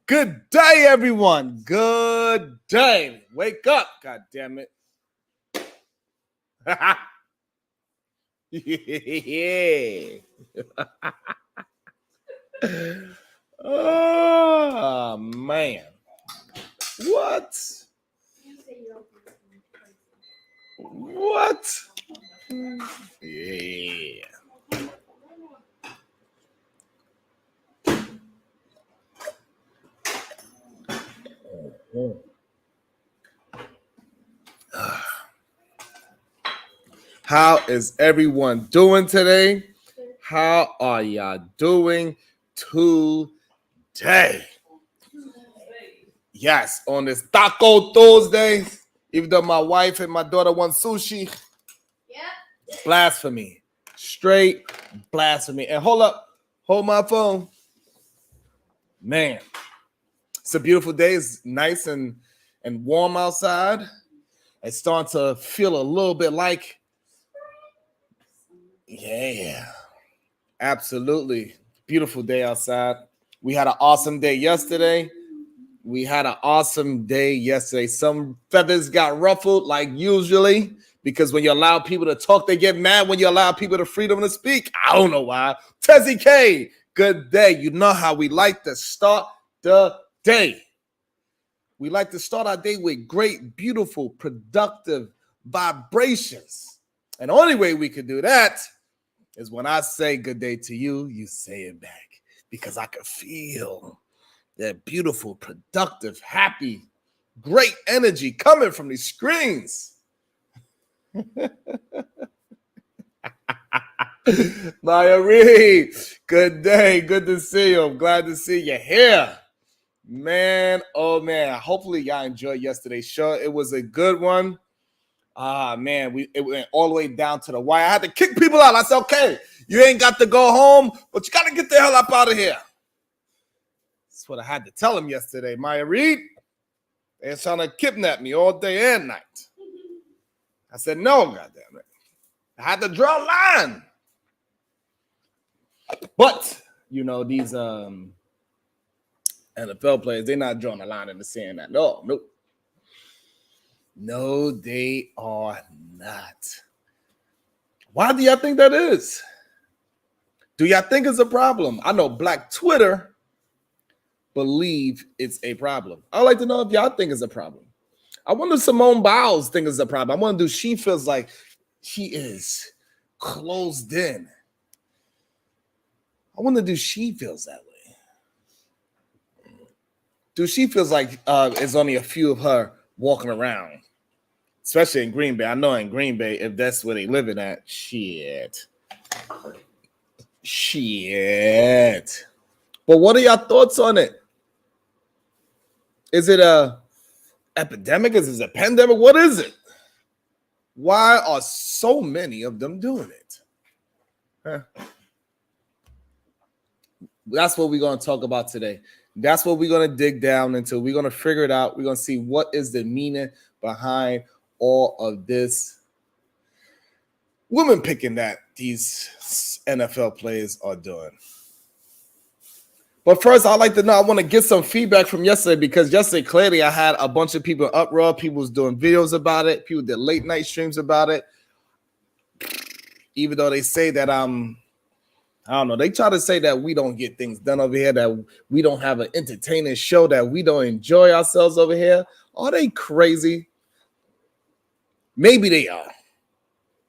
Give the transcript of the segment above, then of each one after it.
Good day, everyone. Good day. Wake up, God damn it. Yeah. Oh, man. What? What? Yeah. How is everyone doing today? How are y'all doing today? Yes, on this Taco Tuesday, even though my wife and my daughter want sushi, blasphemy. Straight blasphemy. And hold my phone. Man, it's a beautiful day. It's nice and warm outside. It's starting to feel a little bit like, yeah, absolutely. Beautiful day outside. We had an awesome day yesterday. Some feathers got ruffled like usually, because when you allow people to talk, they get mad. When you allow people the freedom to speak, I don't know why. Tezzy K, good day. You know how we like to start the day. We like to start our day with great, beautiful, productive vibrations. And the only way we could do that is when I say good day to you, you say it back, because I could feel that beautiful, productive, happy, great energy coming from these screens. Maya Reed, good day. Good to see you. I'm glad to see you here. Man, oh man. Hopefully y'all enjoyed yesterday's show. It was a good one. Man, it went all the way down to the wire. I had to kick people out. I said, okay, you ain't got to go home, but you got to get the hell up out of here. That's what I had to tell him yesterday. Maya Reed, they're trying to kidnap me all day and night. I said, no, goddamn it. I had to draw a line. But, you know, these NFL players, they're not drawing a line in the sand at all. Nope. No, they are not. Why do y'all think that is? Do y'all think it's a problem? I know Black Twitter believe it's a problem. I'd like to know if y'all think it's a problem. I wonder if Simone Biles think it's a problem. I wonder if she feels like she is closed in. I wonder if she feels that way. Do she feels like it's only a few of her walking around, especially in Green Bay? I know in Green Bay, if that's where they living at, shit. But what are y'all thoughts on it? Is it a epidemic? Is it a pandemic? What is it? Why are so many of them doing it? Huh? That's what we're going to talk about today. That's what we're going to dig down into. We're going to figure it out. We're going to see what is the meaning behind all of this women picking that these NFL players are doing. But first, I'd like to know, I want to get some feedback from yesterday, because yesterday, clearly, I had a bunch of people uproar. People was doing videos about it. People did late night streams about it. Even though they say that I don't know. They try to say that we don't get things done over here, that we don't have an entertaining show, that we don't enjoy ourselves over here. Are they crazy? Maybe they are.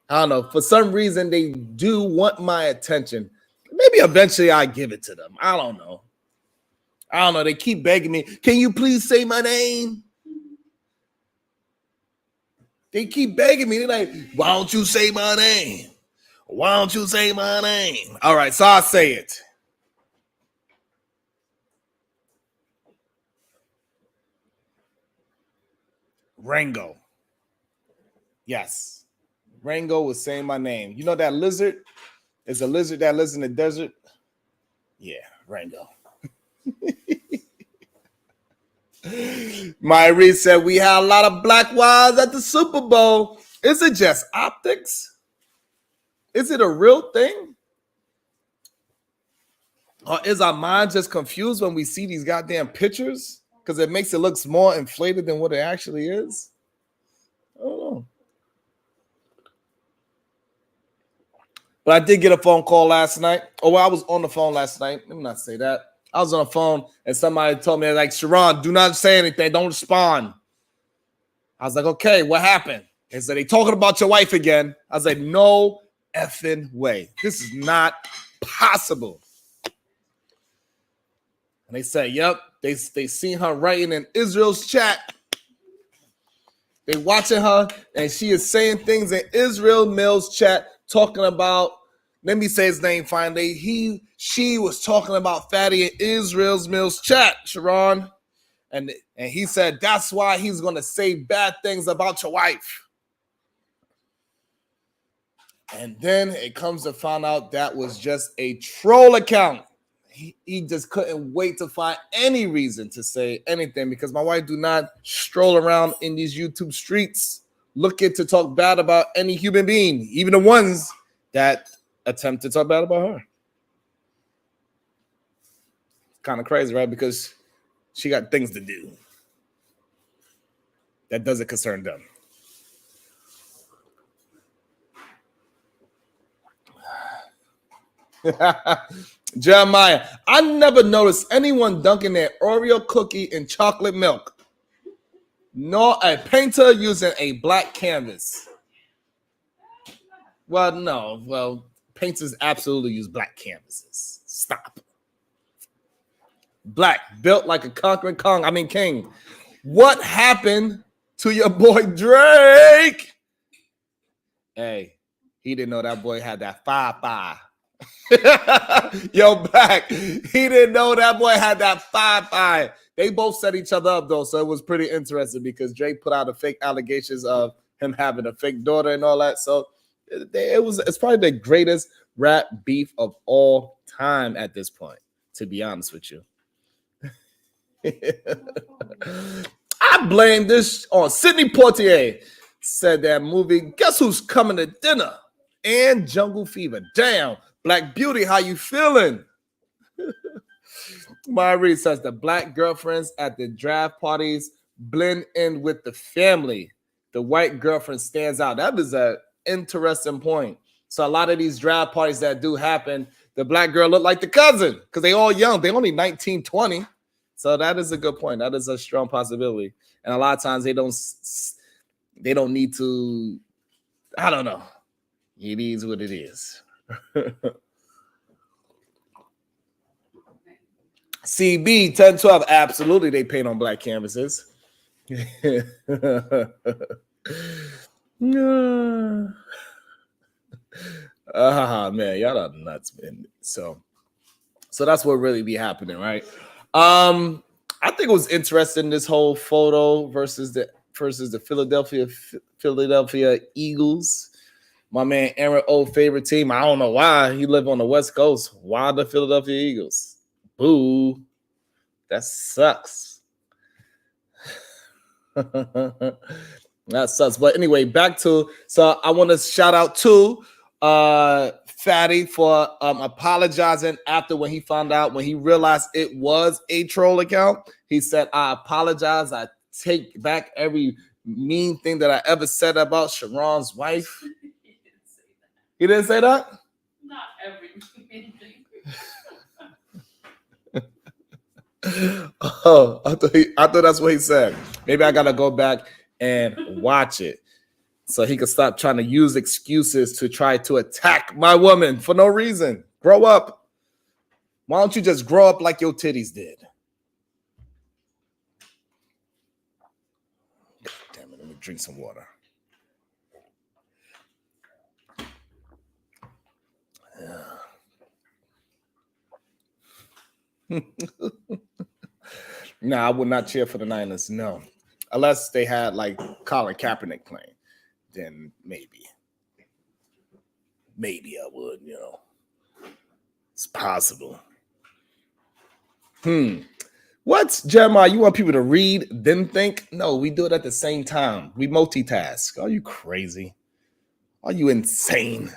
I don't know. For some reason, they do want my attention. Maybe eventually I give it to them. I don't know. They keep begging me. Can you please say my name? They keep begging me. They're like, why don't you say my name? Why don't you say my name? All right, so I'll say it. Rango. Yes. Rango was saying my name. You know that lizard? Is a lizard that lives in the desert? Yeah, Rango. Myrie said we had a lot of black wives at the Super Bowl. Is it just optics? Is it a real thing? Or is our mind just confused when we see these goddamn pictures? Because it makes it look more inflated than what it actually is? I don't know. But I did get a phone call last night. Oh, well, I was on the phone last night. Let me not say that. I was on the phone and somebody told me, like, Sharon, do not say anything. Don't respond. I was like, okay, what happened? They said, they talking about your wife again. I was like, no effing way. This is not possible. And they said, yep, they seen her writing in Israel's chat. They watching her, and she is saying things in Israel Mill's chat, talking about, let me say his name finally. She was talking about Fatty in Israel's Mill's chat, Sharon. And he said, that's why he's going to say bad things about your wife. And then it comes to find out that was just a troll account. He just couldn't wait to find any reason to say anything, because my wife do not stroll around in these YouTube streets looking to talk bad about any human being, even the ones that attempt to talk bad about her. Kind of crazy, right? Because she got things to do that doesn't concern them. Jeremiah, I never noticed anyone dunking their Oreo cookie in chocolate milk, nor a painter using a black canvas. Well, no. Well, painters absolutely use black canvases. Stop. Black, built like a conquering king. What happened to your boy Drake? Hey, he didn't know that boy had that 5'5". Yo, Black, he didn't know that boy had that 5'5". They both set each other up, though, so it was pretty interesting because Drake put out the fake allegations of him having a fake daughter and all that. So it's probably the greatest rap beef of all time at this point, to be honest with you. I blame this on Sidney Poitier. Said that movie, Guess Who's Coming to Dinner? And Jungle Fever. Damn, Black Beauty, how you feeling? Marie says the black girlfriends at the draft parties blend in with the family. The white girlfriend stands out. That is an interesting point. So a lot of these draft parties that do happen, the black girl look like the cousin because they all young. They only 19, 20. So that is a good point. That is a strong possibility. And a lot of times they don't need to, I don't know. It is what it is. CB 1012, absolutely they paint on black canvases. Man, y'all are nuts, man. So that's what really be happening, right? I think it was interesting, this whole photo versus the Philadelphia Eagles. My man Aaron, old favorite team. I don't know why he live on the West Coast. Why the Philadelphia Eagles? Boo. That sucks. That sucks. But anyway, back to, so I want to shout out to Fatty for apologizing after when he found out, when he realized it was a troll account. He said, I apologize. I take back every mean thing that I ever said about Sharon's wife. He didn't say that? Not every mean thing. Oh, I thought that's what he said. Maybe I gotta go back and watch it so he could stop trying to use excuses to try to attack my woman for no reason. Grow up. Why don't you just grow up like your titties did? God damn it, let me drink some water. No, I would not cheer for the Niners. No, unless they had like Colin Kaepernick playing, then maybe I would. You know, it's possible. What, Jeremiah? You want people to read then think? No, we do it at the same time. We multitask. Are you crazy? Are you insane?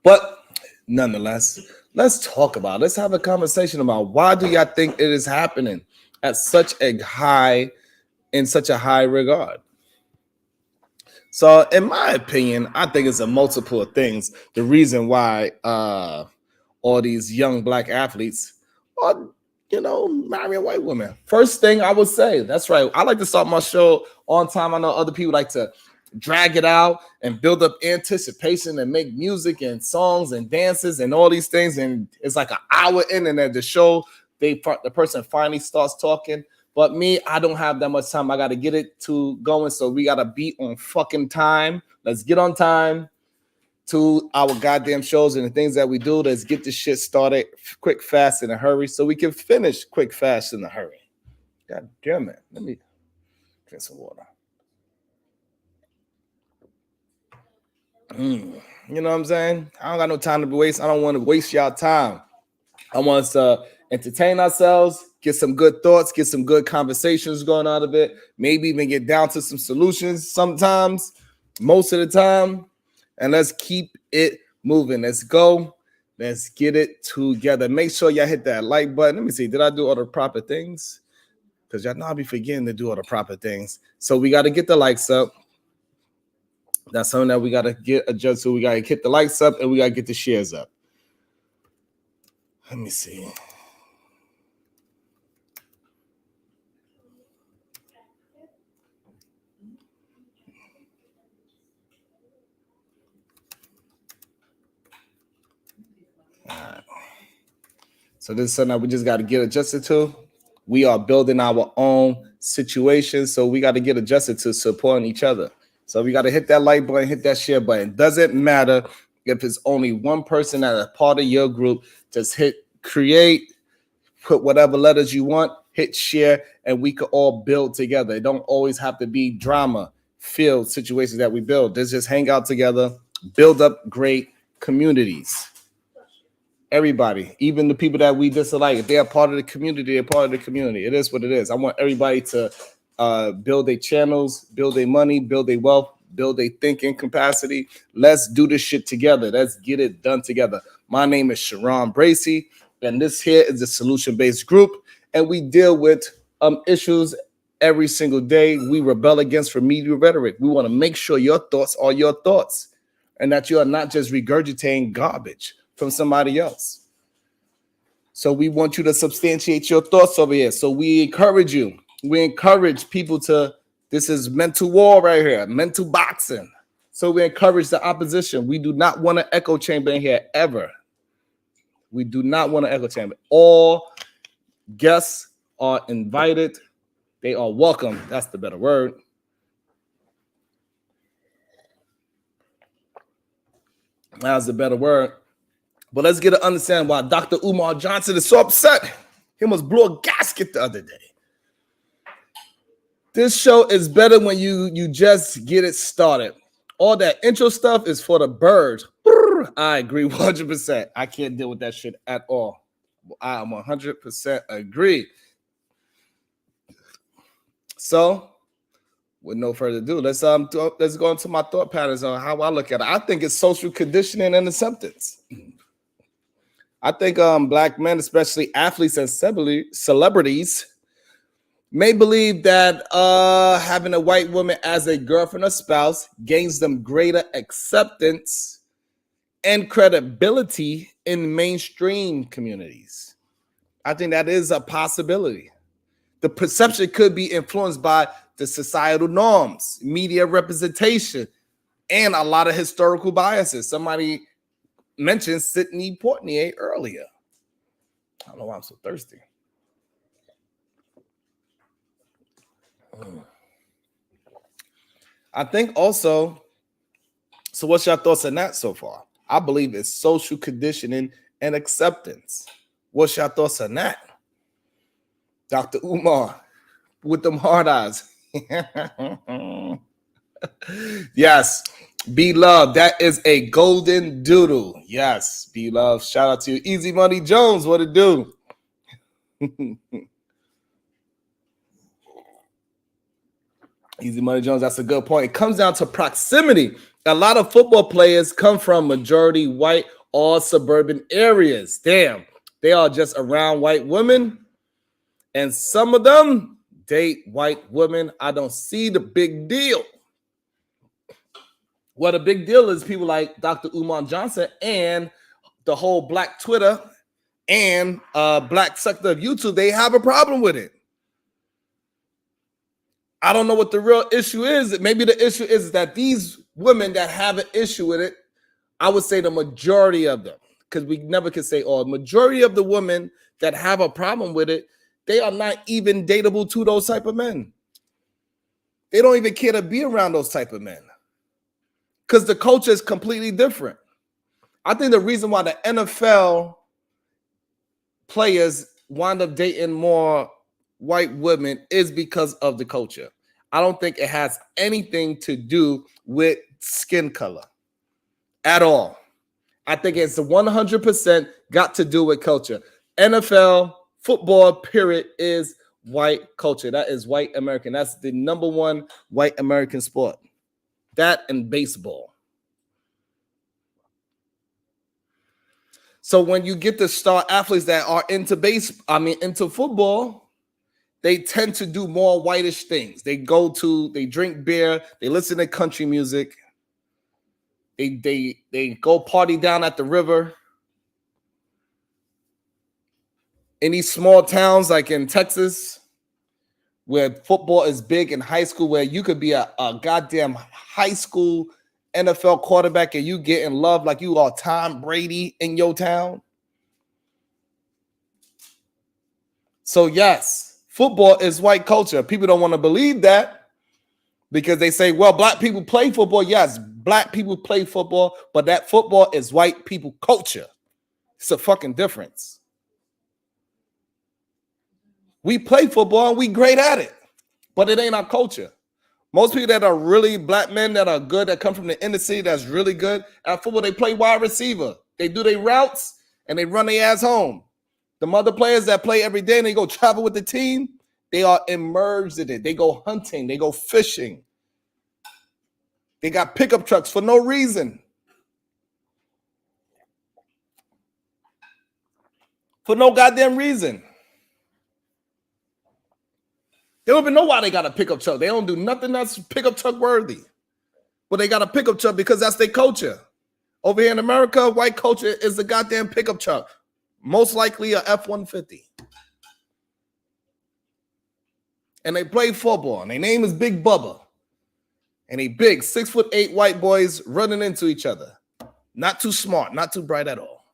But nonetheless, let's talk about it. Let's have a conversation about why do y'all think it is happening at such a high, in such a high regard. So, in my opinion, I think it's a multiple of things. The reason why all these young black athletes are, marrying white women. First thing I would say, that's right. I like to start my show on time. I know other people like to drag it out and build up anticipation and make music and songs and dances and all these things. And it's like an hour in, and at the show, the person finally starts talking. But me, I don't have that much time. I got to get it to going. So we got to be on fucking time. Let's get on time to our goddamn shows and the things that we do. Let's get this shit started quick, fast, in a hurry so we can finish quick, fast, in a hurry. God damn it. Let me drink some water. You know what I'm saying? I don't got no time to waste. I don't want to waste y'all time. I want us to entertain ourselves, get some good thoughts, get some good conversations going out of it, maybe even get down to some solutions sometimes, most of the time. And let's keep it moving. Let's go. Let's get it together. Make sure y'all hit that like button. Let me see. Did I do all the proper things? Because y'all know I'll be forgetting to do all the proper things. So we got to get the likes up. That's something that we got to get adjusted to. We got to get the likes up and we got to get the shares up. Let me see. All right. So this is something that we just got to get adjusted to. We are building our own situation, so we got to get adjusted to supporting each other. So we got to hit that like button, hit that share button. Doesn't matter if it's only one person that is part of your group. Just hit create, put whatever letters you want, hit share, and we can all build together. It don't always have to be drama-filled situations that we build. Let's just hang out together, build up great communities. Everybody, even the people that we dislike, if they're part of the community, they're part of the community. It is what it is. I want everybody to build their channels, build their money, build their wealth, build their thinking capacity. Let's do this shit together. Let's get it done together. My name is Sharon Bracey, and this here is a solution-based group, and we deal with issues every single day. We rebel against remedial rhetoric. We want to make sure your thoughts are your thoughts and that you are not just regurgitating garbage from somebody else. So we want you to substantiate your thoughts over here. So we encourage you. We encourage people to, this is mental war right here, mental boxing. So we encourage the opposition. We do not want an echo chamber in here ever. We do not want an echo chamber. All guests are invited. They are welcome. That's the better word. That's the better word. But let's get to understand why Dr. Umar Johnson is so upset. He almost blew a gasket the other day. This show is better when you just get it started. All that intro stuff is for the birds. I agree 100%. I can't deal with that shit at all. I am 100% agree. So, with no further ado, let's go into my thought patterns on how I look at it. I think it's social conditioning and acceptance. I think black men, especially athletes and celebrities, may believe that having a white woman as a girlfriend or spouse gains them greater acceptance and credibility in mainstream communities. I think that is a possibility. The perception could be influenced by the societal norms, media representation, and a lot of historical biases. Somebody mentioned Sidney Poitier earlier. I don't know why I'm so thirsty. I think also, so what's your thoughts on that so far? I believe it's social conditioning and acceptance. What's your thoughts on that? Dr. Umar, with them hard eyes. Yes, be loved. That is a golden doodle. Yes, be loved. Shout out to you. Easy Money Jones, what it do? Easy Money Jones, that's a good point. It comes down to proximity. A lot of football players come from majority white or suburban areas. Damn, they are just around white women, and some of them date white women. I don't see the big deal. What a big deal is people like Dr. Umar Johnson and the whole black Twitter and black sector of YouTube. They have a problem with it. I don't know what the real issue is. Maybe the issue is that these women that have an issue with it, I would say the majority of them, because we never can say all, majority of the women that have a problem with it, they are not even dateable to those type of men. They don't even care to be around those type of men because the culture is completely different. I think the reason why the NFL players wind up dating more white women is because of the culture. I don't think it has anything to do with skin color at all. I think it's 100% got to do with culture. NFL, football, period, is white culture. That is white American. That's the number one white American sport. That and baseball. So when you get the star athletes that are into into football, they tend to do more whitish things. They drink beer, they listen to country music, they go party down at the river. In these small towns like in Texas, where football is big in high school, where you could be a goddamn high school NFL quarterback and you get in love like you are Tom Brady in your town. So yes, football is white culture. People don't want to believe that because they say, well, black people play football. Yes, black people play football, but that football is white people culture. It's a fucking difference. We play football and we great at it, but it ain't our culture. Most people that are really black men that are good, that come from the inner city, that's really good at football, they play wide receiver. They do their routes and they run their ass home. The other players that play every day and they go travel with the team, they are immersed in it. They go hunting, they go fishing. They got pickup trucks for no reason. For no goddamn reason. They don't even know why they got a pickup truck. They don't do nothing that's pickup truck worthy. But they got a pickup truck because that's their culture. Over here in America, white culture is the goddamn pickup truck. Most likely a F-150. And they play football. And their name is Big Bubba. And they big 6'8" white boys running into each other. Not too smart, not too bright at all.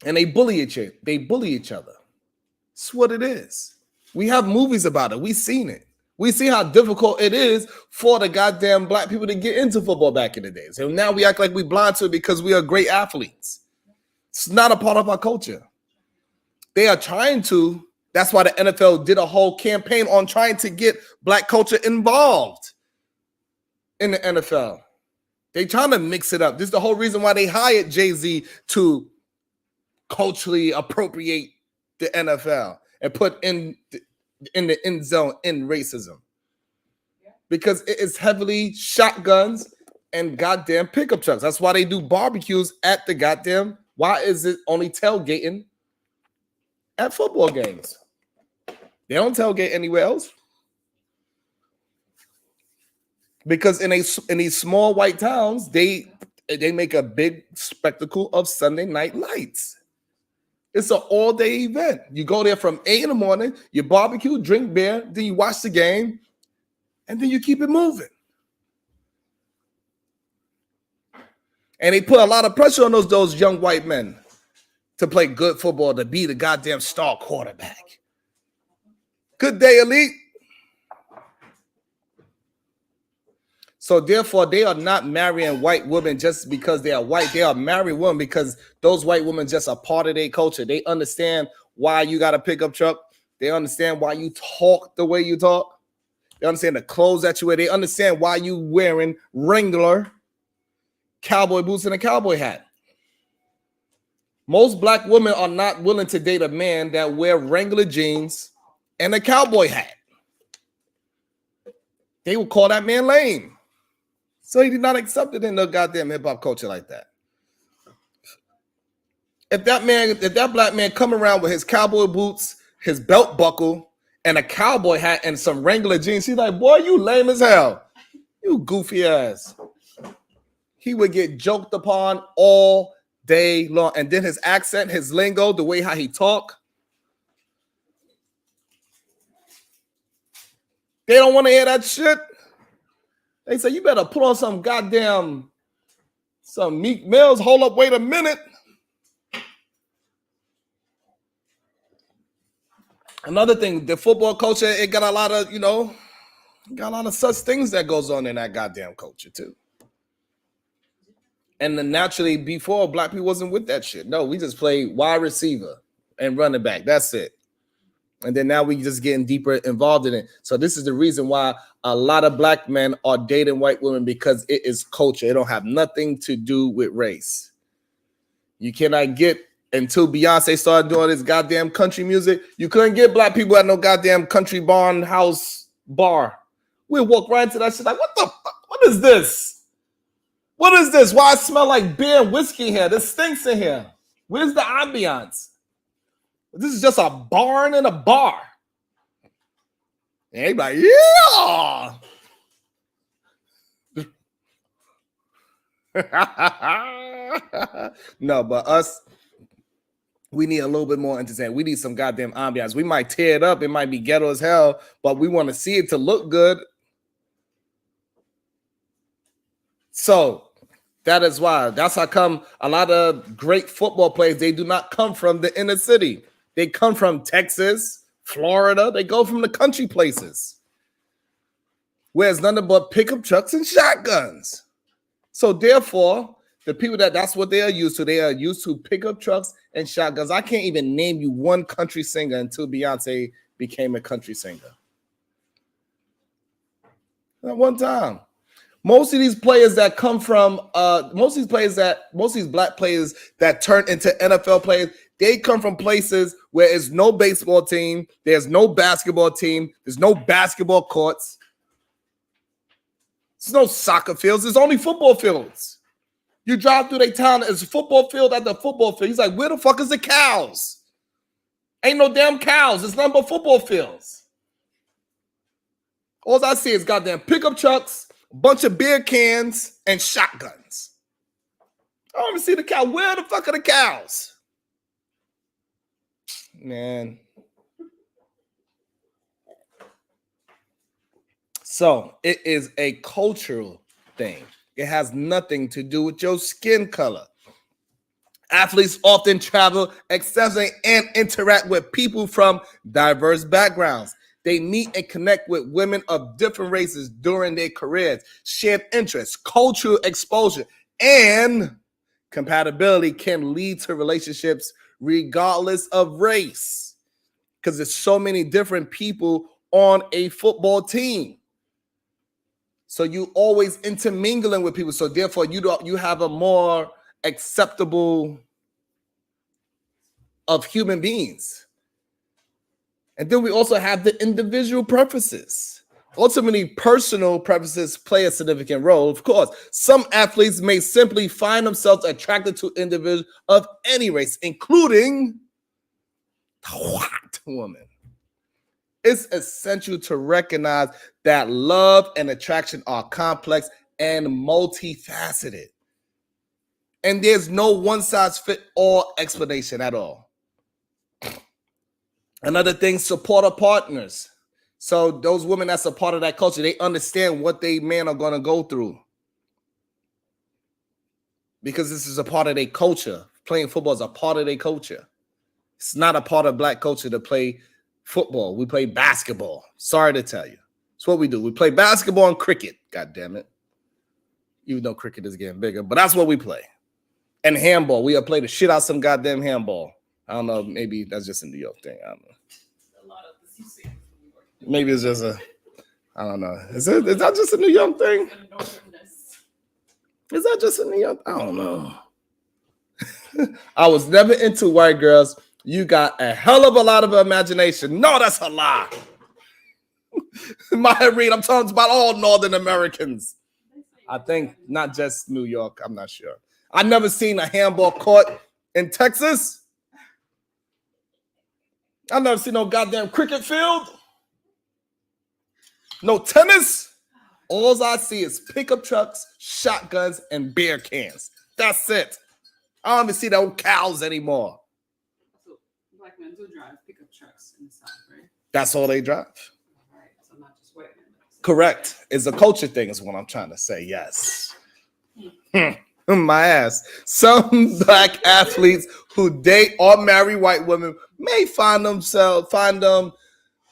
And they bully each other. That's what it is. We have movies about it. We've seen it. We see how difficult it is for the goddamn black people to get into football back in the days. And now we act like we blind to it because we are great athletes. It's not a part of our culture. They are trying to. That's why the NFL did a whole campaign on trying to get black culture involved in the NFL. They trying to mix it up. This is the whole reason why they hired Jay-Z to culturally appropriate the NFL and put in the end zone in racism. Because it is heavily shotguns and goddamn pickup trucks. That's why they do barbecues at the goddamn. Why is it only tailgating at football games? They don't tailgate anywhere else. Because in these small white towns, they make a big spectacle of Sunday night lights. It's an all-day event. You go there from 8 in the morning, you barbecue, drink beer, then you watch the game, and then you keep it moving. And they put a lot of pressure on those young white men to play good football, to be the goddamn star quarterback. Good day, elite. So therefore, they are not marrying white women just because they are white. They are marrying women because those white women just are part of their culture. They understand why you got a pickup truck. They understand why you talk the way you talk. They understand the clothes that you wear. They understand why you wearing Wrangler cowboy boots and a cowboy hat. Most black women are not willing to date a man that wear Wrangler jeans and a cowboy hat. They would call that man lame. So he did not accept it in the goddamn hip-hop culture like that. If that black man come around with his cowboy boots, his belt buckle, and a cowboy hat and some Wrangler jeans, he's like, boy, you lame as hell. You goofy ass. He would get joked upon all day long. And then his accent, his lingo, the way how he talk. They don't want to hear that shit. They say, you better put on some Meek Mills. Hold up, wait a minute. Another thing, the football culture, it got a lot of such things that goes on in that goddamn culture too. And then naturally, before, black people wasn't with that shit. No, we just play wide receiver and running back. That's it. And then now we just getting deeper involved in it. So this is the reason why a lot of black men are dating white women, because it is culture. It don't have nothing to do with race. You cannot get, until Beyonce started doing this goddamn country music, you couldn't get black people at no goddamn country barn house bar. We'll walk right into that shit like, what the fuck? What is this? What is this? Why it smell like beer and whiskey here? This stinks in here. Where's the ambiance? This is just a barn and a bar. And everybody, yeah. No, but us, we need a little bit more entertainment. We need some goddamn ambiance. We might tear it up. It might be ghetto as hell, but we want to see it to look good. So that is why. That's how come a lot of great football players, they do not come from the inner city. They come from Texas, Florida. They go from the country places where it's nothing but pickup trucks and shotguns. So therefore, the people that's what they are used to. They are used to pickup trucks and shotguns. I can't even name you one country singer until Beyonce became a country singer. At one time. Most of these players that come from, most of these black players that turn into NFL players, they come from places where there's no baseball team, there's no basketball team, there's no basketball courts, there's no soccer fields, there's only football fields. You drive through their town, there's a football field at the football field. He's like, where the fuck is the cows? Ain't no damn cows. It's nothing but football fields. All I see is goddamn pickup trucks, a bunch of beer cans, and shotguns. I don't even see the cow. Where the fuck are the cows? Man. So it is a cultural thing. It has nothing to do with your skin color. Athletes often travel extensively and interact with people from diverse backgrounds. They meet and connect with women of different races during their careers. Shared interests, cultural exposure, and compatibility can lead to relationships regardless of race, because there's so many different people on a football team. So you always intermingling with people. So therefore, you have a more acceptable of human beings. And then we also have the individual preferences. Ultimately, personal preferences play a significant role. Of course, some athletes may simply find themselves attracted to individuals of any race, including the white woman. It's essential to recognize that love and attraction are complex and multifaceted. And there's no one-size-fits-all explanation at all. Another thing, supporter partners. So those women that's a part of that culture, they understand what they men are going to go through. Because this is a part of their culture. Playing football is a part of their culture. It's not a part of black culture to play football. We play basketball. Sorry to tell you. That's what we do. We play basketball and cricket. God damn it. Even though cricket is getting bigger. But that's what we play. And handball. We have played the shit out some goddamn handball. I don't know. Maybe that's just a New York thing. I don't know. A lot of this you see in New York. Maybe it's just I don't know. Is that just a New York thing? Is that just a New York? I don't know. I was never into white girls. You got a hell of a lot of imagination. No, that's a lie. Maya Reed, I'm talking about all Northern Americans. I think not just New York. I'm not sure. I've never seen a handball court in Texas. I've never seen no goddamn cricket field. No tennis. All I see is pickup trucks, shotguns, and beer cans. That's it. I don't even see the old cows anymore. So black men do drive pickup trucks in the South, right? That's all they drive. All right, so not just white men. Correct. It's a culture thing is what I'm trying to say. Yes. My ass. Some black athletes who date or marry white women may find them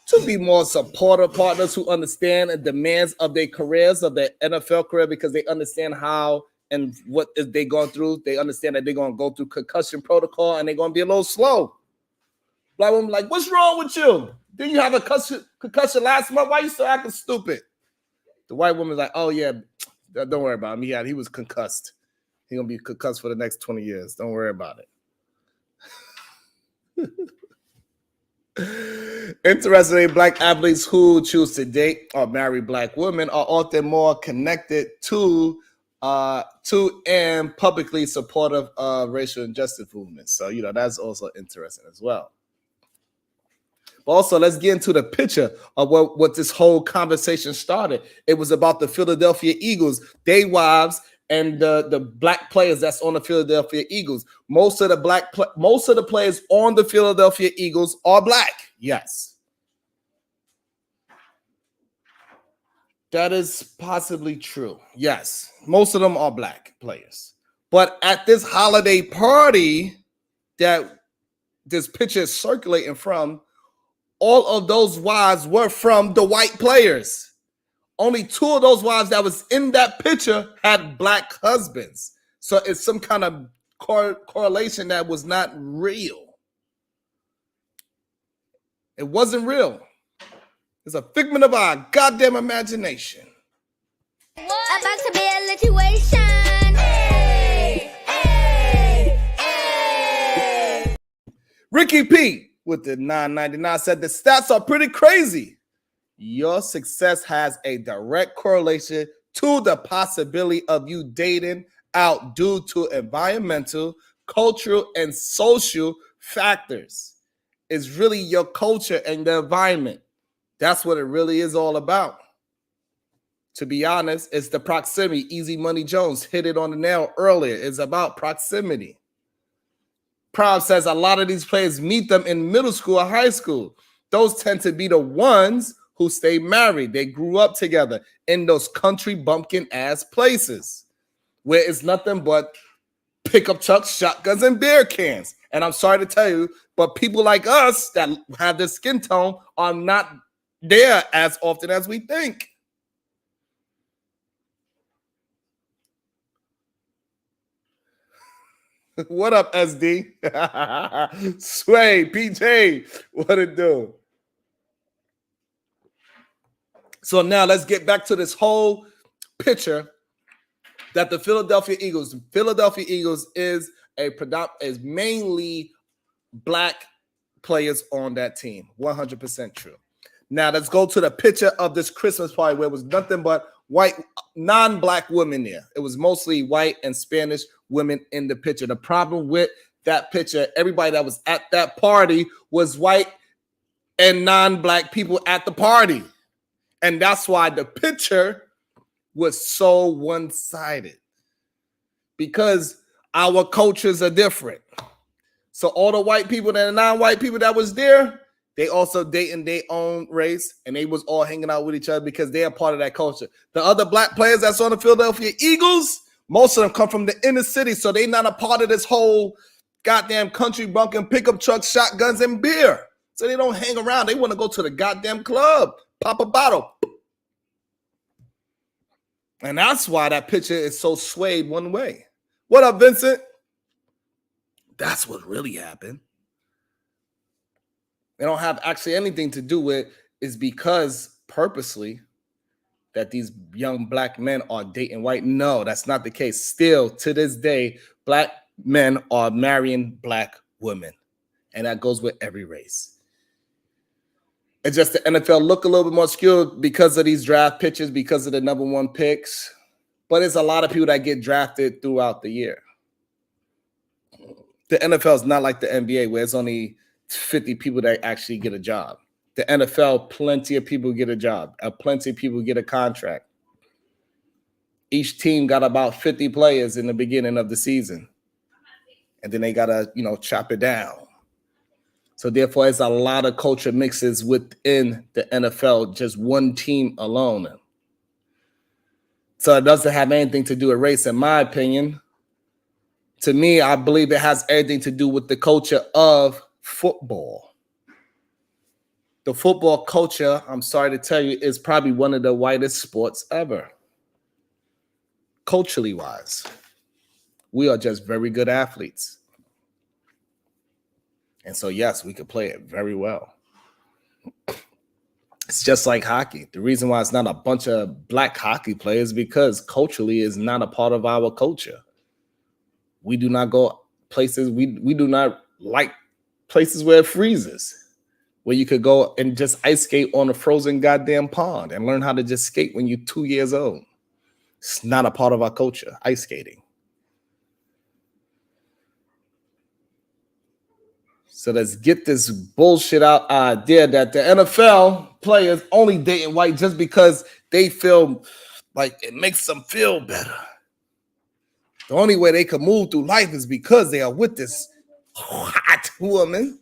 to be more supportive partners who understand the demands of their careers, of their NFL career, because they understand how and what is they going through. They understand that they're going to go through concussion protocol and they're going to be a little slow. Black woman like, what's wrong with you? Didn't you have a concussion last month? Why you still acting stupid? The white woman's like, oh yeah, don't worry about him. He was concussed. He's going to be concussed for the next 20 years. Don't worry about it. Interestingly, black athletes who choose to date or marry black women are often more connected to and publicly supportive of racial injustice movements. So, that's also interesting as well. But also, let's get into the picture of what this whole conversation started. It was about the Philadelphia Eagles, their wives, and the black players that's on the Philadelphia Eagles. Most of the players on the Philadelphia Eagles are black. Yes. That is possibly true. Yes. Most of them are black players. But at this holiday party that this picture is circulating from, all of those wives were from the white players. Only 2 of those wives that was in that picture had black husbands. So it's some kind of correlation that was not real. It wasn't real. It's a figment of our goddamn imagination. About to be a situation. Hey, hey, hey. Ricky P with the 999 said the stats are pretty crazy. Your success has a direct correlation to the possibility of you dating out due to environmental, cultural, and social factors. It's really your culture and the environment. That's what it really is all about. To be honest, it's the proximity. Easy Money Jones hit it on the nail earlier. It's about proximity. Prob says a lot of these players meet them in middle school or high school. Those tend to be the ones who stay married. They grew up together in those country bumpkin ass places where it's nothing but pickup trucks, shotguns, and beer cans. And I'm sorry to tell you, but people like us that have this skin tone are not there as often as we think. What up, SD? Sway, PJ, what it do? So now let's get back to this whole picture that the Philadelphia Eagles is is mainly black players on that team. 100% true. Now let's go to the picture of this Christmas party where it was nothing but white, non-black women there. It was mostly white and Spanish women in the picture. The problem with that picture, everybody that was at that party was white and non-black people at the party. And that's why the picture was so one-sided, because our cultures are different. So all the white people and the non-white people that was there, they also dating their own race, and they was all hanging out with each other because they are part of that culture. The other black players that's on the Philadelphia Eagles, most of them come from the inner city, so they not a part of this whole goddamn country bumpkin, pickup trucks, shotguns, and beer. So they don't hang around. They want to go to the goddamn club, pop a bottle. And that's why that picture is so swayed one way. What up, Vincent? That's what really happened. They don't have actually anything to do with is because purposely that these young black men are dating white. No, that's not the case. Still, to this day, black men are marrying black women. And that goes with every race. It's just the NFL look a little bit more skilled because of these draft pitches, because of the number one picks. But it's a lot of people that get drafted throughout the year. The NFL is not like the NBA where it's only 50 people that actually get a job. The NFL, plenty of people get a job. Plenty of people get a contract. Each team got about 50 players in the beginning of the season. And then they got to, chop it down. So therefore, it's a lot of culture mixes within the NFL, just one team alone. So it doesn't have anything to do with race, in my opinion. To me, I believe it has everything to do with the culture of football. The football culture, I'm sorry to tell you, is probably one of the whitest sports ever. Culturally wise, we are just very good athletes. And so, yes, we could play it very well. It's just like hockey. The reason why it's not a bunch of black hockey players is because culturally is not a part of our culture. We do not go places. We do not like places where it freezes, where you could go and just ice skate on a frozen goddamn pond and learn how to just skate when you're 2 years old. It's not a part of our culture, ice skating. So let's get this bullshit out idea that the NFL players only dating white just because they feel like it makes them feel better. The only way they can move through life is because they are with this hot woman.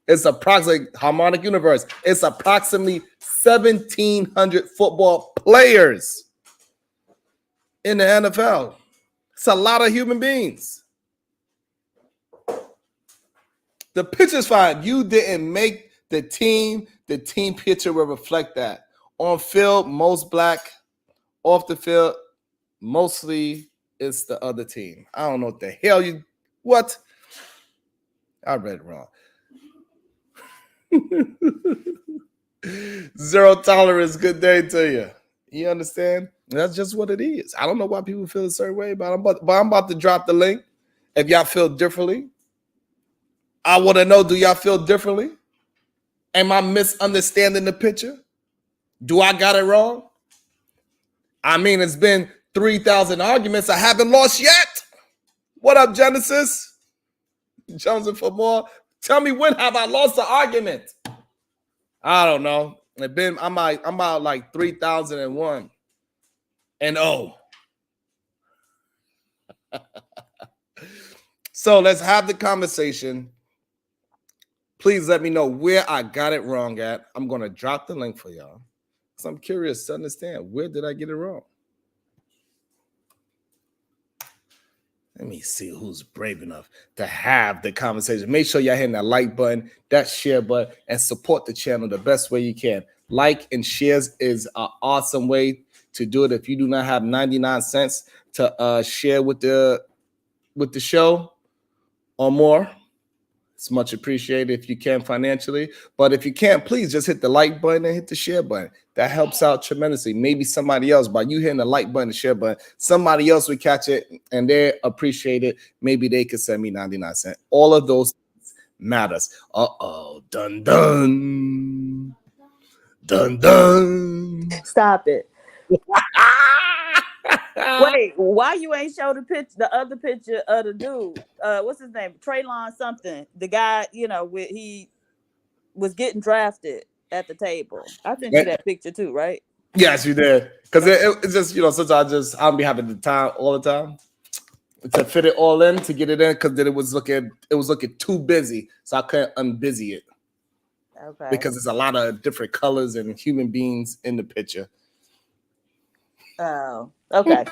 It's approximately harmonic universe. It's approximately 1,700 football players in the NFL. It's a lot of human beings. The picture's fine. You didn't make the team. The team picture will reflect that. On field, most black. Off the field, mostly it's the other team. I don't know what the hell you... What? I read it wrong. Zero tolerance. Good day to you. You understand? That's just what it is. I don't know why people feel a certain way about it, but I'm about to drop the link. If y'all feel differently, I want to know, do y'all feel differently? Am I misunderstanding the picture? Do I got it wrong? I mean, it's been 3,000 arguments. I haven't lost yet. What up, Genesis? Jonesing for more. Tell me, when have I lost the argument? I don't know. I'm about like 3,001 and oh. So let's have the conversation. Please let me know where I got it wrong at. I'm going to drop the link for y'all. So I'm curious to understand, where did I get it wrong? Let me see who's brave enough to have the conversation. Make sure y'all hitting that like button, that share button, and support the channel the best way you can. Like and shares is an awesome way to do it. If you do not have 99 cents to share with the show or more, it's much appreciated if you can financially. But if you can't, please just hit the like button and hit the share button. That helps out tremendously. Maybe somebody else, by you hitting the like button and share button, somebody else would catch it and they appreciate it. Maybe they could send me 99 cents. All of those matters. Uh-oh. Dun, dun. Dun, dun. Stop it. Wait, why you ain't show the other picture of the dude? What's his name? Traylon something. The guy, he was getting drafted at the table. I sent you that picture too, right? Yes, you did. Because it's just, sometimes I don't be having the time all the time to fit it all in, to get it in, because then it was looking too busy. So I couldn't unbusy it. Okay. Because there's a lot of different colors and human beings in the picture. Oh, okay.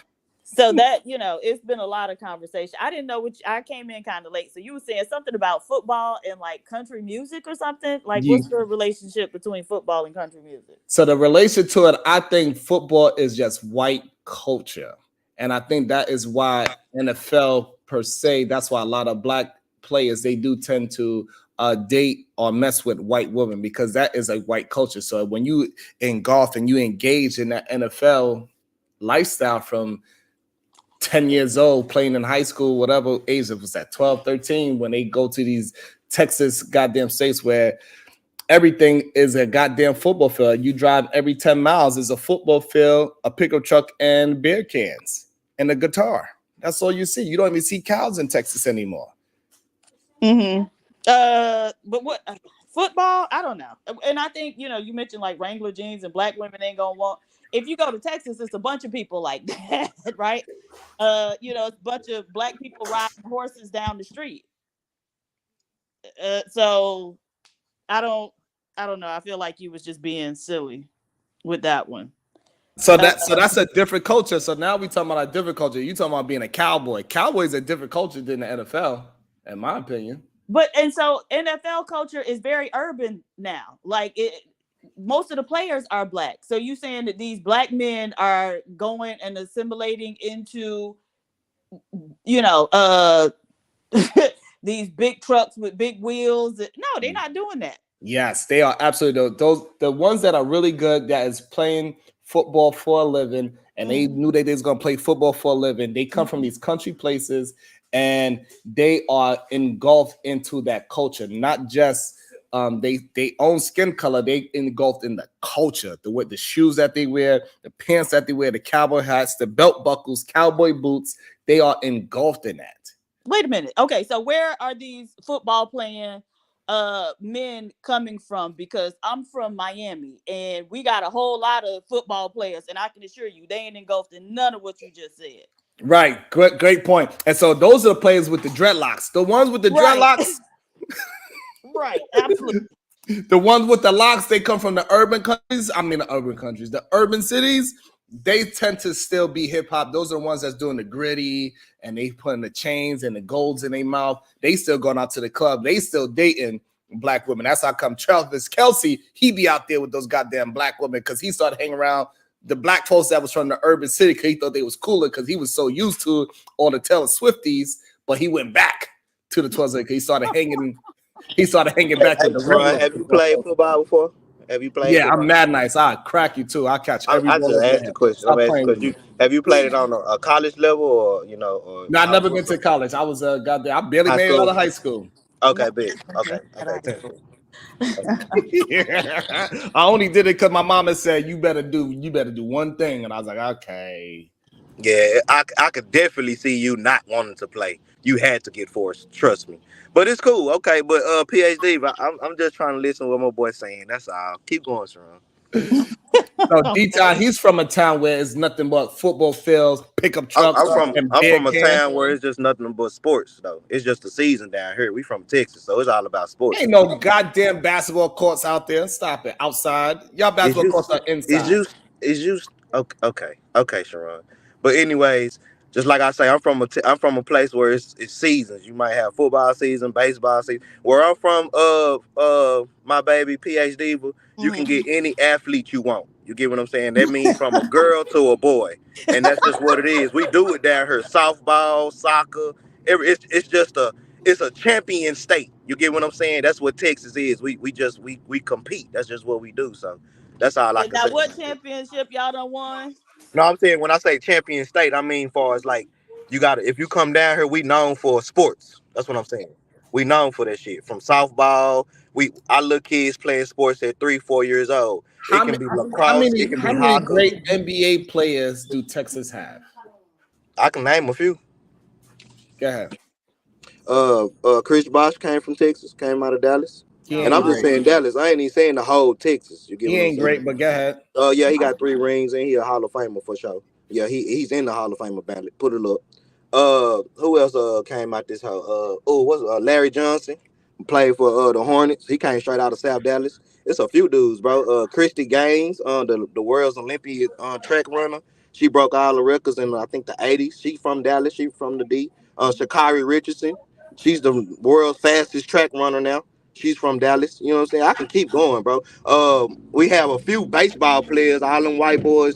So that, it's been a lot of conversation. I didn't know I came in kind of late. So you were saying something about football and like country music or something? Like, what's the relationship between football and country music? So the relation to it, I think football is just white culture. And I think that is why NFL per se, that's why a lot of black players, they do tend to date or mess with white women, because that is a white culture. So when you engulf and you engage in that NFL lifestyle from 10 years old, playing in high school, whatever age it was at, 12, 13, when they go to these Texas goddamn states where everything is a goddamn football field. You drive every 10 miles is a football field, a pickup truck, and beer cans and a guitar. That's all you see. You don't even see cows in Texas anymore. Mm-hmm. But what football? I don't know. And I think you mentioned like Wrangler jeans and black women ain't gonna want. If you go to Texas, it's a bunch of people like that, right? It's a bunch of black people riding horses down the street. So I don't know. I feel like you was just being silly with that one. So that's a different culture. So now we talking about a different culture. You talking about being a cowboy. Cowboys a different culture than the NFL, in my opinion. And so NFL culture is very urban now. Like most of the players are black. So you saying that these black men are going and assimilating into, these big trucks with big wheels? No, they're not doing that. Yes, they are absolutely those the ones that are really good that is playing football for a living, and they knew that they was gonna play football for a living. They come from these country places and they are engulfed into that culture, not just they own skin color, they engulfed in the culture, the shoes that they wear, the pants that they wear, the cowboy hats, the belt buckles, cowboy boots. They are engulfed in that. Wait a minute. Okay, so where are these football playing men coming from? Because I'm from Miami and we got a whole lot of football players, and I can assure you they ain't engulfed in none of what you just said. Right, great point. And so those are the players with the dreadlocks. The ones with the dreadlocks. Right, absolutely. The ones with the locks, they come from the urban countries. I mean, the urban cities. They tend to still be hip hop. Those are the ones that's doing the gritty and they putting the chains and the golds in their mouth. They still going out to the club. They still dating black women. That's how come Travis Kelce, he be out there with those goddamn black women because he started hanging around the black folks that was from the urban city because he thought they was cooler because he was so used to all the Taylor Swifties, but he went back to the 12s because he started hanging back with the Ron, have you played football before? Have you played? Yeah, football? I'm mad nice. I'll crack you too. I'll catch every I just asked the question. I'm asking because have you played it on a college level or or no, I've never been to college. I was goddamn. I barely made it out of high school. Okay, big. Okay. I only did it because my mama said you better do one thing, and I was like, okay. Yeah, I could definitely see you not wanting to play. You had to get forced. Trust me. But it's cool. Okay, but PhD, I'm just trying to listen to what my boy's saying. That's all. Keep going, Sharon. So D-Town, he's from a town where it's nothing but football fields, pickup trucks. I'm from a town where it's just nothing but sports, though. It's just the season down here. We from Texas, so it's all about sports. Ain't no goddamn basketball courts out there. Stop it. Outside. Y'all basketball courts are inside. Okay, Sharon. But anyways, just like I say, I'm from a place where it's seasons. You might have football season, baseball season. Where I'm from, my baby PhD, you can get any athlete you want. You get what I'm saying? That means from a girl to a boy, and that's just what it is. We do it down here: softball, soccer. It's a champion state. You get what I'm saying? That's what Texas is. We compete. That's just what we do. So that's all I can say. Now, what championship y'all done won? No, I'm saying when I say champion state, I mean far as like if you come down here, we known for sports. That's what I'm saying. We known for that shit. From softball, our little kids playing sports at 3-4 years old. It can be lacrosse. How many great NBA players do Texas have? I can name a few. Go ahead. Chris Bosh came from Texas, came out of Dallas. And I'm just saying Dallas. I ain't even saying the whole Texas. You get he ain't great, but go ahead. Yeah, he got 3 rings and he a Hall of Famer for sure. Yeah, he's in the Hall of Famer ballot. Put it up. Who else came out this whole Larry Johnson played for the Hornets. He came straight out of South Dallas. It's a few dudes, bro. Christy Gaines, the world's Olympic track runner. She broke all the records in I think the 80s. She from Dallas. She from the D. Sha'Carri Richardson. She's the world's fastest track runner now. She's from Dallas. You know what I'm saying? I can keep going, bro. We have a few baseball players, all them white boys,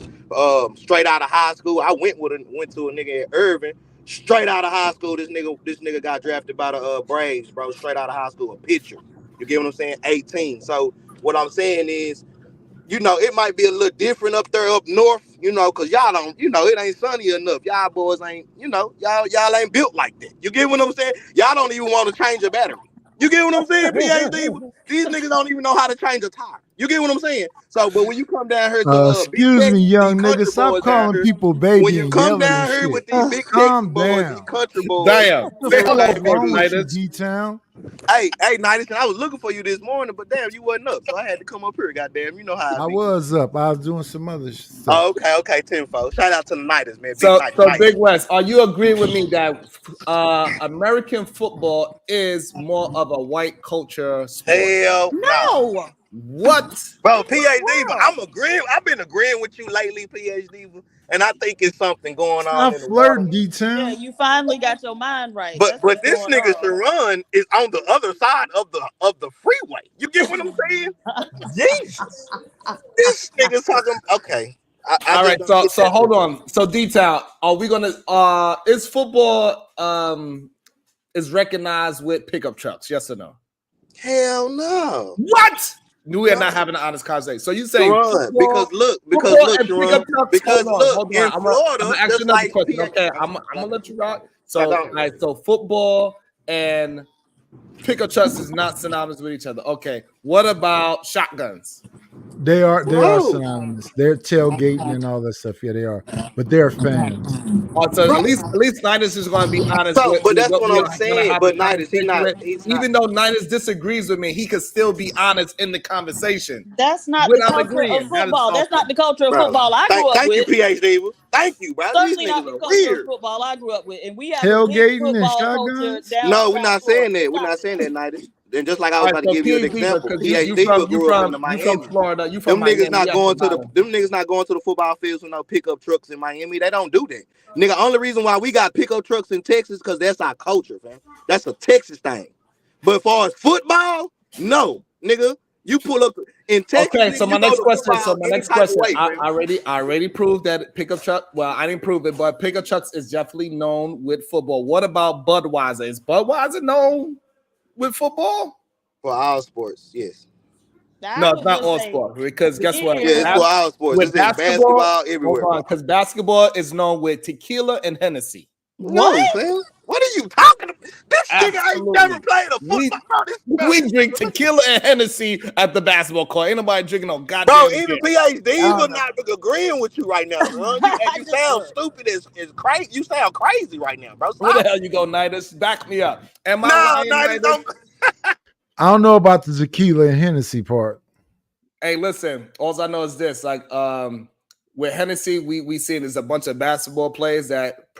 straight out of high school. I went to a nigga at Irving, straight out of high school. This nigga got drafted by the Braves, bro. Straight out of high school, a pitcher. You get what I'm saying? 18. So what I'm saying is, it might be a little different up there up north, because y'all don't, it ain't sunny enough. Y'all boys ain't, y'all ain't built like that. You get what I'm saying? Y'all don't even want to change a battery. You get what I'm saying, PhD? These niggas don't even know how to change a tire. You get what I'm saying? So, but when you come down here to big Excuse me, Texas, young these nigga. country Stop boys down calling here, people when baby you and come yelling down and here with shit. these big Texas Calm boys, these down. country boys, Damn. What the Say fuck hello, is wrong with you, Nidus. D-Town? hey, Nidus, I was looking for you this morning, but damn, you wasn't up, so I had to come up here. Goddamn, you know how I I be. was up. I was doing some other stuff. Oh, okay, tenfold. Shout out to the Nidus, man. Big So Nidus. Big West, are you agreeing with me that American football is more of a white culture sport? Hell no. No. What? Bro, In what PhD, world? I'm agreeing. I've been agreeing with you lately, PhD, and I think it's something going on Stop in the water. flirting, Yeah, D-Town. you finally got your mind right. But That's what's this going nigga on. Sharon is on the other side of the freeway. You get what I'm saying? Jesus. This nigga's talking. Okay. I All just right, don't get so that. hold on. So detail, are we gonna is football is recognized with pickup trucks? Yes or no? Hell no. What? We are No. not having an honest conversation. So you say Sharon, football, because football look, and Sharon, pickup trucks? because Hold look, on. in I'm Florida, gonna ask you just another like question. PhD. Okay, I'm gonna let you rock. So Hold all on. right, so football and pickup trucks is not synonymous with each other. Okay, what about shotguns? They are Bro. synonymous. They're tailgating and all that stuff. Yeah, they are. But they're fans. So Bro. at least Niners is going to be honest So, with but that's what what we I'm are going to saying. have a But Nidus, conversation with. he's not. Even though Niners disagrees with me, he could still be honest in the conversation. That's not the Without culture of agreeing, that is football. That's not awesome. the culture of Bro, football I grew up thank you, with. PhD. Thank you, bro. These Certainly not niggas the are culture of weird. football I grew up with. And we have a big Tailgating and football culture shotguns? down No, in we're South not Florida. saying that. We're Stop not it. saying that, Nidus. Then just like I All was right, about to so give you an PhD, example, because PhD grew up in the you from Miami. Florida, you from Miami. Them Them niggas not going to the football fields with no pickup trucks in Miami. They don't do that. Nigga, only reason why we got pickup trucks in Texas because that's our culture, fam. That's a Texas thing. But as far as football, no, nigga. You pull up in Texas, Okay, so nigga, my you go next to question. football any type of way, fam. I already proved that pickup truck. Well, I didn't prove it, but pickup trucks is definitely known with football. What about Budweiser? Is Budweiser known with football? For all sports, yes. I No, it's would not just all say sports because guess what? Yeah, it's beer. for all sports. With It's in basketball, basketball hold everywhere, on, bro. because basketball is known with tequila and Hennessy. What? No, fam. What are you talking about? This nigga ain't never Absolutely. played a football. We drink tequila and Hennessy at the basketball court. Ain't nobody drinking no Bro, goddamn even beer. PhDs are not agreeing with you right now, bro. You I just sound look. stupid as crazy. You sound crazy right now, bro. Where the Stop. hell you go, Nidus? Back me up. Am I No, lying, Nidus, Nidus? don't. I don't know about the tequila and Hennessy part. Hey, listen. All I know is this: like, with Hennessy, we see there's a bunch of basketball players that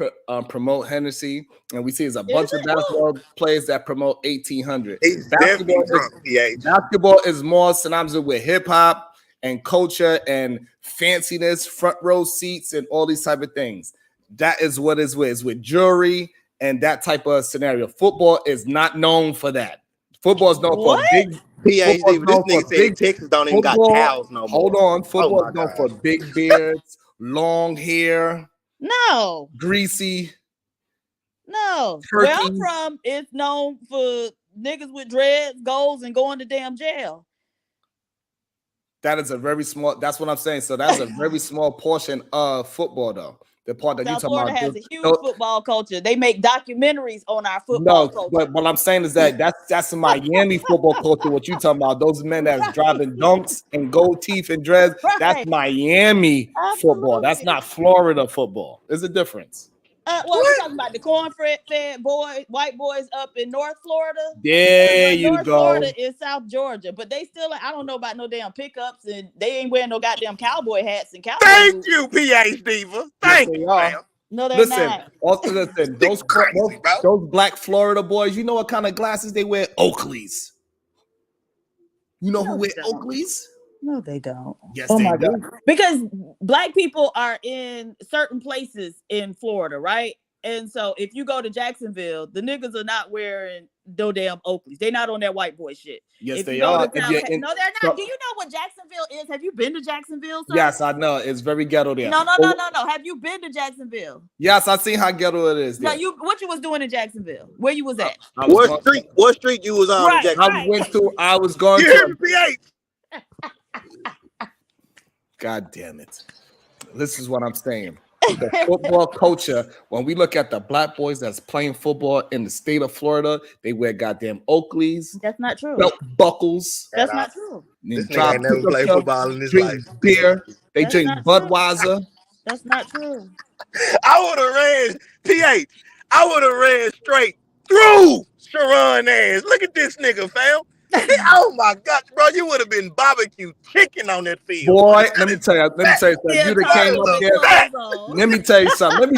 promote Hennessy, and we see there's a bunch of basketball players that promote 1800. He's definitely drunk, PH. Basketball is more synonymous with hip hop and culture and fanciness, front row seats, and all these type of things. That is what it's with. It's with jewelry and that type of scenario. Football is not known for that. Football is known for big. PhD, this nigga said Texas don't even got cows no more. Hold on. Football is known God. for big beards, long hair, No. greasy. No. Turkey. Where I'm from, it's known for niggas with dreads, goals, and going to damn jail. That is a very small. That's what I'm saying. So that's a very small portion of football, though. The part that South you Florida talking about. has a huge football culture. They make documentaries on our football culture. But what I'm saying is that that's a Miami football culture. What you talking about? Those men that's driving dunks and gold teeth and dreads. That's Miami football. That's not Florida football. There's a difference. Well, we're talking about the corn-fed boys, white boys up in North Florida. There you North go. Florida is South Georgia, but they still, I don't know about no damn pickups, and they ain't wearing no goddamn cowboy hats and cowboy boots. You, PhD. Thank you, man. No, they're Listen, not. also listen, those black Florida boys, you know what kind of glasses they wear? Oakleys. You know who wear Oakleys? No, they don't. Yes, Oh they my do. God. Because black people are in certain places in Florida, right? And so if you go to Jacksonville, the niggas are not wearing no damn Oakleys. They're not on that white boy shit. Yes, if they you go are. to no, they're not. Do you know what Jacksonville is? Have you been to Jacksonville, sir? Yes, I know. It's very ghetto there. No. Have you been to Jacksonville? Yes, I seen how ghetto it is there. No, what you was doing in Jacksonville? Where you was at? What street you was on? Right, in Jacksonville? I was going You to. hear me, PH? God damn it. This is what I'm saying. the football culture, when we look at the black boys that's playing football in the state of Florida, they wear goddamn Oakleys, That's not true. belt buckles, That's not true. This nigga drive ain't never pickup played trucks, football in his drink life. beer, they That's drink not true. Budweiser. That's not true. I would have ran PH. I would have ran straight through Sharon ass. Look at this nigga, fam. Oh my God, bro, you would have been barbecue chicken on that field. Boy, let me tell you something. Yeah, You that Tom came with up the there. clothes on. Let me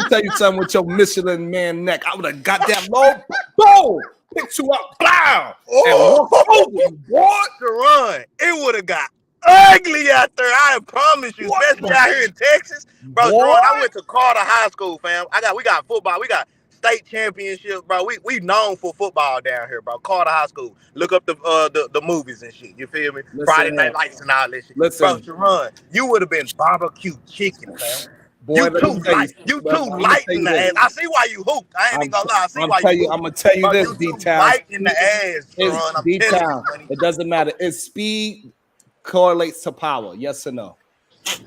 tell you something with your Michelin man neck. I would have got that low, boom, picked you up, blah, and walked over you, boy. Sharon, it would have got ugly out there. I promise you, What? especially out here in Texas, bro. Boy. Sharon, I went to Carter High School, fam. We got football. We got state championships, bro. We known for football down here, bro. Carter High School. Look up the movies and shit. You feel me? Listen Friday here. Night Lights and all that shit. Listen. Bro, Sharon, you would have been barbecue chicken, fam. Boy, You let me too tell light. You bro, too I'ma light tell in you the this. ass. I see why you hooped. I ain't even gonna lie. I see why you hooped. I'm gonna tell you Bro, this, you D too Town. light in the ass, Sharon. It's I'm D telling Town. you, buddy. It doesn't matter. It's speed correlates to power. Yes or no?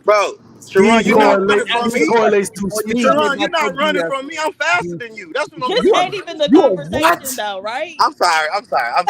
Bro, Sharon, Speed you're not running from me. correlates to Before you speed. tell me Sharon, you're about not your running BS, from me. I'm faster than you. That's what I'm This doing. ain't even the You a conversation, what? though, right? I'm sorry. I'm sorry. I'm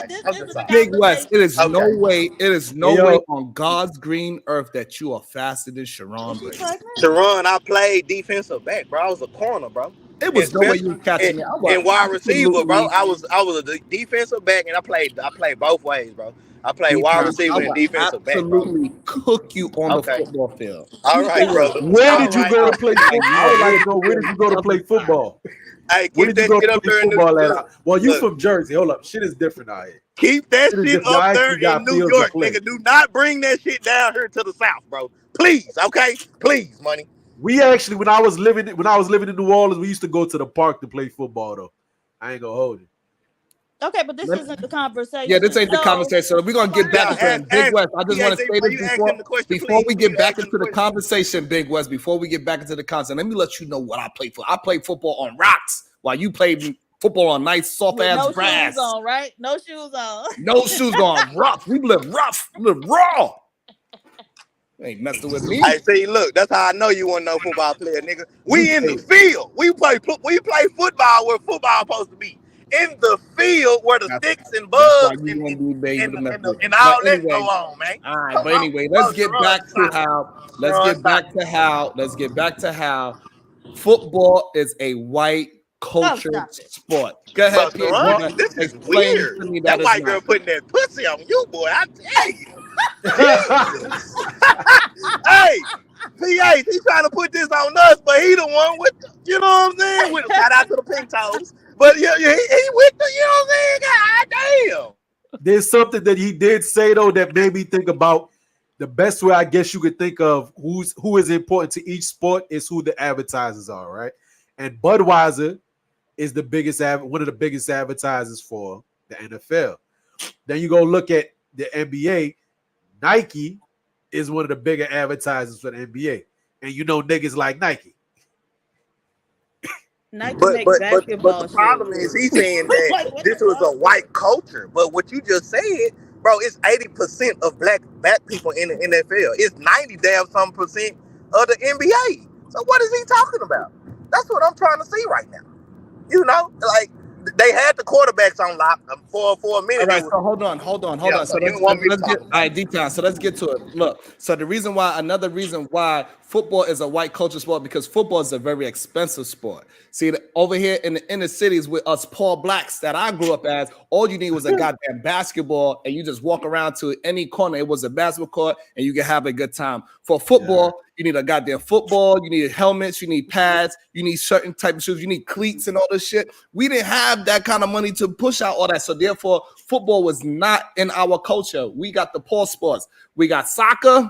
This just isn't sorry. the Big West, it is Okay. no way. It is no Hey, yo. way on God's green earth that you are faster than Sharon Is she Brady. pregnant? Sharon, I played defensive back, bro. I was a corner, bro. It was no way you were catching me. I was And wide receiver, bro. absolutely- I was a defensive back, and I played both ways, bro. I played D wide Town, I receiver and would defensive back, bro. absolutely cook you on the Okay. football field. All right, brother. Where All did you right. go to play football? you I would like to know, know, where did you go to play football? Hey, Where keep did you that go shit to up play there in New football York. at? Well, you Look. from Jersey. Hold up. Shit is different out here. Keep that Shit is shit different. Y'all up there actually got in New fields to York, play. nigga. Do not bring that shit down here to the South, bro. Please, okay? Please, money. We actually, when I was living in New Orleans, we used to go to the park to play football. Though I ain't gonna hold you. Okay, but this isn't the conversation. Yeah, this ain't the So, conversation. So we're gonna get back Yeah, into it. ask- Big West, I just want to PAJ, say why this you asking the question, before we please? get You back asking into the the question. conversation, Big West. Before we get back into the conversation, let me let you know what I play for. I play football on rocks while you played football on nice soft with ass no grass. shoes on, right? No shoes on. No shoes on, rough. We live rough, live raw. You ain't messing with me. I see. Look, that's how I know you want no football player, nigga. We in the field. We play football where football supposed to be. In the field where the sticks and That's why bugs you want to be baby to mess with. and all But that anyway, go on, man. all right, but anyway, let's get back to how football is a white culture stop it. sport. Go Bro, ahead, Pierre. Sharon, this is Explain weird. to me That that white is girl not. putting that pussy on you, boy. I tell you. Jesus. Hey, PH, he trying to put this on us, but he the one with the, you know what I'm saying? With shout out to the pink toes. But yeah, he with the, you know what I'm saying? God damn. There's something that he did say though that made me think about the best way I guess you could think of who is important to each sport is who the advertisers are, right? And Budweiser is the biggest one of the biggest advertisers for the NFL. Then you go look at the NBA. Nike is one of the bigger advertisers for the NBA, and you know niggas like Nike. Nike But makes the basketball problem shoes. is he's saying that Like, what this the was a fuck? white culture. But what you just said, bro, it's 80% of black people in the NFL. It's 90 damn some percent of the NBA. So what is he talking about? That's what I'm trying to see right now. You know, like they had the quarterbacks on lock for a minute. All right, so hold on. Yeah, So you don't want me to let's get talk. all right, deep down. So let's get to it. Look, so another reason why football is a white culture sport because football is a very expensive sport. See, over here in the inner cities with us poor blacks that I grew up as, all you need was a goddamn basketball, and you just walk around to any corner. It was a basketball court, and you can have a good time. For football, you need a goddamn football. You need helmets. You need pads. You need certain type of shoes. You need cleats and all this shit. We didn't have that kind of money to push out all that. So therefore, football was not in our culture. We got the poor sports. We got soccer.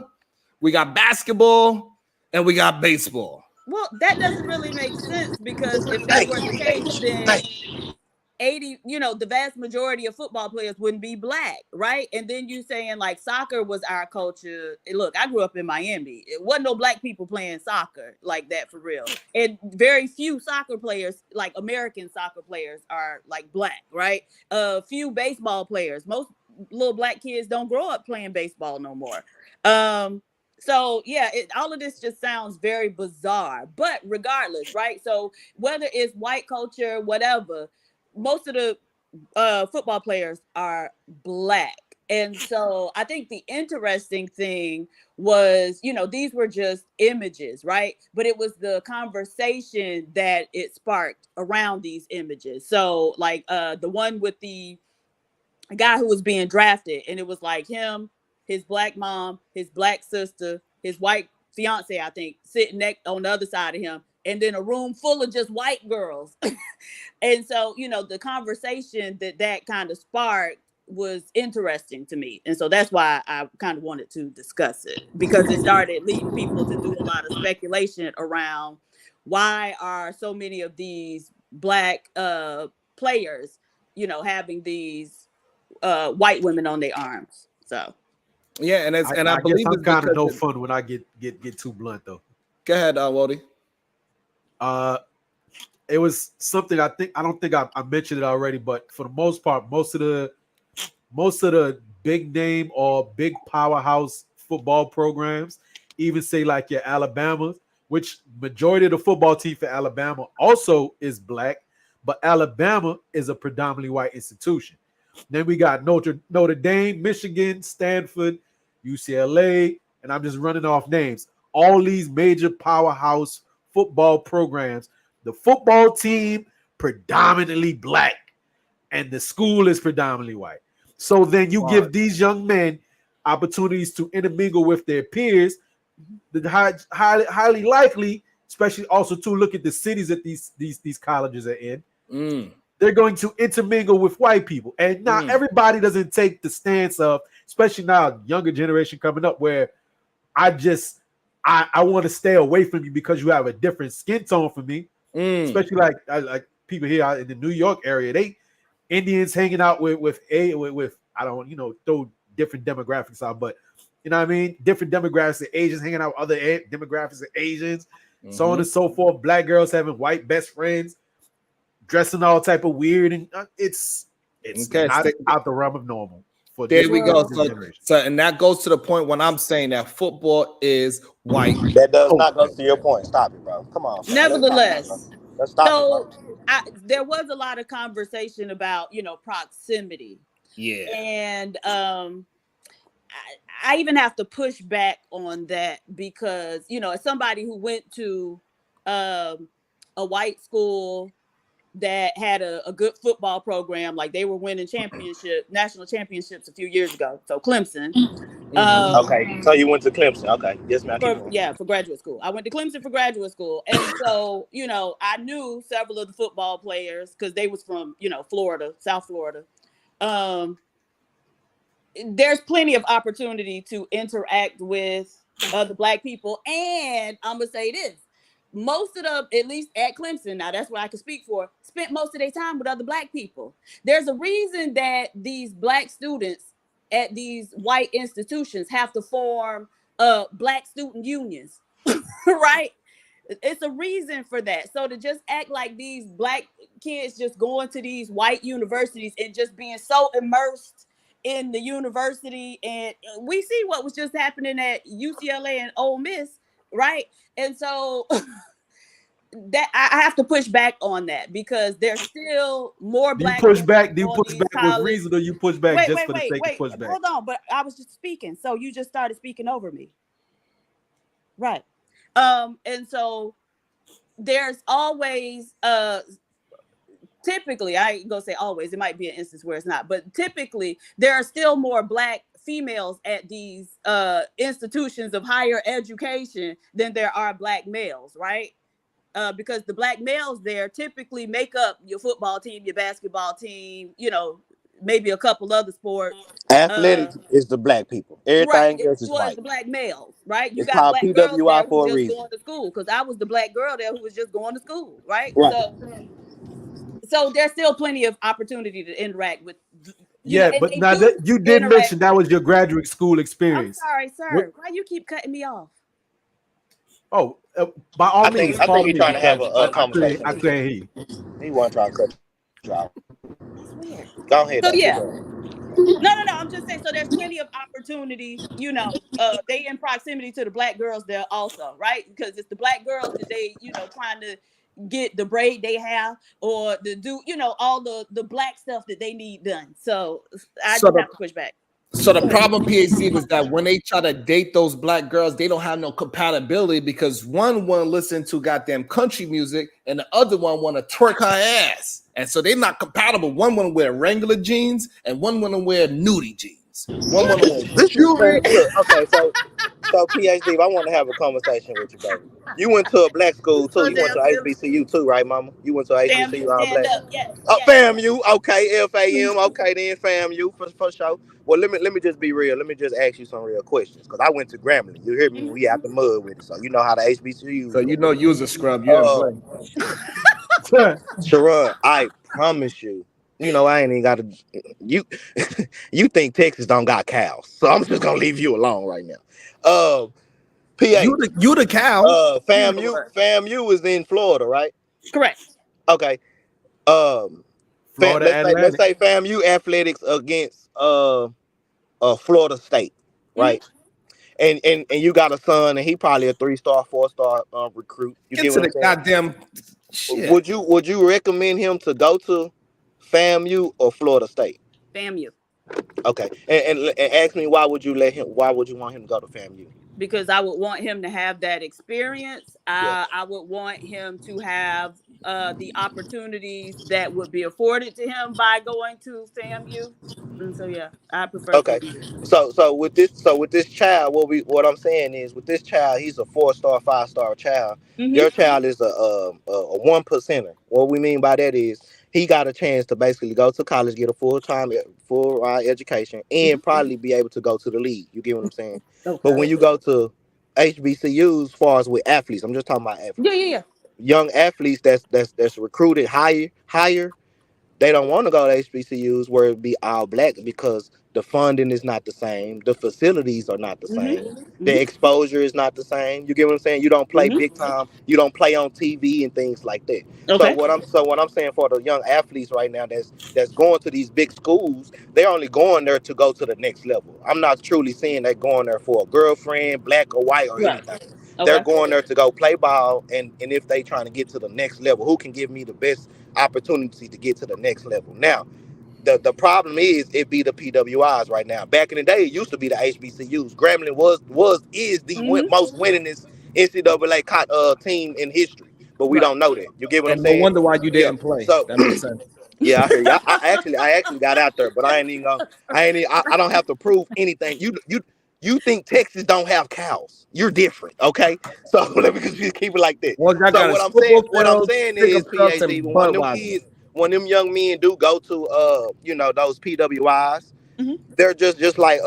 We got basketball. And we got baseball. Well, that doesn't really make sense because if that were the case, then 80, the vast majority of football players wouldn't be black, right? And then you saying like soccer was our culture. Look, I grew up in Miami. It wasn't no black people playing soccer like that for real. And very few soccer players, like American soccer players, are like black, right? Few baseball players. Most little black kids don't grow up playing baseball no more. So yeah, all of this just sounds very bizarre. But regardless, right? So whether it's white culture, whatever, most of the football players are black. And so I think the interesting thing was, these were just images, right? But it was the conversation that it sparked around these images. So like the one with the guy who was being drafted, and it was like him, his black mom, his black sister, his white fiance, I think, sitting next on the other side of him, and then a room full of just white girls. And so, the conversation that kind of sparked was interesting to me. And so that's why I kind of wanted to discuss it, because it started leading people to do a lot of speculation around why are so many of these black players, having these white women on their arms. So yeah, and I guess believe I'm it's kind of no because fun when I get too blunt though. Go ahead, Wody. It was something I don't think I mentioned it already, but for the most part, most of the big name or big powerhouse football programs, even say like your Alabama, which majority of the football team for Alabama also is black, but Alabama is a predominantly white institution. Then we got Notre Dame, Michigan, Stanford, UCLA, and I'm just running off names. All these major powerhouse football programs, the football team predominantly black, and the school is predominantly white. So then you give these young men opportunities to intermingle with their peers. The highly likely, especially also to look at the cities that these colleges are in. They're going to intermingle with white people. And now everybody doesn't take the stance of, especially now, younger generation coming up, where I want to stay away from you because you have a different skin tone from me. Especially like people here in the New York area, they Indians hanging out with I don't throw different demographics out, but you know what I mean, different demographics of Asians hanging out with other demographics of Asians, so on and so forth. Black girls having white best friends, dressing all type of weird, and it's okay, not out the realm of normal. For there we go. Generation. So, and that goes to the point when I'm saying that football is white. That does not go to your point. Stop it, bro. Come on. Bro. Nevertheless, let's stop it, there was a lot of conversation about proximity. Yeah. And I even have to push back on that because as somebody who went to a white school that had a good football program, like they were winning national championships a few years ago. So Clemson. Okay, so you went to Clemson. Okay, yes, ma'am. For graduate school. I went to Clemson for graduate school, and so I knew several of the football players because they was from Florida, South Florida. There's plenty of opportunity to interact with other black people, and I'm gonna say this. Most of them, at least at Clemson, now that's what I can speak for, spent most of their time with other black people. There's a reason that these black students at these white institutions have to form black student unions, right? It's a reason for that. So to just act like these black kids just going to these white universities and just being so immersed in the university, and we see what was just happening at UCLA and Ole Miss, right? And so that I have to push back on that because there's still more black. Do you push back with reason, or you push back for the sake of pushback? Hold on, but I was just speaking, so you just started speaking over me, right? And so there's always typically, I ain't gonna say always, it might be an instance where it's not, but typically there are still more black females at these institutions of higher education than there are black males, right? Because the black males there typically make up your football team, your basketball team, maybe a couple other sports. Athletics is the black people. Everything else is white. The black males, right? You it's got black girls there for who a just reason. going to school, because I was the black girl there who was just going to school, right? Right. So there's still plenty of opportunity to interact with. But now that you did mention that was your graduate school experience. I'm sorry, sir. Why you keep cutting me off? Oh, by all means. I think he's trying to have a conversation. I couldn't hear you. He wasn't trying to cut you out. Go ahead. So yeah. No. I'm just saying. So there's plenty of opportunity. You know, they in proximity to the black girls there also, right? Because it's the black girls that they, you know, trying to get the braid they have or the do, you know, all the black stuff that they need done. So I So just the have to push back. So the problem, PhD, is that when they try to date those black girls, they don't have no compatibility because one listen to goddamn country music and the other one want to twerk her ass, and so they're not compatible. One want to wear Wrangler jeans and one want to wear nudie jeans. One want to wear This is jewelry. man. Look, okay, so PhD, I want to have a conversation with you, baby. You went to a black school too. So You went to damn silly. HBCU too, right, Mama? You went to Damn, HBCU all stand black. up. Yes, Oh, yes. FAMU, okay, FAM, okay, then FAMU for sure. Well, let me just be real. Let me just ask you some real questions because I went to Grambling. You hear me? We out the mud with it, so you know how the HBCUs So you go. know, you was a scrub. You didn't play. Sharon, I promise you. You know, I ain't even got to. You, you think Texas don't got cows, so I'm just gonna leave you alone right now. PA, You the cow. FAMU is in Florida, right? Correct. Okay. Florida Let's Atlantic. say FAMU athletics against Florida State, right? And you got a son, and he probably a 3-star, 4-star recruit. You Get get to what the I'm saying? goddamn shit. Would you recommend him to go to FAMU or Florida State? FAMU. Okay, and ask me why would you want him to go to FAMU? Because I would want him to have that experience. Yeah. I would want him to have the opportunities that would be afforded to him by going to FAMU. And so yeah, I prefer Okay, FAMU. so with this child, what I'm saying is with this child, he's a 4-star, 5-star child. Your child is a 1%er. What we mean by that is he got a chance to basically go to college, get a full ride education, and probably be able to go to the league. You get what I'm saying? Okay. But when you go to HBCUs, as far as with athletes, I'm just talking about athletes. Yeah. Young athletes that's recruited higher. They don't want to go to HBCUs where it be all black because the funding is not the same, the facilities are not the same, the exposure is not the same. You get what I'm saying? You don't play big time, you don't play on TV and things like that. Okay. So what I'm saying for the young athletes right now that's going to these big schools, they're only going there to go to the next level. I'm not truly saying they're going there for a girlfriend, black or white or anything. They're going there to go play ball, and if they trying to get to the next level, who can give me the best opportunity to get to the next level? Now, the problem is it be the PWIs right now. Back in the day, it used to be the HBCUs. Grambling is the most winningest NCAA team in history, but we don't know that. You get what I'm No saying? wonder why you didn't play. So That makes sense. yeah, I hear you. I actually got out there, but I don't have to prove anything. You think Texas don't have cows? You're different, okay? So let me just keep it like that. Well, I So got what I'm saying is, PhD, when them young men do go to those PWIs, they're just like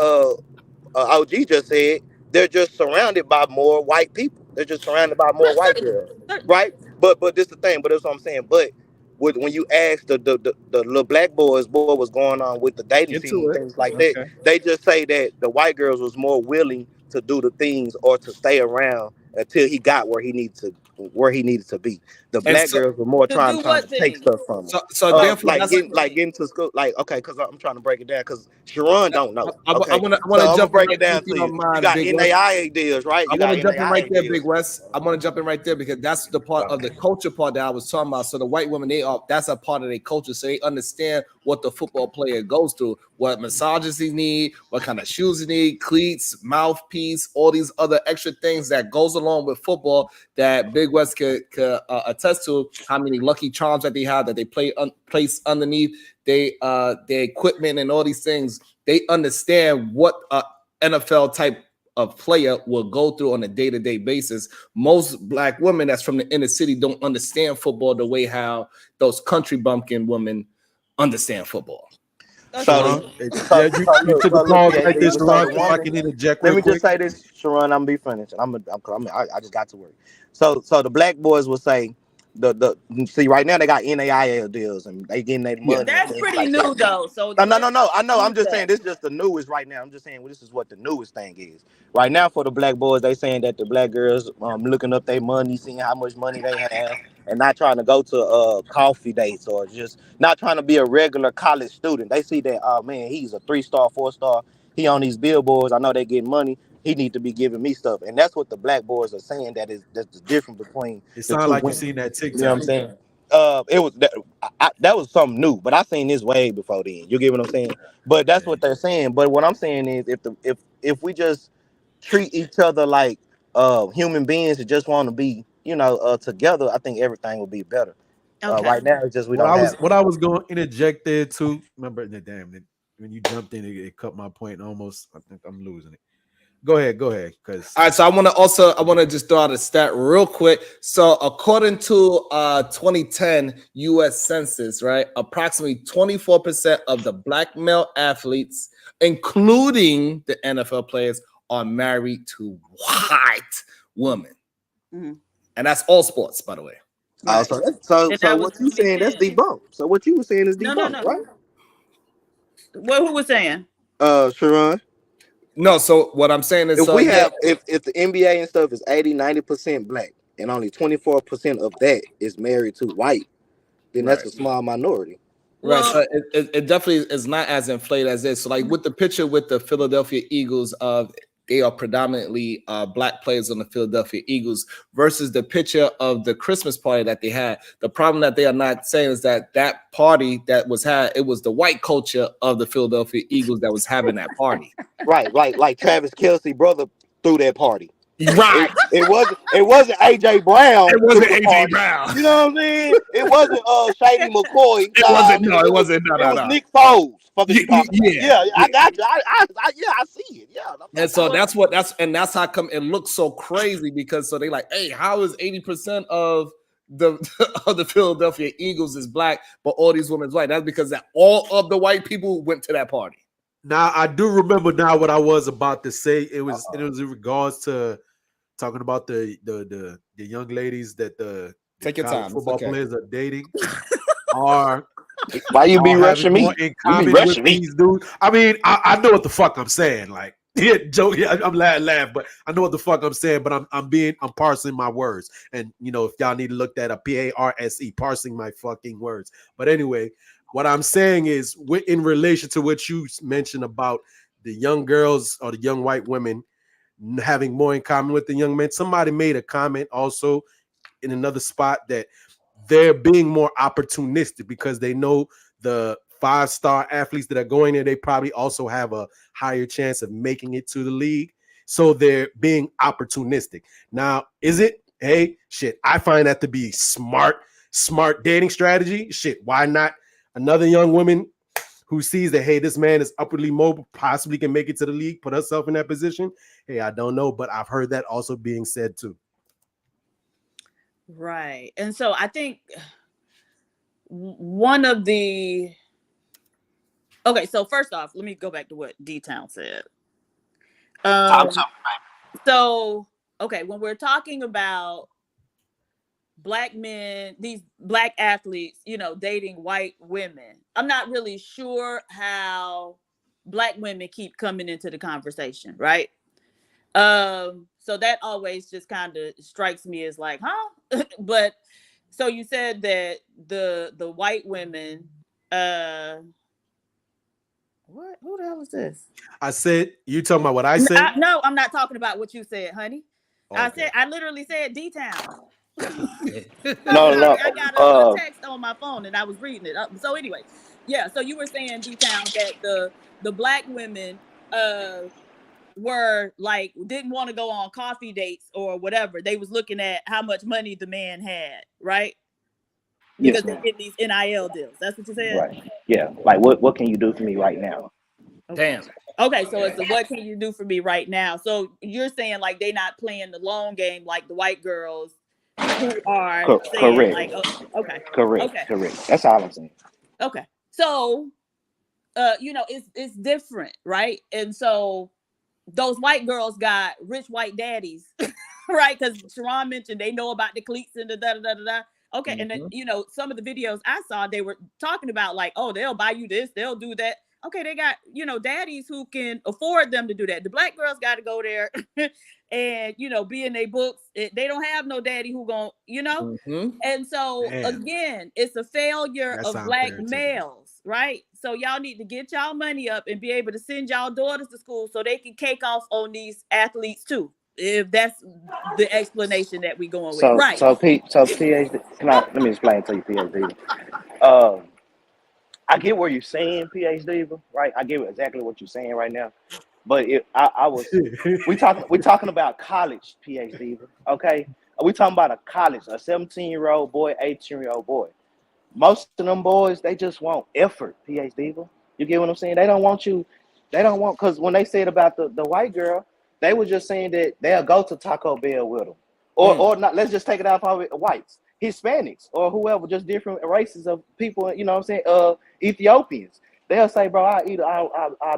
OG just said, they're just surrounded by more white people. They're just surrounded by more white girls, right? But this the thing. But that's what I'm saying. But when you ask the little black boys what was going on with the dating scene and things like that, they just say that the white girls was more willing to do the things or to stay around until he got where he needed to be. The black girls were more trying to take stuff from him. So therefore, getting to school, okay, because I'm trying to break it down because Sharon don't know. Okay? I want to jump break it down to you. You got NAIA deals, right? I want to jump in right there, Big West. I want to jump in right there because that's the part of the culture part that I was talking about. So the white women, that's a part of their culture, so they understand what the football player goes through, what massages he need, what kind of shoes he need, cleats, mouthpiece, all these other extra things that goes along with football that Big West could attest to. How many lucky charms that they have that they place underneath their equipment and all these things. They understand what NFL type of player will go through on a day-to-day basis. Most black women that's from the inner city don't understand football the way how those country bumpkin women understand football. So you took a pause like this, Sharon. I can interject. Let me just say this, Sharon. I'm gonna be finished. I just got to work. So the black boys will say, See right now they got NAIL deals and they getting their money. That's and pretty like new that. though. So No. I know. I'm just saying this is just the newest right now. I'm just saying this is what the newest thing is right now for the black boys. They saying that the black girls looking up their money, seeing how much money they have, and not trying to go to coffee dates or just not trying to be a regular college student. They see that man, he's a 3-star, 4-star. He on these billboards. I know they getting money. He need to be giving me stuff, and that's what the black boys are saying. That's the difference between It the sounds two like you women. seen that You know what I'm TikTok. saying? It was that was something new, but I seen this way before then. You get what I'm saying? But that's Yeah. what they're saying. But what I'm saying is, if we just treat each other like human beings that just want to be, together, I think everything will be better. Okay. Right now, it's just we What don't I was have. what I was going to interject there too. Remember, when you jumped in, it cut my point almost. I think I'm losing it. Go ahead, because All right, so I want to just throw out a stat real quick. So according to 2010 U.S. Census, right, approximately 24% of the black male athletes, including the NFL players, are married to white women, Mhm. and that's all sports, by the way. Right. So And so that was what you saying? That's 2010. debunked. So what you were saying is No, debunked, right? Who was saying? Sharon. No, so what I'm saying is, If we yeah, have if the NBA and stuff is 80-90% black and only 24% of that is married to white, then that's right. a small minority. Right, Well, so it definitely is not as inflated as this. So, like with the picture with the Philadelphia Eagles, they are predominantly black players on the Philadelphia Eagles versus the picture of the Christmas party that they had. The problem that they are not saying is that that party that was had, it was the white culture of the Philadelphia Eagles that was having that party. Right, like Travis Kelce brother threw that party. Right. It wasn't AJ Brown It threw wasn't the AJ party. Brown. You know what I'm saying? It wasn't Shady McCoy. It Nah, wasn't. No, nigga, it wasn't. No, it no, was no. Nick Foles. Fuck is you talking about? Yeah. Yeah, I got you. I see it. Yeah, And so that's how come it looks so crazy because so they like, hey, how is 80% of the of the Philadelphia Eagles is black, but all these women is white? That's because that all of the white people went to that party. now I do remember now what I was about to say. It was in regards to talking about the young ladies that the Take your college time. It's football okay. players are dating are Why you be are having rushing more me? in You be common with rushing me. these dudes. I mean, I know what the fuck I'm saying. Like, yeah, Joe, yeah, I'm laugh, but I know what the fuck I'm saying. But I'm parsing my words, and if y'all need to look that up, PARSE, parsing my fucking words. But anyway, what I'm saying is, in relation to what you mentioned about the young girls or the young white women having more in common with the young men. Somebody made a comment also in another spot that they're being more opportunistic because they know the 5-star athletes that are going there, they probably also have a higher chance of making it to the league. So they're being opportunistic. Now, is it? Hey, shit, I find that to be smart dating strategy. Shit, why not another young woman who sees that, hey, this man is upwardly mobile, possibly can make it to the league, put herself in that position? Hey, I don't know, but I've heard that also being said too. right. And so I think one of the okay, so first off, let me go back to what D-Town said. So okay, when we're talking about black men, these black athletes, dating white women, I'm not really sure how black women keep coming into the conversation, right? So that always just kind of strikes me as like, huh? But so you said that the white women, what? Who the hell is this? I said, you talking about what I said? No, I'm not talking about what you said, honey. Okay. I literally said D-Town. No. I got a text on my phone and I was reading it. So anyway, yeah. So you were saying, D-Town, that the black women were like didn't want to go on coffee dates or whatever. They was looking at how much money the man had, right? Because Yes, they ma'am. get these NIL deals. That's what you said? Right. Yeah. Like, what can you do for me right now? Okay. Damn. Okay, so it's what can you do for me right now? So you're saying like they not playing the long game like the white girls who are saying Correct. like, oh, okay. Correct. That's all I'm saying. Okay. So it's different, right? And so those white girls got rich white daddies, right? Because Sharon mentioned they know about the cleats and the da da da da da. Okay, and then Mhm. you know some of the videos I saw, they were talking about like, oh, they'll buy you this, they'll do that. Okay, they got daddies who can afford them to do that. The black girls got to go there and be in their books. They don't have no daddy who gonna. Mhm. And so Damn, again, it's a failure that of sounds black stereotypical. males, right? So y'all need to get y'all money up and be able to send y'all daughters to school so they can cake off on these athletes too. If that's the explanation that we going with, So right? so PhD. Let me explain to you, PhD. Um, I get where you're saying, PhD, right? I get exactly what you're saying right now. But I was we talking about college, PhD. Okay, we talking about a college, a 17-year-old boy, 18-year-old boy. Most of them boys, they just want effort, PhD. You get what I'm saying? They don't want you. They don't want, because when they said about the white girl, they were just saying that they'll go to Taco Bell with them, Mm. or not. Let's just take it out of whites, Hispanics, or whoever, just different races of people. You know what I'm saying? Ethiopians. They'll say, bro, I'll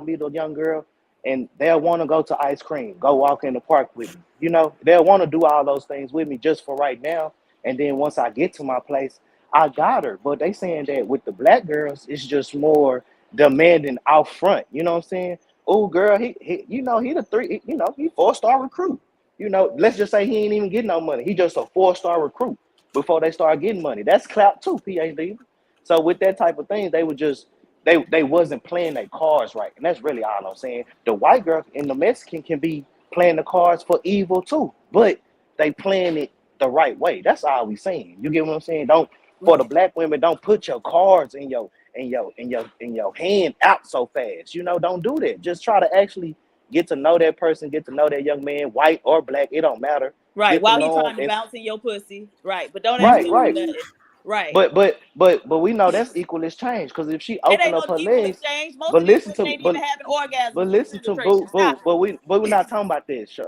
meet a young girl, and they'll want to go to ice cream, go walk in the park with me. They'll want to do all those things with me just for right now. And then once I get to my place, I got her. But they saying that with the black girls, it's just more demanding out front. You know what I'm saying? Oh, girl, he he the three, he 4-star recruit. Let's just say he ain't even getting no money. He just a 4-star recruit before they start getting money. That's clout too, PhD. So with that type of thing, they would just they wasn't playing their cards right. And that's really all I'm saying. The white girl and the Mexican can be playing the cards for evil too, but they playing it the right way. That's all we saying. You get what I'm saying? Don't For the black women, don't put your cards in your hand out so fast. Don't do that. Just try to actually get to know that person, get to know that young man, white or black, it don't matter. Right. Get to While he know trying to him. bounce in your pussy. Right. But don't ask Right, him to do right. nothing. Right. But we know that's equal exchange, because if she It open ain't up no her equal legs, exchange. Most but of these listen women to ain't even having orgasms with listen to penetration. Stop but we're not talking about this,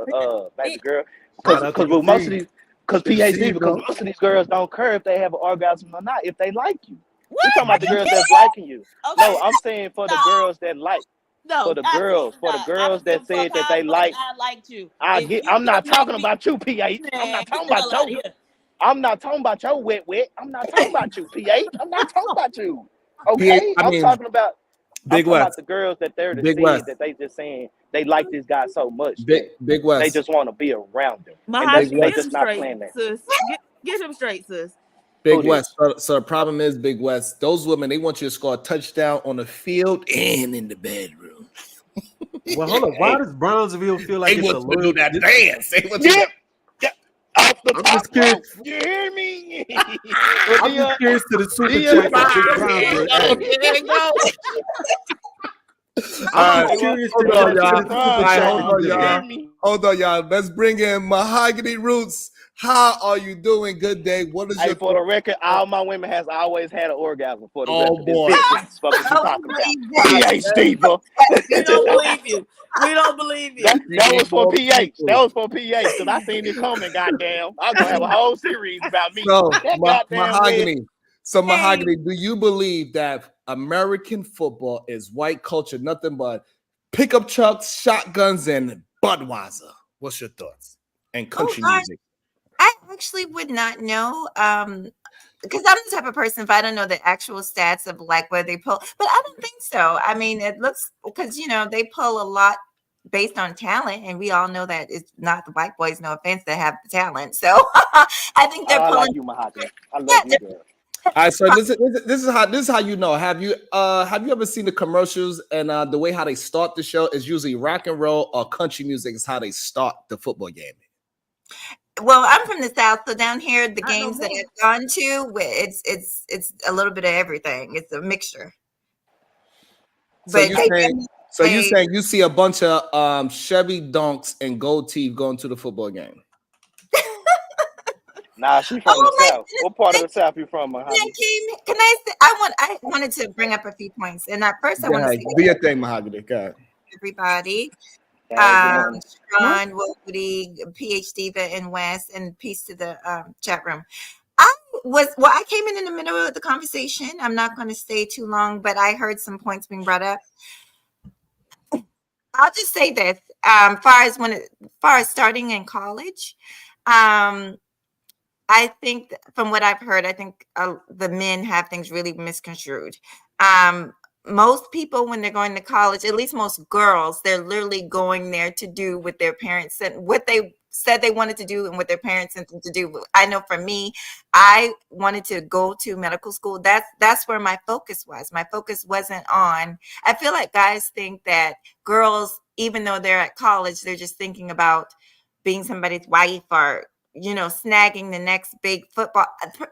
baby it. girl, Shout because out to with most of Deceive. these, because PhD, Deceive because though. most of these girls don't care if they have an orgasm or not, if they like you. What? We talking Are about the you girls that's kidding? liking you. No, Okay. I'm saying for the Stop. girls that like, No, absolutely for the not. I girls don't give that a fuck said that how they much like. I liked you. If you I'm not just make talking me, about you, PH. I'm man, not get talking the about hell out of your. here. I'm not talking about your wet. I'm not talking about you, PH. I'm not talking about you. PA, Okay, I I'm mean, talking about. I'm Big talking about West, the girls that they're the Big said West, that they just saying they like this guy so much Big that Big they West, just want to be around him, and Big Mahogany, they get West, him just not straight, playing that. sis. Get him straight, sis. Who Big West. this? So the problem is, Big West, those women, they want you to score a touchdown on the field and in the bedroom. Well, hold up. Why Hey, does Brownsville feel They like it's a want you to do loyal? that dance. They want you to. yeah, yeah, off the I'm top just curious. rope. You hear me? Well, I'm just Dion, curious to the super Dion, chat for Big Ah, there you Brownsville. go. Hey, There you go. All I'm right, just hey, what, curious hold to what on, up, to y'all. Chris the All super right, chat hold that Armstrong? he on, You just hear y'all. got. me? Hold on, y'all. Let's bring in Mahogany Roots. How are you doing? Good day. What is Hey, your for the thought? record, all my women has always had an orgasm. For the Oh record, this boy. bitch, what the fuck is you Oh, we talking about? believe that. PhD, bro. We don't believe you. We don't believe That you. We that need was for more PH. That people. was for PH, because I seen it coming. Goddamn, I was gonna have a whole series about me. So, That goddamn man. Mahogany. So, Hey, Mahogany, do you believe that American football is white culture, nothing but pickup trucks, shotguns, and Budweiser? What's your thoughts? And Oh country gosh, music. I actually would not know. Because I'm the type of person, if I don't know the actual stats of like where they pull, but I don't think so. I mean, it looks, because they pull a lot based on talent, and we all know that it's not the white boys, no offense, that have the talent. So I think Oh, they're I like pulling. you, Mahogany. I Yeah, love you, girl. All right, so this is how you know. Have you ever seen the commercials and the way how they start the show is usually rock and roll or country music is how they start the football game. well, I'm from the South, so down here, the not no games that more. I've gone to, it's a little bit of everything. It's a mixture, So but you they saying definitely so you play. saying you see a bunch of Chevy Dunks and gold teeth going to the football game. Nah, she from the Oh my South. What part of goodness! the South you from, Yeah, Mahogany? Can I wanted to bring up a few points, and at first I Go want to ahead, say do your thing, Mahogany. Go ahead. everybody, Hey, good morning. Sean, Woody, PhD, and Wes, and peace to the chat room. I came in the middle of the conversation. I'm not going to stay too long, but I heard some points being brought up. I'll just say this: far as starting in college, I think from what I've heard, I think the men have things really misconstrued. Most people, when they're going to college, at least most girls, they're literally going there to do what their parents said, what they said they wanted to do, and what their parents sent them to do. I know for me, I wanted to go to medical school. That's where my focus was. My focus wasn't on. I feel like guys think that girls, even though they're at college, they're just thinking about being somebody's wife or snagging the next big football.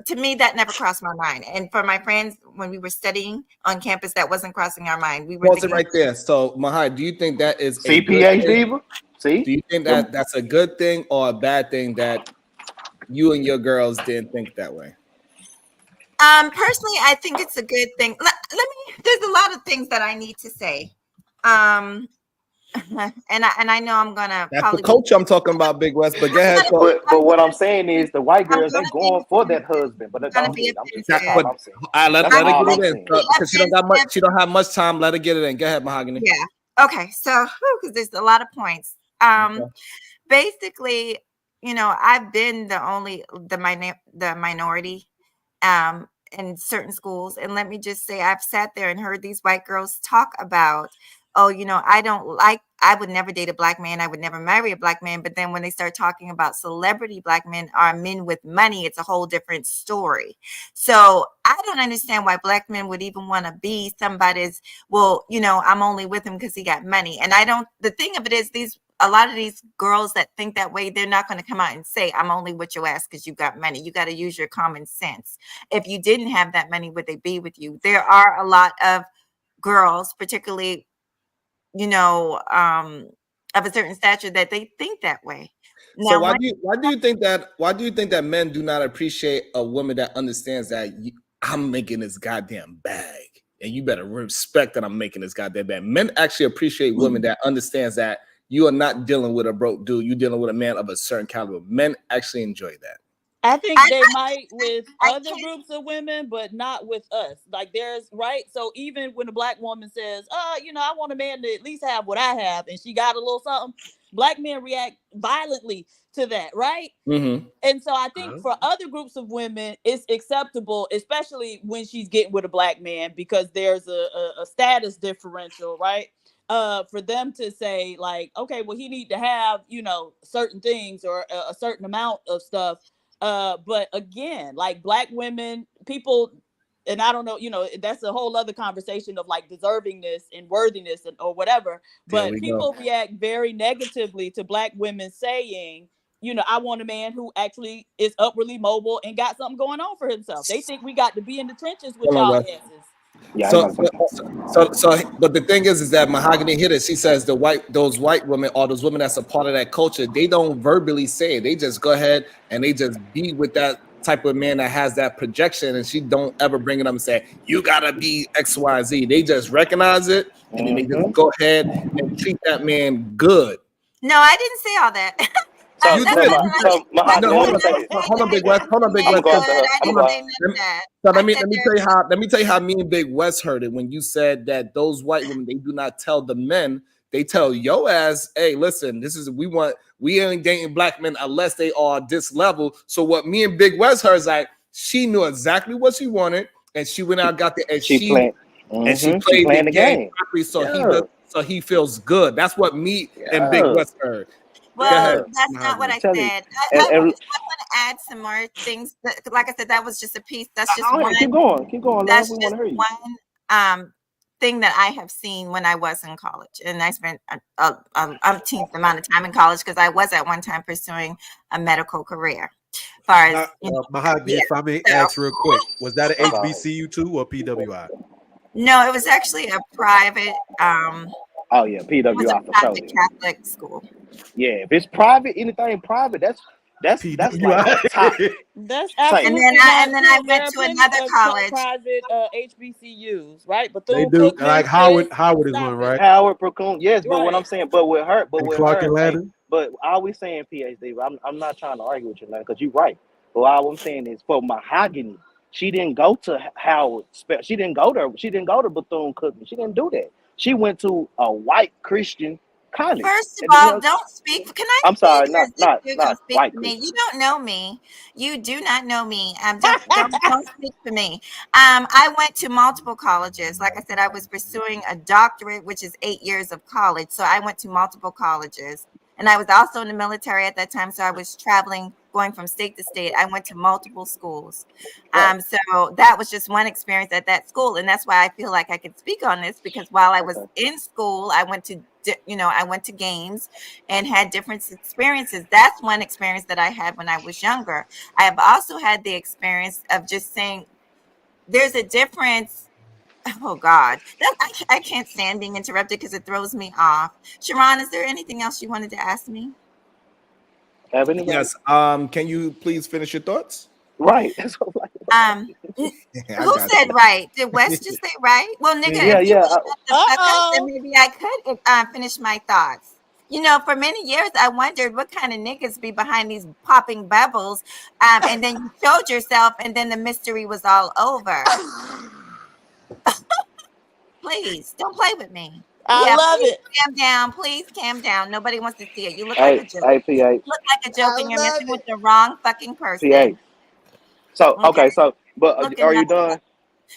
To me, that never crossed my mind. And for my friends, when we were studying on campus, that wasn't crossing our mind. We were Pause it thinking, right there. So, Mahai, do you think that is a See, good thing? PhD? See? Do you think that that's a good thing or a bad thing that you and your girls didn't think that way? personally, I think it's a good thing. There's a lot of things that I need to say. And I know I'm gonna That's probably the culture I'm talking about, Big West. But go ahead. But what I'm saying is the white girls, they gonna going be- for that husband, but that's gonna all be I'm just offensive. all I'm saying. Let That's her all get I'm it in. saying. Because she don't have much time. Let her get it in. Go ahead, Mahogany. Yeah. Okay. So, because there's a lot of points. Basically, I've been the minority, in certain schools, and let me just say, I've sat there and heard these white girls talk about, oh, I would never date a black man, I would never marry a black man. But then when they start talking about celebrity black men or men with money, it's a whole different story. So I don't understand why black men would even want to be somebody's, I'm only with him because he got money. And the thing of it is, a lot of these girls that think that way, they're not going to come out and say, I'm only with your ass because you got money. You got to use your common sense. If you didn't have that money, would they be with you? There are a lot of girls, particularly, of a certain stature, that they think that way. Now, So why do you think that men do not appreciate a woman that understands that I'm making this goddamn bag, and you better respect that I'm making this goddamn bag? Men actually appreciate women that understands that you are not dealing with a broke dude. You're dealing with a man of a certain caliber. Men actually enjoy that. I think they might with other groups of women, but not with us. Like right. So even when a black woman says, I want a man to at least have what I have, and she got a little something, black men react violently to that, right? Mm-hmm. And so I think for other groups of women, it's acceptable, especially when she's getting with a black man, because there's a status differential, right? For them to say like, okay, well, he need to have, certain things or a certain amount of stuff. But again, like black women, people, and I don't know, that's a whole other conversation of like deservingness and worthiness or whatever. But people react very negatively to black women saying, I want a man who actually is upwardly mobile and got something going on for himself. They think we got to be in the trenches with y'all asses. Yeah, but the thing is that Mahogany hit it. She says those white women or those women that's a part of that culture, they don't verbally say it. They just go ahead and they just be with that type of man that has that projection, and she don't ever bring it up and say, you gotta be XYZ. They just recognize it, and then they just go ahead and treat that man good. No, I didn't say all that. You did. Hold on, Big West. So let me tell you how me and Big West heard it when you said that those white women, they do not tell the men, they tell yo ass, hey, listen, we ain't dating black men unless they are this level. So what me and Big West heard is like, she knew exactly what she wanted, and she went out and got the and she played the game properly, so he feels good. That's what me and Big West heard. Well, that's not what I said. I want to add some more things. Like I said, that was just a piece. That's just one. Keep going. That's just one thing that I have seen when I was in college, and I spent an umpteenth amount of time in college because I was at one time pursuing a medical career. As far as Mahogany, if I may ask real quick, was that an HBCU too or PWI? No, it was actually a private. Oh yeah, PWI for sure. Catholic school. Yeah, if it's private, anything private, that's like top. That's absolutely. And then I went to another college. Private HBCUs, right? But they do like Howard is one, right? Howard Procon, yes. But what I'm saying, but with her, Clark Atlanta. But all we saying PhD. I'm not trying to argue with you, man, because you're right. But all I'm saying is for Mahogany, she didn't go to Howard. She didn't go to Bethune-Cookman. She didn't do that. She went to a white Christian kindness. First of And, you all, know, don't speak. Can I I'm speak? sorry, Or is it you're gonna not speak white for me? Christian. You don't know me. You do not know me. Don't speak for me. I went to multiple colleges. Like I said, I was pursuing a doctorate, which is 8 years of college. So I went to multiple colleges. And I was also in the military at that time. So I was traveling, going from state to state. I went to multiple schools. Right. So that was just one experience at that school. And that's why I feel like I could speak on this, because while I was Okay. in school, I went to, I went to games and had different experiences. That's one experience that I had when I was younger. I have also had the experience of just saying there's a difference. Oh God, I can't stand being interrupted because it throws me off. Sharon, is there anything else you wanted to ask me? Have anybody? Yes. Can you please finish your thoughts? Right. That's what I'm like. Who I got said you. right? Did Wes just say right? Well, nigga, Yeah, if you yeah. would shut the fuck up, then maybe I could finish my thoughts. For many years, I wondered what kind of niggas be behind these popping bubbles. And then you showed yourself, and then the mystery was all over. Please don't play with me. I love Please it. calm down. Please calm down. Nobody wants to see it. You look like Hey, a joke. hey, You PH, look like a joke, I and you're love messing with it. the wrong fucking PH. person. So, Okay, okay, so, but looking are you like done? that.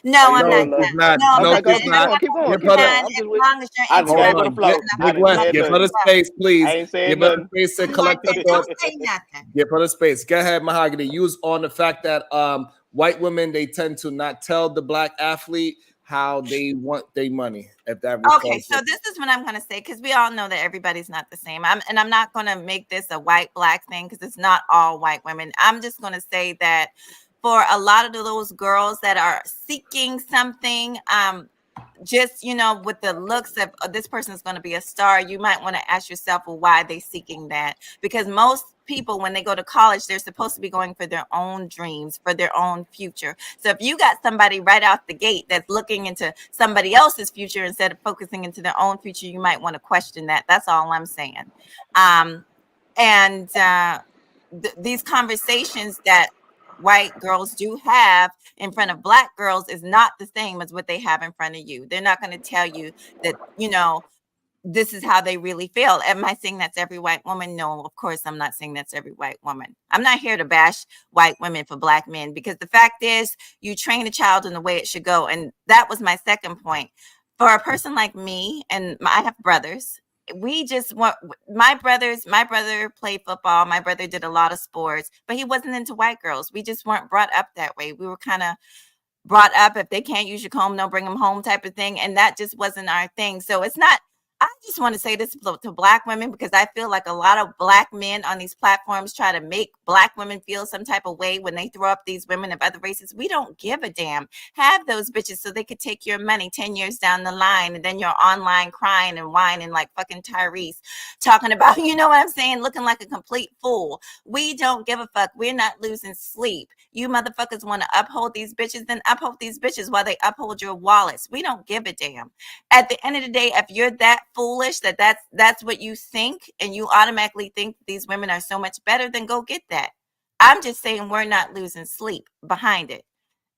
No, Are you I'm No, not done, done. love? she's not. No, No, Okay, because good. she's Keep and I'm not. going, not keep gonna going, Give be keep her going. the done I'm as just with. long as I you're just hold came with the on. interrupting me. flow. I'm I not Big done gonna West, let said give you her nothing. the interrupt. space, please. I ain't Give saying her the nothing. space to I'm not collect her done. Don't thoughts. say nothing. Give her the space. Go ahead, Mahogany. Use on the fact that white women, they tend to not tell the black athlete how they want their money. If that Okay, recalls so it. this is what I'm gonna say, because we all know that everybody's not the same. I'm not gonna make this a white black thing, because it's not all white women. I'm just gonna say that for a lot of those girls that are seeking something, just with the looks of this person is going to be a star, you might want to ask yourself, well, why are they seeking that? Because most people, when they go to college, they're supposed to be going for their own dreams, for their own future. So if you got somebody right out the gate that's looking into somebody else's future instead of focusing into their own future, you might want to question that. That's all I'm saying. And these conversations that white girls do have in front of black girls is not the same as what they have in front of you. They're not going to tell you that, this is how they really feel. Am I saying that's every white woman? No, of course, I'm not saying that's every white woman. I'm not here to bash white women for black men, because the fact is, you train a child in the way it should go. And that was my second point. For a person like me, and I have brothers, we just want my brother played football. My brother did a lot of sports, but he wasn't into white girls. We just weren't brought up that way. We were kind of brought up, if they can't use your comb, don't bring them home type of thing. And that just wasn't our thing. So it's not, I just want to say this to black women, because I feel like a lot of black men on these platforms try to make black women feel some type of way when they throw up these women of other races. We don't give a damn. Have those bitches so they could take your money 10 years down the line, and then you're online crying and whining like fucking Tyrese, talking about, you know what I'm saying, looking like a complete fool. We don't give a fuck. We're not losing sleep. You motherfuckers want to uphold these bitches, then uphold these bitches while they uphold your wallets. We don't give a damn. At the end of the day, if you're that foolish that's what you think, and you automatically think these women are so much better, then go get that. I'm just saying we're not losing sleep behind it.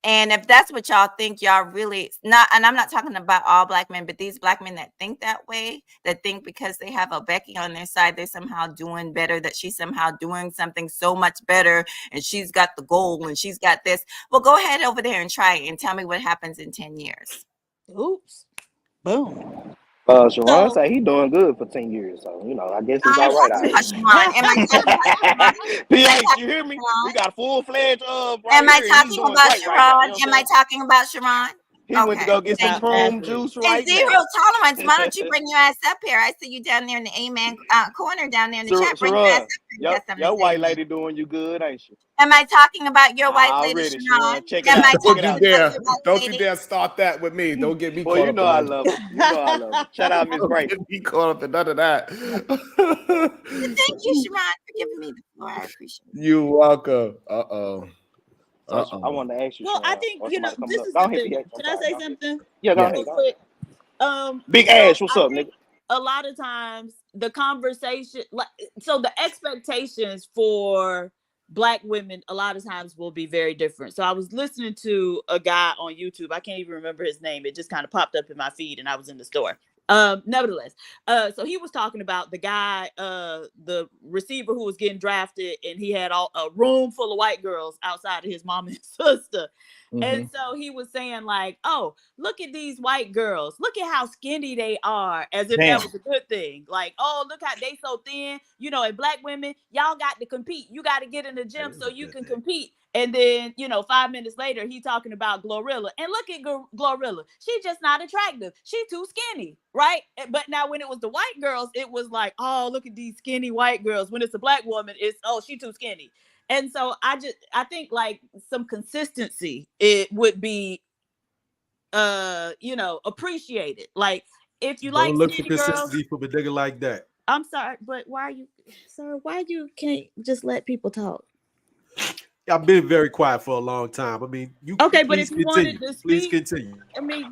And if that's what y'all think, y'all really not, and I'm not talking about all black men, but these black men that think that way, that think because they have a Becky on their side, they're somehow doing better, that she's somehow doing something so much better, and she's got the goal and she's got this. Well, go ahead over there and try it and tell me what happens in 10 years. Oops. Boom. Sharon So say he doing good for 10 years, so I guess it's I'm all right talking out about Sharon. Am I talking about Sharon? here. Am I PH, you talking hear about me? We Sharon? got a full-fledged right Am I here, and he's talking doing about great right now. You Sharon? know what Am I'm I saying? talking about Sharon? He went to Okay, go get some thank you. prune exactly. juice And right zero now. tolerance. Why don't you bring your ass up here? I see you down there in the Amen corner down there in the chat. Bring your ass Sharon, up here. You got something to your say white to me. lady doing you good, ain't she? Am I talking about your white lady, Already, Sharon? Sharon. Check it Am I out. Check Don't it you talking out. about dare. your white Don't you lady? dare start that with me. Don't get me Boy, caught you up know in I that. love her. You know I love her. Shout out Miss Don't get Grateful. me caught up in none of that. Thank you, Sharon, for giving me the floor. I appreciate it. You welcome. Uh-oh. So I Uh-oh. wanted to ask you, Well, I Sharon, think, or somebody coming this up. is Go the ahead, thing. PH. I'm Can I sorry. say Go ahead. something Yeah, go Yeah. ahead. real Go ahead. quick? Big So Ash, what's I up, think nigga? a lot of times the conversation, like, so the expectations for black women a lot of times will be very different. So I was listening to a guy on YouTube. I can't even remember his name. It just kind of popped up in my feed and I was in the store. Nevertheless, so he was talking about the guy, the receiver who was getting drafted, and he had a room full of white girls outside of his mom and sister. And so he was saying like, oh, look at these white girls. Look at how skinny they are, as if that was a good thing. Like, oh, look how they so thin. You know, and black women, y'all got to compete. You got to get in the gym so you can compete. And then, 5 minutes later, he talking about Glorilla. And look at Glorilla. She just not attractive. She too skinny, right? But now when it was the white girls, it was like, oh, look at these skinny white girls. When it's a black woman, it's, oh, she too skinny. And so I think like some consistency, it would be, appreciated. Like if you like Don't look for skinny girls, consistency from a nigga like that. I'm sorry, but why you can't just let people talk? I've been very quiet for a long time. I mean, you okay, but please if you continue. wanted to speak, Please continue. I mean,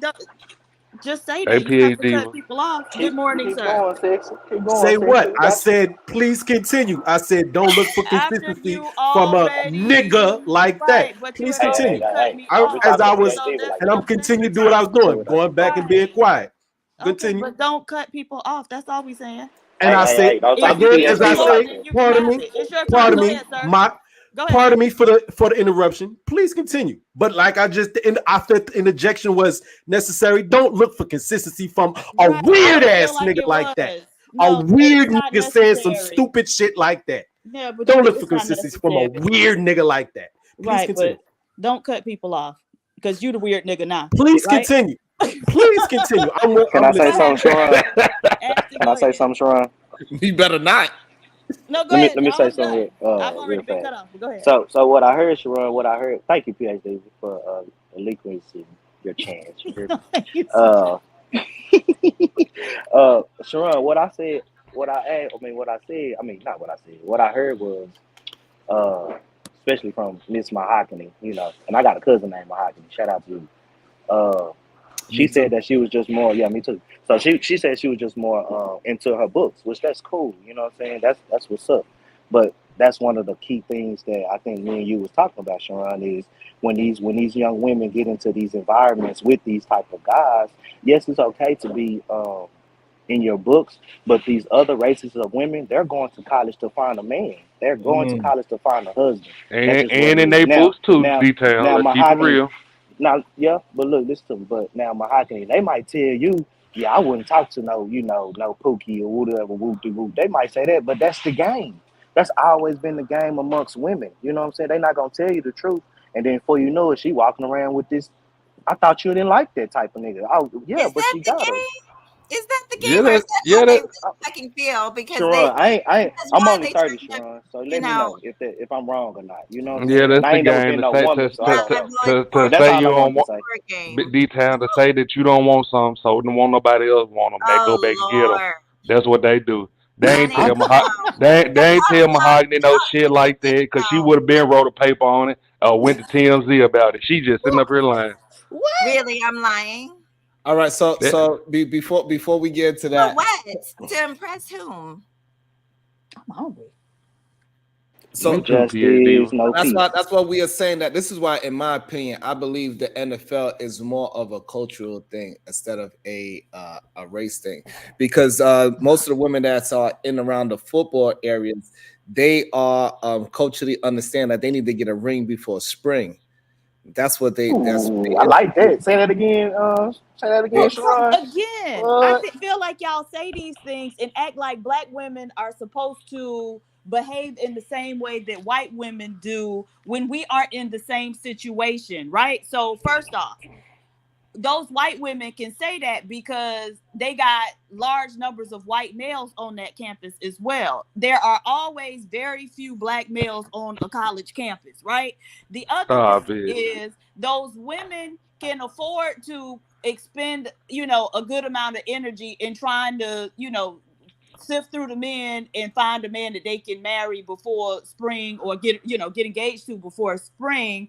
just say that. You have to cut people off. Good morning, Keep sir. going, sexy. Keep going, Say sexy. what? I said, please continue. I said, don't look for After consistency you from a already, nigga like right, that. but Please you had continue. already cut me I, off. as I was, So that's and I'm what continuing to do saying. what I was doing, Right. going back and being quiet. Okay, Continue. but don't cut people off. That's all we saying. And I said, don't talk If you to need as to I PhD talk, like say, then you can pardon have me, it. It's your turn. pardon Go me, ahead, sir. Go ahead. pardon me for the interruption. Please continue. But like I just, after the interjection was necessary, don't look for consistency from a weird ass nigga like that. No, A weird it's not nigga saying some necessary. stupid shit like that. Yeah, but Don't look for it's not consistency from a necessary. weird nigga like that. Please Right, continue. but don't cut people off because you the weird nigga now. Please right? continue. Please continue. Can I say listening. something, Sharon? Ashton, Can I say something, Sharon? You better not. No, go ahead. Let me say something I've already real been fast. cut off. But go ahead. So what I heard, Sharon, thank you, PhD, for relinquishing your chance. You heard me? Sharon, what I said, what I heard was, especially from Miss Mahogany, and I got a cousin named Mahogany. Shout out to you. She said that she was just more, yeah, me too. So she said she was just more into her books, which that's cool. You know what I'm saying? That's what's up. But that's one of the key things that I think me and you was talking about, Sharon, is when these young women get into these environments with these type of guys. Yes, it's okay to be in your books, but these other races of women, they're going to college to find a man. They're going to college to find a husband. And in their books too, detail. Now Let's keep it Mahogany. real. Now, yeah, but look, listen to me. But now Mahogany, they might tell you, yeah, I wouldn't talk to no Pookie or whatever, whoop-de-whoop. They might say that, but that's the game. That's always been the game amongst women. You know what I'm saying? They're not going to tell you the truth. And then before you know it, she walking around with this, I thought you didn't like that type of nigga. Oh, yeah, Is but that she the got her. game? Is that the game, or is that how they really fucking feel? Because Sharon, I'm why only they 30, turn up, Sharon. So you let me know. know if I'm wrong or not. You know what I'm Yeah, saying? that's And I the ain't never game been to no say woman, so I don't know. to But that's say all you I don't want to want say. detail, to say that you don't want something, so don't want nobody else want them. They go back and get them. Lord. That's what they do. They ain't Honey, tell come on. they ain't tell Mahogany no shit like that, because she would have been wrote a paper on it or went to TMZ about it. She just sitting up here lying. What? Really, I'm lying. All right, so before we get to For that, what? To impress whom? I'm hungry. so Me too, PhD. No peace. that's why we are saying that. This is why, in my opinion, I believe the NFL is more of a cultural thing instead of a race thing, because most of the women that are in around the football areas, they are culturally understand that they need to get a ring before spring. That's what they. That's what Ooh, they. I like that. Say that again. Well, Sharon. Again, I feel like y'all say these things and act like black women are supposed to behave in the same way that white women do when we aren't in the same situation, right? So first off, those white women can say that because they got large numbers of white males on that campus as well. There are always very few black males on a college campus, right? The other thing is those women can afford to expend, a good amount of energy in trying to, sift through the men and find a man that they can marry before spring or get engaged to before spring,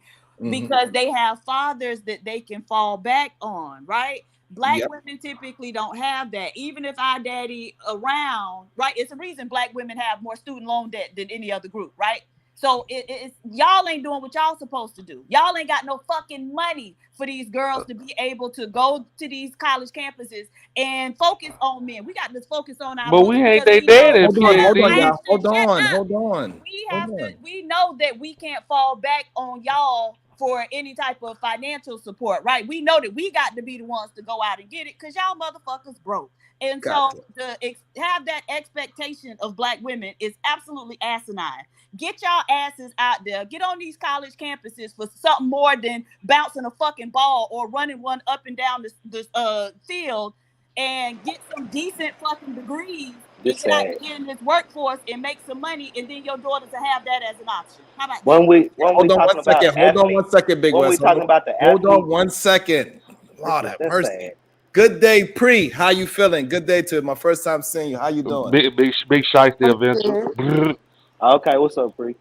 because they have fathers that they can fall back on, right? Black women typically don't have that. Even if our daddy around, right? It's a reason black women have more student loan debt than any other group, right? So it's y'all ain't doing what y'all supposed to do. Y'all ain't got no fucking money for these girls to be able to go to these college campuses and focus on men. We got to focus on our But books we ain't because they we know. daddy, Hold on, hold on, PhD. y'all. Hold Shut on, up. hold on. We Hold have to. on. We know that we can't fall back on y'all for any type of financial support, right? We know that we got to be the ones to go out and get it because y'all motherfuckers broke. And Gotcha. so have that expectation of black women is absolutely asinine. Get y'all asses out there. Get on these college campuses for something more than bouncing a fucking ball or running one up and down the field, and get some decent fucking degrees and This get out sad. here in this workforce and make some money, and then your daughters will have that as an option. How about that? When we Hold on talking one second. about Hold on athletes, one second, Big when we West. talking about the Hold on athletes, one second. Lord have that's mercy. sad. Good day, Pre. How you feeling? Good day to my first time seeing you. How you doing? Big shiesty adventure. Brr. Okay, what's up, Bree?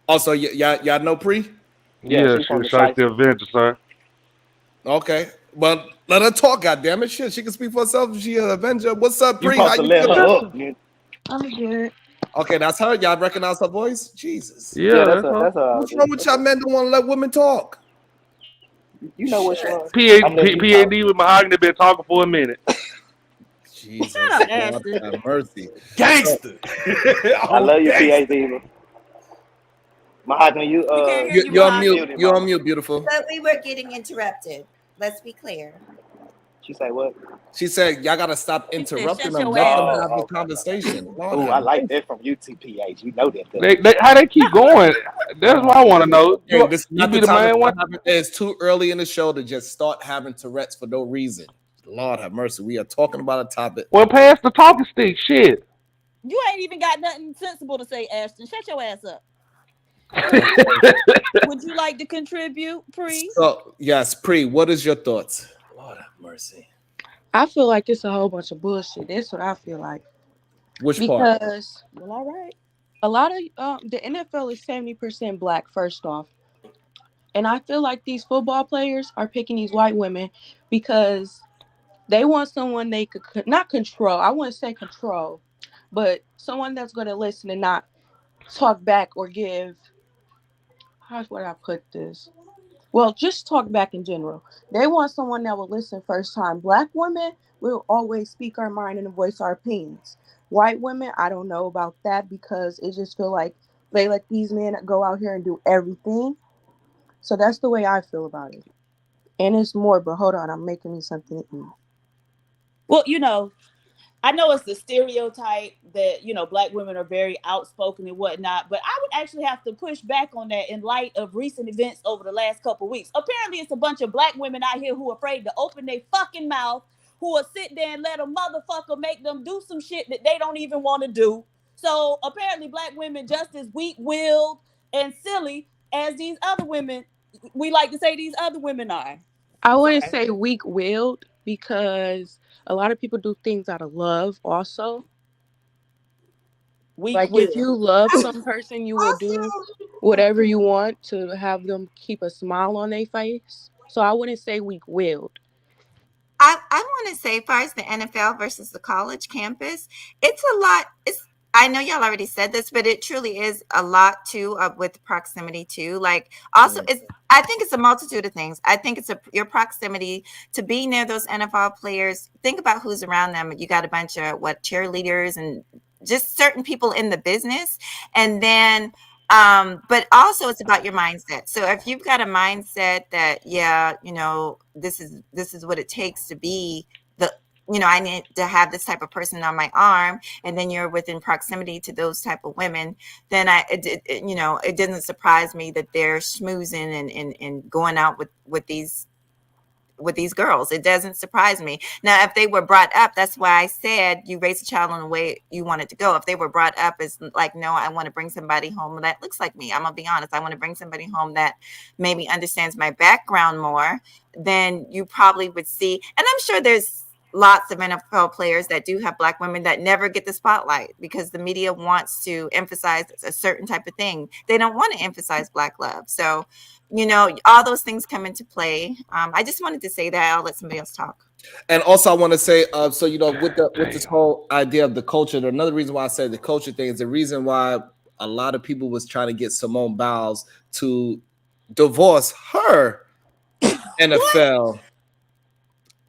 Also, y'all know Pre? Yeah, Yeah, she she from was the shiesty Shiesty. adventure, sir. Okay. Well, let her talk, goddammit. Shit, she can speak for herself. She an Avenger. What's up, You Pre? How supposed to you let feeling? her up, man. I'm good. Okay, that's her. Y'all recognize her voice? Jesus. Yeah, Yeah, that's that's a all. that's a What's wrong with y'all men don't want to let women talk? you know what, Shit. Sean? I'm letting you talk. PhD with Mahogany been talking for a minute. Jesus. Shut up, Lord Ashton. have mercy. Gangster. I love you, Gangster. PhD. Mahogany, We can't hear you, You're on Mahogany. mute. You're on mute, beautiful. But we were getting interrupted. Let's be clear. She say what? She said, y'all gotta stop She said, interrupting shut them. your Let ass them up. have the Okay. conversation. Lord Oh, have I like mercy. that from UTPH. You know that. How they keep going? That's what I want to know. Hey, this is You not be the the time to main one. start having. It's too early in the show to just start having Tourette's for no reason. Lord have mercy. We are talking about a topic. Well, pass the talking stick. Shit. You ain't even got nothing sensible to say, Ashton. Shut your ass up. Would you like to contribute, Pre? So yes, Pre, what is your thoughts? Lord have mercy. I feel like it's a whole bunch of bullshit. That's what I feel like. Which part? Because Well, all right. a lot of the NFL is 70% black, first off. And I feel like these football players are picking these white women because they want someone they could not control. I wouldn't say control, but someone that's going to listen and not talk back or give. How would I put this? Well, just talk back in general. They want someone that will listen first time. Black women will always speak our mind and voice our opinions. White women, I don't know about that because it just feel like they let these men go out here and do everything. So that's the way I feel about it. And it's more, but hold on, I'm making me something to eat. Well, I know it's the stereotype that, black women are very outspoken and whatnot, but I would actually have to push back on that in light of recent events over the last couple of weeks. Apparently, it's a bunch of black women out here who are afraid to open their fucking mouth, who will sit there and let a motherfucker make them do some shit that they don't even want to do. So apparently, black women just as weak-willed and silly as these other women, we like to say these other women are. I wouldn't say weak willed because a lot of people do things out of love also. Like if Weak-willed. you love some person, you will do whatever you want to have them keep a smile on their face. So I wouldn't say weak willed. I want to say, as far as the NFL versus the college campus, it's a lot. I know y'all already said this, but it truly is a lot too with proximity too. Like also, I think it's a multitude of things. I think it's your proximity to be near those NFL players. Think about who's around them. You got a bunch of cheerleaders and just certain people in the business, and then. But also it's about your mindset. So if you've got a mindset that, this is what it takes to be I need to have this type of person on my arm, and then you're within proximity to those type of women, then it doesn't surprise me that they're schmoozing and going out with these girls. It doesn't surprise me. Now, if they were brought up, that's why I said you raise a child in the way you want it to go. If they were brought up as like, no, I want to bring somebody home that looks like me. I'm gonna be honest. I want to bring somebody home that maybe understands my background more, then you probably would see. And I'm sure there's lots of NFL players that do have black women that never get the spotlight because the media wants to emphasize a certain type of thing. They don't want to emphasize black love. So, all those things come into play. I just wanted to say that. I'll let somebody else talk. And also, I want to say, with this whole idea of the culture, another reason why I say the culture thing is the reason why a lot of people was trying to get Simone Biles to divorce her NFL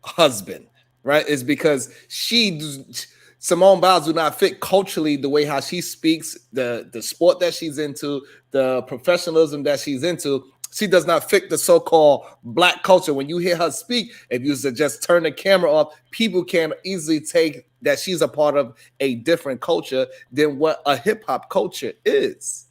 husband, right? Is because Simone Biles do not fit culturally the way how she speaks, the sport that she's into, the professionalism that she's into. She does not fit the so-called black culture. When you hear her speak, if you just turn the camera off, people can easily take that she's a part of a different culture than what a hip-hop culture is.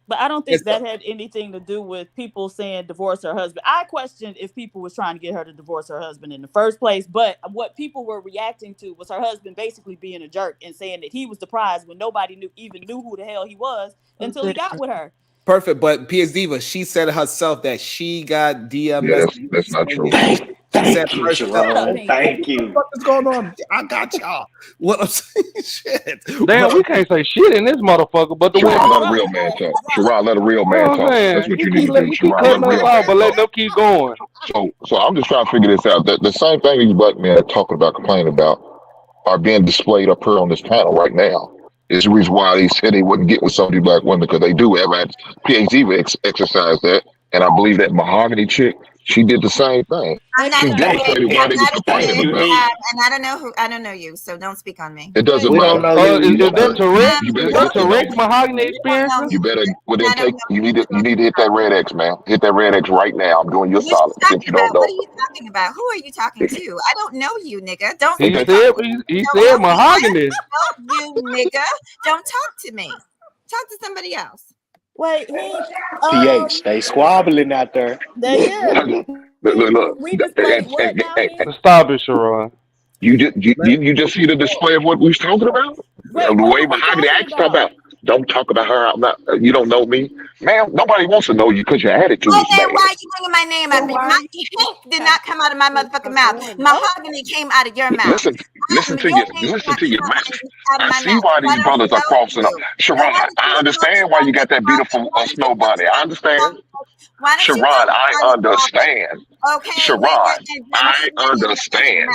But I don't think that had anything to do with people saying divorce her husband. I questioned if people was trying to get her to divorce her husband in the first place. But what people were reacting to was her husband basically being a jerk and saying that he was the prize when nobody even knew who the hell he was until he got with her. Perfect, but PS Diva, she said herself that she got DM. Yeah, that's not true. Thank you, Sharon. Thank you. What's going on? I got y'all. What I'm saying, shit. Damn, we can't say shit in this motherfucker, but the way Sharon, let a real man talk. Sharon, let a real man talk. That's what you need to do. Sharon, let a real man but let them keep going. So I'm just trying to figure this out. The same thing these black men are talking about, complaining about, are being displayed up here on this panel right now. Is the reason why they said they wouldn't get with some of these black women, because they do have PhD exercise that, and I believe that Mahogany chick, she did the same thing. She demonstrated why they were complaining about it. And I don't know you, so don't speak on me. It doesn't We matter. don't know you. Is that Tourette's? You better Is that get to know Tourette's me. Mahogany experience? You better you need to hit that red X, man. Hit that red X right now. I'm doing you a What you solid. Since talking you don't about? know. What are you talking about? Who are you talking to? I don't know you, nigga. Don't He talk said to me. he Don't said know me. Mahogany. I don't know you, nigga. Don't talk to me. Talk to somebody else. Wait, PH, they squabbling out there. Look. We displayed what now? Stop it, Sharon. You just see the display of what we was talking about? Wait, The what way are we Mahogany talking acts, talk about, don't talk about her. I'm not. You don't know me, ma'am. Nobody wants to know you because your attitude Well, is then bad. why are you bringing my name up? My did not come out of my motherfucking mouth. Mahogany came out of your mouth. Listen to Your your name did not come mouth. out of I my see mouth. why I these don't brothers are know crossing up. you. Sharon, So why don't I you understand why you got that beautiful snow bunny. I understand. Why don't you Sharon, I understand. Okay, Sharon, I understand.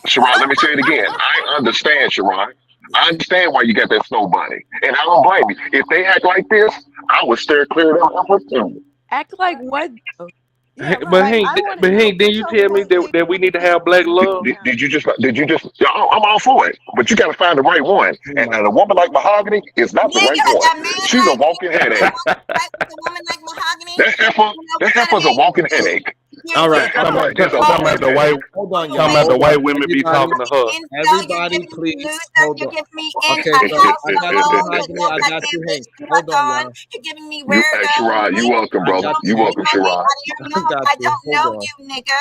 Sharon, let me say it again. I understand, Sharon. I understand why you got that snow bunny. And I don't blame you. If they act like this, I would stare clear of them too. Act like what? though? Yeah, But right. Hank, I wanna but know Hank, didn't you what tell your me point that we need to have black love? Did you just yeah, I'm all for it. But you gotta find the right one. And a woman like Mahogany is not the right one. She's a walking headadeck. A woman like Mahogany. That heifer's a walking headache. All right. That heifer is a Talking walking about the white, headache. Hold on, y'all. talking about the Hold white on. women be talking to her. Everybody, please. Hold on. Okay, so I got you, Mahogany. I got you, Hank. Hold on, y'all. You're giving me Hey, Sherrod, you welcome, brother. You welcome, Sherrod. I don't know you, nigga.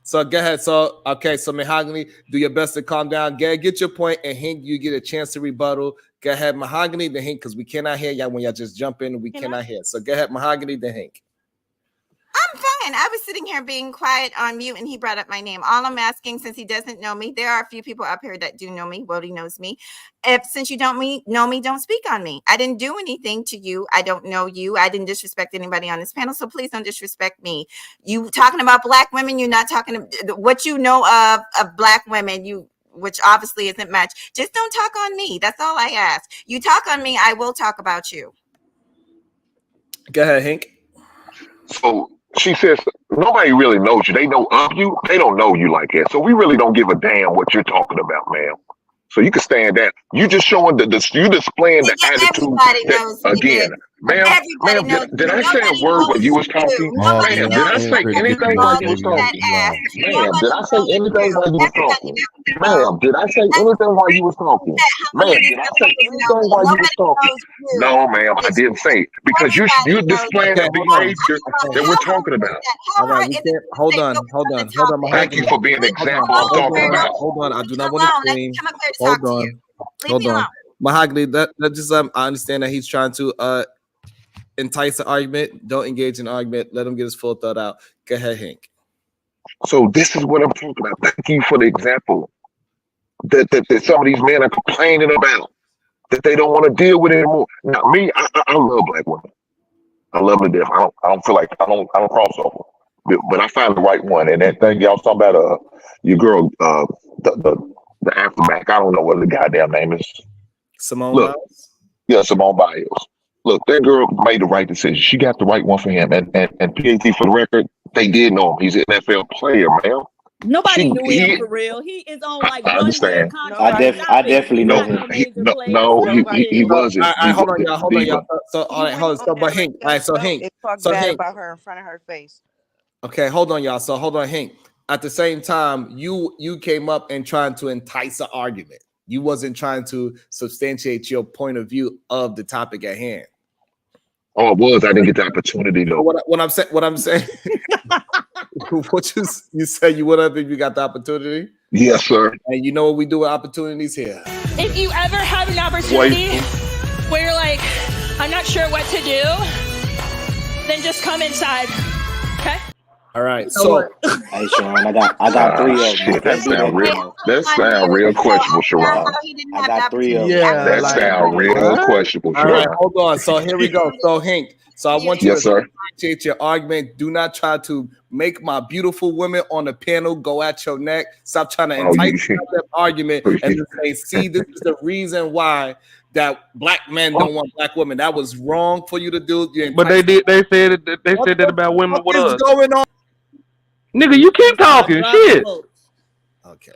So go ahead. So okay. So Mahogany, do your best to calm down. Get your point, and Hank, you get a chance to rebuttal. Go ahead, Mahogany, then Hank, because we cannot hear y'all when y'all just jump in. We cannot hear. So go ahead, Mahogany, then Hank. I'm fine. I was sitting here being quiet on mute and he brought up my name. All I'm asking, since he doesn't know me, there are a few people up here that do know me. Wody knows me. Since you don't know me, don't speak on me. I didn't do anything to you. I don't know you. I didn't disrespect anybody on this panel. So please don't disrespect me. You talking about black women. You're not talking what you know of black women. Which obviously isn't much. Just don't talk on me. That's all I ask. You talk on me, I will talk about you. Go ahead, Hank. So she says nobody really knows you. They know of you. They don't know you like that. So we really don't give a damn what you're talking about, ma'am. So you can stand that. You just showing you displaying the attitude. Again, ma'am, did I say a word when you was talking? Ma'am, did I say anything while you was talking? Ma'am, did I say anything while you was talking? Ma'am, did I say anything while you was talking? Ma'am, did I say anything while you was talking? No, ma'am, I didn't say, because you're displaying the behavior that we're talking about. All right, we can't. Hold on. Thank you for being the example I'm talking about. Hold on. I do not want to scream. Hold on. Mahogany, that just I understand that he's trying to entice an argument. Don't engage in argument. Let him get his full thought out. Go ahead, Hank. So this is what I'm talking about. Thank you for the example that some of these men are complaining about, that they don't want to deal with anymore. Now, me, I love black women. I love them to death. I don't feel like I don't cross over, but I find the right one. And that thing y'all talking about, your girl, the aftermath. I don't know what the goddamn name is. Simone Biles. Yeah, Simone Biles. Look, that girl made the right decision. She got the right one for him. And PhD, for the record, they did know him. He's an NFL player, man. Nobody knew him He for real. He is on like I 1 year understand. contract. Stop I it. definitely He's know No, not him. no major player. no, Stop that he shit. All wasn't. right, hold on, y'all. Hold on, y'all. Diva. So, all right, hold on. So, but Hank, all right, so Hank, And talk so bad Hank, about her in front of her face. okay, hold on, y'all. So, hold on, Hank. At the same time, you came up and trying to entice an argument. You wasn't trying to substantiate your point of view of the topic at hand. Oh, it was. I didn't get the opportunity though. What I'm saying, what you said you would have if you got the opportunity. Yes, sir. And you know what we do with opportunities here. If you ever have an opportunity where you're like, I'm not sure what to do, then just come inside. Okay? All right. So Hey, Sharon, I got 3 of them. Shit, that sound real. That sound real questionable, Sharon. I got 3 of them. That sound real questionable, all right, Sharon. hold on. So here we go. So Hank, so I want you Yes, to sir. substantiate your argument. Do not try to make my beautiful women on the panel go at your neck. Stop trying to Oh, entice you that argument and just say, see, this is the reason why that black men don't want black women. That was wrong for you to do. But they did. They said that about women with What is us. going on? Nigga, you keep talking shit. Okay.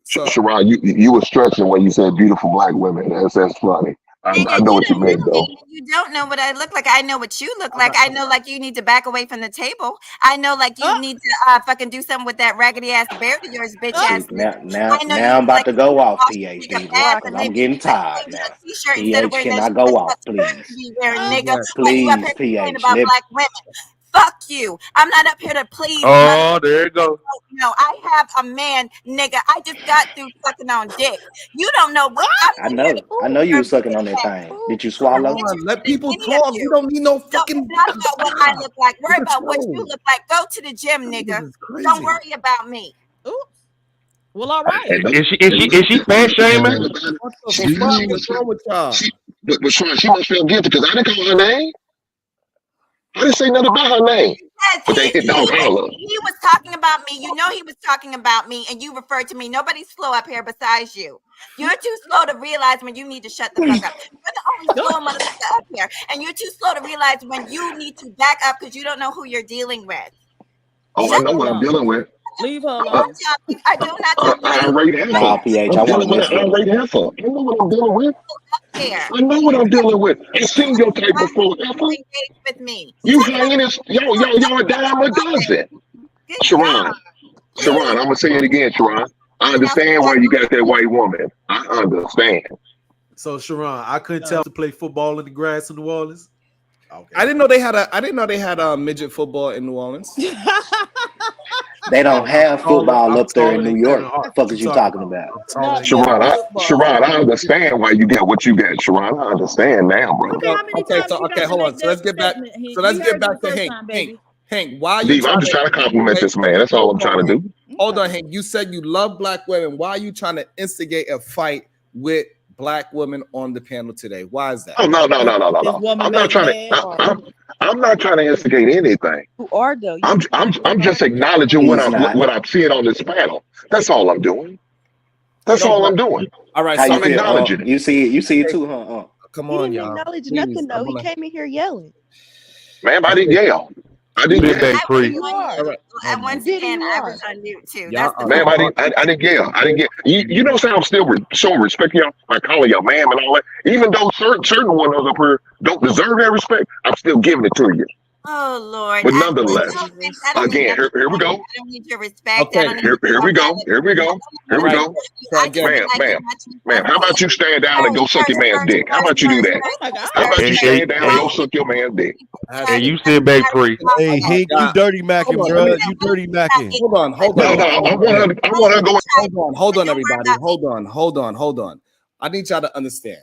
So, Sharon, you were stretching when you said beautiful black women. That's funny. I know what you meant though. You don't know what I look like. I know what you look like. I know like you need to back away from the table. I know like you need to fucking do something with that raggedy ass beard of yours, bitch ass. Now I'm about to go off, PhD, because I'm getting tired now. T-shirt instead of PH, wearing can that I shit go that off, please? you be wearing, nigga. Please, You up here complaining about black women. Fuck you. I'm not up here to please. Oh, there you go. No, I have a man, nigga. I just got through sucking on dick. You don't know what I know you were sucking on that thing. Did you swallow? Let people talk. You don't need no fucking. Not about what I look like. Worry about what you look like. Go to the gym, nigga. Don't worry about me. Well, all right. Is she fat shaming? What the fuck? What's wrong with y'all? But Sharon, she must feel guilty because I didn't call her name. I didn't say nothing about her name. Yes, But they don't call her. he was talking about me. You know he was talking about me, and you referred to me. Nobody's slow up here besides you. You're too slow to realize when you need to shut the fuck up. You're the only slow motherfucker up here, and you're too slow to realize when you need to back up because you don't know who you're dealing with. Oh, I know what I'm dealing with. Leave her alone. I do not talk irate heifer. Nah, PH, I'm dealing with an irate heifer. I know what I'm dealing with. I know what I'm dealing with. I've seen your type before, heifer. engage with me. You hanging this, yo, a dime a dozen. Sharon, I'm gonna say it again, Sharon. I understand why you got that white woman. I understand. So Sharon, I couldn't tell to play football in the grass in New Orleans. Okay. I didn't know they had a midget football in New Orleans. They don't have football up there in New York. What the fuck is you talking about? Sharon, I understand why you got what you got, Sharon. I understand now, bro. Okay, hold on. So let's get back. To Hank. Hank, why are you? Steve, I'm just trying to compliment this man. That's all I'm trying to do. Hold on, Hank. You said you love black women. Why are you trying to instigate a fight with black women on the panel today? Why is that? Oh no. I'm not trying to instigate anything. Who are though? I'm just acknowledging what I'm seeing on this panel. That's all I'm doing. That's all I'm doing. All right, so I'm acknowledging it. You see it too, huh? Come He on, didn't y'all. acknowledge nothing though. He came in here yelling. Ma'am, I didn't yell. I didn't yell. You are. And once again, I was on mute too. Ma'am, I didn't yell. I didn't get. You know, I'm still showing respect, y'all. I call y'all ma'am and all that. Even though certain ones up here don't deserve that respect, I'm still giving it to you. Oh Lord! But nonetheless, again, here we go. I don't need your respect. Okay, here we go. Ma'am, how about you stand down and go suck your man's dick? How about you do that? How about you stand down and go suck your man's dick? And you sit back free. Hey, Hank, you dirty macking, bro. You dirty macking. Hold on. I want to go. Hold on, everybody. Hold on. I need y'all to understand.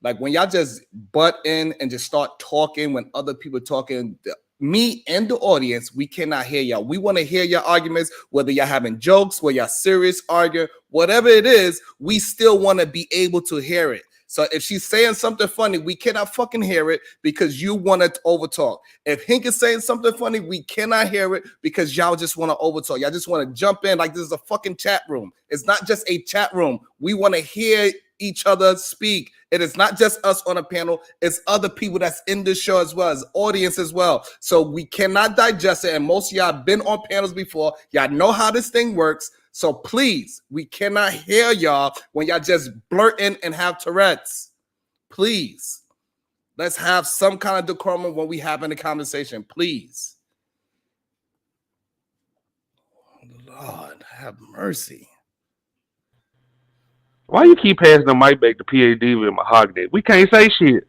Like when y'all just butt in and just start talking when other people talking, me and the audience, we cannot hear y'all. We want to hear your arguments, whether y'all having jokes, whether y'all serious arguing, whatever it is, we still want to be able to hear it. So if she's saying something funny, we cannot fucking hear it because you want to overtalk. If Hank is saying something funny, we cannot hear it because y'all just want to overtalk. Y'all just want to jump in like this is a fucking chat room. It's not just a chat room. We want to hear each other speak It is not just us on a panel, it's other people that's in the show as well, as audience as well. So we cannot digest it. And most of y'all been on panels before. Y'all know how this thing works. So please, we cannot hear y'all when y'all just blurt in and have Tourette's. Please. Let's have some kind of decorum when we having a conversation, please. Lord, have mercy. Why you keep passing the mic back to PhD with Mahogany? We can't say shit.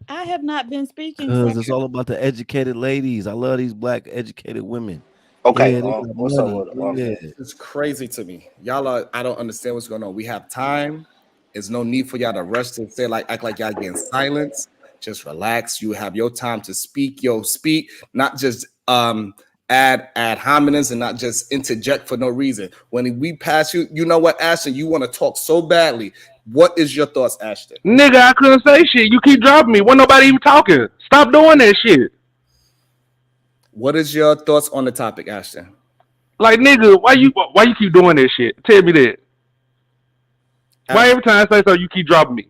I have not been speaking. Because it's all about the educated ladies. I love these black educated women. Okay, Yeah, they got what's up money. with Yeah. It's crazy to me. Y'all are, I don't understand what's going on. We have time. There's no need for y'all to rush to say act like y'all getting silence. Just relax. You have your time to speak. Speak, not just add hominems and not just interject for no reason. When we pass you, you know what, Ashton, you want to talk so badly. What is your thoughts, Ashton? Nigga, I couldn't say shit. You keep dropping me. Wasn't nobody even talking. Stop doing that shit. What is your thoughts on the topic, Ashton? Like, nigga, why you keep doing that shit? Tell me that. Why every time I say so, you keep dropping me?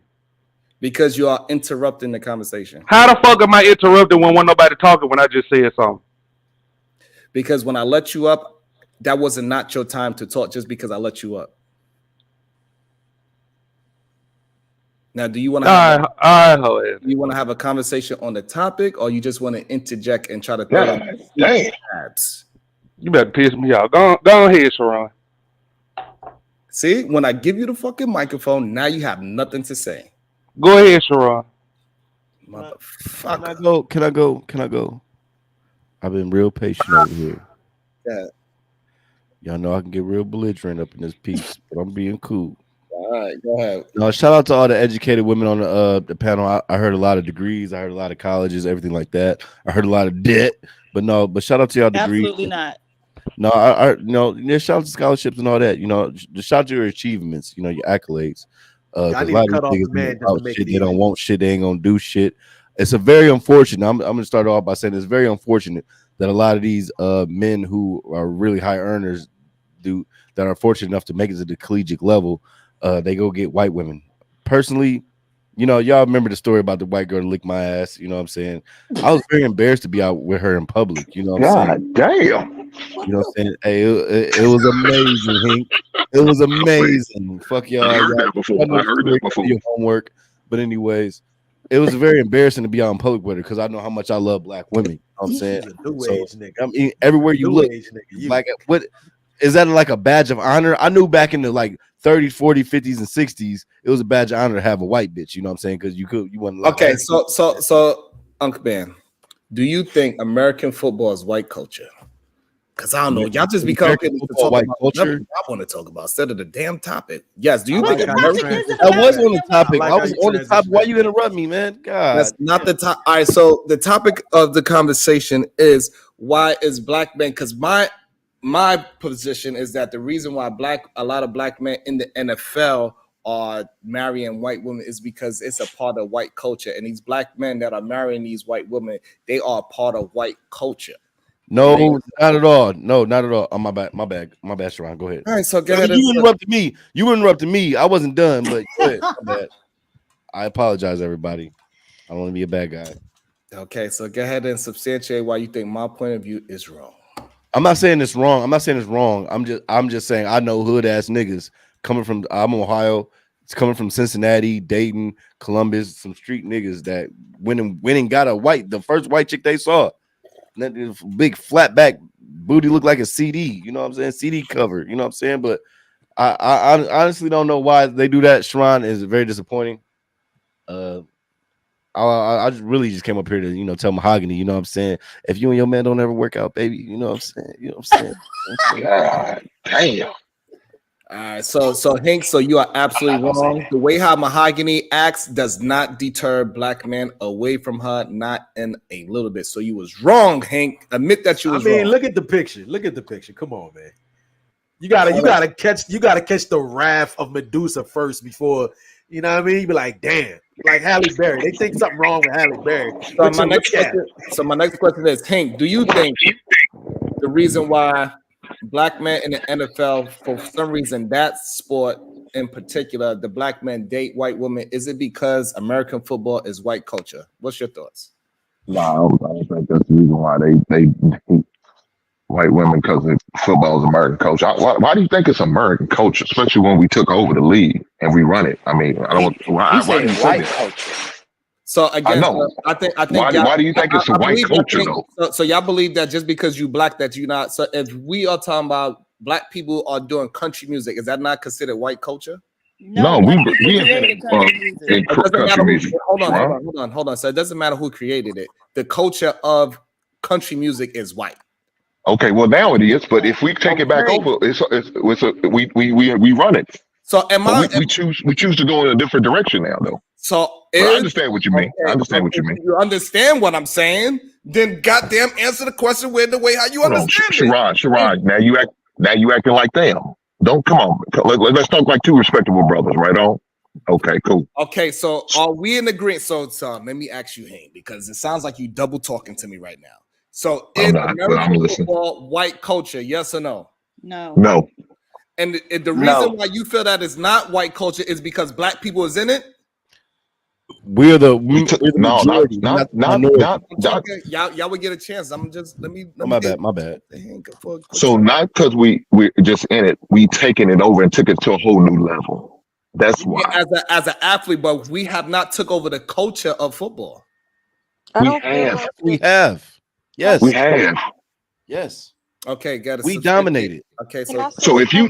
Because you are interrupting the conversation. How the fuck am I interrupting when wasn't nobody talking when I just said something? Because when I let you up, that wasn't not your time to talk just because I let you up. Now, do you want to have a conversation on the topic, or you just want to interject and try to throw God damn. tabs? You better piss me off. Go ahead, Sharon. See, when I give you the fucking microphone, now you have nothing to say. Go ahead, Sharon. Motherfucker. Can I go? I've been real patient over here. Yeah. Y'all know I can get real belligerent up in this piece, but I'm being cool. All right, go ahead. No, shout out to all the educated women on the panel. I heard a lot of degrees. I heard a lot of colleges, everything like that. I heard a lot of debt, but shout out to y'all degrees. Absolutely not. No, I shout out to scholarships and all that. Just shout out to your achievements. Your accolades. I need to cut off the man just to make shit. it They don't easy. want shit. They ain't gonna do shit. It's a very unfortunate. I'm gonna start off by saying it's very unfortunate that a lot of these men who are really high earners that are fortunate enough to make it to the collegiate level, they go get white women. Personally, y'all remember the story about the white girl to lick my ass. You know what I'm saying? I was very embarrassed to be out with her in public. You know what I'm saying? Damn. You know what I'm saying? Hey, it was amazing, Hank. It was amazing. Fuck y'all. I heard that before. I heard that before. Your homework. But anyways, it was very embarrassing to be out in public with her because I know how much I love black women. You know what I'm saying? I mean, everywhere you look, like, what is that, like a badge of honor? I knew back in the like 30s, 40s, 50s, and 60s, it was a badge of honor to have a white bitch. You know what I'm saying? Because you wouldn't. Okay, so Uncle Ben, do you think American football is white culture? Because I don't know, y'all just become to talk white about culture. I want to talk about instead of the damn topic. Yes, do you Like think that American? I was on the topic. I was on the topic. Why you interrupt me, man? God, That's not the top. All right, so the topic of the conversation is why is black men? Because my position is that the reason why a lot of black men in the NFL are marrying white women is because it's a part of white culture, and these black men that are marrying these white women, they are a part of white culture. no, not at all. No, not at all. Oh, my bad, Sharon. Go ahead. All right, so go ahead. You interrupted me. You interrupted me. I wasn't done, but go ahead. My bad. I apologize, everybody. I don't want to be a bad guy. Okay, so go ahead and substantiate why you think my point of view is wrong. I'm not saying it's wrong. I'm just saying I know hood ass niggas coming from. I'm Ohio. It's coming from Cincinnati, Dayton, Columbus. Some street niggas that went and got the first white chick they saw. That big flat back booty looked like a CD. You know what I'm saying? CD cover. You know what I'm saying? But I honestly don't know why they do that. Sharon is very disappointing. I just came up here to tell Mahogany. You know what I'm saying? If you and your man don't ever work out, baby, you know what I'm saying? You know what I'm saying? God damn. All right, so Hank, so you are absolutely wrong. The way how Mahogany acts does not deter black men away from her, not in a little bit. So you was wrong, Hank. Admit that you was wrong. Look at the picture. Look at the picture. Come on, man. You gotta catch the wrath of Medusa first before you know what I mean. You be like, damn, like Halle Berry. They think something wrong with Halle Berry. So my next question is, Hank, do you think the reason why black men in the NFL, for some reason, that sport in particular, the black men date white women? Is it because American football is white culture? What's your thoughts? No, I don't think that's the reason why they white women, because football is American culture. Why do you think it's American culture, especially when we took over the league and we run it? I mean, I don't. He Why said do you say white that? culture. So I again, know. I think Why do you think it's a white culture though? So y'all believe that just because you black that you not. So if we are talking about black people are doing country music, is that not considered white culture? No, black we people created country music. It doesn't country matter music. hold on. So it doesn't matter who created it. The culture of country music is white. Okay, well now it is, but if we take it back over, we run it. So we choose to go in a different direction now, though. So I understand what you mean. Okay, I understand what you mean. If you understand what I'm saying, then goddamn answer the question with the way how you understand it. Sharad, now you acting like them. Don't come on. Let's talk like two respectable brothers, right on? Okay, cool. Okay, so are we in agreement? So let me ask you, Hayne, because it sounds like you double talking to me right now. So is American football white culture? Yes or no? No. No. And the reason why you feel that it's not white culture is because black people is in it. We're the majority. Y'all would get a chance. My bad. So not because we're just in it, we taking it over and took it to a whole new level. That's why. As an athlete, but we have not took over the culture of football. We have. Yes. We have. Yes. Okay, got it. We dominated. Okay, so if you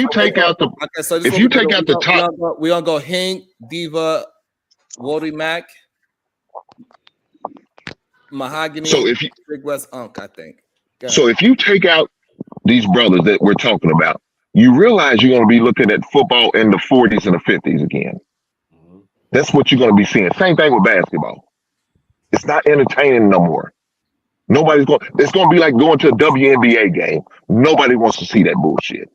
take out the top, we gonna go Hank, Diva, Wody Mac, Mahogany. So if you Big West Unk, I think. So if you take out these brothers that we're talking about, you realize you're going to be looking at football in the 40s and the 50s again. That's what you're going to be seeing. Same thing with basketball. It's not entertaining no more. It's going to be like going to a WNBA game. Nobody wants to see that bullshit.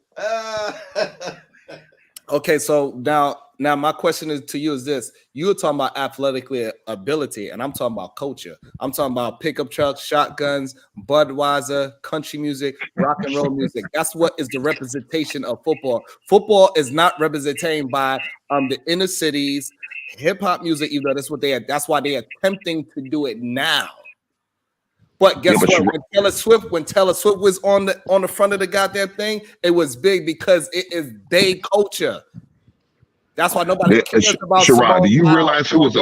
Okay, so now my question to you is this. You're talking about athletically ability, and I'm talking about culture. I'm talking about pickup trucks, shotguns, Budweiser, country music, rock and roll music. That's what is the representation of football. Football is not represented by the inner cities, hip-hop music, even though that's what that's why they're attempting to do it now. But guess what? When Taylor Swift was on the front of the goddamn thing, it was big because it is their culture. That's why nobody cares about Sharad, do you realize who was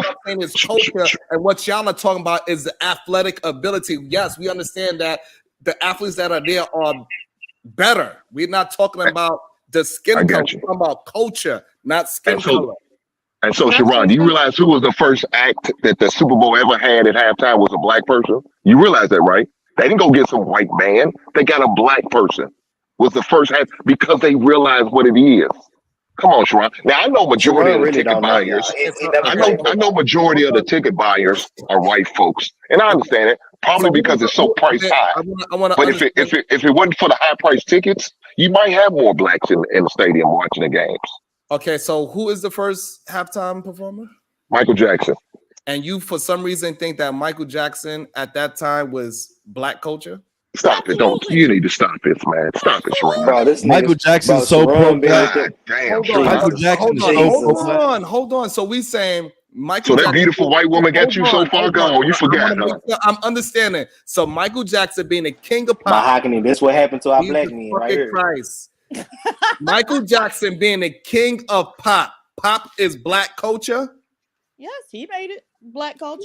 culture, and what y'all are talking about is the athletic ability. Yes, we understand that the athletes that are there are better. We're not talking about the skin color. We're talking about culture, not skin color. And so, Sharad, do you realize who was the first act that the Super Bowl ever had at halftime was a black person? You realize that, right? They didn't go get some white man. They got a black person. Was the first act because they realized what it is. Come on, Sharad. Now I know majority of the ticket buyers. I know majority of the ticket buyers are white folks, and I understand it. Probably because it's so price high. But if it wasn't for the high price tickets, you might have more blacks in the stadium watching the games. Okay, so who is the first halftime performer? Michael Jackson. And you, for some reason, think that Michael Jackson at that time was black culture? Stop it! Don't you need to stop it, man? Stop it, Sharad. Bro, Michael Jackson's so pro-black. Michael Jackson's hold on. So we saying Michael. So that beautiful white woman got you so far gone. You forgot. I'm understanding. So Michael Jackson being the king of pop. Mahogany. That's what happened to our black men right here. Christ. Michael Jackson being the king of pop. Pop is black culture. Yes, he made it black culture.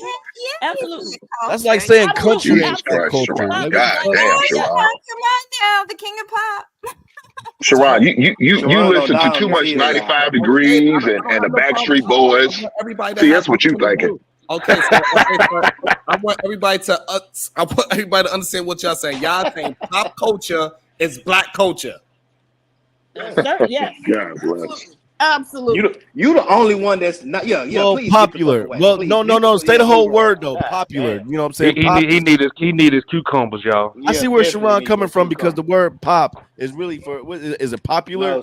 Yeah, absolutely. That's like saying country ain't black culture. God damn, Sharad. Come on now, the king of pop. Sharad, you listen to too much 95 Degrees and the Backstreet Boys. See, that's what you thinking. Okay, so I want everybody to understand what y'all saying. Y'all saying pop culture is black culture. Yes. God bless. Absolutely. You the only one that's not. Yeah. Well, please popular. Well, please, no. Say the whole word though. Popular. You know what I'm saying? He need his cucumbers, y'all. I see where Sharon coming from because the word "pop" is really for. Is it popular?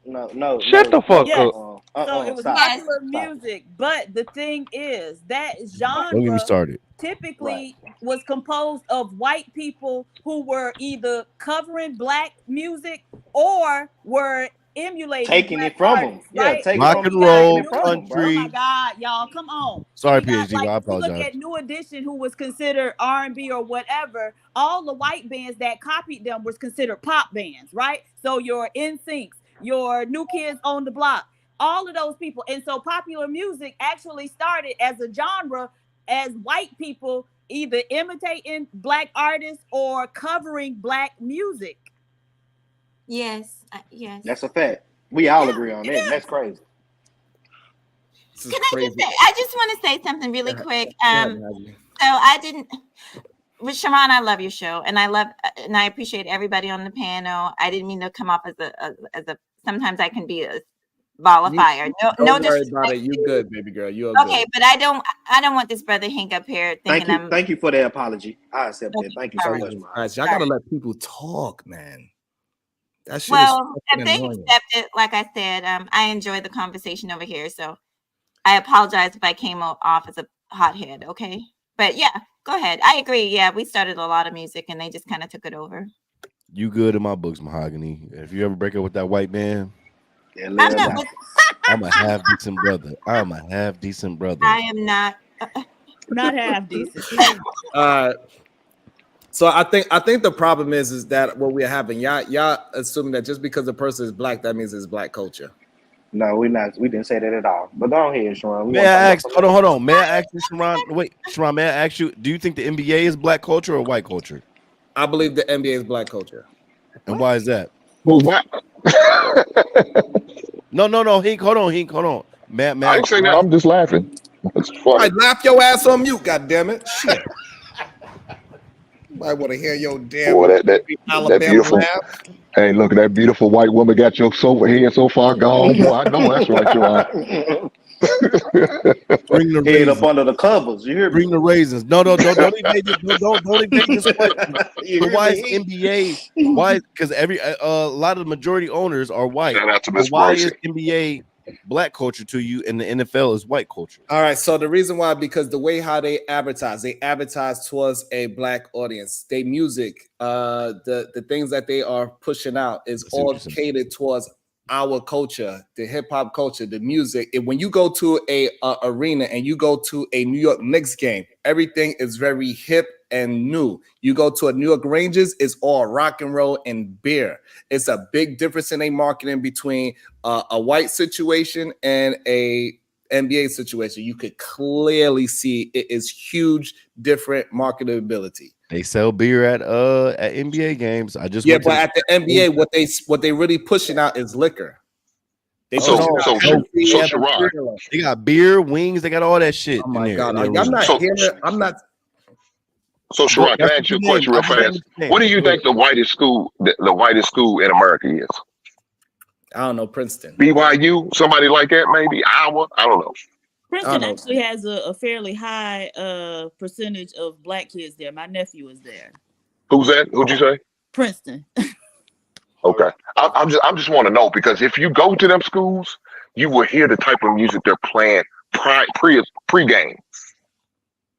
No. Shut the fuck up. So it was popular music, but the thing is that genre Don't get me started. typically was composed of white people who were either covering black music or were emulating Taking black it from them. artists, Yeah, right? taking Rock from and You got roll, taking it from them, bro. oh my country. God, y'all, come on. Sorry, And you got, PhD, like, I if you look apologize. at New Edition, who was considered R&B or whatever, all the white bands that copied them was considered pop bands, right? So your NSYNCs, your New Kids on the Block, all of those people. And so popular music actually started as a genre as white people either imitating black artists or covering black music. Yes. Yes. That's a fact. We all Yeah, agree on it that. And is. that's crazy. This is Can I crazy. just say? I just want to say something really Go ahead. quick. Go ahead, Maggie. So I didn't. With Sharon, I love your show, and I appreciate everybody on the panel. I didn't mean to come off as a. Sometimes I can be a ball of fire. No Don't worry disrespect about it. You to- good, baby girl. You're Okay, good. but I don't want this brother Hank up here thinking I'm. Thank you for the apology. I accept Okay, that. Thank you all so right. much, Jesus man. Christ, y'all gotta let people talk, man. That shit Well, is if fucking they annoying. accept it, like I said, I enjoyed the conversation over here. So I apologize if I came off as a hothead. Okay, but yeah, go ahead. I agree. Yeah, we started a lot of music, and they just kind of took it over. You good in my books, Mahogany. If you ever break up with that white man, Yeah, I'm love not. that. With, I'm a half decent brother. I'm a half decent brother. I am not. Not half decent. So I think the problem is that what we're having, y'all assuming that just because the person is black, that means it's black culture. No, we didn't say that at all. But go ahead, Sharon. We May want to talk I about ask? something Hold else. on. May I ask you, Sharon? Wait, Sharon. May I ask you? Do you think the NBA is black culture or white culture? I believe the NBA is black culture. And why is that? Well, what? No. Hink, hold on. May I I ain't saying that. I'm just laughing. It's funny. Right, laugh your ass on mute, goddammit. Shit. Might want to hear your damn Boy, that Alabama beautiful. laugh. Hey, look, that beautiful white woman got your head so far gone, boy. I know that's right, Sharon. bring the Head raisins? up under the covers. You hear me? Bring the raisins. No, don't evade this. Don't evade this question. You So hear why me? is NBA? Why? Because a lot of the majority owners are white. Shout out to But Miss why Mercy. is NBA black culture to you and the NFL is white culture? All right, so the reason why, because the way how they advertise towards a black audience. They music, the things that they are pushing out is I see what all you're saying. catered towards our culture, the hip hop culture, the music. And when you go to a arena and you go to a New York Knicks game, everything is very hip and new. You go to a New York Rangers, it's all rock and roll and beer. It's a big difference in a marketing between a white situation and a NBA situation. You could clearly see it is huge, different marketability. They sell beer at NBA games. I just Yeah, went to but at the NBA, what they really pushing out is liquor. They So, pushing so, out so, Hennessy so, and Sharon. Imperial. They got beer, wings. They got all that shit Oh in my there. God, In their I'm arena. not So, hearing. I'm not. so, Sharon, can That's I what ask you you a question named. I real just named fast? the name. What do you Go think the whitest school in America is? I don't know, Princeton. BYU, somebody like that, maybe Iowa. I don't know. Princeton know. actually has a fairly high percentage of black kids there. My nephew is there. Who's that? Who'd you say? Princeton. Okay, I'm just want to know because if you go to them schools, you will hear the type of music they're playing pre-game.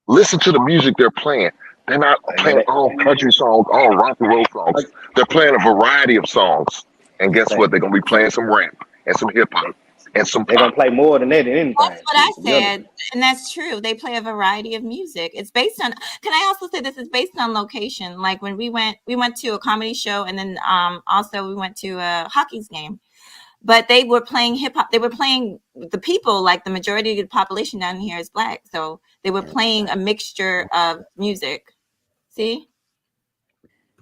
Listen to the music they're playing. They're not playing all country songs, all rock and roll songs. They're playing a variety of songs. And guess what? They're gonna be playing some rap and some hip hop and some They're gonna pop. play more than that than anything. That's what I to be honest. said, and that's true. They play a variety of music. It's based on. Can I also say this is based on location? Like when we went to a comedy show, and then also we went to a hockey's game. But they were playing hip hop. They were playing the people, like the majority of the population down here is black. So they were playing a mixture of music. See?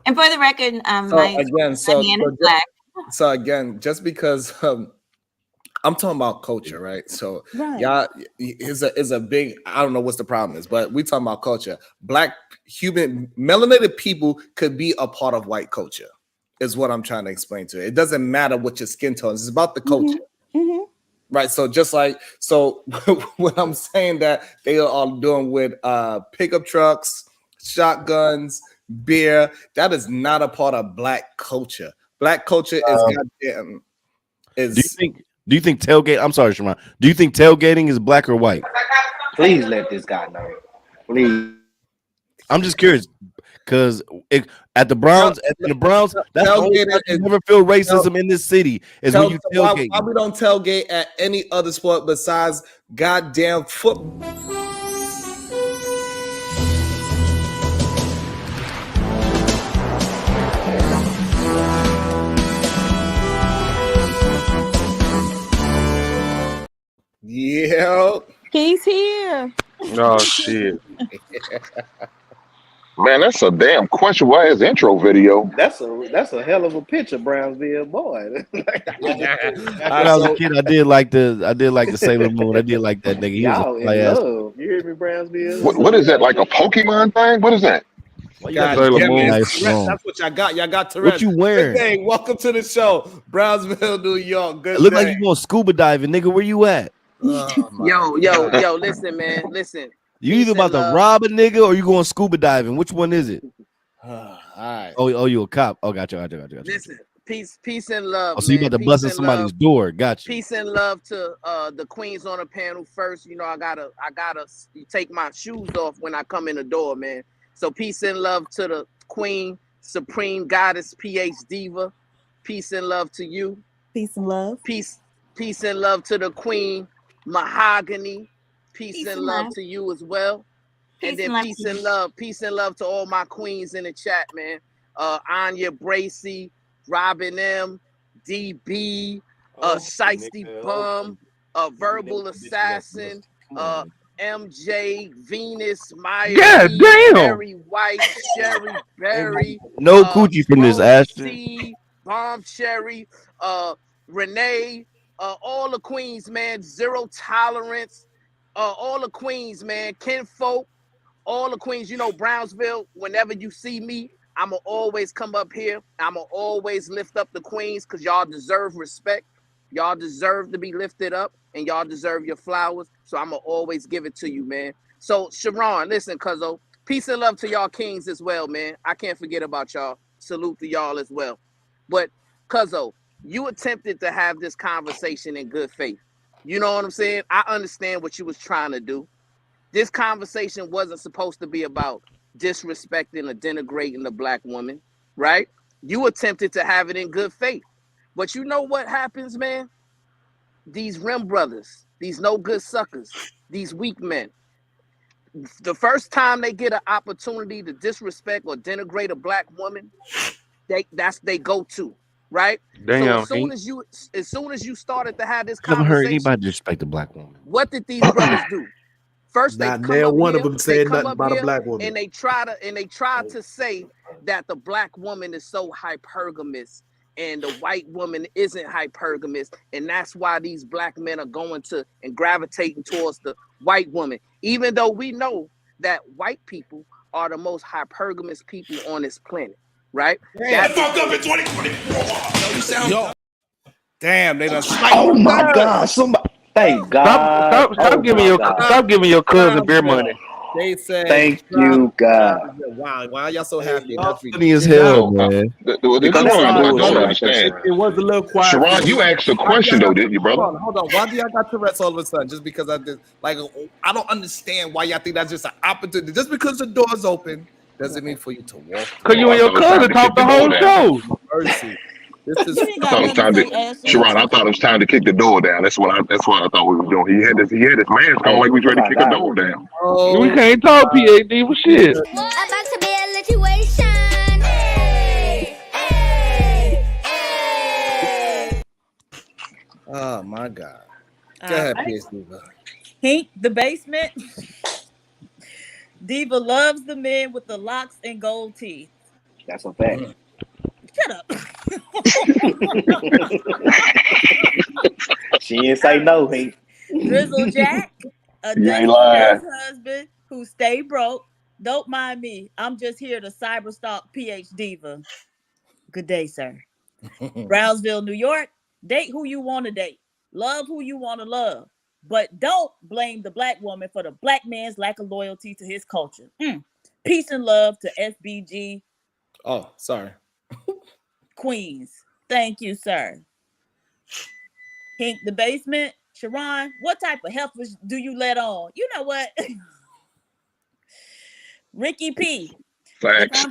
And for the record, my man is black. So again, just because I'm talking about culture, right? So Right. y'all is a big, I don't know what's the problem is, but we talking about culture. Black human melanated people could be a part of white culture, is what I'm trying to explain to you. It doesn't matter what your skin tone is, it's about the culture. Mm-hmm. Right. So just like when I'm saying that they are all doing with pickup trucks, shotguns, beer, that is not a part of black culture. Black culture is goddamn is. Do you think tailgate? I'm sorry, Sharon. Do you think tailgating is black or white? Please let this guy know. Please. I'm just curious Because at the Browns, that's the only time you never feel racism in this city is when you tailgate. Why we don't tailgate at any other sport besides goddamn football? Yeah. He's here. Oh shit. Man, that's a damn questionable ass intro video. That's a hell of a picture, Brownsville boy. When I was a kid, I did like the Sailor Moon. I did like that nigga. He Y'all was in a ass. love. You hear me, Brownsville? What is that? Like a Pokemon thing? What is that? God Sailor damn it. Moon. It's Tourette's. That's what y'all got. Y'all got Tourette's. What you wearing? Good day. Welcome to the show, Brownsville, New York. Good It look day. like you going scuba diving, nigga. Where you at? Yo, listen, man. Listen. You either about to rob a nigga or you going scuba diving. Which one is it? All right. Oh, you a cop? Oh, gotcha. Listen, peace and love. Oh, so you man. about to Peace bust in and somebody's love. door? Gotcha. Peace and love to the queens on the panel first. You know, I gotta take my shoes off when I come in the door, man. So peace and love to the queen, supreme goddess, PH diva. Peace and love to you. Peace and love. Peace and love to the queen, mahogany. Peace and love to you as well. And then peace and love to all my queens in the chat, man. Anya Bracy, Robin M, DB, Shiesty Bum, Verbal Assassin, MJ, Venus, Maya, Barry White, Sherry Berry, No coochie from this, Ashton. C, Bomb Cherry, Renee, all the queens, man. Zero Tolerance, all the queens, man. Kinfolk, all the queens. You know, Brownsville, whenever you see me, I'ma always come up here. I'ma always lift up the queens because y'all deserve respect. Y'all deserve to be lifted up and y'all deserve your flowers. So I'ma always give it to you, man. So Sharon, listen, cuzzo, peace and love to y'all kings as well, man. I can't forget about y'all. Salute to y'all as well. But cuzzo, you attempted to have this conversation in good faith. You know what I'm saying? I understand what you was trying to do. This conversation wasn't supposed to be about disrespecting or denigrating the black woman, right? You attempted to have it in good faith. But you know what happens, man? These rim brothers, these no good suckers, these weak men, the first time they get an opportunity to disrespect or denigrate a black woman, that's they go-to, right? Damn. So as soon as you started to have this Never heard conversation, anybody disrespect a black woman. what did these brothers do? First, they Not come now up one here, of them they said come nothing up about a here, black woman. and they try to say that the black woman is so hypergamous and the white woman isn't hypergamous, and that's why these black men are going to and gravitating towards the white woman, even though we know that white people are the most hypergamous people on this planet, right? Damn. Fucked up in 2024. Yo. Damn, they done Oh my God! Somebody, thank God! Stop giving your cousin beer money. They said, thank you, God. Wow, why y'all so happy? Y'all funny as hell, man. I don't understand. It was a little quiet. Sharon, you asked a question though, didn't you, brother? Hold on. Why do y'all got Tourette's all of a sudden? Just because I did, like, I don't understand why y'all think that's just an opportunity. Just because the door's open doesn't mean for you to walk. Cause you and your cousin talk the whole show. Mercy. This is. I thought it was time to, Sharon, I thought it was time to kick the door down. That's what I thought we were doing. He had his mask on like we was ready to kick the door down. Oh, We can't talk PhD with shit. About to be a situation. Hey, hey, hey. Oh my God. Go ahead, please, Diva. Hink the basement. Diva loves the men with the locks and gold teeth. That's a fact. Shut up. She didn't say no, Hank. Drizzle Jack, a You ain't Dusty lying. Rose husband who stay broke. Don't mind me. I'm just here to cyber stalk PH Diva. Good day, sir. Brownsville, New York. Date who you want to date. Love who you want to love. But don't blame the black woman for the black man's lack of loyalty to his culture. Peace and love to SBG Oh, sorry. Queens. Thank you, sir. Hink the basement. Sharon, what type of heifers do you let on? You know what? Ricky P. Facts.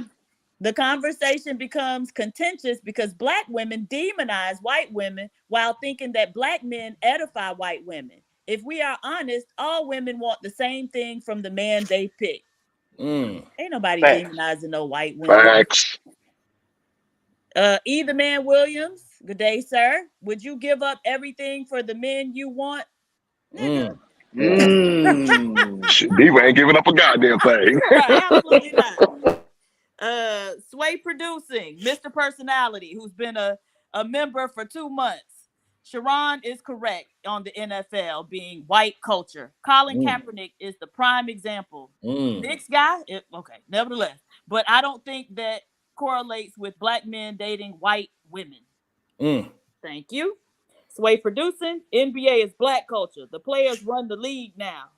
The conversation becomes contentious because black women demonize white women while thinking that black men edify white women. If we are honest, all women want the same thing from the man they pick. Ain't nobody Facts. demonizing no white women. Facts. Either Man Williams, good day, sir. Would you give up everything for the men you want? Nigga. Shit, Diva ain't giving up a goddamn thing. Absolutely not. Sway Producing, Mr. Personality, who's been a member for 2 months. Sharon is correct on the NFL being white culture. Colin Kaepernick is the prime example. Knicks guy, okay, nevertheless. But I don't think that correlates with black men dating white women. Thank you. Sway Producing, NBA is black culture. The players run the league now.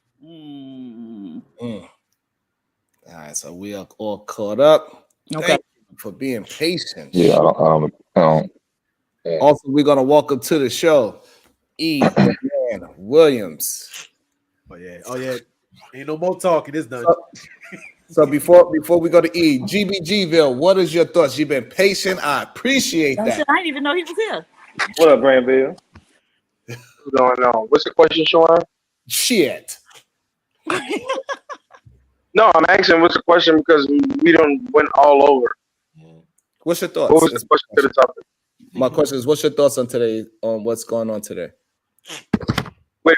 All right, so we are all caught up. Okay. Thank you for being patient. Yeah, Also, we're gonna welcome to the show the Man Williams. Oh yeah. Ain't no more talking. It's done. So before we go to E, GBGville, what is your thoughts? You've been patient. I appreciate that. I didn't even know he was here. What up, Granville? What's going on? What's the question, Sean? Shit. No, I'm asking what's the question because we don't went all over. What's your thoughts? What was the question to the topic? My question is, what's your thoughts on today, on what's going on today? Wait.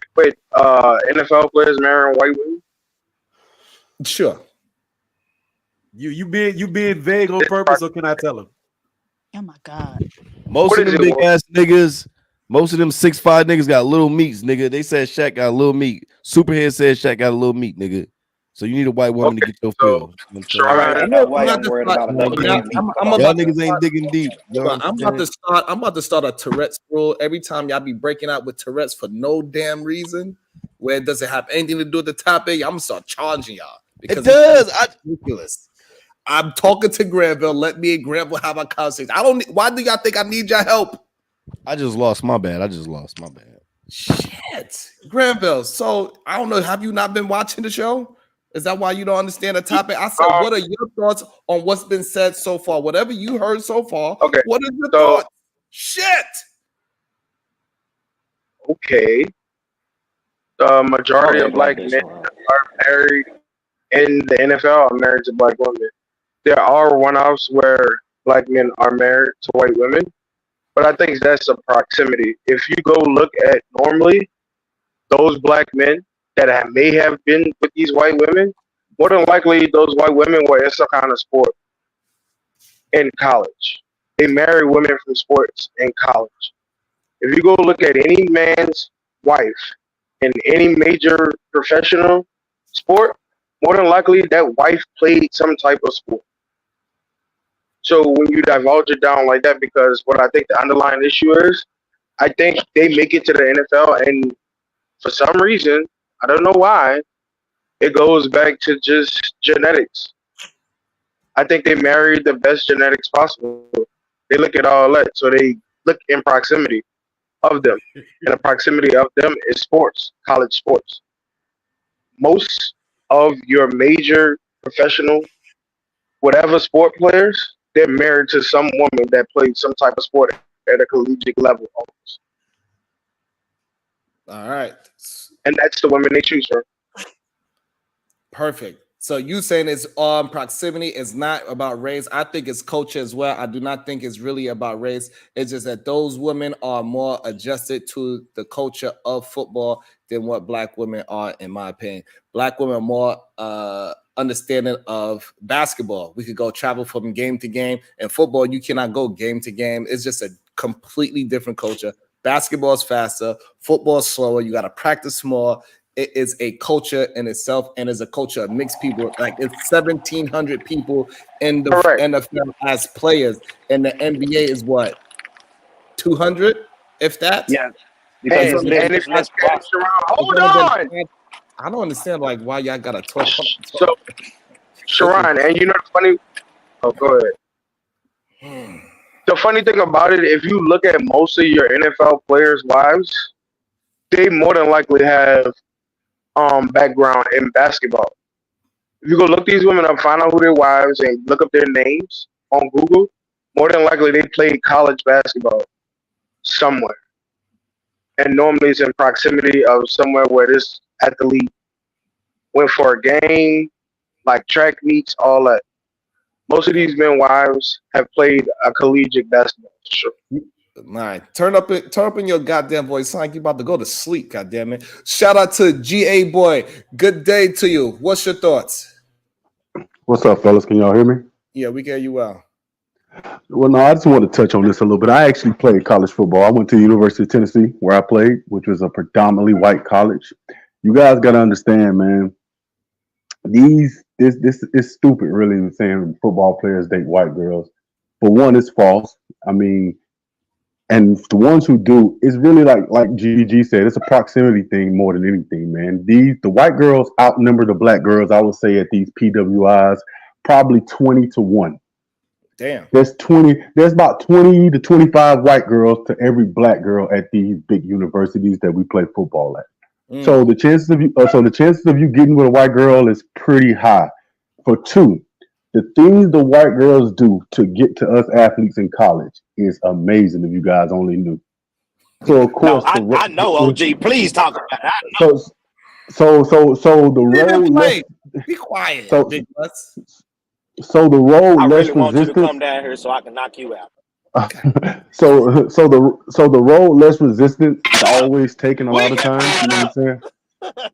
NFL players marrying white women? Sure. You being vague on purpose, or can I tell him? Oh my God. Most of them big ass niggas, most of them 6'5" niggas got little meats, nigga. They said Shaq got a little meat. Superhead said Shaq got a little meat, nigga. So you need a white woman to get your fill. Y'all niggas ain't digging deep. I'm about to start a Tourette's rule. Every time y'all be breaking out with Tourette's for no damn reason, where it doesn't have anything to do with the topic, I'm gonna start charging y'all. Because it does. It's ridiculous. I'm talking to Granville. Let me and Granville have a conversation. Why do y'all think I need your help? I just lost my bad. Shit. Granville. So I don't know. Have you not been watching the show? Is that why you don't understand the topic? I said, what are your thoughts on what's been said so far? Whatever you heard so far. Okay. What are your thoughts? Shit. Okay. The majority of black men are married in the NFL are married to black women. There are one-offs where black men are married to white women, but I think that's a proximity. If you go look at normally those black men that may have been with these white women, more than likely those white women were in some kind of sport in college. They marry women from sports in college. If you go look at any man's wife in any major professional sport, more than likely that wife played some type of sport. So when you divulge it down like that, because what I think the underlying issue is, I think they make it to the NFL and for some reason, I don't know why, it goes back to just genetics. I think they married the best genetics possible. They look at all that, so they look in proximity of them. And the proximity of them is sports, college sports. Most of your major professional, whatever sport players, they're married to some woman that played some type of sport at a collegiate level almost. All right. And that's the women they choose from. Perfect. So you saying it's proximity is not about race. I think it's culture as well. I do not think it's really about race. It's just that those women are more adjusted to the culture of football than what black women are, in my opinion. Black women are more understanding of basketball. We could go travel from game to game. And football, you cannot go game to game. It's just a completely different culture. Basketball is faster. Football is slower. You got to practice more. It is a culture in itself, and is a culture of mixed people. Like it's 1,700 people in the NFL as players, and the NBA is what 200, if that. Yeah, because it's less hold on. I don't understand like why y'all gotta talk. So, Sharon, and you know the funny. Oh, go ahead. The funny thing about it, if you look at most of your NFL players' wives, they more than likely have background in basketball. If you go look these women up, find out who their wives, and look up their names on Google, more than likely they played college basketball somewhere. And normally it's in proximity of somewhere where this athlete went for a game, like track meets, all that. Most of these men wives have played a collegiate basketball. Sure. Man, turn up in your goddamn voice. Sound like you about to go to sleep, goddamn it. Shout out to GA Boy. Good day to you. What's your thoughts? What's up, fellas? Can y'all hear me? Yeah, we hear you well. Well, no, I just want to touch on this a little bit. I actually played college football. I went to the University of Tennessee where I played, which was a predominantly white college. You guys got to understand, man. This is stupid, really, saying football players date white girls. But one, it's false. I mean, and the ones who do, it's really like GG said, it's a proximity thing more than anything, man. The white girls outnumber the black girls, I would say, at these PWIs, probably 20-1. Damn. There's about 20 to 25 white girls to every black girl at these big universities that we play football at. So the chances of you getting with a white girl is pretty high. For two, the things the white girls do to get to us athletes in college is amazing. If you guys only knew. So of course, I know, OG. Please talk about it. I know. So the road. Be quiet. So the road I less really want you to resistance. come down here so I can knock you out. So the road less resistance is always taken a lot of times. You know what I'm saying?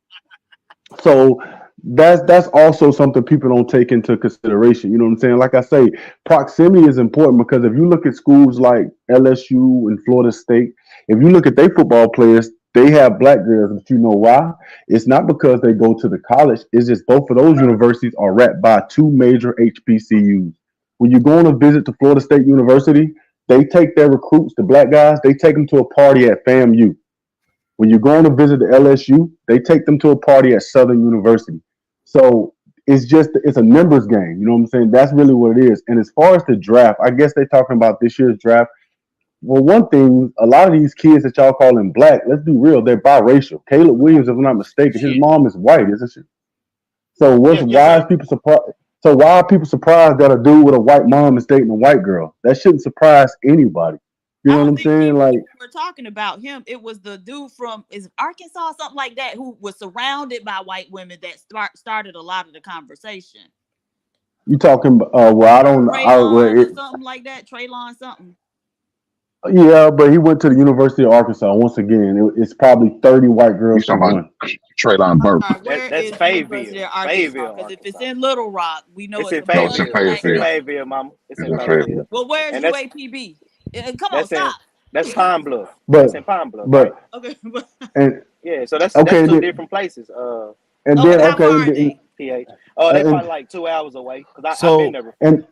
So that's also something people don't take into consideration. You know what I'm saying? Like I say, proximity is important because if you look at schools like LSU and Florida State, if you look at their football players, they have black girls. But you know why? It's not because they go to the college. It's just both of those universities are wrapped by two major HBCUs. When you go on a visit to Florida State University, they take their recruits, the black guys, they take them to a party at FAMU. When you go on a visit to LSU, they take them to a party at Southern University. So it's a numbers game. You know what I'm saying? That's really what it is. And as far as the draft, I guess they're talking about this year's draft. Well, one thing, a lot of these kids that y'all calling black, let's be real, they're biracial. Caleb Williams, if I'm not mistaken, his mom is white, isn't she? So why are people surprised? So why are people surprised that a dude with a white mom is dating a white girl? That shouldn't surprise anybody. You know what I'm saying? Like, we're talking about him. It was the dude from Arkansas, something like that, who was surrounded by white women that started a lot of the conversation. you talking? Well, I don't. Traylon something like that. Traylon something. Yeah, but he went to the University of Arkansas. Once again, it's probably 30 white girls to one. Traylon Burke. That's Fayetteville. Fayetteville. Because if it's in Little Rock, we know it's in Fayetteville. Fayetteville. It's in Fayetteville, mama. It's in Fayetteville. Well, where's UAPB? Come on, stop. That's Pine Bluff. That's in Pine Bluff. But right? Okay. And yeah, so that's okay, two different places. And then okay, PH. Oh, they're probably like 2 hours away. I've been there before.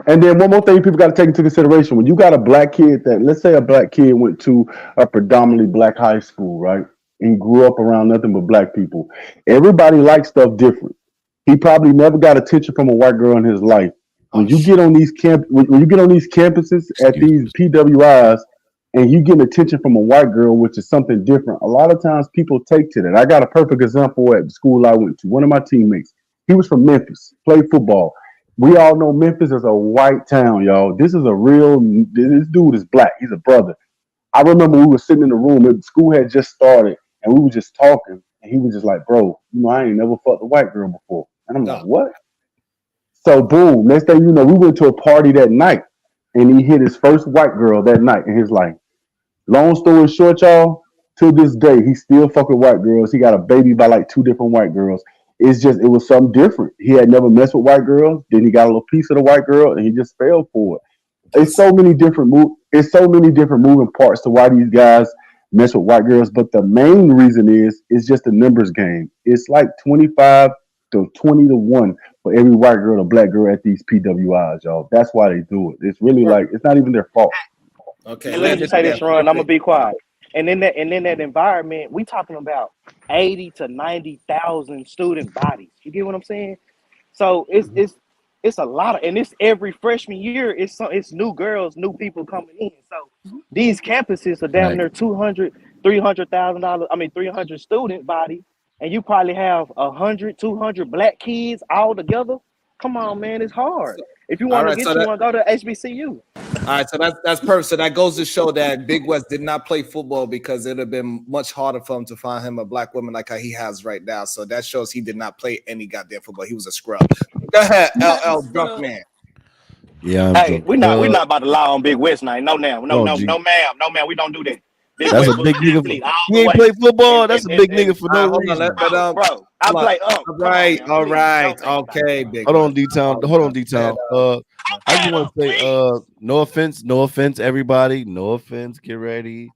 And then one more thing people got to take into consideration: when you got a black kid let's say a black kid went to a predominantly black high school, right? And grew up around nothing but black people. Everybody likes stuff different. He probably never got attention from a white girl in his life. When you get on these when you get on these campuses at these PWIs and you get attention from a white girl, which is something different, a lot of times people take to that. I got a perfect example at the school I went to. One of my teammates, he was from Memphis, played football. We all know Memphis is a white town, y'all. This dude is black. He's a brother. I remember we were sitting in the room and school had just started and we were just talking and he was just like, bro, I ain't never fucked a white girl before. And I'm like, what? So boom, next thing you know, we went to a party that night and he hit his first white girl that night in his life. Long story short, y'all, to this day, he's still fucking white girls. He got a baby by like 2 different white girls. It was something different. He had never messed with white girls. Then he got a little piece of the white girl and he just fell for it. It's so many different moving parts to why these guys mess with white girls. But the main reason is just a numbers game. It's like 25 to 20-1 for every white girl or black girl at these PWIs, y'all. That's why they do it. It's really like it's not even their fault. Okay. And let me just say this, Ron. I'm gonna be quiet. And in that environment, we talking about 80 to 90,000 student bodies. You get what I'm saying? So it's a lot of, and it's every freshman year. It's new girls, new people coming in. So these campuses are down there $200,000, $300,000. 300 student body, and you probably have 100, 200 black kids all together. Come on, man, it's hard. If you All want to right, get so you that one, go to HBCU. all right, so that's perfect. So that goes to show that Big West did not play football because it'd have been much harder for him to find him a black woman like how he has right now. So that shows he did not play any goddamn football. He was a scrub. Go ahead, LL Drunk Man. Yeah, I'm Hey, drunk. we not about to lie on Big West now. No, now, no, Oh, no, G. no, ma'am, no, ma'am. We don't do that. Big That's a West was big an nigga. athlete all He the ain't way. play football. That's a big And nigga for no Hold on, reason. let I hold on. play All Come right, on now, all please. right, Don't take it back. okay, Big Hold on, West. D-Town. Hold on, D-Town. I just want to say, no offense, everybody. No offense, get ready.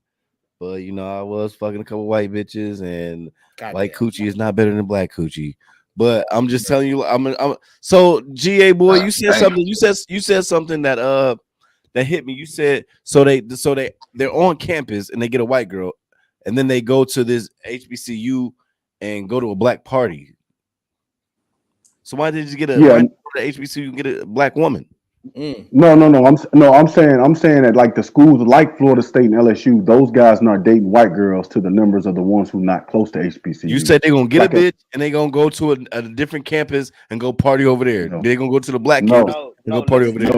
But you know, I was fucking a couple white bitches, and white coochie is not better than black coochie. But I'm just telling you, I'm so GA boy, you said something. You said something that that hit me. You said they're on campus and they get a white girl, and then they go to this HBCU and go to a black party. So why did you get a why did you go to HBCU and get a black woman? No. I'm saying that like the schools like Florida State and LSU, those guys not dating white girls to the numbers of the ones who not close to HBCU. You said they're gonna get like a bitch and they gonna go to a different campus and go party over there. They're gonna go to the black campus and go party over there.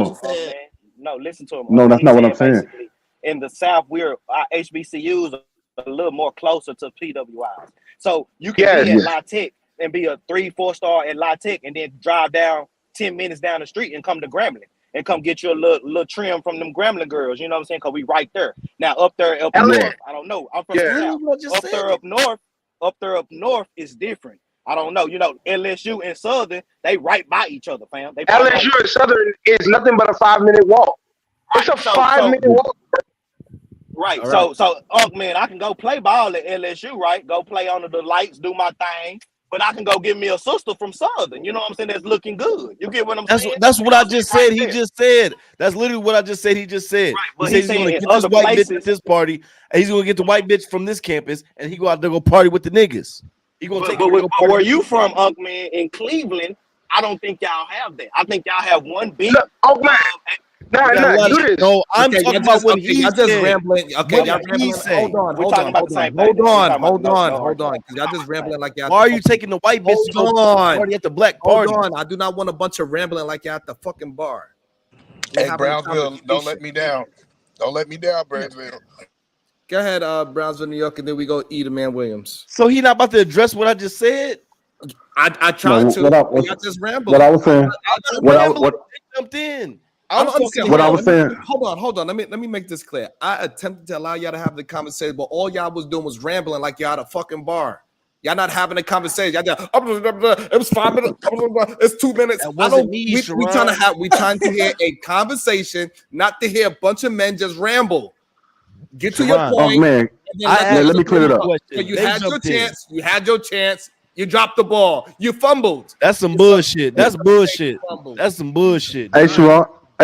No, listen to him. No, that's not what I'm saying. Basically, in the South, our HBCUs are a little more closer to PWIs. So you can be at La Tech and be a 3-4 star at La Tech and then drive down 10 minutes down the street and come to Grambling and come get you a little trim from them Grambling girls. You know what I'm saying? Because we right there. Now, up there, up north, I don't know. I'm from the South. Up there, up north is different. I don't know. You know, LSU and Southern, they right by each other, fam. They LSU and Southern is nothing but a 5-minute walk. It's a 5-minute walk. Right. So, man, I can go play ball at LSU, right? Go play under the lights, do my thing. But I can go get me a sister from Southern. You know what I'm saying? That's looking good. You get what I'm saying? That's what I just said. He just said. That's literally what I just said. He just said. Right, he said he's gonna get this white bitch at this party, and he's gonna get the white bitch from this campus, and he go out there go party with the niggas. He gonna take. But where you from, man? In Cleveland, I don't think y'all have that. I think y'all have one big. No, I'm talking about what he y'all just rambling. Okay, y'all rambling. Hold on. Y'all just rambling like y'all. Why are you taking the white bitch to go party at the black party? Hold on, I do not want a bunch of rambling like y'all at the fucking bar. Hey, Brownsville, don't let me down. Don't let me down, Brownsville. Go ahead, Brownsville, New York, and then we go Edelman Williams. So he not about to address what I just said. I tried to. Y'all just rambled. What I was saying. What jumped in. I don't understand what I was saying. Hold on. Let me make this clear. I attempted to allow y'all to have the conversation, but all y'all was doing was rambling like y'all at a fucking bar. Y'all not having a conversation. Y'all just, it was 5 minutes. It's 2 minutes. That wasn't me, We trying to hear a conversation, not to hear a bunch of men just ramble. Get to your point. Oh man, let me clear it up. So you had your chance. You had your chance. You dropped the ball. You fumbled. That's some bullshit. That's bullshit. That's some bullshit. Hey,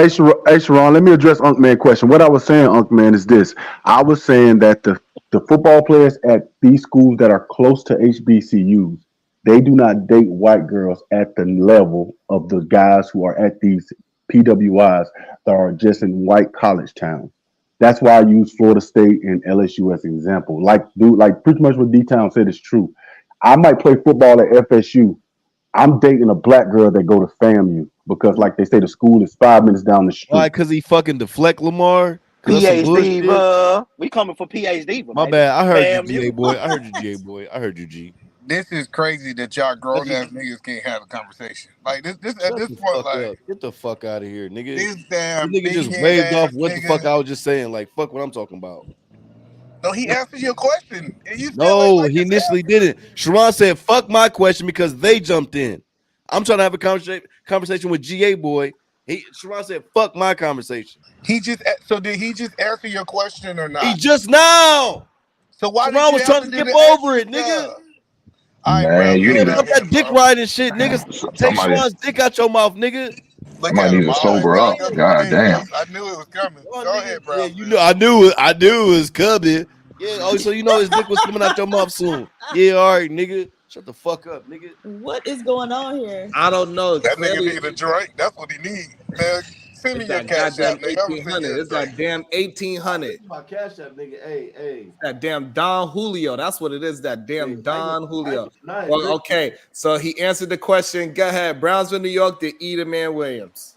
Sharon, let me address Unc Man question. What I was saying, Unc Man, is this. I was saying that the football players at these schools that are close to HBCUs, they do not date white girls at the level of the guys who are at these PWIs that are just in white college towns. That's why I use Florida State and LSU as an example. Like pretty much what D-Town said is true. I might play football at FSU. I'm dating a black girl that go to FAMU because, like they say, the school is 5 minutes down the street. Why? Because he fucking deflect Lamar? PhD, we coming for PhD. My bad. I heard you, GA boy. I heard you, GA boy. I heard you, G. This is crazy that y'all grown ass niggas can't have a conversation. Like this at this point, like get the fuck out of here, nigga. This damn nigga just waved off what the fuck I was just saying. Like, fuck what I'm talking about. No, he answered your question. And you no, he initially didn't. Sharon said, fuck my question because they jumped in. I'm trying to have a conversation with GA boy. Sharon said, fuck my conversation. Did he just answer your question or not? He just now. So why Sharon was trying to skip over it, nigga. Man, you up that dick riding shit, niggas. Take Sharon's dick out your mouth, nigga. I might need to sober up. God damn. I knew it was coming. Go ahead, bro. Yeah, you know, I knew it was coming. Yeah, oh, so you know his dick was coming out your mouth soon. Yeah, all right, nigga. Shut the fuck up, nigga. What is going on here? I don't know. That nigga need a drink. That's what he need, man. Send me It's your that cash goddamn app, nigga. I'm gonna send 1800. you a It's that drink. damn 1800. My cash app, nigga. Hey. That damn Don Julio. That's what it is. That damn Don Julio. Nice. Well, okay. So he answered the question. Go ahead. Brownsville, New York, to Edelman Williams.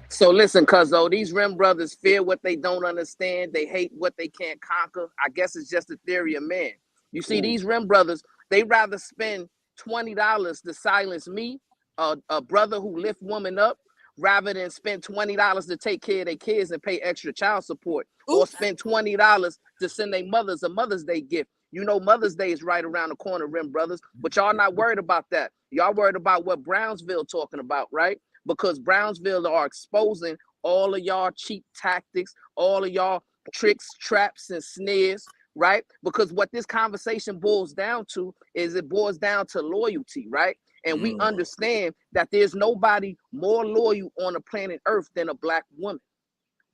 So listen, cuzzo, these Rim brothers fear what they don't understand. They hate what they can't conquer. I guess it's just a theory of man. You see, these Rim brothers, they rather spend $20 to silence me, a brother who lift woman up, rather than spend $20 to take care of their kids and pay extra child support, or spend $20 to send their mothers a Mother's Day gift. You know, Mother's Day is right around the corner, Rim brothers, but y'all not worried about that. Y'all worried about what Brownsville talking about, right? Because Brownsville are exposing all of y'all cheap tactics, all of y'all tricks, traps, and snares, right? Because what this conversation boils down to is it boils down to loyalty, right? And we understand that there's nobody more loyal on the planet Earth than a Black woman.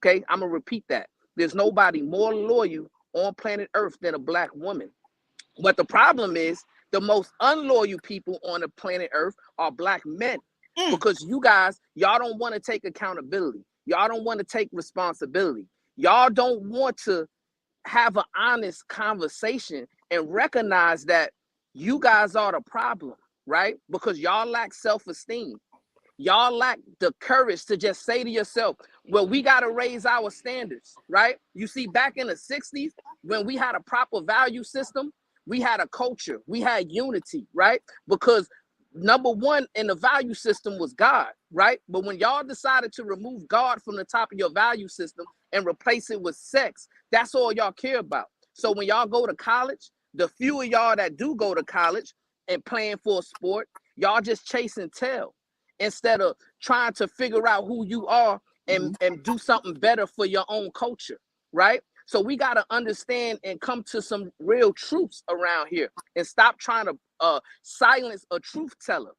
Okay, I'm gonna repeat that. There's nobody more loyal on planet Earth than a Black woman. But the problem is the most unloyal people on the planet Earth are Black men. Because you guys, y'all don't want to take accountability. Y'all don't want to take responsibility. Y'all don't want to have an honest conversation and recognize that you guys are the problem, right? Because y'all lack self-esteem. Y'all lack the courage to just say to yourself, well, we got to raise our standards, right? You see, back in the 60s, when we had a proper value system, we had a culture, we had unity, right? Because number one in the value system was God, right? But when y'all decided to remove God from the top of your value system and replace it with sex, that's all y'all care about. So when y'all go to college, the few of y'all that do go to college and playing for a sport, y'all just chasing tail instead of trying to figure out who you are and do something better for your own culture, right? So we got to understand and come to some real truths around here and stop trying to silence a truth teller.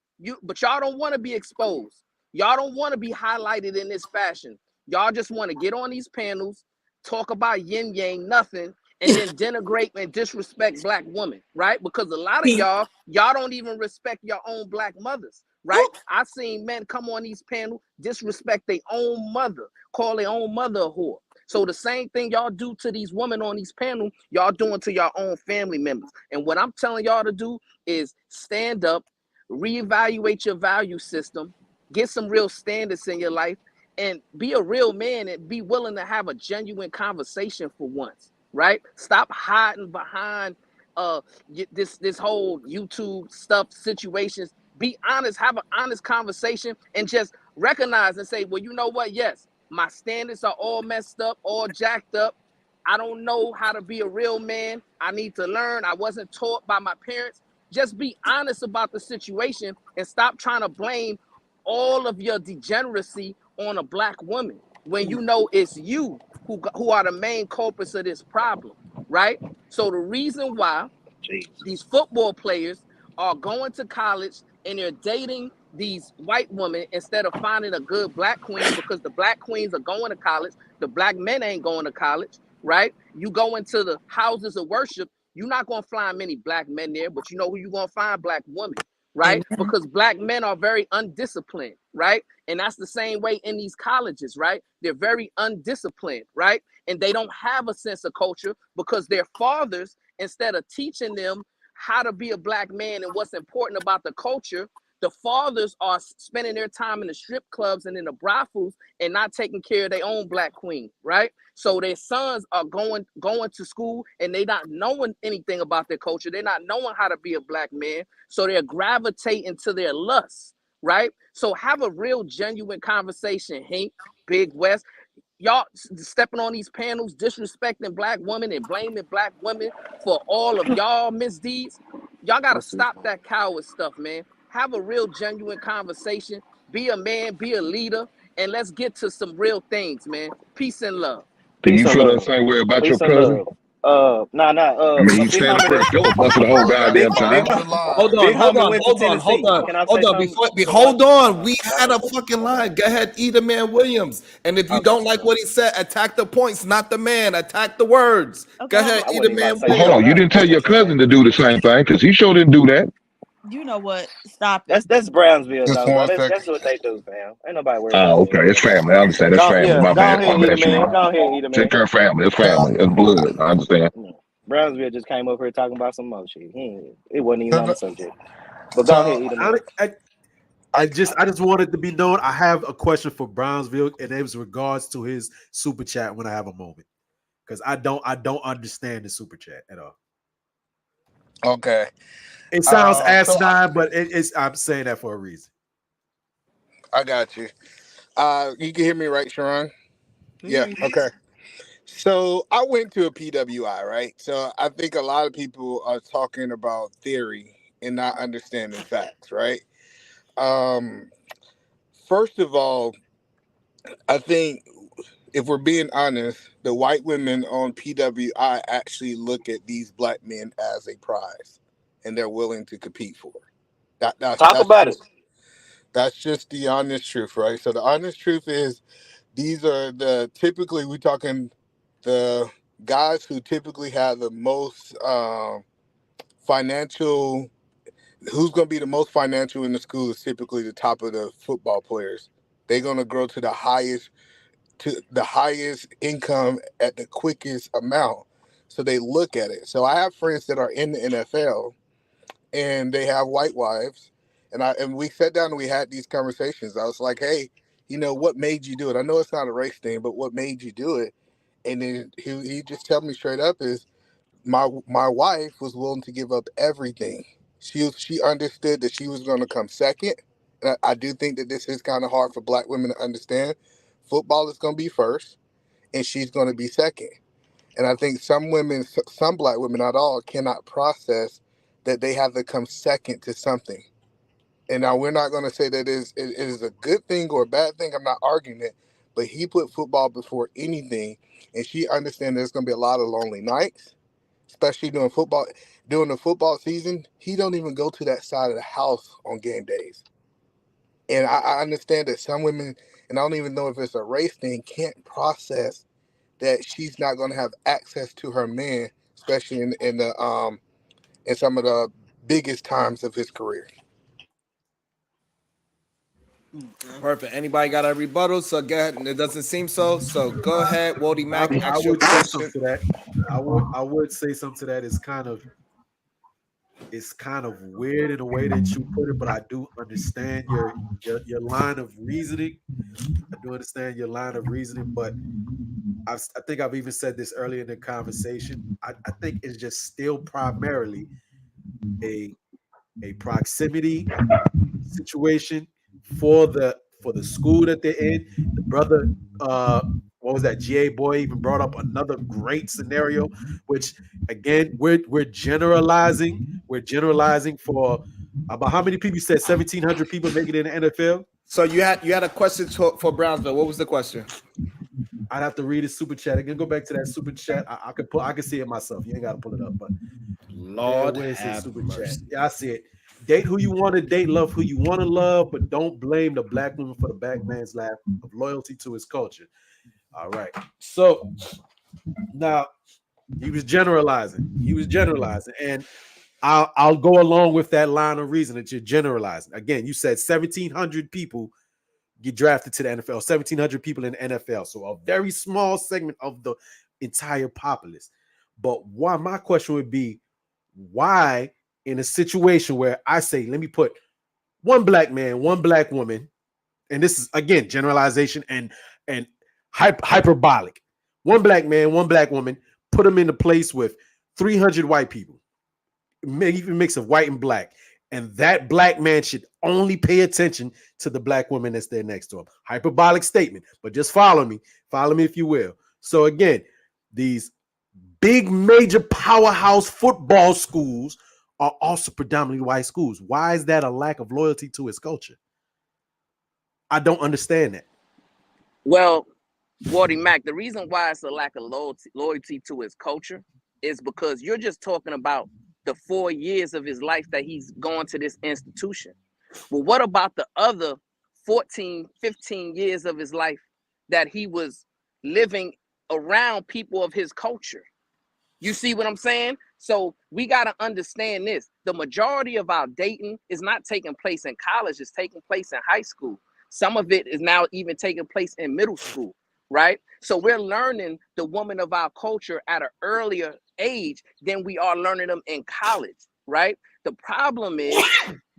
But y'all don't want to be exposed. Y'all don't want to be highlighted in this fashion. Y'all just want to get on these panels, talk about yin yang nothing, and then denigrate and disrespect Black women, right? Because a lot of y'all don't even respect your own Black mothers, right? I've seen men come on these panels, disrespect their own mother, call their own mother a whore. So the same thing y'all do to these women on these panels, y'all doing to your own family members. And what I'm telling y'all to do is stand up, reevaluate your value system, get some real standards in your life, and be a real man and be willing to have a genuine conversation for once, right? Stop hiding behind this whole YouTube stuff, situations. Be honest, have an honest conversation, and just recognize and say, well, you know what? Yes, my standards are all messed up, all jacked up. I don't know how to be a real man. I need to learn. I wasn't taught by my parents. Just be honest about the situation and stop trying to blame all of your degeneracy on a Black woman when you know it's you who are the main culprits of this problem, right? So the reason why these football players are going to college and they're dating these white women instead of finding a good Black queen, because the Black queens are going to college, the Black men ain't going to college, right? You go into the houses of worship, you're not going to find many Black men there, but you know who you're going to find? Black women, right? Because Black men are very undisciplined, right? And that's the same way in these colleges, right? They're very undisciplined, right? And they don't have a sense of culture because their fathers, instead of teaching them how to be a Black man and what's important about the culture, the fathers are spending their time in the strip clubs and in the brothels and not taking care of their own Black queen, right? So their sons are going to school and they not knowing anything about their culture. They're not knowing how to be a Black man. So they're gravitating to their lusts, right? So have a real genuine conversation, Hank, Big West. Y'all stepping on these panels, disrespecting Black women and blaming Black women for all of y'all misdeeds. Y'all got to stop that coward stuff, man. Have a real genuine conversation. Be a man, be a leader, and let's get to some real things, man. Peace and love. Do you Peace and feel the love. same way about your Peace and cousin? love. I mean, A he big standing homie fresh filibuster the whole goddamn time. Hold on. Big homie went to Tennessee. Can I say something? Hold on. We had a fucking line. Go ahead, Edelman Williams. And if you don't like what he said, attack the points, not the man. Attack the words. Go ahead, Edelman Well, hold on. You didn't tell your cousin to do the same thing because he sure didn't do that. You know what? Stop it. That's Brownsville Just though, bro. one That's second. that's what they do, fam. Ain't nobody worried about Oh, that. okay. It's family. I understand. It's family. Yeah, My go bad. ahead My and eat a bad, man. Sharon. Go ahead and eat a Take man. care of family. It's family. It's blood. I understand. Brownsville just came up here talking about some more shit. It wasn't even So, on the subject. But go ahead so and eat a man. I just wanted to be known. I have a question for Brownsville, and it was regards to his super chat when I have a moment, because I don't understand the super chat at all. okay. It sounds So asinine, but I'm saying that for a reason. I got you. You can hear me, right, Sharon? Yeah. Yeah. Okay. So I went to a PWI, right? So I think a lot of people are talking about theory and not understanding facts, right? Um, First of all, I think if we're being honest, the white women on PWI actually look at these black men as a prize, and they're willing to compete for it. Talk about it. That's just the honest truth, right? So the honest truth is these are typically we're talking the guys who typically have the most financial. Who's going to be the most financial in the school is typically the top of the football players. They're going to grow to the highest income at the quickest amount. So they look at it. So I have friends that are in the NFL and they have white wives, and we sat down and we had these conversations. I was like, hey, what made you do it? I know it's not a race thing, but what made you do it? And then he just told me straight up is my wife was willing to give up everything. She understood that she was going to come second. And I do think that this is kind of hard for black women to understand. Football is going to be first, and she's going to be second. And I think some black women, not all, cannot process that they have to come second to something. And now we're not going to say that it is a good thing or a bad thing. I'm not arguing it. But he put football before anything. And she understands there's going to be a lot of lonely nights, especially during the football season. He don't even go to that side of the house on game days. And I understand that some women, and I don't even know if it's a race thing, can't process that she's not going to have access to her man, especially in some of the biggest times of his career. Perfect. Anybody got a rebuttal? So go ahead. It doesn't seem so. So go ahead, Wody Mack. I Ask your would say question. something to that. I would say something to that. It's kind of weird in a way that you put it, but I do understand your line of reasoning. I do understand your line of reasoning, but I think I've even said this earlier in the conversation. I think it's just still primarily a proximity situation for the school that they're in. The brother, what was that? GA boy even brought up another great scenario, which again we're generalizing. We're generalizing for about how many people? You said 1,700 people make it in the NFL. So you had a question for Brownsville. What was the question? I'd have to read his super chat. I can go back to that super chat. I can see it myself. You ain't got to pull it up, but Lord where's his have super mercy. chat? Yeah, I see it. Date who you want to date, love who you want to love, but don't blame the black woman for the black man's lack of loyalty to his culture. All right. So now he was generalizing. And I'll go along with that line of reason that you're generalizing. Again, you said 1,700 people get drafted to the NFL, 1,700 people in the NFL. So a very small segment of the entire populace. But why? My question would be, why in a situation where I say, let me put one black man, one black woman, and this is again generalization and hyperbolic. One black man, one black woman, put them in a place with 300 white people, maybe even a mix of white and black. And that black man should only pay attention to the black woman that's there next to him. Hyperbolic statement, but just follow me if you will. So again, these big major powerhouse football schools are also predominantly white schools. Why is that a lack of loyalty to his culture? I don't understand that. Well, Wardy Mack, the reason why it's a lack of loyalty to his culture is because you're just talking about the 4 years of his life that he's gone to this institution. Well, what about the other 14, 15 years of his life that he was living around people of his culture? You see what I'm saying? So we got to understand this. The majority of our dating is not taking place in college, it's taking place in high school. Some of it is now even taking place in middle school, right? So we're learning the woman of our culture at an earlier age than we are learning them in college, right? The problem is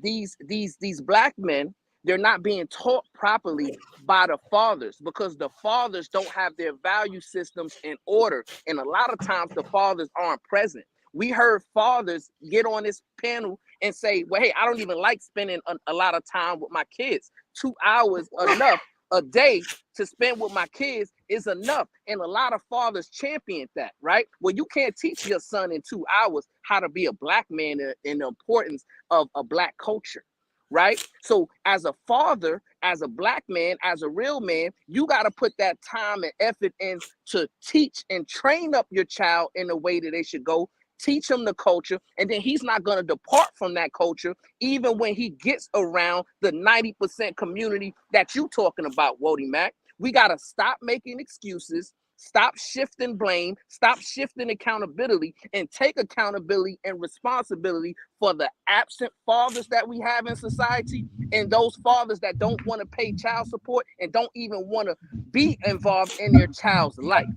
these black men, they're not being taught properly by the fathers because the fathers don't have their value systems in order. And a lot of times the fathers aren't present. We heard fathers get on this panel and say, well, hey, I don't even like spending a lot of time with my kids. 2 hours enough a day to spend with my kids is enough. And a lot of fathers champion that, right? Well, you can't teach your son in 2 hours how to be a black man and the importance of a black culture, right? So as a father, as a black man, as a real man, you got to put that time and effort in to teach and train up your child in the way that they should go. Teach him the culture, and then he's not going to depart from that culture even when he gets around the 90% community that you talking about, Wody Mac. We got to stop making excuses, stop shifting blame, stop shifting accountability, and take accountability and responsibility for the absent fathers that we have in society and those fathers that don't want to pay child support and don't even want to be involved in their child's life.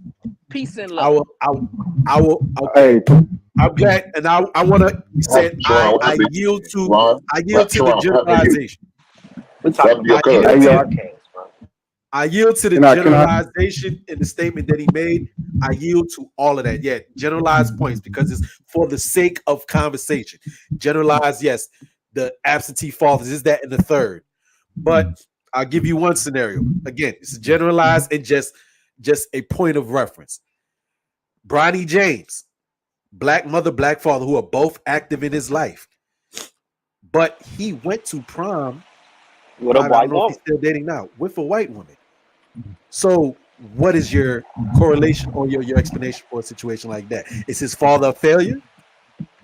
Peace and love. I will. Okay. I'm glad, and I want to say I yield to the generalization. I yield to the generalization in the statement that he made. I yield to all of that. Yeah, generalized points because it's for the sake of conversation. Generalized, yes. The absentee fathers is that in the third, but I'll give you one scenario. Again, it's generalized and just a point of reference. Bronny James, black mother, black father, who are both active in his life, but he went to prom with a white woman. He's still dating now with a white woman. So, what is your correlation or your explanation for a situation like that? Is his father a failure?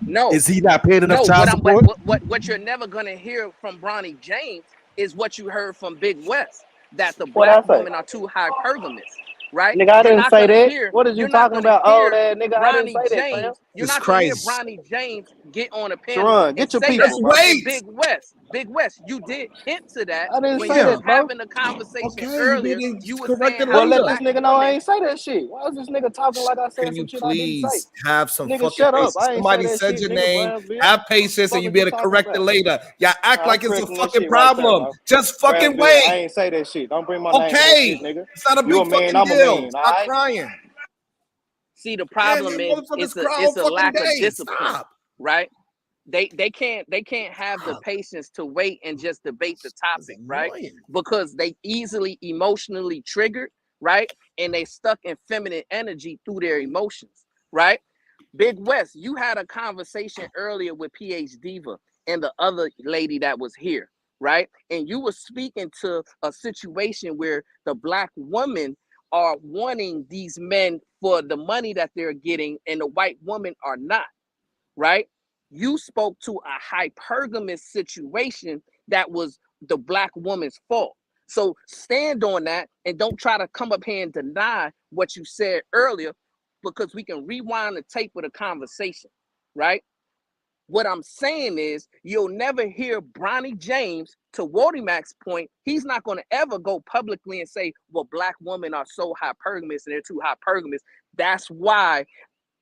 No. Is he not paying enough child support? What you're never gonna hear from Bronny James is what you heard from Big West, that the black women are too hypergamous. Right? Nigga, I didn't say that. What is you talking about? Oh, that nigga, I didn't say that, fam. You're not gonna hear Bronny James get on a panel Sharon, get your people, bro. Big West, you did hint to that when you was having a conversation earlier. You were saying, well, let this nigga know I ain't say that shit. Why is this nigga talking like I said some shit I didn't say? Please have some nigga, fucking shut up. patience. I ain't Somebody say that said shit, your nigga, name. Have patience, and you be able to correct it later. Y'all act like it's a correcting that fucking shit right there, problem. bro. Just fucking Brad, I wait. ain't say that shit. Don't bring my name in that Okay, shit, nigga. it's not a You big a man, fucking I'm a deal. man, Stop alright? crying. See, the problem is it's a lack of discipline, right? They can't have the patience to wait and just debate the topic, right? Because they easily emotionally triggered, right? And they stuck in feminine energy through their emotions, right? Big West, you had a conversation earlier with PH Diva and the other lady that was here, right? And you were speaking to a situation where the black women are wanting these men for the money that they're getting and the white women are not, right? You spoke to a hypergamous situation that was the black woman's fault. So stand on that and don't try to come up here and deny what you said earlier, because we can rewind the tape with a conversation, right? What I'm saying is you'll never hear Bronny James, to Wody Mac's point, he's not going to ever go publicly and say, well, black women are so hypergamous and they're too hypergamous. That's why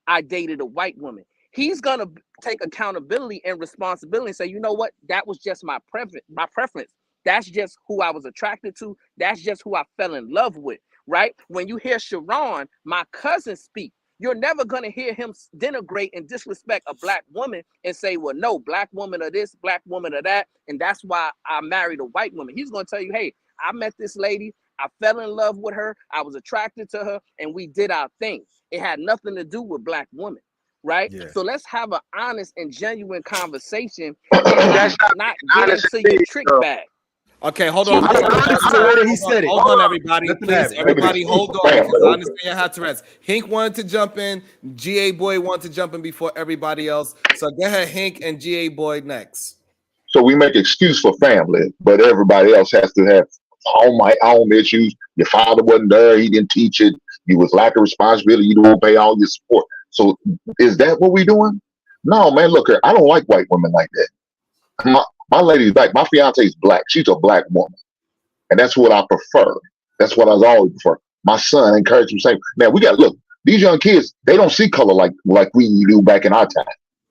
I dated a white woman. He's going to take accountability and responsibility and say, you know what? That was just my preference. That's just who I was attracted to. That's just who I fell in love with, right? When you hear Sharon, my cousin, speak, you're never going to hear him denigrate and disrespect a black woman and say, well, no, black woman are this, black woman are that, and that's why I married a white woman. He's going to tell you, hey, I met this lady, I fell in love with her, I was attracted to her, and we did our thing. It had nothing to do with black women, right? Yeah. So let's have an honest and genuine conversation and not get into your trick bag. Okay, hold on. Hold on, everybody. Please, everybody, hold on. Because I understand you have to rest. Hink wanted to jump in. GA Boy wanted to jump in before everybody else. So go ahead, Hink and GA Boy next. So we make excuse for family, but everybody else has to have all my own issues. Your father wasn't there. He didn't teach it. You was lack of responsibility. You don't pay all your support. So is that what we're doing? No, man, look here. I don't like white women like that. My lady's black. My fiance's black. She's a black woman. And that's what I prefer. That's what I always prefer. My son encouraged me saying, man, we got to look, these young kids, they don't see color like we do back in our time.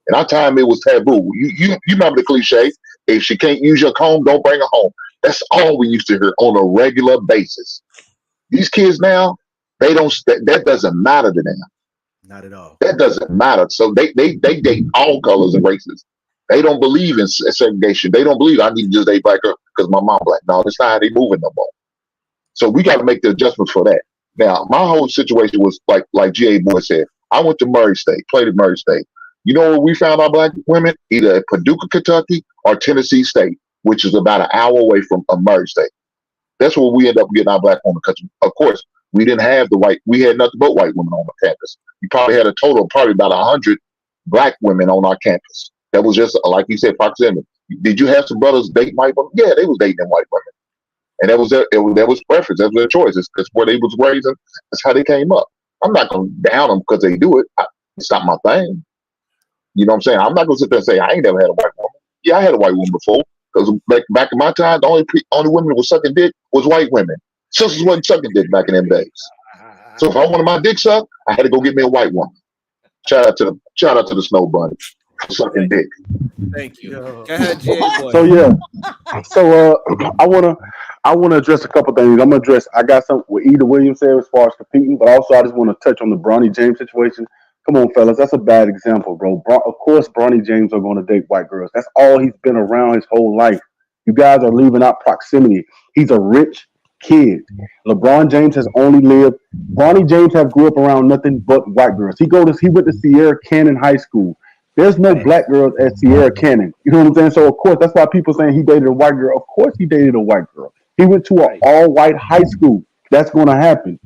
In our time, it was taboo. You remember the cliche, if she can't use your comb, don't bring her home. That's all we used to hear on a regular basis. These kids now, they don't, that doesn't matter to them. Not at all. That doesn't matter. So they date all colors and races. They don't believe in segregation. They don't believe I need to just date black girl because my mom black. No, that's not how they moving no more. So we got to make the adjustments for that. Now, my whole situation was like GA Boy said. I went to Murray State, played at Murray State. You know where we found our black women? Either at Paducah, Kentucky, or Tennessee State, which is about an hour away from Murray State. That's where we end up getting our black women. Because of course, we didn't have we had nothing but white women on the campus. We probably had a total of probably about 100 black women on our campus. That was just, like you said, proximity. Did you have some brothers dating white women? Yeah, they was dating them white women. And that was preference. That was their choice. It's where they was raised. That's how they came up. I'm not going to down them because they do it. It's not my thing. You know what I'm saying? I'm not going to sit there and say, I ain't never had a white woman. Yeah, I had a white woman before. Because back in my time, the only women that was sucking dick was white women. Sisters wasn't sucking dick back in them days. So if I wanted my dick sucked, I had to go get me a white woman. Shout out to the Snow Bunny for sucking dick. Thank you. Go ahead, GA Boy. So yeah, I wanna address a couple things. I got something what Eda Williams said as far as competing, but also I just want to touch on the Bronny James situation. Come on, fellas, that's a bad example, bro. Of course, Bronny James are going to date white girls. That's all he's been around his whole life. You guys are leaving out proximity. He's a rich kid. LeBron James has only lived. Bronny James have grew up around nothing but white girls. He went to Sierra Canyon High School. There's no black girls at Sierra Canyon. You know what I'm saying? So of course, that's why people saying he dated a white girl. Of course, he dated a white girl. He went to an all-white high school. That's going to happen.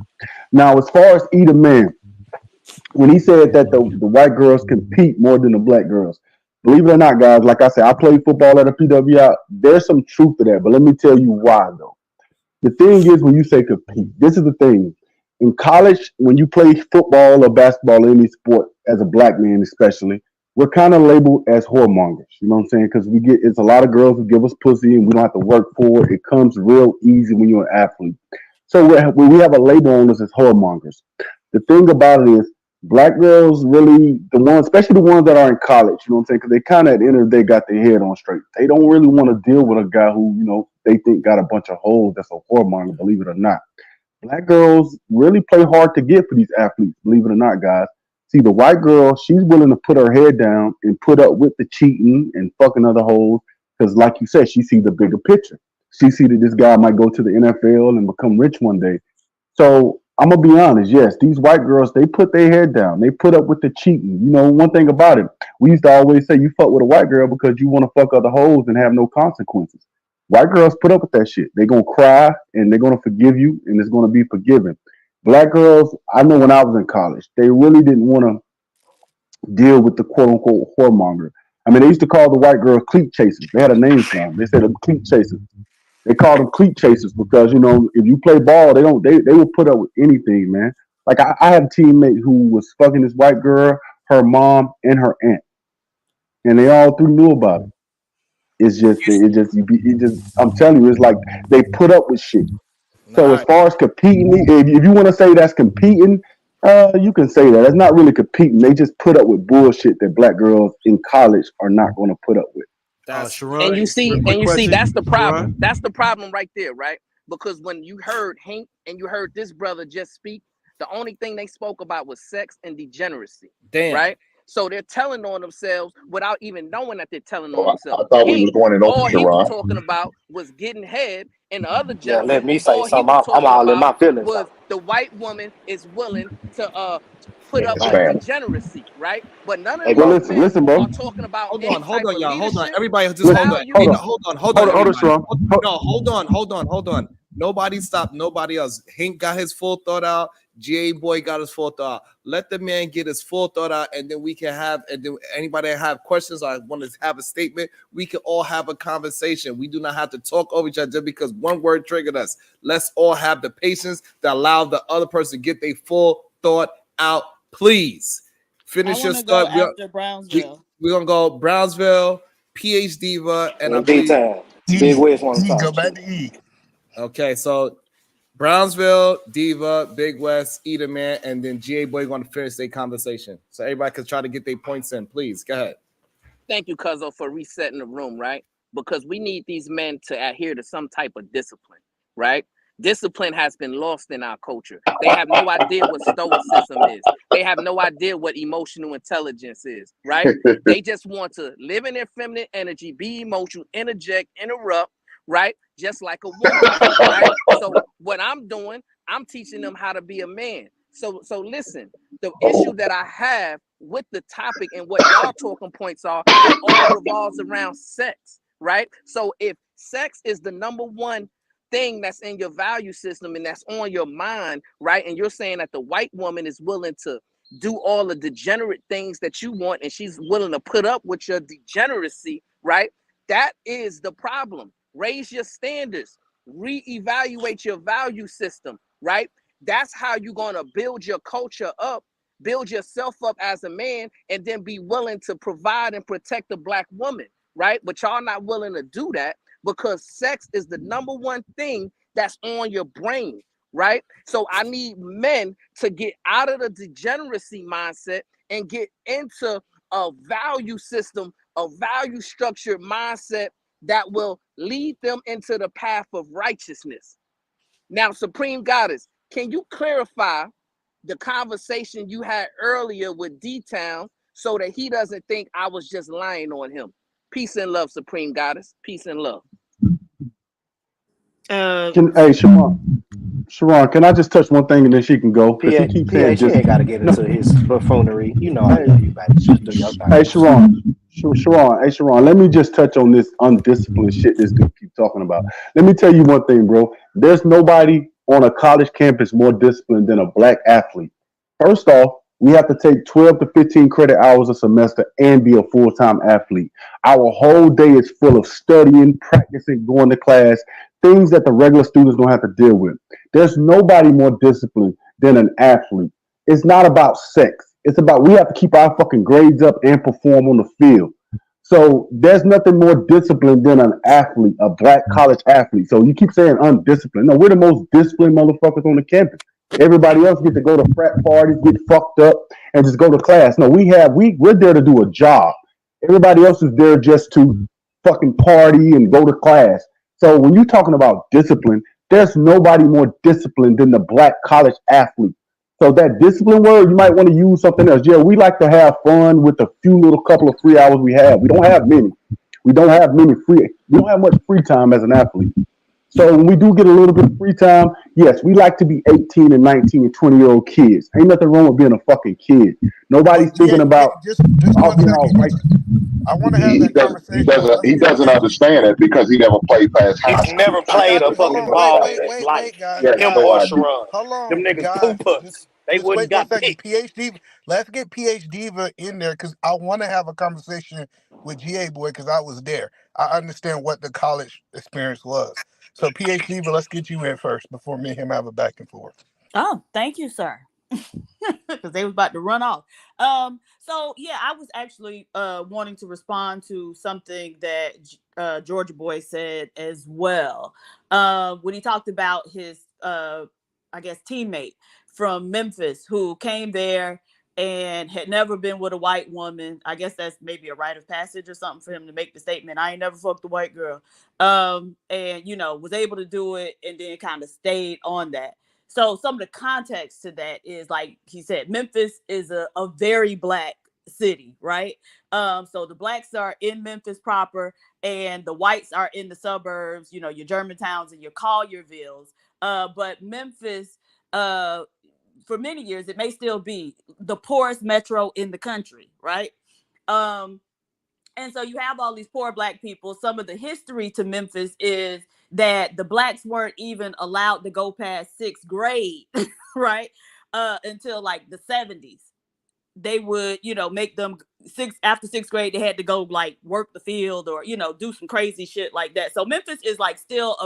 Now, as far as Eda Man, when he said that the white girls compete more than the black girls, believe it or not, guys, like I said, I played football at a PWI. There's some truth to that, but let me tell you why, though. The thing is, when you say compete, this is the thing. In college, when you play football or basketball or any sport, as a black man especially, we're kind of labeled as whoremongers. You know what I'm saying? Because it's a lot of girls who give us pussy and we don't have to work for it. It comes real easy when you're an athlete. So when we have a label on us as whoremongers, the thing about it is, black girls really, especially the ones that are in college, you know what I'm saying? Because they kind of at the end of the day got their head on straight. They don't really want to deal with a guy who, they think got a bunch of holes that's a whoremonger, believe it or not. Black girls really play hard to get for these athletes, believe it or not, guys. See, the white girl, she's willing to put her head down and put up with the cheating and fucking other hoes because, like you said, she sees the bigger picture. She sees that this guy might go to the NFL and become rich one day. So I'm going to be honest, yes, these white girls, they put their head down. They put up with the cheating. One thing about it, we used to always say you fuck with a white girl because you want to fuck other hoes and have no consequences. White girls put up with that shit. They're going to cry and they're going to forgive you and it's going to be forgiven. Black girls, I know when I was in college, they really didn't want to deal with the quote unquote whoremonger. I mean, they used to call the white girls cleat chasers. They had a name for them. They said them cleat chasers. They called them cleat chasers because, if you play ball, they will put up with anything, man. Like I had a teammate who was fucking this white girl, her mom, and her aunt. And they all three knew about it. I'm telling you, it's like they put up with shit. So as far as competing, if you want to say that's competing, you can say that. That's not really competing. They just put up with bullshit that black girls in college are not going to put up with. And you see, that's the problem. That's the problem right there, right? Because when you heard Hank and you heard this brother just speak, the only thing they spoke about was sex and degeneracy. Damn. Right? So they're telling on themselves without even knowing that they're telling on themselves. I thought we was going in all open, he was Sharon. talking about was getting head, and the other Yeah, gentleman, let me say all he something. was I'm talking all in my about feelings. was the white woman is willing to put up Yes, with ma'am. degeneracy, right? But none of Hey, these but listen, bro. are talking about Hold any on, type of y'all. Hold on. leadership, Everybody, just hold on. value. Hold on, everybody. Sharon. No, hold on. Nobody stop nobody else. Hank got his full thought out. GA Boy got his full thought out. Let the man get his full thought out, and then we can have, and then anybody that have questions or want to have a statement, we can all have a conversation. We do not have to talk over each other just because one word triggered us. Let's all have the patience to allow the other person to get their full thought out. Please finish your go thought. after Brownsville. we're gonna go Brownsville, PH Diva, and I In D believe town. Big West want to Go talk back to. to E. okay, so Brownsville, Diva, Big West, Eater Man, and then GA Boy going to finish their conversation. So everybody can try to get their points in. Please go ahead. Thank you, Cuzzo, for resetting the room, right? Because we need these men to adhere to some type of discipline, right? Discipline has been lost in our culture. They have no idea what stoicism is. They have no idea what emotional intelligence is, right? They just want to live in their feminine energy, be emotional, interject, interrupt, right? Just like a woman, right? So what I'm doing, I'm teaching them how to be a man. So listen, the issue that I have with the topic and what y'all talking points are, it all revolves around sex, right? So if sex is the number one thing that's in your value system and that's on your mind, right? And you're saying that the white woman is willing to do all the degenerate things that you want and she's willing to put up with your degeneracy, right? That is the problem. Raise your standards, reevaluate your value system, right? That's how you're going to build your culture up, build yourself up as a man, and then be willing to provide and protect the black woman, right? But y'all not willing to do that because sex is the number one thing that's on your brain, right? So I need men to get out of the degeneracy mindset and get into a value system, a value structured mindset that will lead them into the path of righteousness. Now, Supreme Goddess, can you clarify the conversation you had earlier with D-Town so that he doesn't think I was just lying on him? Peace and love, Supreme Goddess. Peace and love. Hey, Sharon, can I just touch one thing and then she can go? Because he keeps saying He ain't got to get into his buffoonery. You know, I love you, baby. Just do your thing. Hey, Sharon, let me just touch on this undisciplined shit this dude keeps talking about. Let me tell you one thing, bro. There's nobody on a college campus more disciplined than a black athlete. First off, we have to take 12 to 15 credit hours a semester and be a full-time athlete. Our whole day is full of studying, practicing, going to class, things that the regular students don't have to deal with. There's nobody more disciplined than an athlete. It's not about sex. It's about we have to keep our fucking grades up and perform on the field. So there's nothing more disciplined than an athlete, a black college athlete. So you keep saying undisciplined. No, we're the most disciplined motherfuckers on the campus. Everybody else get to go to frat parties, get fucked up, and just go to class. No, we're there to do a job. Everybody else is there just to fucking party and go to class. So when you're talking about discipline, there's nobody more disciplined than the black college athlete. So that discipline word, you might want to use something else. Yeah, we like to have fun with the few little couple of free hours we have. We don't have many. We don't have much free time as an athlete. So when we do get a little bit of free time, yes, we like to be 18 and 19 and 20-year-old kids. Ain't nothing wrong with being a fucking kid. Nobody's thinking about just one second. I want to have that conversation. He doesn't understand it because he never played past high He's school. never played a fucking ball in his life. Him or Sharon. Hold on, Them niggas guys. poo-puss. They Just wouldn't wait 1 got second. picked. PhD, let's get PhD Diva in there because I want to have a conversation with GA Boy because I was there. I understand what the college experience was. So PhD Diva, let's get you in first before me and him have a back and forth. Oh, thank you, sir. Because they was about to run off. So yeah, I was actually wanting to respond to something that Georgia Boy said as well. When he talked about his I guess teammate from Memphis who came there and had never been with a white woman. I guess that's maybe a rite of passage or something for him to make the statement, I ain't never fucked a white girl. And was able to do it and then kind of stayed on that. So some of the context to that is, like he said, Memphis is a very black city, right? So the blacks are in Memphis proper and the whites are in the suburbs, your Germantowns and your Colliervilles. But Memphis, for many years, it may still be the poorest metro in the country, right? And so you have all these poor black people. Some of the history to Memphis is that the blacks weren't even allowed to go past sixth grade, right? Until like the 70s. They would, make them after sixth grade, they had to go like work the field or, do some crazy shit like that. So Memphis is like still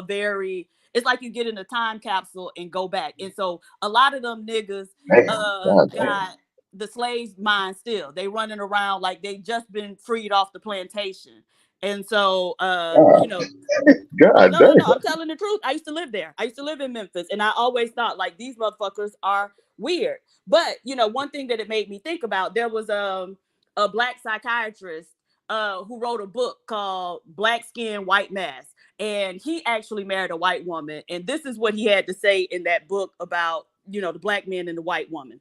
it's like you get in a time capsule and go back. And so a lot of them niggas the slaves' mind still. They running around like they just been freed off the plantation. And so God, you know, God no, damn. I'm telling the truth. I used to live there. I used to live in Memphis, and I always thought like these motherfuckers are weird. But you know, one thing that it made me think about, there was a black psychiatrist who wrote a book called Black Skin, White Mask. And he actually married a white woman. And this is what he had to say in that book about, you know, the black man and the white woman.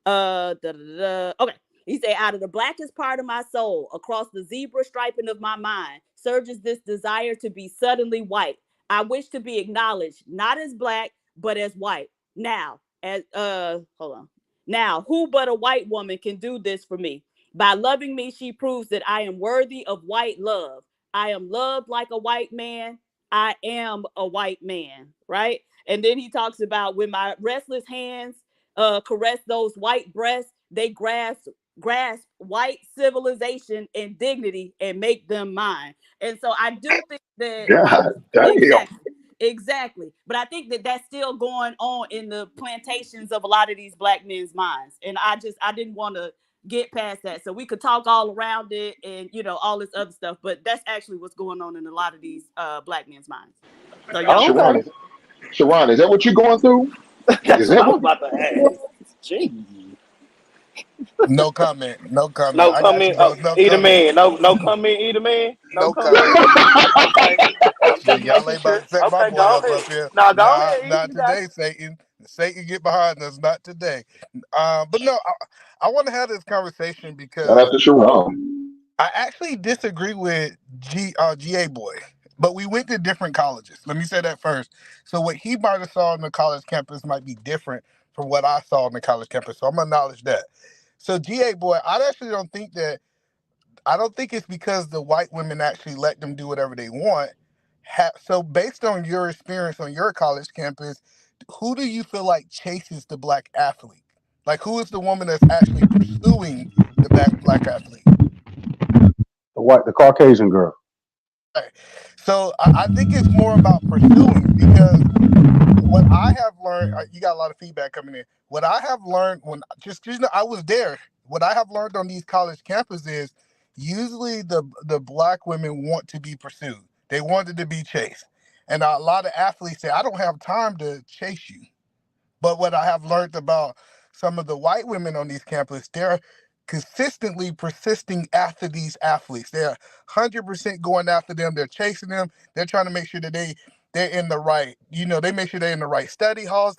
Okay. He said, out of the blackest part of my soul, across the zebra striping of my mind, surges this desire to be suddenly white. I wish to be acknowledged, not as black, but as white. Now, hold on. Now, who but a white woman can do this for me? By loving me, she proves that I am worthy of white love. I am loved like a white man. I am a white man, right? And then he talks about when my restless hands caress those white breasts, they grasp white civilization and dignity and make them mine. And so I do think that God damn. exactly. But I think that that's still going on in the plantations of a lot of these black men's minds. And I didn't want to get past that. So we could talk all around it and, you know, all this other stuff, but that's actually what's going on in a lot of these black men's minds. So y'all go ahead. Sharon, is that what you're going through? That's Is what that I was what about to ask. Gee. No comment. No comment. No I got you, comment. bro. No Eat a comment. man. No comment. Eat a man. No No comment. comment. Okay. I'm Yeah, just y'all making ain't about sure. to set my Okay, boy go up ahead. here. Now go Nah, ahead. not You got today, Satan. Satan, get behind us. Not today. But no, I want to have this conversation shout because out to Sharon? I actually disagree with GA boy, but we went to different colleges. Let me say that first. So what he might have saw on the college campus might be different from what I saw on the college campus. So I'm gonna acknowledge that. So GA boy, I actually don't think that. I don't think it's because the white women actually let them do whatever they want. So based on your experience on your college campus, who do you feel like chases the black athlete? Like who is the woman that's actually pursuing the black athlete? The Caucasian girl. Right. So I think it's more about pursuing because what I have learned, you got a lot of feedback coming in. What I have learned when I was there, what I have learned on these college campuses is usually the black women want to be pursued. They wanted to be chased. And a lot of athletes say, I don't have time to chase you. But what I have learned about some of the white women on these campuses, they're consistently persisting after these athletes. They're 100% going after them. They're chasing them. They're trying to make sure that they're in the right, they make sure they're in the right study halls.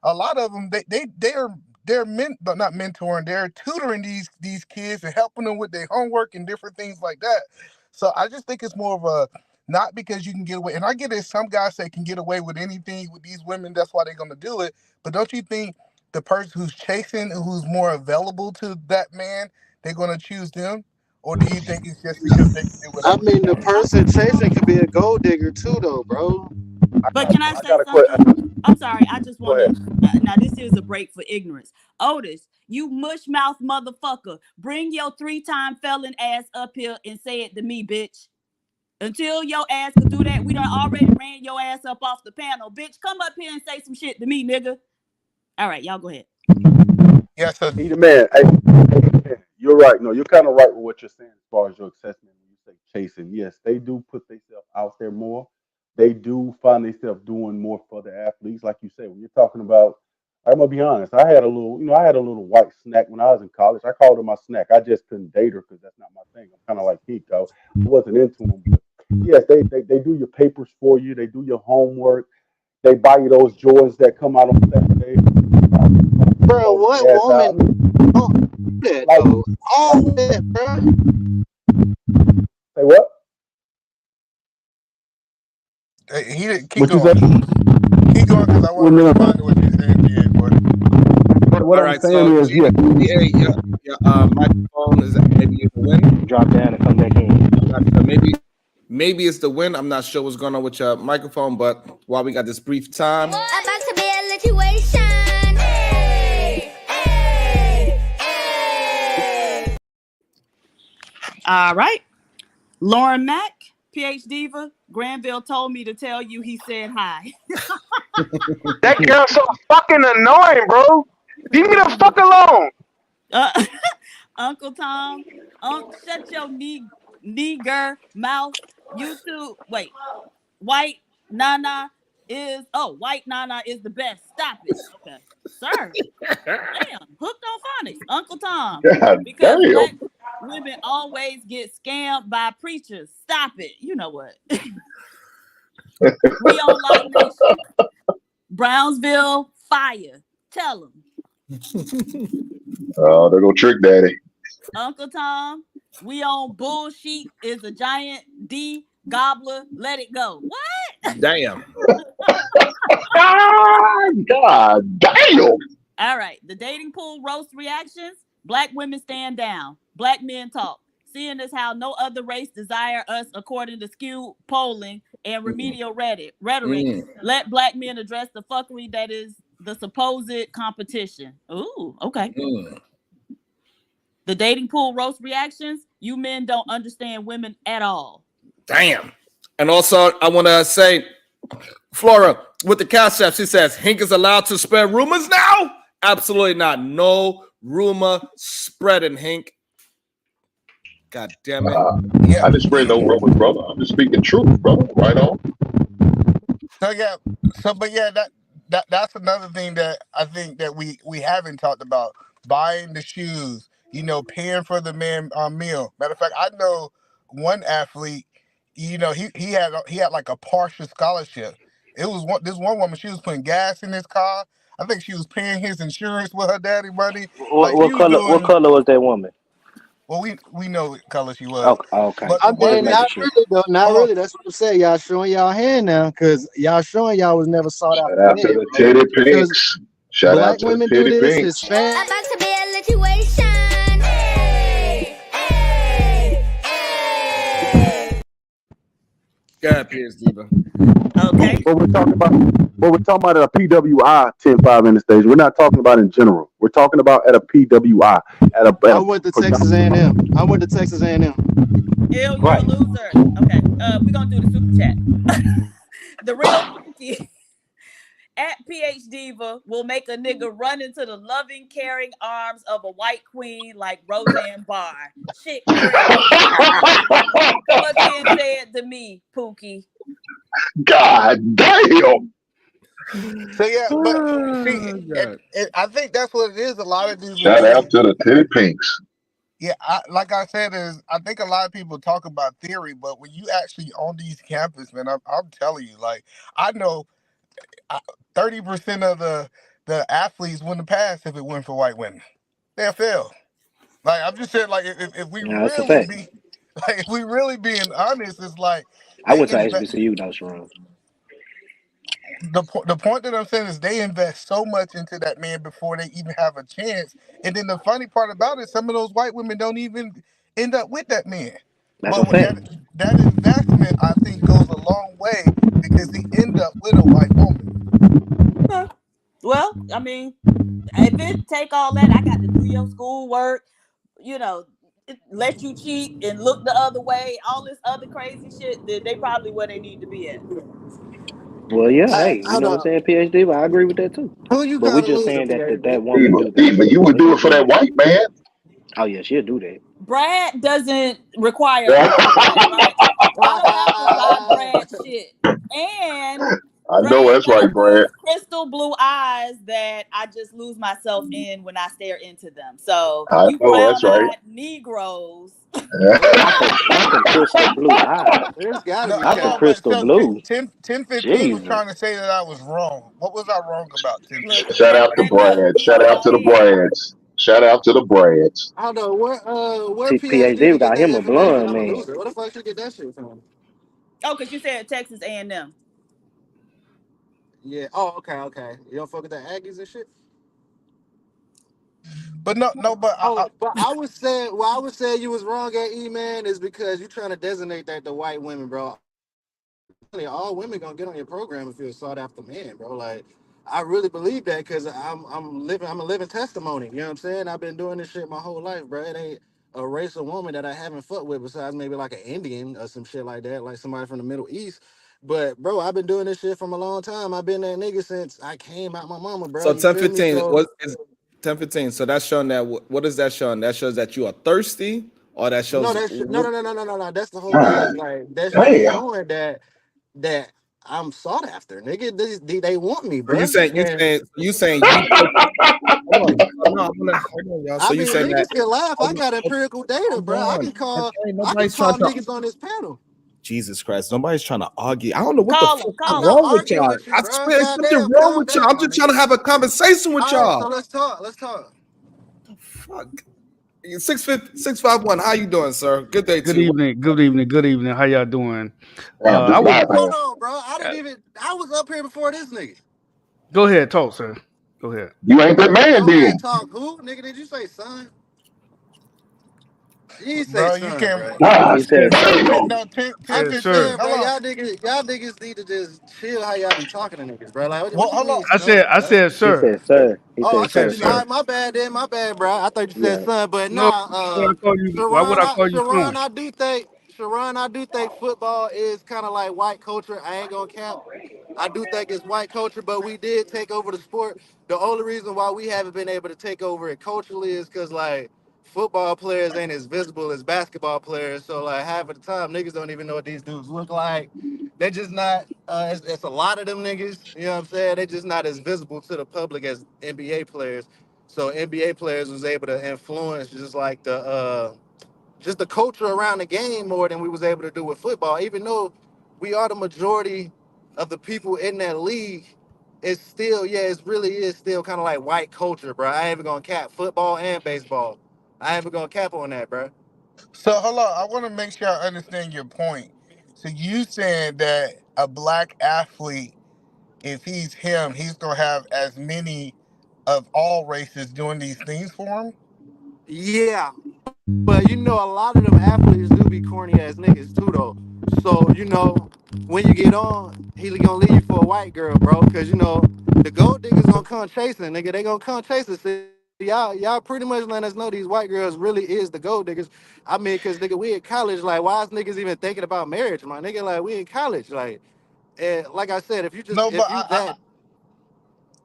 A lot of them, they're not mentoring, they're tutoring these kids and helping them with their homework and different things like that. So I just think it's more of a, not because you can get away. And I get it, some guys say can get away with anything with these women. That's why they're going to do it. But don't you think the person who's chasing, who's more available to that man, they're going to choose them? Or do you think it's just because they can do I whatever they mean, the want? person chasing could be a gold digger too, though, bro. But can I I say got a something? question. I'm sorry. I just Go want ahead. to. Now, this is a break for ignorance. Otis, you mush mouth motherfucker. Bring your 3-time felon ass up here and say it to me, bitch. Until your ass could do that, we done already ran your ass up off the panel. Bitch, come up here and say some shit to me, nigga. All right, y'all go ahead. Yes, sir. He the man. Hey, you're right. No, you're kind of right with what you're saying as far as your assessment when you say chasing. Yes, they do put themselves out there more. They do find themselves doing more for the athletes, like you say. When you're talking about, I'm gonna be honest. I had a little white snack when I was in college. I called her my snack. I just couldn't date her because that's not my thing. I'm kind of like Pico. I wasn't into them. But yes, they do your papers for you. They do your homework. They buy you those Jordans that come out on Saturday. Bro, what woman don't do that though? All that, bro. Say what? He didn't keep What you going. say? Keep going because I want to respond to what you're saying, GA boy. What All I'm right, saying so is, yeah. your microphone is maybe in the wind. Drop down and come back in. Maybe it's the wind. I'm not sure what's going on with your microphone, but while we got this brief time, About to be a situation. Hey, hey, hey. All right. Lauren Mack, PhD Diva, Granville told me to tell you he said hi. That girl's so fucking annoying, bro. Leave me the fuck alone. Uh, Uncle Tom, shut your nigger mouth. YouTube, wait, white Nana white Nana is the best. Stop it. Okay, sir. Damn, hooked on phonics. Uncle Tom, God because damn. black women always get scammed by preachers. Stop it. You know what? We on Light Nation. Brownsville, fire. Tell them. Oh, they're gonna trick daddy. Uncle Tom, we on bullshit is a giant D gobbler. Let it go. What? Damn. God damn. All right. The dating pool roast reactions. Black women stand down. Black men talk. Seeing as how no other race desire us according to skewed polling and remedial rhetoric, let black men address the fuckery that is the supposed competition. Ooh, okay. The dating pool roast reactions. You men don't understand women at all. Damn. And also, I want to say, Flora, with the cash app, she says, Hink is allowed to spread rumors now? Absolutely not. No rumor spreading, Hink. God damn it. I just spread no rumors, brother. I'm just speaking truth, brother. Right on. But that's another thing that I think that we haven't talked about. Buying the shoes, paying for the man meal. Matter of fact, I know one athlete, he had like a partial scholarship. It was this one woman, she was putting gas in his car. I think she was paying his insurance with her daddy money. What color was that woman? Well, we know what color she was. Okay. But I one, mean, Not really though. Not really. That's what I'm saying. Y'all showing y'all hand now, because y'all showing y'all was never sought Shout after out to men, the right? titty Because pinks. Shout out black to the women do titty this, pinks. Hispanic. About to be a situation. Hey, hey, hey. Go ahead, Pierce Diva. Okay. But we're talking about at a PWI 10-5 in the stage. We're not talking about in general. We're talking about at a PWI. I went to Texas A&M. I went to Texas A&M. Ew, you're a loser. Okay. We're gonna do the super chat. The real Pookie at PH Diva will make a nigga run into the loving, caring arms of a white queen like Roseanne Barr. Shit crazy. What's being said to me, Pookie? God damn. So yeah, but see, I think that's what it is. A lot of these Shout out to the titty pinks. Yeah, like I said, I think a lot of people talk about theory, but when you actually on these campuses, man, I'm telling you, like I know 30% of the athletes wouldn't pass if it weren't for white women. They'll fail. Like I'm just saying, like if we No, that's a really fact. if we really being honest, it's like I went to HBCU though, Sharon. the point that I'm saying is they invest so much into that man before they even have a chance. And then the funny part about it, some of those white women don't even end up with that man. That's a But fact. that investment, I think, goes a long way because he end up with a white woman. Well, I mean, if it take all that, I got to do your schoolwork, let you cheat and look the other way, all this other crazy shit, then they probably where they need to be at. Well, yeah, hey, you know what I'm saying, PhD, but I agree with that too. Who you But we're got to just lose, saying that PhD? woman do that. But you would do it for that white man. Oh yeah, she'll do that. Brad doesn't require a contract, right? I don't have to ride Brad shit. And I know Brad that's got right, Brad. these crystal blue eyes that I just lose myself in when I stare into them. So I you know that's right. brown-eyed Negroes. Not them crystal blue eyes. There's got to be Not them cap. crystal blue. 1015 was Jesus. trying to say that I was wrong. What was I wrong about 1015? Shout out to Brad. Shout out to the Brads. Shout out to the Brads. I don't know where See, PhD PhD get got that him a information blonde on a man. loser. What the fuck she get that shit from? Oh, because you said Texas A&M. Yeah. Oh, okay. You don't fuck with the Aggies and shit. But but I was saying, I was saying you was wrong at E-Man is because you trying to designate that the white women, bro. All women gonna get on your program if you're a sought after man, bro. Like, I really believe that because I'm a living testimony. You know what I'm saying? I've been doing this shit my whole life, bro. It ain't a race of woman that I haven't fucked with besides maybe like an Indian or some shit like that, like somebody from the Middle East. But bro, I've been doing this shit from a long time. I've been that nigga since I came out my mama, bro. So You feel me? 1015, So 10:15. So that's showing that what is that showing? That shows that you are thirsty, or that No, shows that's no. That's the whole God thing. Like that's just damn. showing that I'm sought after, nigga. They want me, so you bro. saying And hold on. No, hold on, y'all. So I you mean, saying that niggas can laugh. I got hold empirical data, bro. I on. can call. Okay, I can nobody's trying call to niggas on this panel. Jesus Christ, nobody's trying to argue. I don't know what the Call fuck him, is I'm call not him. wrong with arguing y'all. with you, I bro. swear there's something Goddamn, wrong calm with y'all. I'm down, my just nigga. trying to have a conversation with All right, y'all. so let's talk. Let's talk. Fuck. 651. How you doing, sir? Good day to Good you. evening. Good evening. Good evening. How y'all doing? Damn, I just was. got Hold here. on, bro. I didn't even. I was up here before this nigga. Go ahead, talk, sir. Go ahead. You ain't that man Go ahead, then. talk. Who, nigga? Did you say son? You didn't say Bro, you son, can't. bro. God He said, No, "Sir." damn. no, 10, I'm 10, just 15. saying, Sir. bro. Hold on. Y'all niggas need to just chill. How y'all be talking to niggas, bro? Like, Well, what you hold on. mean, I son, said. I bro? said, He sir. said, "Sir." He Oh, I I said, thought said, "Sir." you. sir. My bad, then. My bad, bro. I thought you said Yeah. son, but No. nah. Why would I call you? Why would I call you Sharon, son? I do think football is kind of like white culture. I ain't gonna cap. I do think it's white culture, but we did take over the sport. The only reason why we haven't been able to take over it culturally is because like football players ain't as visible as basketball players. So like half of the time, niggas don't even know what these dudes look like. They're just not. It's a lot of them niggas. You know what I'm saying? They're just not as visible to the public as NBA players. So NBA players was able to influence just the culture around the game more than we was able to do with football. Even though we are the majority of the people in that league, it's still, it really is still kind of like white culture, bro. I ain't even gonna cap football and baseball. I ain't even gonna cap on that, bro. So, hold on. I want to make sure I understand your point. So, you saying that a black athlete, if he's him, he's going to have as many of all races doing these things for him? Yeah, but you know, a lot of them athletes do be corny ass niggas too, though. So you know, when you get on, he gonna leave you for a white girl, bro. Cause you know, the gold diggers gonna come chasing, nigga. They gonna come chasing. So y'all pretty much letting us know these white girls really is the gold diggers. I mean, cause nigga, we in college. Like, why is niggas even thinking about marriage, my nigga? Like, we in college. Like, and like I said, No, but if you that,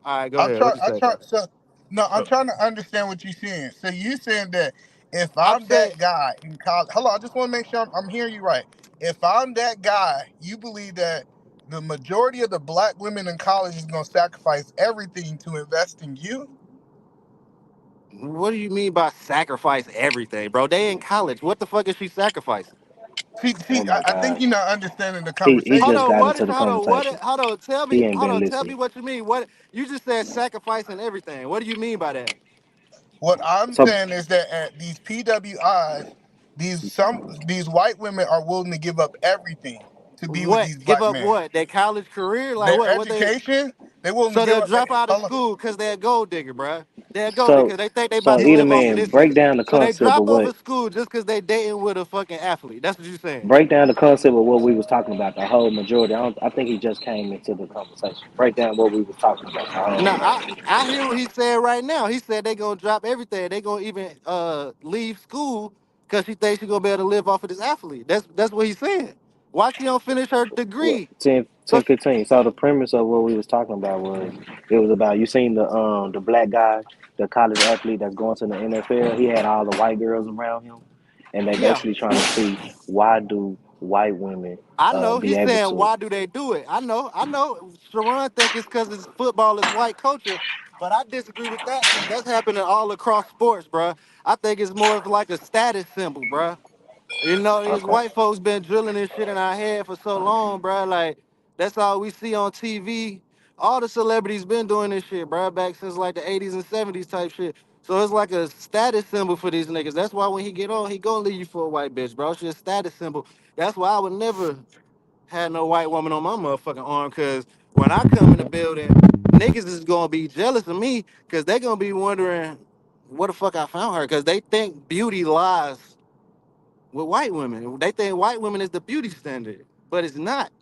all right, go I'm ahead. trying. What you I'm say, trying. bro? So, no, I'm trying to understand what you're saying. So, you saying that if I'm I'm saying, that guy in college, hold on, I just want to make sure I'm hearing you right. If I'm that guy, you believe that the majority of the black women in college is going to sacrifice everything to invest in you? what do you mean by sacrifice everything, bro? They in college. What the fuck is she sacrificing? See, Oh my I think God. you're not understanding the He conversation. just got into the conversation. He ain't been Tell me listening. what you mean. What you just said sacrificing everything. What do you mean by that? What I'm So saying is that at these PWIs, these white women are willing to give up everything to be with What? these Give black up men. what? Their college career? Like Their what they education, they willing to so give they'll up. drop out of Hold on. school because they're a gold digger, bruh. They're a gold digger so 'cause they think they about so to either live off of man, this break shit. down the So they concept of drop off what of school just because they dating with a fucking athlete. That's what you saying. break down the concept of what we was talking about. The whole majority. I think he just came into the conversation. Break down what we was talking about. The whole Now majority. I hear what he's saying right now. He said they gonna drop everything. They gonna even leave school because she thinks she gonna be able to live off of this athlete. That's what he's saying. Why she don't finish her What degree? 10, So 10, 15. So the premise of what we was talking about was it was about you seen the black guy, the college athlete that's going to the NFL. He had all the white girls around him, and they yeah, basically trying to see why do white women I know. be He's able saying to why do they do it? I know. Sharon think it's because it's football is white culture, but I disagree with that because that's happening all across sports, bruh. I think it's more of like a status symbol, bruh. You know, these okay. white folks been drilling this shit in our head for so long, bro. Like, that's all we see on TV. All the celebrities been doing this shit, bro, back since like the 80s and 70s type shit. So it's like a status symbol for these niggas. That's why when he get on, he gonna leave you for a white bitch, bro. It's just a status symbol. That's why I would never have no white woman on my motherfucking arm, cause when I come in the building, niggas is gonna be jealous of me, cause they gonna be wondering where the fuck I found her, cause they think beauty lies with white women. They think white women is the beauty standard, but it's not.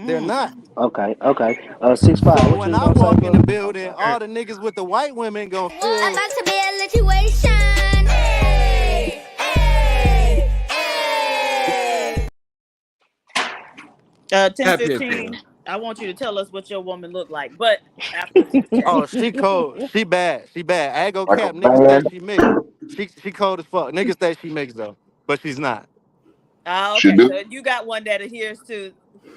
They're not. Okay, okay. 6'5", So what you when was I gonna say, walk in the brother? I'm building, sorry. all the niggas with the white women gonna feel. About to be a situation. Hey, hey, hey. Ten Happy fifteen. again. I want you to tell us what your woman look like, but after the super chat. Oh, she cold. She bad. She bad. I ain't gonna Like a cap. Niggas think band. she mixed. She cold as fuck. Niggas think she mixed though, but she's not. She Okay, so do. you got one that adheres to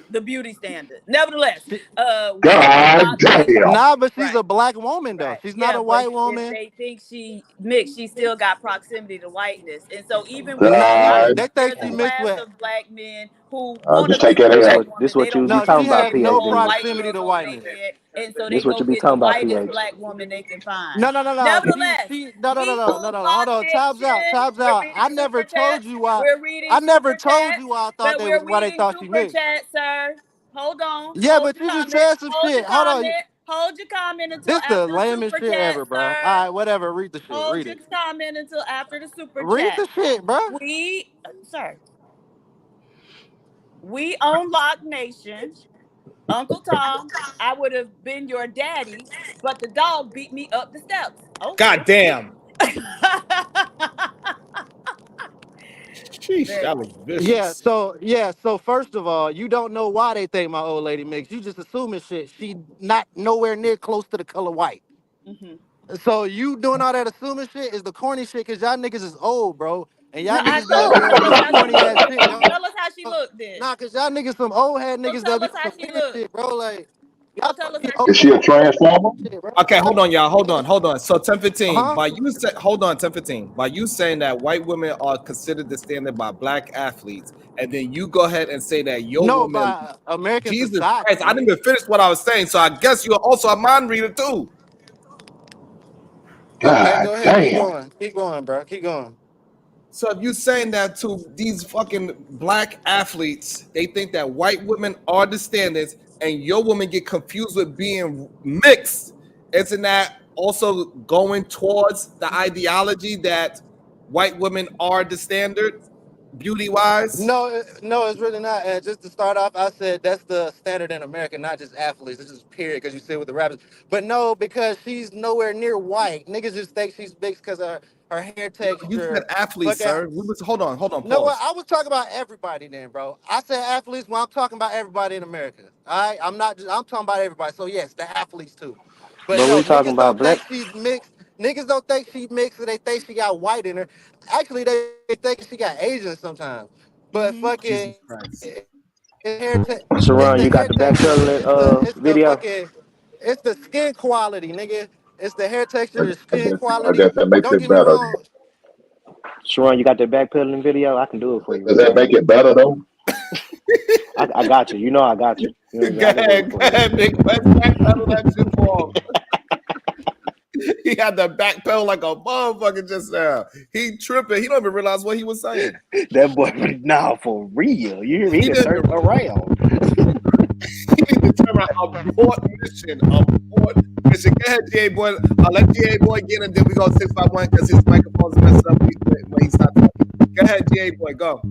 the beauty standard. Nevertheless, we on God Rock damn. Nation, Nah, but she's right? a black woman though. Right. She's not Yeah, a but white if woman. they think she mixed, she still got proximity to whiteness. And so even within Nah, God whiteness, they think there's a she damn. mixed class with. of black men who want to Just take mix that with This L. white what women. They don't you be want No, to talking she mix about, has with no PhD. old white proximity girls to over their whiteness. head. And so they This what go you be get the talking about, whitest PH. black woman they can find. No. Nevertheless, She no. we on Hold Block on. Time's out. Nation. Time's We're out. reading I never super told chats. you why. We're reading I never super told chats. you why I thought But they was we're why they reading thought she super mixed. chat, sir. Hold on. Yeah, Hold but your you just comment. said some Hold your shit. Hold on. comment. Hold your comment until This the after the lamest super shit chat, ever, bro. All sir. right, whatever. Read the shit. Hold Read your it. comment until after the super Read chat. the shit, bro. We own Lock Nation. Uncle Tom, I would have been your daddy, but the dog beat me up the steps. God Oh shit. damn. Sheesh, Very that nice. was vicious. So first of all, you don't know why they think my old lady mixed. You just assuming shit. She not nowhere near close to the color white. Mm-hmm. So you doing all that assuming shit is the corny shit because y'all niggas is old, bro. And No, y'all I niggas be told up you. there on Tell us this how she corny ass looked. shit. Y'all, Tell us how she looked then. nah, cause y'all niggas some old head So niggas that tell be us how some she weird looked. shit, bro. Like So y'all tell us be how she old Is she looked. a transformer? shit, bro. Okay, hold on, y'all. Hold on. So 1015. Huh? By you say hold on, 1015. By you saying that white women are considered the standard by black athletes, and then you go ahead and say that your No, woman, by American Jesus society, Christ, I didn't nigga. even finish what I was saying. So I guess you're also a mind reader too. Okay, God go ahead. Keep damn. going. Keep going, bro. Keep going. So if you're saying that to these fucking black athletes, they think that white women are the standards, and your woman get confused with being mixed, isn't that also going towards the ideology that white women are the standard, beauty wise? No, it's really not. And just to start off, I said that's the standard in America, not just athletes. This is period because you said with the rappers. But no, because she's nowhere near white. Niggas just think she's mixed because of her hair You said texture. athletes, Fuck out. sir. We was hold on, No, what pause. I was talking about everybody then, bro. I said athletes when I'm talking about everybody in America. All right, I'm not just I'm talking about everybody. So yes, the athletes too. But But no, we talking niggas about don't black. think she's mixed. Niggas don't think she mixed, and they think she got white in her. Actually, they think she got Asian sometimes. But Mm-hmm. fucking, Jesus Christ. it's Sharon, the you got hair the texture. backpedaling It's the video. fucking, it's the skin quality, nigga. It's the hair texture, the I skin guess quality. that makes Don't it get me better. wrong. Sharon, you got the backpedaling video. I can do it for you Does right that now. make it better though? I got you. You know I got you. You know what I'm Go saying? I can do it ahead, for you. big West backpedal that shit for him. He had the backpedal like a motherfucker just now. He tripping. He don't even realize what he was saying. That boy, nah, for real. You hear me? He He done didn't. turned around. He need to turn around. Abort mission. Abort mission. Go ahead, GA boy. Let GA boy get in, and then we go 651 because his microphone's messed up when he starts talking. Go ahead, GA boy. Go.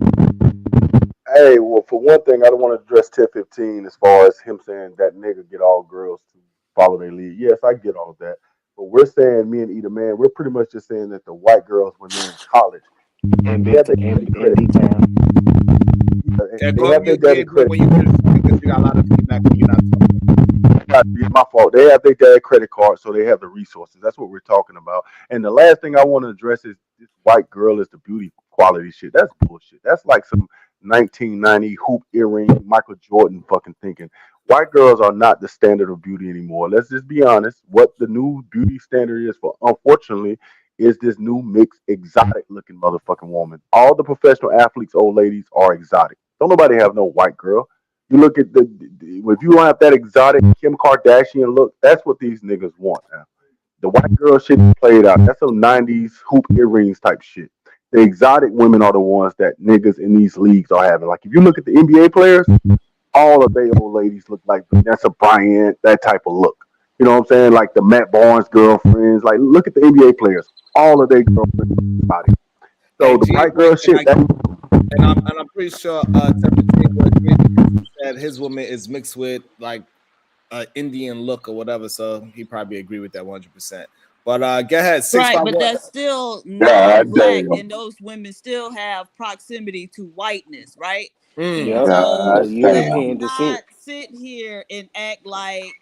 Hey, well, for one thing, I don't want to address 1015 as far as him saying that nigga get all girls to follow their lead. Yes, I get all of that. But we're saying, me and Eda Man, we're pretty much just saying that the white girls, when they're in college, And they B have their daddy and credit. B town. Yeah, They go on have their mute, GA daddy boy, credit. when you finish talking because you got a lot of feedback when you're not talking. It's my fault. They have their dad credit card, so they have the resources. That's what we're talking about. And the last thing I want to address is this white girl is the beauty quality shit. That's bullshit. That's like some 1990 hoop earring, Michael Jordan fucking thinking. White girls are not the standard of beauty anymore. Let's just be honest. What the new beauty standard is for, unfortunately, is this new mixed exotic looking motherfucking woman. All the professional athletes, old ladies, are exotic. Don't nobody have no white girl. You look at if you don't have that exotic Kim Kardashian look, that's what these niggas want now. The white girl shit played out. That's some 90s hoop earrings type shit. The exotic women are the ones that niggas in these leagues are having. Like if you look at the NBA players, all of they old ladies look like Vanessa Bryant, that type of look. You know what I'm saying? Like the Matt Barnes girlfriends. Like look at the NBA players. All of their girlfriends body. So Hey, the GA white boy, girl shit, that and I'm pretty sure 1015 will agree because he said his woman is mixed with like Indian look or whatever. So he probably agree with that 100%. But go ahead, Right, but 651. that's still God non-black, damn. and those women still have proximity to whiteness, right? Mm. Yep. So God let's damn. European descent. not sit here and act like,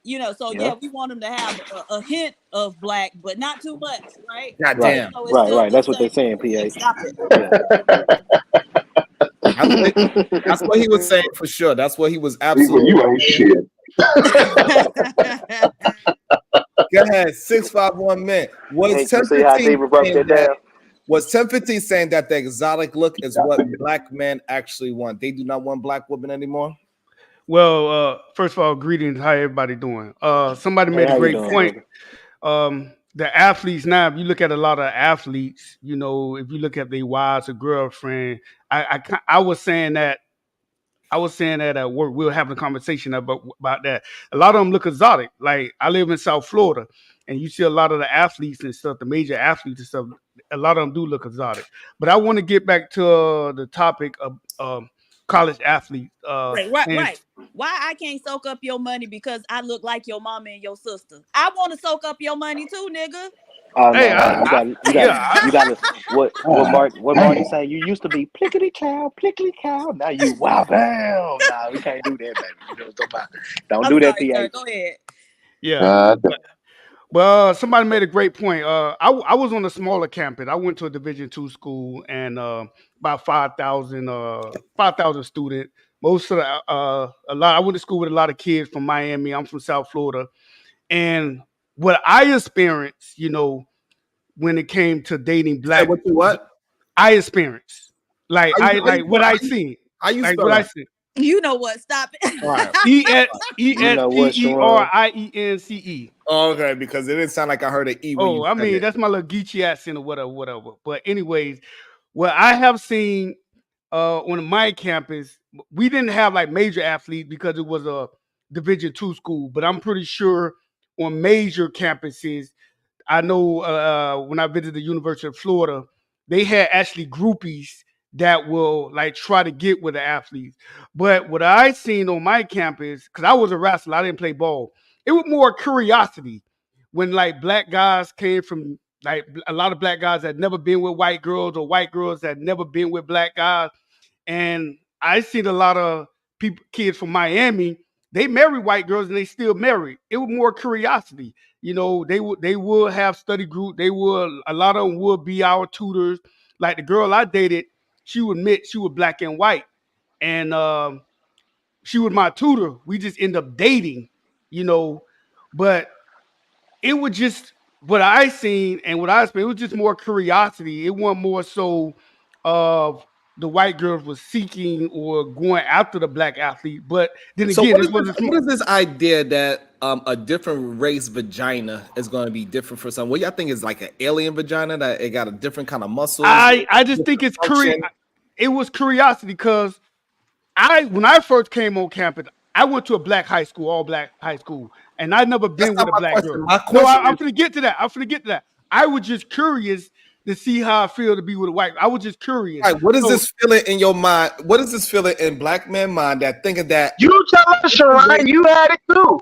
so yeah, Yep. we want them to have a hint of black, but not too much, right? God Right. damn. So it Right. still Right. That's looks what they're ugly. saying, Like, PA. stop it. Yeah. That's what he was saying for sure. That's what he was People, absolutely you ain't saying. shit. Go ahead, 651 men. Was Hey, you see how 1015 David broke saying that that? down? Was 1015 saying that the exotic look is what black men actually want? They do not want black women anymore. Well, first of all, greetings. How everybody doing? Somebody Hey, made a how you great doing, point. brother? The athletes now, if you look at a lot of athletes, if you look at their wives or girlfriend, I was saying that. I was saying that at work, we were having a conversation about that. A lot of them look exotic. Like I live in South Florida, and you see a lot of the athletes and stuff, the major athletes and stuff. A lot of them do look exotic. But I want to get back to the topic of college athletes. And Right. Why I can't soak up your money because I look like your mama and your sister? I want to soak up your money too, nigga. Oh hey, no, you got yeah, you got to what God Marty damn. say? You used to be plickety cow. Now you wow bam. Nah, we can't do that, baby. You know what I'm talking about? Don't I'm do that, sorry, sir. PH. Go ahead. yeah. God damn. Well, somebody made a great point. I was on a smaller campus. I went to a Division II school, and about 5,000 students. Most of a lot. I went to school with a lot of kids from Miami. I'm from South Florida, and what I experienced, when it came to dating You said black, what you what? I experienced How you, how you, what I how you, seen, how you like spell what I that? seen. You know what? Stop it. All right. You know what, Sharon? ESPERIENCE. Oh, okay, because it didn't sound like I heard an E when you Oh, I said mean, it. that's my little Geechee accent or whatever. But anyways, what I have seen on my campus, we didn't have like major athletes because it was a Division II school. But I'm pretty sure on major campuses, I know when I visited the University of Florida, they had actually groupies that will like try to get with the athletes. But what I seen on my campus, because I was a wrestler, I didn't play ball. It was more curiosity when like black guys came from like a lot of black guys had never been with white girls or white girls had never been with black guys. And I seen a lot of kids from Miami. They marry white girls and they still married. It was more curiosity. They would have study group. A lot of them would be our tutors. Like the girl I dated, she would admit she was black and white, and she was my tutor. We just end up dating, you know. But it was just what I seen and what I experienced. It was just more curiosity. It wasn't more so of the white girls was seeking or going after the black athlete. But then So again, what this is was this? What is this idea that a different race vagina is going to be different for some? What y'all think is like an alien vagina that it got a different kind of muscles, I just think different it's function? it was curiosity because when I first came on campus, I went to a black high school, all black high school, and I'd never That's been not with a my black girl. question. My No, question I'm is, gonna get to that. I was just curious to see how I feel to be with a white. I was just curious. like, what is So this feeling in your mind? What is this feeling in black man mind that thinking that You tell us, different Sharon. race, You had it too.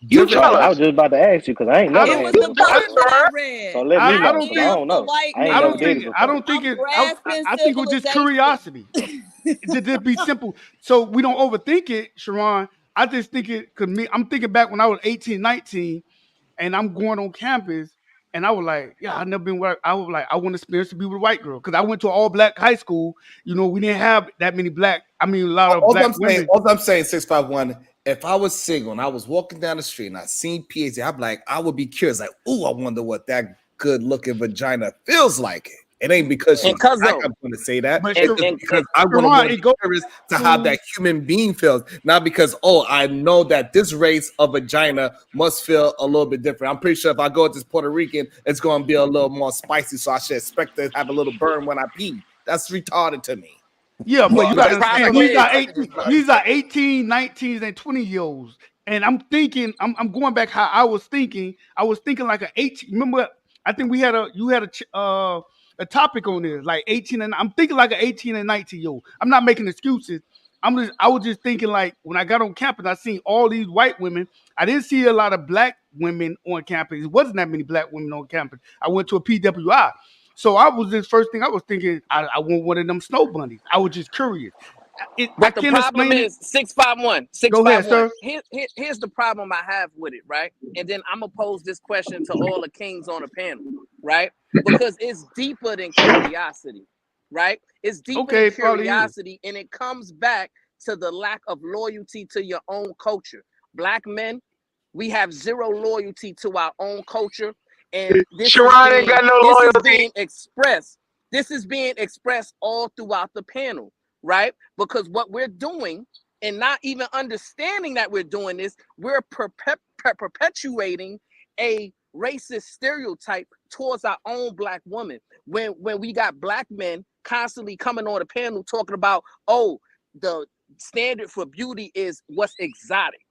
You different? tell Right. I was us. just about to ask you because I ain't I never don't. It had was to the do that Tell us, post before. that I Sharon. So read. let I, me I know don't because I think. I am don't a know. white I ain't I never don't did man. think. it I before. don't think I'm it. grasping I think it was just civilization. curiosity. To just be simple. So we don't overthink it, Sharon. I just think it could me. I'm thinking back when I was 18, 19, and I'm going on campus, and I was like, yeah, I never been where I was like, I want to experience to be with a white girl. Because I went to all black high school. We didn't have that many a lot of black women. All I'm saying, 651. If I was single and I was walking down the street and I seen PhD, I'm like, I would be curious, like, oh, I wonder what that good looking vagina feels like. It ain't because And she's black Cuzzo, I'm going to say that. But It's Sharon, just because and I want to it be goes curious to how to that human being feels, not because, oh, I know that this race of vagina must feel a little bit different. I'm pretty sure if I go to Puerto Rican, it's going to be a little more spicy, so I should expect to have a little burn when I pee. That's retarded to me. yeah, but well, you Because got the to it's just like, understand, problem these are is, 18, these are 18, 19, and 20-year-olds. And I'm thinking, I'm going back how I was thinking. I was thinking like an 18. Remember, I think you had a topic on this, like 18 and I'm thinking like an 18 and 19-year-old. I'm not making excuses. I was just thinking like when I got on campus, I seen all these white women. I didn't see a lot of women on campus. It wasn't that many black women on campus. I went to a PWI. So I was this first thing I was thinking, I want one of them snow bunnies. I was just curious. I But the can't problem explain it. is 651. Go ahead, 651. sir. Here's the problem I have with it, right? And then I'm gonna pose this question to all the kings on the panel, right? Because it's deeper than curiosity, right? It's deeper Okay, than probably is. curiosity, and it comes back to the lack of loyalty to your own culture. Black men, we have zero loyalty to our own culture, and Sharon ain't got no this is loyalty. being expressed. This is being expressed all throughout the panel, right? Because what we're doing, and not even understanding that we're doing this, we're perpetuating a racist stereotype towards our own black women. When we got black men constantly coming on the panel talking about, oh, the standard for beauty is what's exotic,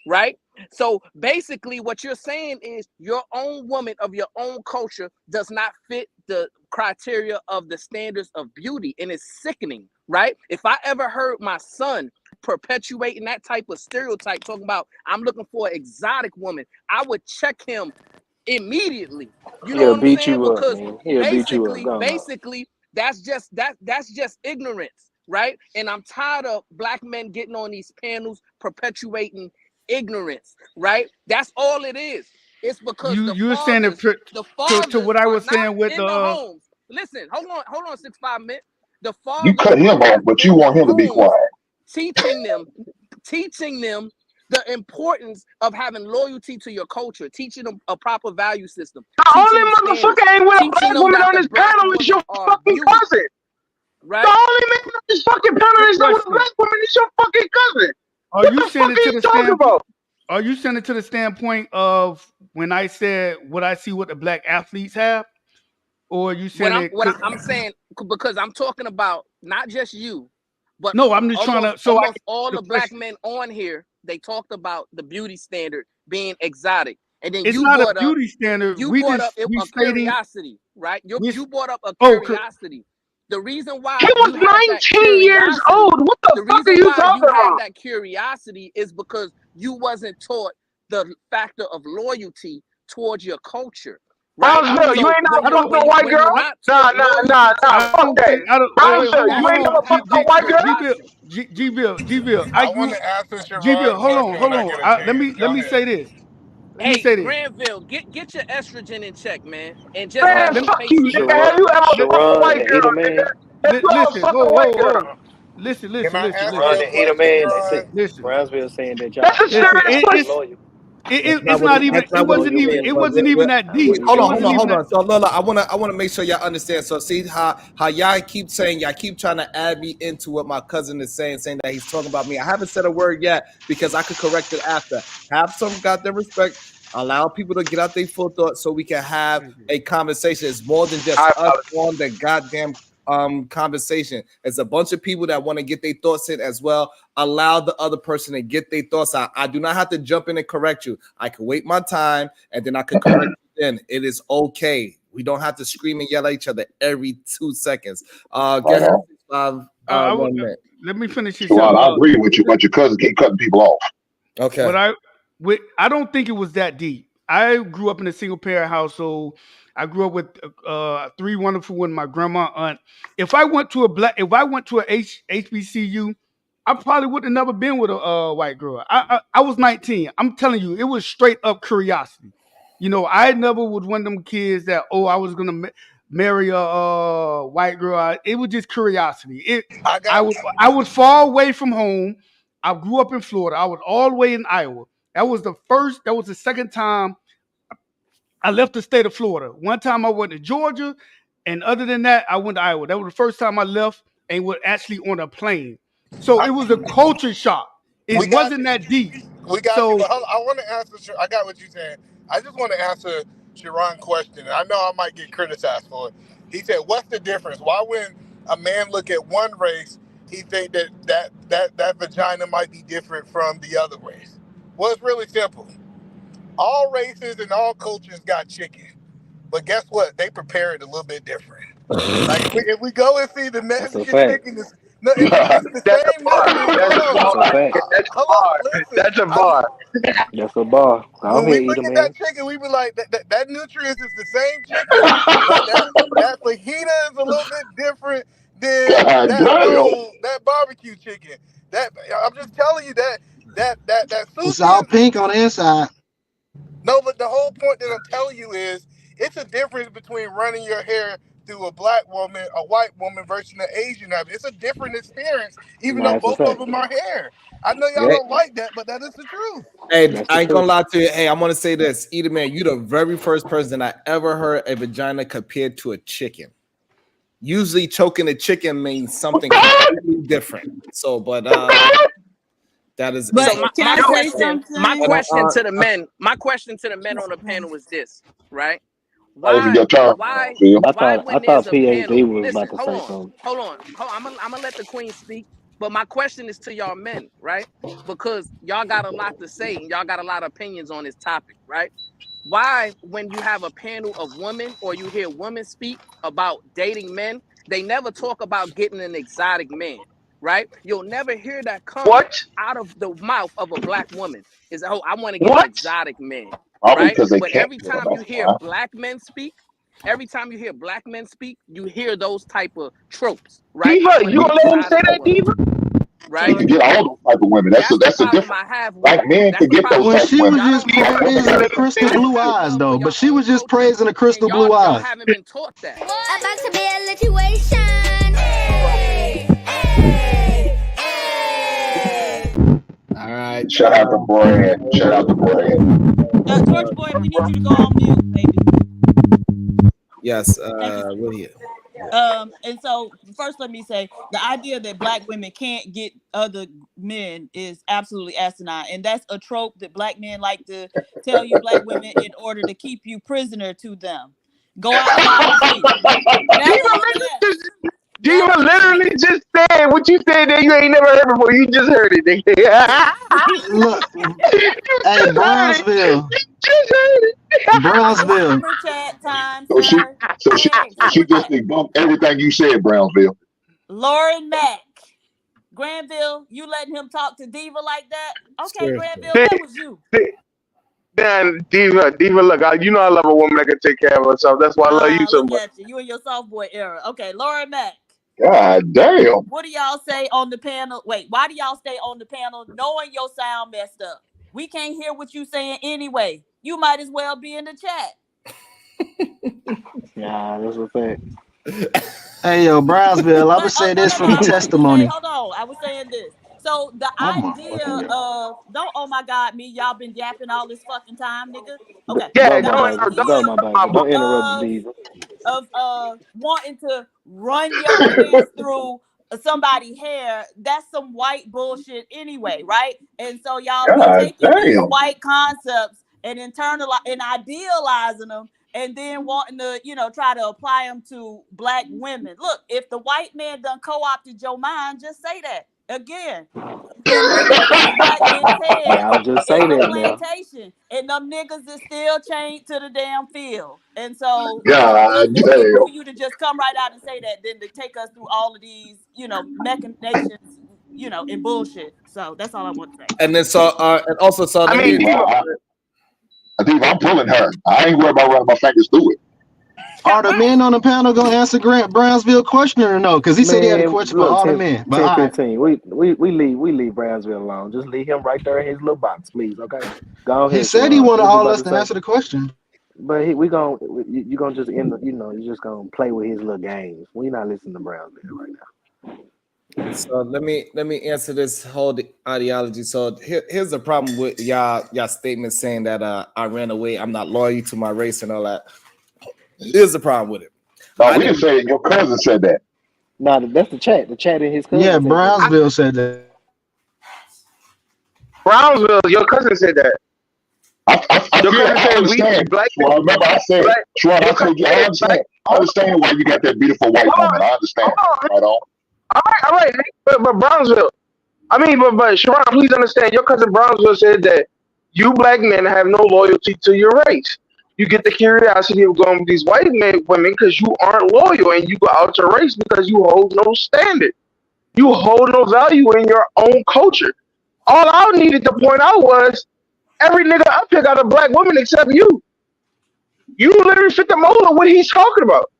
right? So basically what you're saying is your own woman of your own culture does not fit the criteria of the standards of beauty, and it's sickening, right? If I ever heard my son perpetuating that type of stereotype, talking about I'm looking for an exotic woman, I would check him immediately. You know He'll what I'm beat saying? you up, Because man. He'll beat you up. Go on. basically that's just ignorance, right? And I'm tired of black men getting on these panels perpetuating ignorance, right? That's all it is. It's because You were saying it the to fathers what I are was not saying with in the the homes. Listen, hold on 6-5 minutes. The You fathers cut him are off, not but you in the want him to be homes quiet. teaching them the importance of having loyalty to your culture, teaching them a proper value system, The teaching only them standards, motherfucker ain't with a teaching black them woman that on the this black panel is women your are fucking beauty, cousin. right? The only man on this fucking panel quick is not with a question. black woman is your fucking cousin. Are What you the saying fuck it are to you the talking standpoint? about? Are you saying it to the standpoint of when I said what I see what the black athletes have, or are you saying it? I'm saying, because I'm talking about not just you, but No, I'm just trying to. So I almost all the the black question. men on here, they talked about the beauty standard being exotic, and then It's you not a brought up beauty standard. you We brought just up we a stating curiosity, right? we. You brought up a Oh, curiosity. The reason He why was you have that 19 years curiosity, old. What the the fuck are reason you why you talking have about? that curiosity is because you wasn't taught the factor of loyalty towards your culture, right? Brownsville, you So ain't never I don't. fucked no white when you're girl? not Nah, taught nah, nah, loyalty to nah. your I Fuck don't that. think. culture, I don't. Wait, wait. Brownsville, Hold on. you that's Hold ain't why on. never you fucked have no that white girl? curiosity. G Bill. I I want grew. to answer G Bill. Sharon's Hold on. question Hold when I on. get a chance. Let Go me ahead. say this. Let me Hey, say this. Granville, get your estrogen in check, man, and just Man, have Let some fuck you, patience. nigga. Sharon, Have you ever let, fucked a Sharon white and girl, Ida nigga? Man, Have you ever listen. fucked a Whoa, white whoa, girl? whoa. Listen, Can listen, I listen, answer Sharon listen, your and Ida question, Man, Sharon? listen, Brownsville saying that That's a listen. y'all serious not question. loyal. That's It's not what not it, even. that's It not what it wasn't Loyal even. is. men. It But wasn't even that deep. hold It on, wasn't even that. So Lola, I wanna make sure y'all understand. So see how y'all keep saying y'all keep trying to add me into what my cousin is saying that he's talking about me. I haven't said a word yet because I could correct it after. Have some goddamn respect. Allow people to get out their full thoughts so we can have a conversation. It's more than just I us apologize. on the goddamn conversation. It's a bunch of people that want to get their thoughts in as well. Allow the other person to get their thoughts out. I do not have to jump in and correct you. I can wait my time and then I can correct you then. It is okay. We don't have to scream and yell at each other every 2 seconds. Go ahead. I would, 1 minute. let me finish this Sherrod, up. I agree with you, but your cousin keep cutting people off. Okay. I don't think it was that deep. I grew up in a single parent household. I grew up with three wonderful women, my grandma, aunt. If I went to a HBCU, I probably would have never been with a white girl. I was 19. I'm telling you, it was straight up curiosity. You know, I never was one of them kids that I was gonna marry a white girl. It was just curiosity. I was far away from home. I grew up in Florida. I was all the way in Iowa. That was the second time I left the state of Florida. One time I went to Georgia, and other than that, I went to Iowa. That was the first time I left and was actually on a plane. So it was a culture shock. It We got wasn't you. that deep. We got you. So But I want to answer. I got what you're saying. I just want to answer Sharon's question. I know I might get criticized for it. He said, "What's the difference? Why when a man look at one race, he think that vagina might be different from the other race?" Well, it's really simple. All races and all cultures got chicken, but guess what? They prepare it a little bit different. Like if we go and see the That's a Mexican fact. chicken, No, it's the That's a same bar. nutrients. That's a That's a bar. fact. That's a Hold on, bar. listen. That's a bar. That's a bar. Go When we ahead, eat look a at that man. chicken, we be like, that nutrients is the same chicken, but that fajita is a little bit different than God damn. that barbecue chicken. That I'm just telling you that It's sushi all is pink on the inside. no, but the whole point that I'm telling you is it's a difference between running your hair through a black woman, a white woman versus an Asian woman. It's a different experience, even Nah, though it's a both of fact. them are hair. I know y'all Hey, don't like that, but that is the truth. hey, That's the I ain't gonna truth. lie to you. Hey, I'm gonna say this. Either man, you the very first person I ever heard a vagina compared to a chicken. Usually choking a chicken means something completely different. So, but that is So But my, can my I say question, my something? and question to the men, on the panel is this, right? That was Why, your turn, why, Phil. why I when there's thought a panel? PhD was Listen, about to hold say on, something. I'm gonna let the queen speak. But my question is to y'all men, right? Because y'all got a lot to say and y'all got a lot of opinions on this topic, right? Why, when you have a panel of women or you hear women speak about dating men, they never talk about getting an exotic man, right? You'll never hear that come What? out of the mouth of a black woman. Is, oh, I want to get an What? exotic man, Probably right? because they But can't every get them. time you That's hear why. black men speak, you hear those type of tropes, right? I Diva, want to you get gonna an let him say exotic that, woman, Diva? You right? can get all those type of women. That's the That's the problem difference. I have with Black it. men That's can the get those problem. Well, type of she was women. Y'all just don't have Black enough women praising the can't. love. crystal Y'all don't blue have eyes, love for though. your But she own was just culture, praising the and crystal blue y'all eyes. haven't been taught that. About to be a situation. Hey, hey, hey. all right. Shout out to Brad. Shout out to Brad. Georgia boy, we need you to go on mute, baby. Yes, Thank you. we're here. And so first let me say the idea that black women can't get other men is absolutely asinine. And that's a trope that black men like to tell you black women in order to keep you prisoner to them. Go outside and see. That Diva right literally there. just, That Diva right literally just said what you said that you ain't never heard before. You just heard it, nigga. Look, hey, You just heard it. Brownsville, You just heard it. it's Brownsville. super chat time, So she sir. Hey, so she super just chat. debunked everything you said, Brownsville. Lauren Mack. Granville, you letting him talk to Diva like that? Okay, Seriously. Granville, that was you. Then Diva, look, you know I love a woman that can take care of herself. That's why I love you so Look much. at you. You in your soft boy era. Okay, Lauren Mack. God damn. What do y'all say on the panel? Wait, why do y'all stay on the panel knowing your sound messed up? We can't hear what you saying anyway. You might as well be in the chat. Yeah, that's a fact. Hey, yo, Brownsville. I would But oh say no, this no, no. from I wanted to say, testimony. hold on. I was saying this. So the Oh my idea fucking god. of don't oh my god me, y'all been yapping all this fucking time, nigga. Okay. Yeah, Go, The my baby. don't Go, idea my interrupt my baby. boy. Don't interrupt the of diva. wanting to run your hands through somebody's hair, that's some white bullshit anyway, right? And so y'all be God taking these damn. white concepts and idealizing them and then wanting to, try to apply them to black women. Look, if the white man done co-opted your mind, just say that. Again, in these black men's heads, Y'all just say it's a that now. plantation, and them niggas is still chained to the damn field. And so, God it's quicker damn. for you to just come right out and say that than to take us through all of these, machinations, and bullshit. So that's all I want to say. And then so and also so I let mean, me Diva, I think I'm pulling her. I ain't worried about running my fingers through it. Are the men on the panel gonna answer Grant Brownsville question or no? Because he said he had a Man, question for look, all the 10, men. But 10, all right. 15. We leave Brownsville alone. Just leave him right there in his little box, please. Okay. Go He ahead, said he Sharon. wanted What you all about us to to say? answer the question. But we gonna you gonna just end. You just gonna play with his little games. We not listening to Brownsville right now. so let me answer this whole ideology. So here's the problem with y'all statement saying that I ran away, I'm not loyal to my race and all that. Here's the problem with it. No, I we didn't didn't say it. Your cousin said that. Nah, that's the chat. The chat and his Yeah, cousin said that. Brownsville said that. Brownsville, your cousin said that. I Your feel cousin I said we understand. black So I remember I said, black. Sharon, I Your cousin told you I said black. understand. I understand why you got that beautiful white Hold woman. on, I understand. hold on. Right on. All right. But Brownsville. I mean, but Sharon, please understand. Your cousin Brownsville said that you black men have no loyalty to your race. You get the curiosity of going with these white women because you aren't loyal, and you go out your race because you hold no standard. You hold no value in your own culture. All I needed to point out was every nigga up here got a black woman except you. You literally fit the mold of what he's talking about.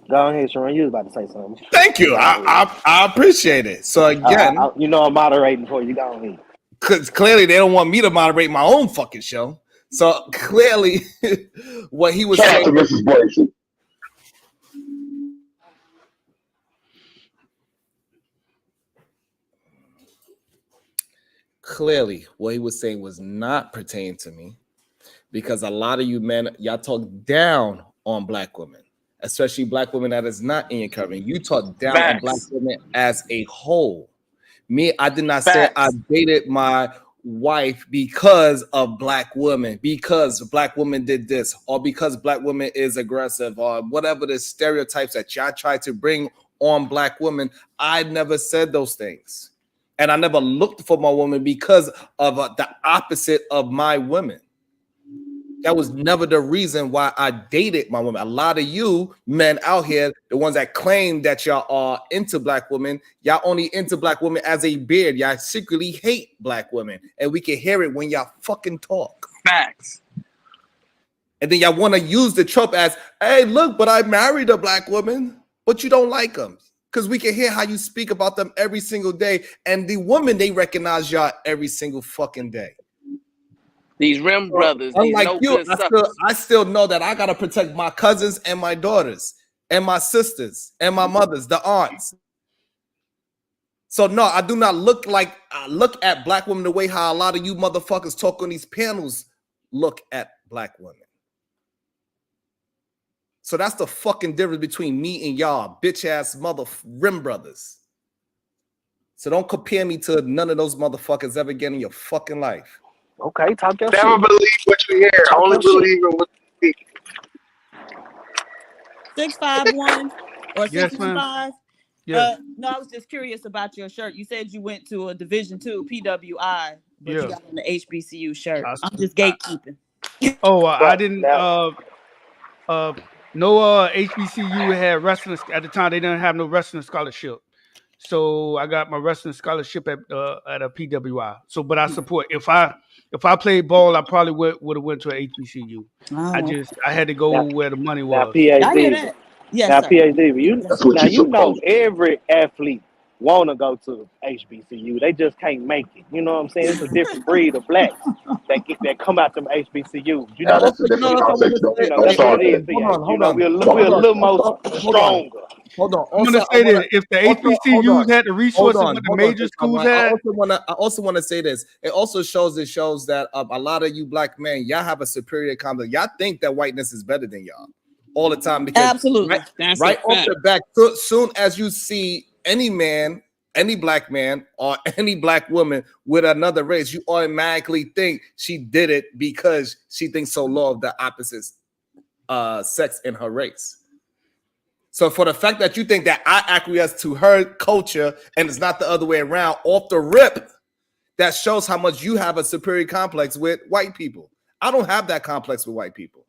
Go ahead, Sharon. You was about to say something. Thank you. I appreciate it. So again, you know I'm moderating for you. Go ahead. because clearly they don't want me to moderate my own fucking show. So clearly, what he was Shout out saying. to Mrs. Blakesley. Clearly, what he was saying was not pertaining to me, because a lot of you men, y'all talk down on black women, especially black women that is not in your covering. You talk down on black Facts. women as a whole. Me, I did not say I Facts. dated my wife because of black women, because black women did this, or because black women is aggressive, or whatever the stereotypes that y'all try to bring on black women. I never said those things. And I never looked for my woman because of the opposite of my women. That was never the reason why I dated my woman. A lot of you men out here, the ones that claim that y'all are into black women, y'all only into black women as a beard. Y'all secretly hate black women. And we can hear it when y'all fucking talk. Facts. And then y'all want to use the trope as, hey, look, but I married a black woman, but you don't like them. Because we can hear how you speak about them every single day. And the women, they recognize y'all every single fucking day. These rim brothers, these Unlike no you, good suckers. I still know that I got to protect my cousins and my daughters and my sisters and my mothers, the aunts. So no, I do not look at black women the way how a lot of you motherfuckers talk on these panels look at black women. So that's the fucking difference between me and y'all, bitch ass mother rim brothers. So don't compare me to none of those motherfuckers ever again in your fucking life. Okay, talk your Never shit. believe what you hear. Talk Only your shit. believe in what you speak. 651 or Yes, ma'am. 615. Yes. No, I was just curious about your shirt. You said you went to a Division II PWI, but you Yeah. got on the HBCU shirt. I- I'm just gatekeeping. Oh, I But didn't. now, No HBCU had wrestling at the time. They didn't have no wrestling scholarship, so I got my wrestling scholarship at a PWI. So, but I support. If I played ball, I probably would have went to an HBCU. Oh, I had to go now, where the money now, was. I hear PhD. that. Yes, Now, sir. PhD. You Yes, That's sir. what now you're you know supposed to. every athlete want to go to HBCU. They just can't make it. You know what I'm saying? It's a different breed of blacks that come out them HBCUs. You Yeah, know, that's a Also, you know different what else I want conversation. to say? Don't that's what start it is. that. PhD. You Hold know, on. we're a little more Hold on. stronger. Hold on. I'm gonna Also, I say want that if the to. Hold on. HBCUs had the Hold resources on. what the Hold on. major schools I had, also want to say this. It also shows that a lot of you black men, y'all have a superior complex. Y'all think that whiteness is better than y'all all the time because Absolutely. That's right a off fact. the back, soon as you see any man, any black man, or any black woman with another race, you automatically think she did it because she thinks so low of the opposite sex in her race. So for the fact that you think that I acquiesce to her culture and it's not the other way around, off the rip, that shows how much you have a superior complex with white people. I don't have that complex with white people.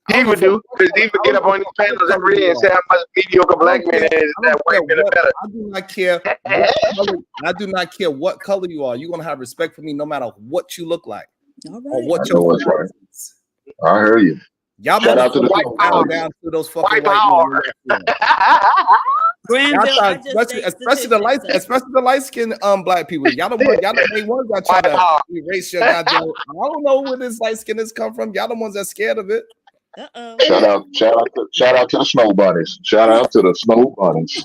Diva do, because Diva get up on these panels every day and say how much mediocre black men is that white men are better. I do not care what color, I do not care what color you are. You're gonna have respect for me no matter what you look like All or right. what I your know it's right. status is. I hear you. Y'all Shout out to the motherfuckers white bow power. down to those fucking White white power. men. Y'all Granville, I try, just state especially the light skinned black people. Y'all the main ones that try White to power. erase your goddamn. I don't know where this light skin has come from. Y'all the ones that's scared of it. Uh-oh. Shout out to the snow bunnies. Shout out to the snow bunnies.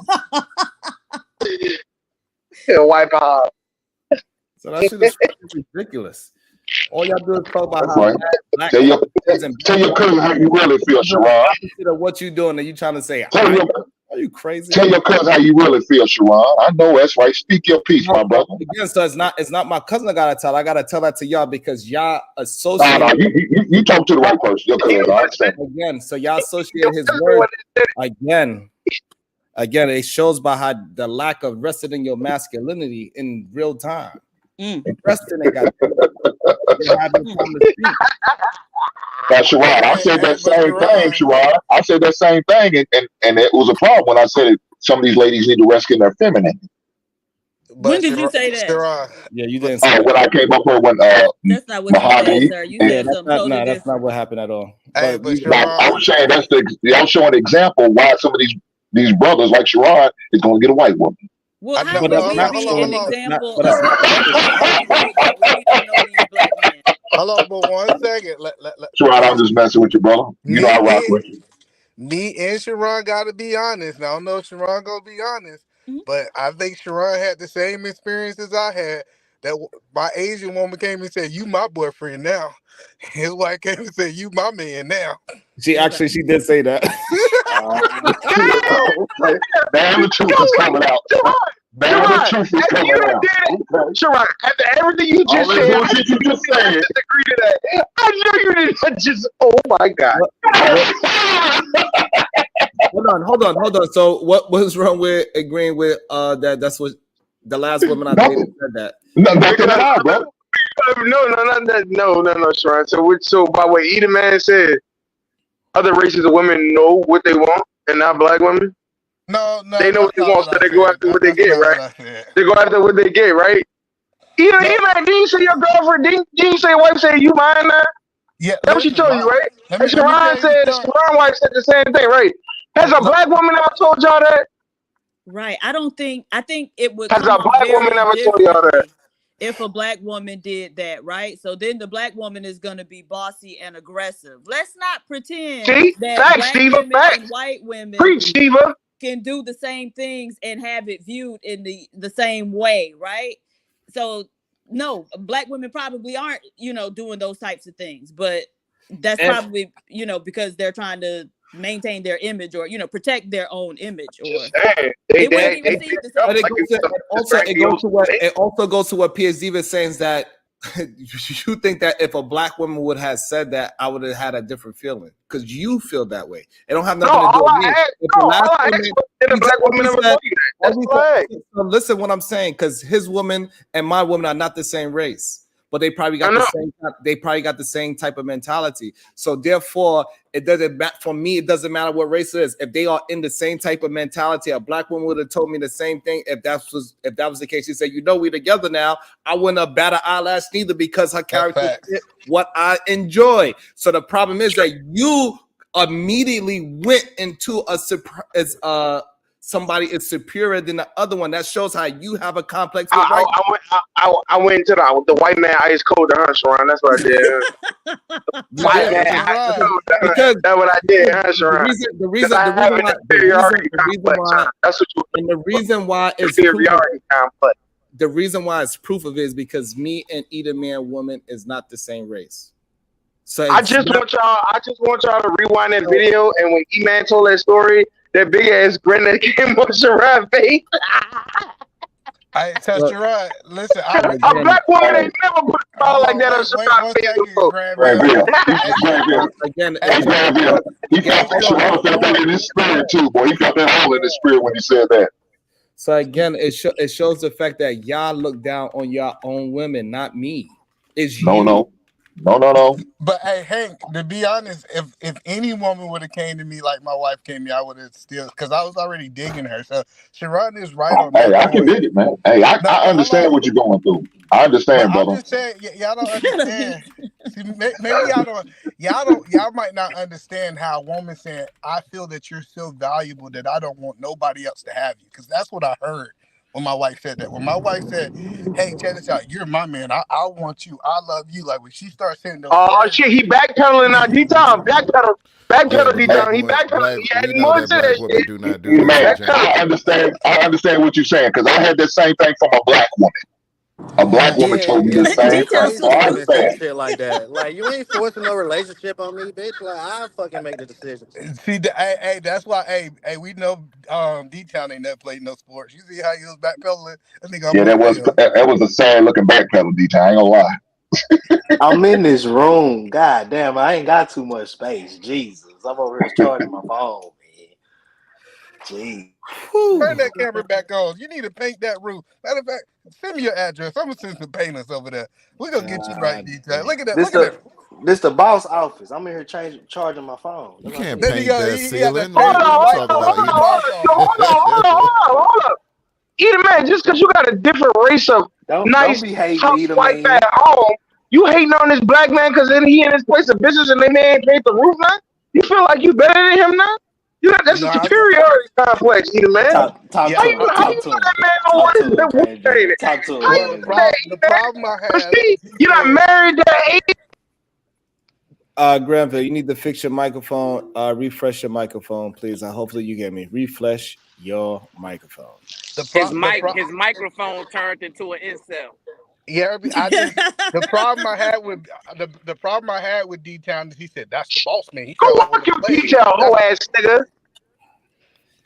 White power. So that shit is fucking ridiculous. All y'all do is talk about That's how right. black Tell your and cousin how you really feel, Sharon. opposite of what you doing, and you trying to say, are you crazy? Tell your cousin how you really feel, Sharon. I know that's right. Speak your piece, my brother. Again, so it's not my cousin I gotta tell. I gotta tell that to y'all because y'all associate. No, you talk to the right person. Your cousin, I understand. Again, so y'all associate his word again. Again, it shows by how the lack of resting in your masculinity in real time. Resting it, got you have no time to speak. Now, Sherrod, I said that same thing, Sherrod. I said that same thing, and it was a problem when I said it some of these ladies need to rest in their femininity. When did you say that? Yeah, you didn't say When I came up with when That's not what you said, Mahogany. sir. You Yeah, said that's something not totally that's different. not what happened at all. Hey, But but you, I was saying I'm showing an example why some of these brothers like Sharon is going to get a white woman. Well, how but would that's we not be true. an That's not, example but that's of not what true. we don't see when we don't know these black men? Hold on, but 1 second. Sharon, I'm just messing with you, brother. You know I rock with you. Me and Sharon got to be honest. Now, I don't know if Sharon gonna be honest, but I think Sharon had the same experiences I had. That my Asian woman came and said, "You my boyfriend now." His wife came and said, "You my man now." She did say that. Okay. Damn, the truth is coming out. Damn, the truth is coming out. Sharon, after everything you just All said, that bullshit you just I said. disagree to that. I knew you didn't just. Oh my God. Hold on. So what was wrong with agreeing with that? That's what the last woman I dated said that. Nothing at all, bro. No, Sharon. So by what Eden Man said, other races of women know what they want, and not black women. No, they know what they want, so they go after what they get, right? Said. They go after what they get, right? Eden, didn't you say your girlfriend? Didn't you say your wife said you mine now? Yeah, that's what she told you, right? And Sharon wife said the same thing, right? Has a black woman ever told y'all that? Right. I think it would Has come a off black woman very ever told y'all that? differently if a black woman did that, right? So then the black woman is going to be bossy and aggressive. Let's not pretend that Facts, black Steva, women facts. and white women Preach, Steva. can do the same things and have it viewed in the same way, right? So no, black women probably aren't, doing those types of things, but that's probably, because they're trying to maintain their image or, protect their own image, or it wouldn't be received the same. It also goes to what P.S. Diva is saying, is that you think that if a black woman would have said that, I would have had a different feeling because you feel that way. It don't have nothing to do with me. So listen what I'm saying, because his woman and my woman are not the same race, but they probably got the same type of mentality. So therefore, it doesn't matter for me. It doesn't matter what race it is. If they are in the same type of mentality, a black woman would have told me the same thing. If that was the case, she said, "We together now." I wouldn't have bat an eyelash neither, because her character fit what I enjoy. So the problem is that you immediately went into somebody is superior than the other one. That shows how you have a complex with white people. I went into the white man ice cold to her, Sharon. That's what I did. White man ice cold to her. That's what I did, huh, Sharon? The reason why it's proof of it is because me and Eden Man woman is not the same race. So I just want y'all to rewind that video, and when E-Man told that story, that big ass grin that came on Sharon's face. I tell Sharon, listen, a black woman ain't never put a smile like that on Sharon's face before. He felt Sharon felt that in his spirit too, boy. He felt that hole in his spirit when he said that. So again, it shows the fact that y'all look down on your own women, not me. It's you. No. But hey, Hank, to be honest, if any woman would have came to me like my wife came to me, I would have still, because I was already digging her. So Sharon is right on that. Hey, I can dig it, man. Hey, I understand what you're going through. I understand, brother. I'm just saying, y'all don't understand. See, maybe y'all might not understand how a woman saying, "I feel that you're so valuable that I don't want nobody else to have you," because that's what I heard when my wife said that. When my wife said, "Hey, check this out, you're my man. I want you. I love you." Like when she starts saying those words, shit, he backpedaling now. D-Town, backpedal, D-Town. He backpedaling. He adding more to that shit. Do not do man, I understand what you're saying, because I had the same thing from a black woman. A black woman told me the same thing. So I understand. Shit like that. Like, you ain't forcing no relationship on me, bitch. Like, I fucking make the decision. see, hey, that's why, hey, we know D-Town ain't never played no sports. You see how he was backpedaling? That was a sad looking backpedal, D-Town. I ain't gonna lie. I'm in this room. God damn, I ain't got too much space. Jesus. I'm over here charging my phone, man. Jeez. Turn that camera back on. You need to paint that roof. Matter of fact, send me your address. I'm gonna send some painters over there. We're gonna get you right, D-Town. Look at that. This the boss office. I'm in here charging my phone. You can't There you paint go. that He got that ceiling. face. Nigga, what you talking about? Hold man, just because you got a different race of Don't nice, be hating tough either, wife man. at home, you hating on this black man because then he in his place of business and they man paid the roof now? You feel like you better than him now? That's a No, superiority complex, either man. Talk How yeah. to you him. how you Talk to know him. that man don't Talk want his to him, woman Grand Junior. dating? Talk to him, How you Well, Grand know that Junior. the man? problem I have See, is he you're not said, married to Granville, you need to fix your microphone. Refresh your microphone, please. And hopefully you get me. Refresh your microphone. His microphone turned into an incel. yeah, I just the problem I had with the problem I had with D Town is he said that's the boss man. He go felt walk your overplayed. beach out, whole ass nigga.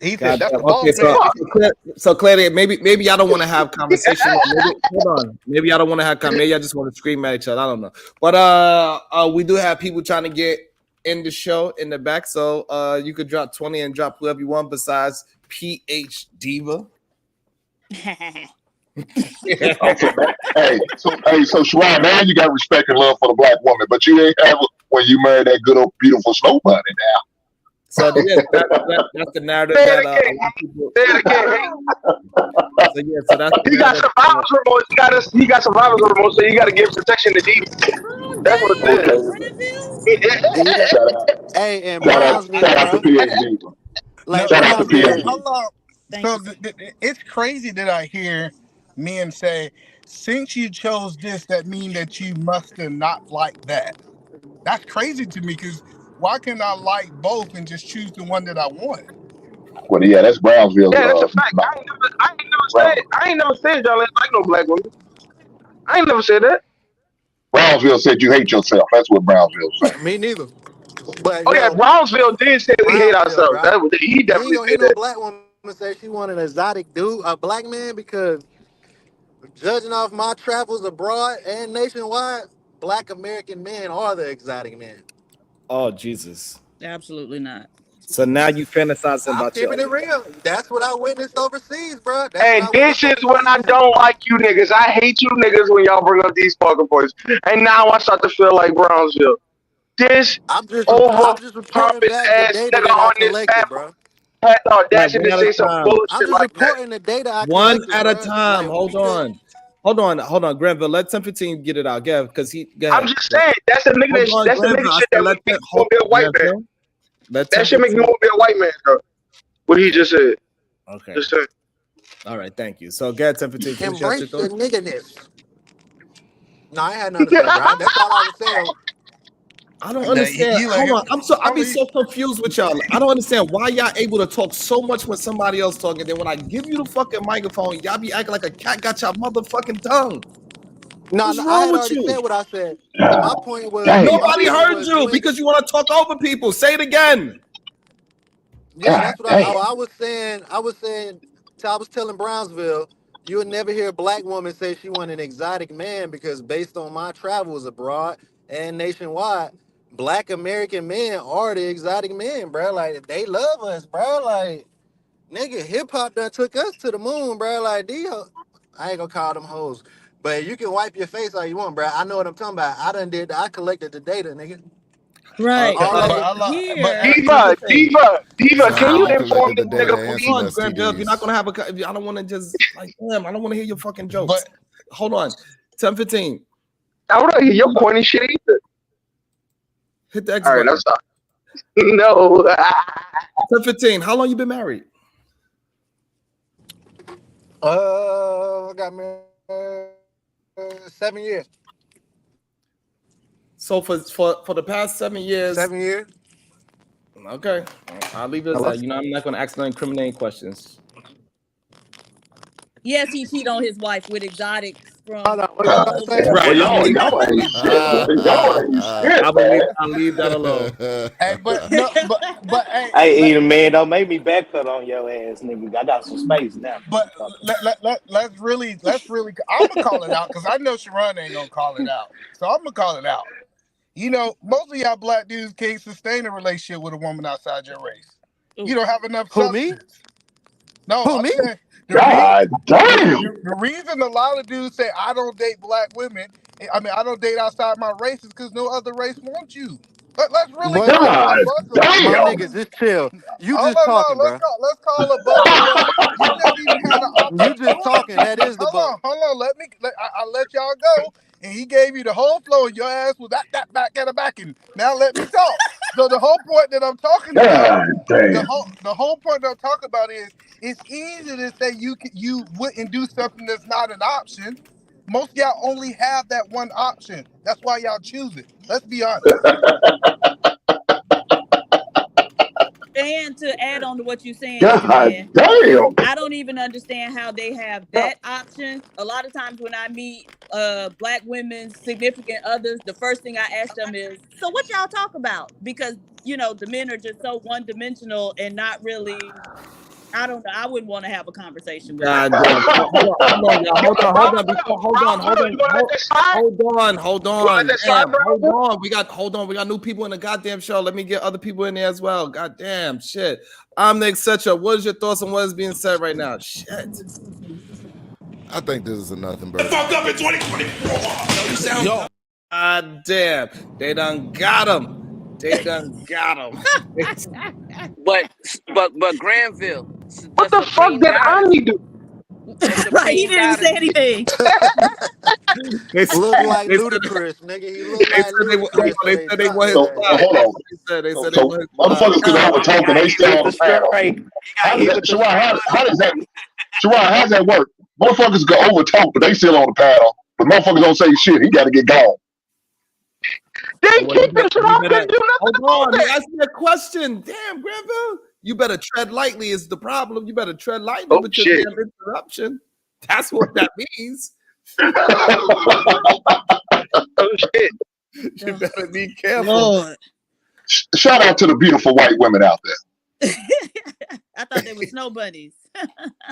He said God that's damn. the boss Okay, man. so clearly, maybe y'all don't want to have conversation. Hold on. Maybe y'all don't want to have maybe I just want to scream at each other. I don't know. But we do have people trying to get in the show in the back. So you could drop 20 and drop whoever you want besides PH Diva. So Shrine, now you got respect and love for the black woman, but you ain't have it when you married that good old beautiful snow bunny now. So yes, that's the narrative that a lot of people. Say it again. So yeah, so that's the He got narrative. survivor's remote. He got survivor's remote, so you got to give protection to D. That's what it is. Yeah. Shout out, Hey, in shout out, Brownsville, shout out to bro. PhD. No, Like Shout out no, to no. Brownsville. PhD. Hold on. Thank So you. it's crazy that I hear men say, since you chose this, that mean that you must have not like that. That's crazy to me because why can't I like both and just choose the one that I want? Well, yeah, that's Brownsville's. Yeah, that's a fact. I ain't never said y'all ain't like no black women. I ain't never said that. Brownsville said you hate yourself. That's what Brownsville said. Me neither. But Oh yeah, yo, Brownsville did say we hate Brownsville, ourselves. bro. He You ain't definitely gonna hear said no that. black woman say she want an exotic dude, a black man, because judging off my travels abroad and nationwide, black American men are the exotic men. Oh Jesus! Absolutely not. So now you fantasizing I'm about your. keeping it real. That's what I witnessed overseas, bro. That's what And I this witnessed is when I overseas. don't like you niggas. I hate you niggas when y'all bring up these fucking points. And now I start to feel like Brownsville. This I'm over just reporting pompous back the ass data nigga that I on this collected, app bro. had the All right, audacity one to at a say some time. I'm bullshit just like that. reporting the data I One collected, at a bro. time. Like Hold on. Hold on, Granville. Let 1015 get it out. Yeah, because he go I'm ahead. just saying that's the nigga Hold on, that's the nigga Granville. I shit said that let make me that want to be a white man. Granville. Let That shit make me 1015. want to be a white man, bro. What he just said. Okay. Just saying. All right, thank you. So go ahead, 1015. Finish your shit embrace though. the nigganess. No, I had nothing to say, bro. That's all I was saying. I don't Nah, understand. you Hold like on. I be so confused with y'all. I don't understand why y'all able to talk so much when somebody else talking. Then when I give you the fucking microphone, y'all be acting like a cat got your motherfucking tongue. No, What's no, I wrong had with already you? said what I said. My point was, Dang. my Nobody point heard was, you you ain't. because you want to talk over people. Say it again. Yeah, God that's what damn. I was saying. I was saying. I was telling Brownsville, you would never hear a black woman say she want an exotic man because based on my travels abroad and nationwide, black American men are the exotic men, bro. Like they love us, bro. Like nigga, hip hop done took us to the moon, bro. Like I ain't gonna call them hoes, but you can wipe your face all you want, bro. I know what I'm talking about. I collected the data, nigga. Right, Okay. All of but but it. here, Diva, Sound can like you you inform collected this the data to nigga, answer Hold please? on, the Granville. You're not STDs. gonna have a. I don't want to just like damn. I don't want to hear your fucking jokes. but Hold on. 1015. I don't hear your corny shit either. Hit the X All right, button. I'm sorry. No. 1015. How long you been married? I got married 7 years. So for the past 7 years. 7 years. Okay. I'll leave it as Hello? that. I'm not gonna ask no incriminating questions. yes, he cheated on his wife with exotics Hold from on. What you God about to all say? damn. over Well, Right. the I'm gonna leave. y'all ain't shit. Y'all ain't shit, man. I'll leave that alone. hey, but no, but hey, Hey, Eden, man, don't make me back cut on your ass, nigga. I got some space now. but let's really I'm gonna call it out because I know Sharon ain't gonna call it out, so I'm gonna call it out. You know, most of y'all black dudes can't sustain a relationship with a woman outside your race. You don't have enough Who me? substance. No, Who I'm me? saying God damn. the reason a lot of dudes say I don't date black women, I mean I don't date outside my race is because no other race wants you. Let's really What? call a God buck a My damn. niggas, just chill. You oh just no, talking, let's bro. call a buck a buck. You never even had an You just talking. that is the boat. Hold on. I'll let y'all go. And he gave you the whole flow, and your ass was that back at the back. And now let me talk. So the whole point that I'm talking about, the whole point that I'm talking about is it's easy to say you wouldn't do something that's not an option. Most of y'all only have that one option. That's why y'all choose it. Let's be honest. And to add on to what you're saying, God E-Man, damn. I don't even understand how they have that option. A lot of times when I meet Black women's significant others, the first thing I ask them is, so what y'all talk about? Because, you know, the men are just so one-dimensional and not really, I don't know, I wouldn't want to have a conversation with them. God damn. Hold on, y'all. Hold on. We got new people in the goddamn show. Let me get other people in there as well. God damn shit. I'm Nick Setra. What is your thoughts on what is being said right now? Shit. I think this is a nothing burger. Fucked up in 2024. Yo. God damn. They done got him. But Granville, What the fuck did Omni do? Right, he didn't even say anything. Look like Ludacris, nigga. He look like Ludacris. They said they want his So hold on. They said they So want his motherfuckers could have a talk and they still on the panel. How's that work? Motherfuckers go over talk, but they still on the panel. But motherfuckers don't say shit. He got to get gone. They keep him so I couldn't do nothing. Hold on, he asked me a question. Damn, Granville. You better tread lightly is the problem. You better tread lightly with your damn interruption. That's what that means. Oh shit. You better be careful. Lord. Shout out to the beautiful white women out there. I thought they were snow bunnies.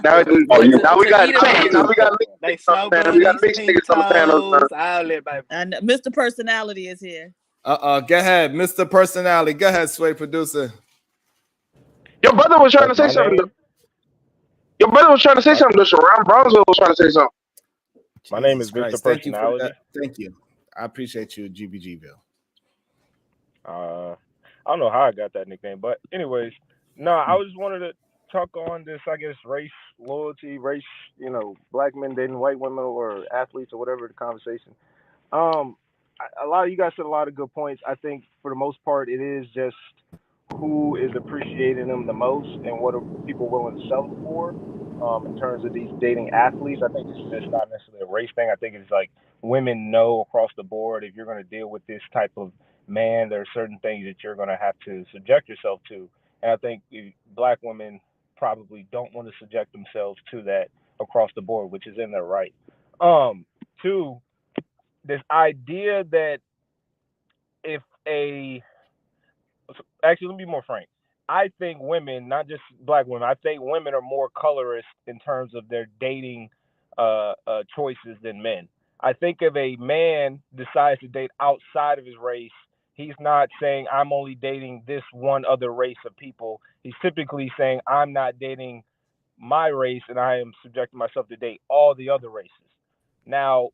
Now we got they snow bunnies, pink toes, all that, baby. And Mr. Personality is here. Go ahead, Mr. Personality. Go ahead, Sway producer. Your brother was trying to say something. Your brother was trying to say something. Sharon Brownsville was trying to say something. My name is Mr. Christ, Personality. Thank you. I appreciate you, GBGville. I don't know how I got that nickname, but anyways, no, I just wanted to talk on this, I guess, race loyalty, race, black men dating white women or athletes or whatever the conversation. A lot of you guys said a lot of good points. I think for the most part, it is just who is appreciating them the most and what are people willing to sell them for. In terms of these dating athletes, I think it's just not necessarily a race thing. I think it's like women know across the board if you're going to deal with this type of man, there are certain things that you're going to have to subject yourself to. And I think black women probably don't want to subject themselves to that across the board, which is in their right. Two, this idea that actually, let me be more frank. I think women, not just black women, I think women are more colorist in terms of their dating choices than men. I think if a man decides to date outside of his race, he's not saying I'm only dating this one other race of people. He's typically saying I'm not dating my race and I am subjecting myself to date all the other races. Now,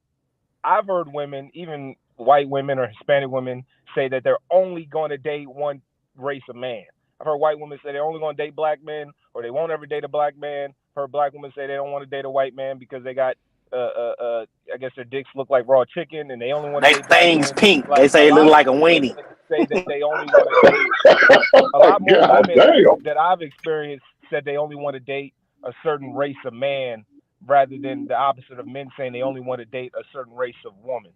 I've heard women, even white women or Hispanic women, say that they're only going to date one race of man. I've heard white women say they're only going to date black men or they won't ever date a black man. I've heard black women say they don't want to date a white man because they got, I guess their dicks look like raw chicken and they only want to date black things men. pink. Like, they say it look like a weenie. Say that they only want to date a lot more women that I've experienced said they only want to date a certain race of man rather than the opposite of men saying they only want to date a certain race of woman.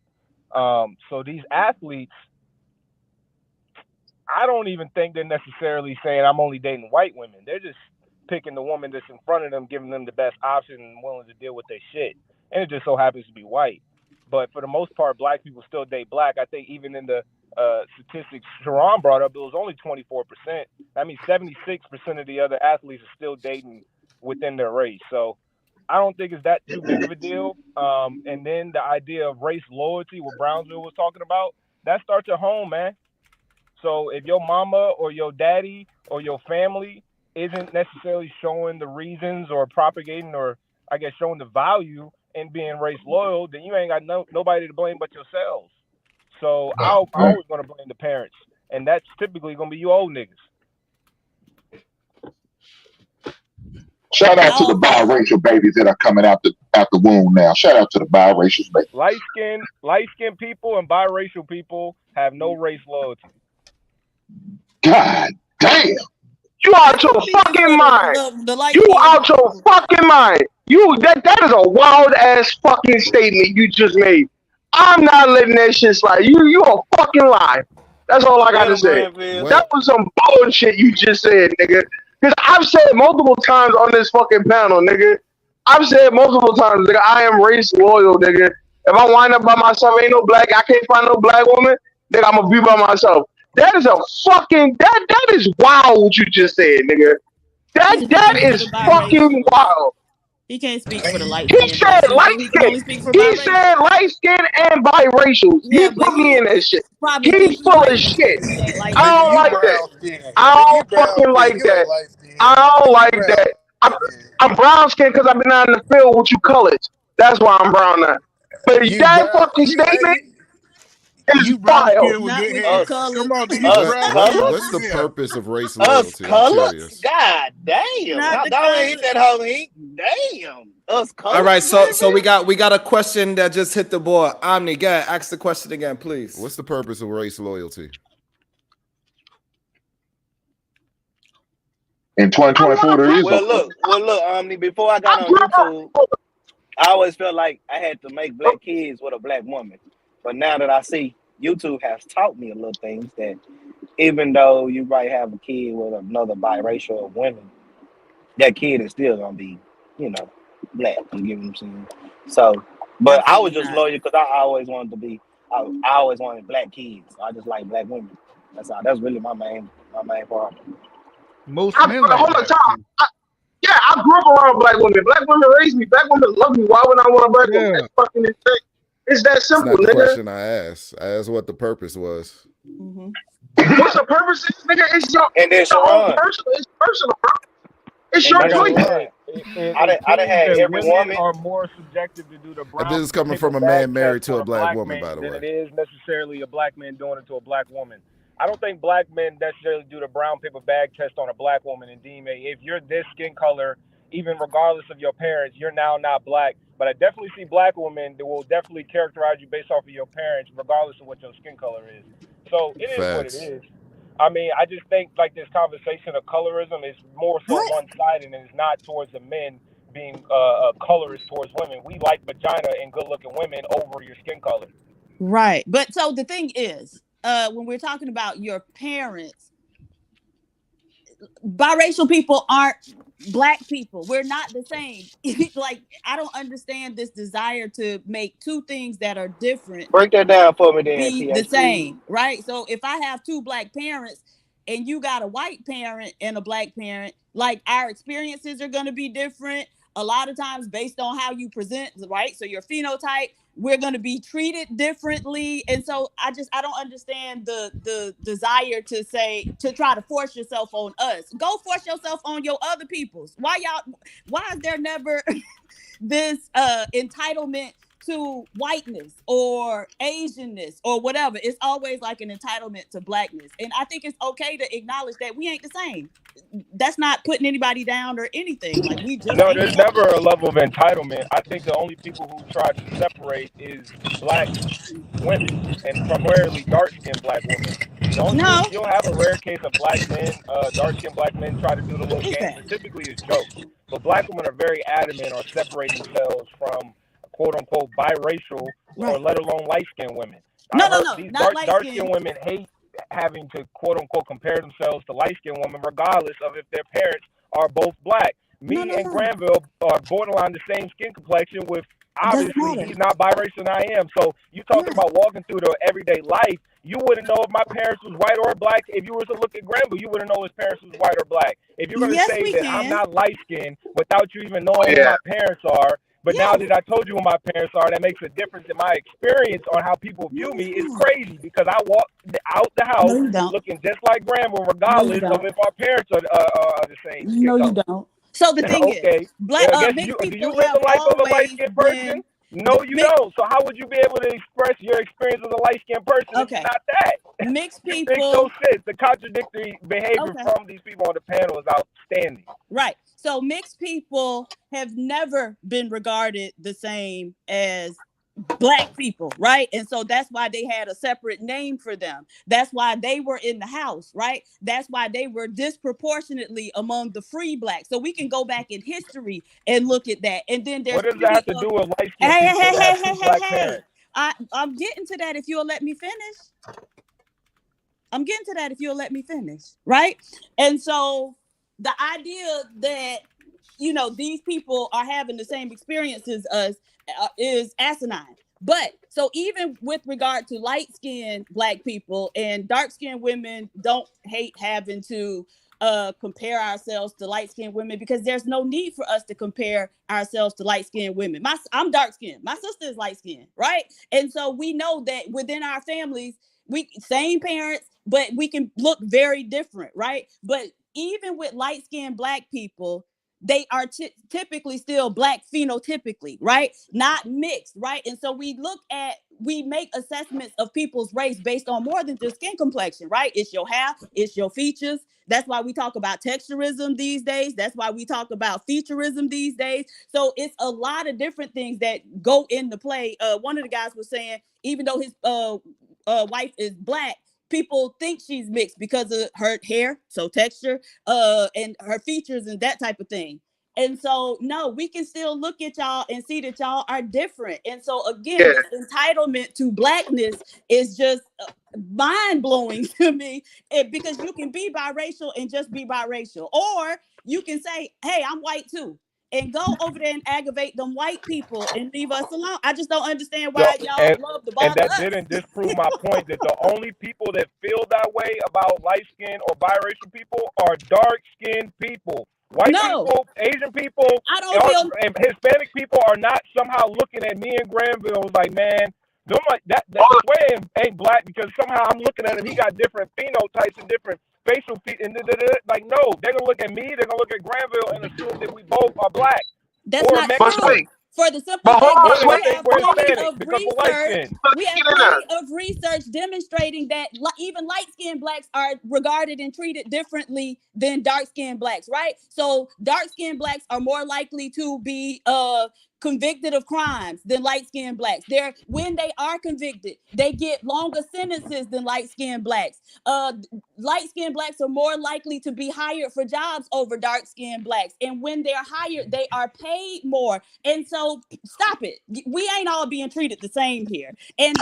So these athletes, I don't even think they're necessarily saying I'm only dating white women. They're just picking the woman that's in front of them, giving them the best option and willing to deal with their shit. And it just so happens to be white. But for the most part, black people still date black. I think even in the statistics Sharon brought up, it was only 24%. That means 76% of the other athletes are still dating within their race. So I don't think it's that too big of a deal. And then the idea of race loyalty, what Brownsville was talking about, that starts at home, man. So if your mama or your daddy or your family isn't necessarily showing the reasons or propagating or, I guess, showing the value in being race loyal, then you ain't got nobody to blame but yourselves. So I'm always going to blame the parents. And that's typically going to be you old niggas. Shout out to the biracial babies that are coming out the womb now. Shout out to the biracial babies. Light skinned people and biracial people have no race loyalty. God damn. You out your fucking mind. You out your fucking mind. That is a wild ass fucking statement you just made. I'm not letting that shit slide. You a fucking lie. That's all I gotta say. That was some bullshit you just said, nigga. Because I've said multiple times on this fucking panel, nigga. I've said multiple times, nigga, I am race loyal, nigga. If I wind up by myself, I can't find no black woman, nigga, I'm gonna be by myself. That is a fucking that is wild what you just said, nigga. That is fucking wild. He can't speak for the light He skin. said light skin. He said light skin and biracial. Yeah, He put me in that shit. probably He's full of shit. I don't like that. I don't fucking like that. I don't like that. I'm brown skin because I've been out in the field with you colors. That's why I'm brown now. But that fucking statement is wild. What's the purpose of race loyalty? I'm curious. God damn. Go ahead, hit that whole heat. Damn. Us colors. All right, so we got a question that just hit the board. Omni, go ahead, ask the question again, please. What's the purpose of race loyalty? In 2024, there is. Well, look, Omni. Before I got on YouTube, I always felt like I had to make black kids with a black woman. But now that I see YouTube has taught me a little things that even though you might have a kid with another biracial woman, that kid is still gonna be, black. You get what I'm saying? So, but I was just loyal because I always wanted to be. I always wanted black kids. I just like black women. That's really my main problem. Most men like that. I grew up around black women. Black women raised me. Black women love me. Why would I want a black woman? That's fucking insane. It's that simple, That's not the nigga. question I asked. I asked what the purpose was. Mm-hmm. What's the purpose is, nigga? It's your and it's personal, bro. It's your choice. I done had every woman are more subjective to do the brown. This is coming from a man married to a black woman, by the than way. it is necessarily a black man doing it to a black woman. I don't think black men necessarily do the brown paper bag test on a black woman and deem if you're this skin color, even regardless of your parents, you're now not black. But I definitely see black women that will definitely characterize you based off of your parents, regardless of what your skin color is. So it is what it is. I mean, I just think like this conversation of colorism is more so one-sided, and it's not towards the men being colorist towards women. We like vagina and good-looking women over your skin color. Right. But so the thing is, when we're talking about your parents, biracial people aren't black people. We're not the same. Like, I don't understand this desire to make two things that are different. Break that down for me then. Be the same, right? So if I have two black parents and you got a white parent and a black parent, like our experiences are going to be different. A lot of times based on how you present, right? So your phenotype, we're going to be treated differently. And so I don't understand the desire to try to force yourself on us. Go force yourself on your other peoples. Why is there never this entitlement to whiteness or Asianness or whatever? It's always like an entitlement to blackness. And I think it's okay to acknowledge that we ain't the same. That's not putting anybody down or anything. Like we just No, there's never a level of entitlement. I think the only people who try to separate is black women, and primarily dark-skinned black women. You'll have a rare case of black men, dark-skinned black men try to do the little games, but typically it's jokes. But black women are very adamant on separating themselves from quote-unquote biracial or let alone light-skinned women. These dark-skinned women hate having to quote-unquote compare themselves to light-skinned women regardless of if their parents are both black. And Granville are borderline the same skin complexion with obviously he's not biracial and I am. So you talking about walking through the everyday life, you wouldn't know if my parents was white or black. If you were to look at Granville, you wouldn't know his parents was white or black. If you're going to say that I'm not light-skinned without you even knowing who my parents are, but now that I told you who my parents are, that makes a difference in my experience on how people view me. It's crazy because I walk out the house looking just like Granville, regardless of if our parents are the same. No, you don't. So the thing is, black do you live the life of a light-skinned person? No, you don't. So how would you be able to express your experience as a light-skinned person if it's not that? Mixed people. It makes no sense. The contradictory behavior from these people on the panel is outstanding. Right. So mixed people have never been regarded the same as Black people, right? And so that's why they had a separate name for them. That's why they were in the house, right? That's why they were disproportionately among the free Blacks. So we can go back in history and look at that. And then there's What does that have to do with light skinned people that have two Black parents? I'm getting to that if you'll let me finish. I'm getting to that if you'll let me finish, right? And so the idea that, you know, these people are having the same experiences as us is asinine. But so even with regard to light-skinned Black people and dark-skinned women don't hate having to compare ourselves to light-skinned women because there's no need for us to compare ourselves to light-skinned women. I'm dark-skinned. My sister is light-skinned, right? And so we know that within our families, we same parents, but we can look very different, right? But even with light-skinned Black people, they are typically still Black phenotypically, right? Not mixed, right? And so we make assessments of people's race based on more than just skin complexion, right? It's your hair, it's your features. That's why we talk about texturism these days. That's why we talk about featureism these days. So it's a lot of different things that go into play. One of the guys was saying, even though his wife is Black, people think she's mixed because of her hair, so texture, and her features and that type of thing. And so, no, we can still look at y'all and see that y'all are different. And so, again, this entitlement to Blackness is just mind-blowing to me because you can be biracial and just be biracial. Or you can say, hey, I'm white too. And go over there and aggravate them white people and leave us alone. I just don't understand why y'all love to bother And that us. didn't disprove my point that the only people that feel that way about light-skinned or biracial people are dark-skinned people. White people, Asian people, and Hispanic people are not somehow looking at me and Granville like, man, them like that Sway ain't Black because somehow I'm looking at him. He got different phenotypes and different facial features. Like, no, they're gonna look at me. They're gonna look at Granville and assume that we both are Black. That's not true. For the simple fact that we have plenty of research, demonstrating that even light-skinned Blacks are regarded and treated differently than dark-skinned Blacks, right? So dark-skinned Blacks are more likely to be convicted of crimes than light-skinned Blacks. When they are convicted, they get longer sentences than light-skinned Blacks. Light-skinned Blacks are more likely to be hired for jobs over dark-skinned Blacks. And when they're hired, they are paid more. And so stop it. We ain't all being treated the same here. And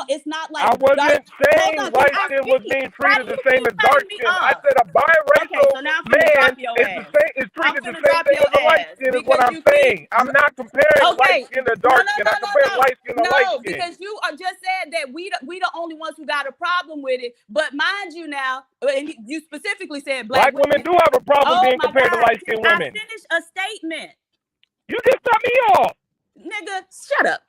it's not like I wasn't saying light skin was being treated the same as dark skin. I said a biracial man is treated the same thing as a light skin is what I'm saying. I'm not comparing light skin to dark skin. I compare light skin to light skin. Because you just said that we the only ones who got a problem with it. But mind you now, and you specifically said Black women do have a problem being compared to light skinned women. I finished a statement. You just cut me off. Nigga, shut up.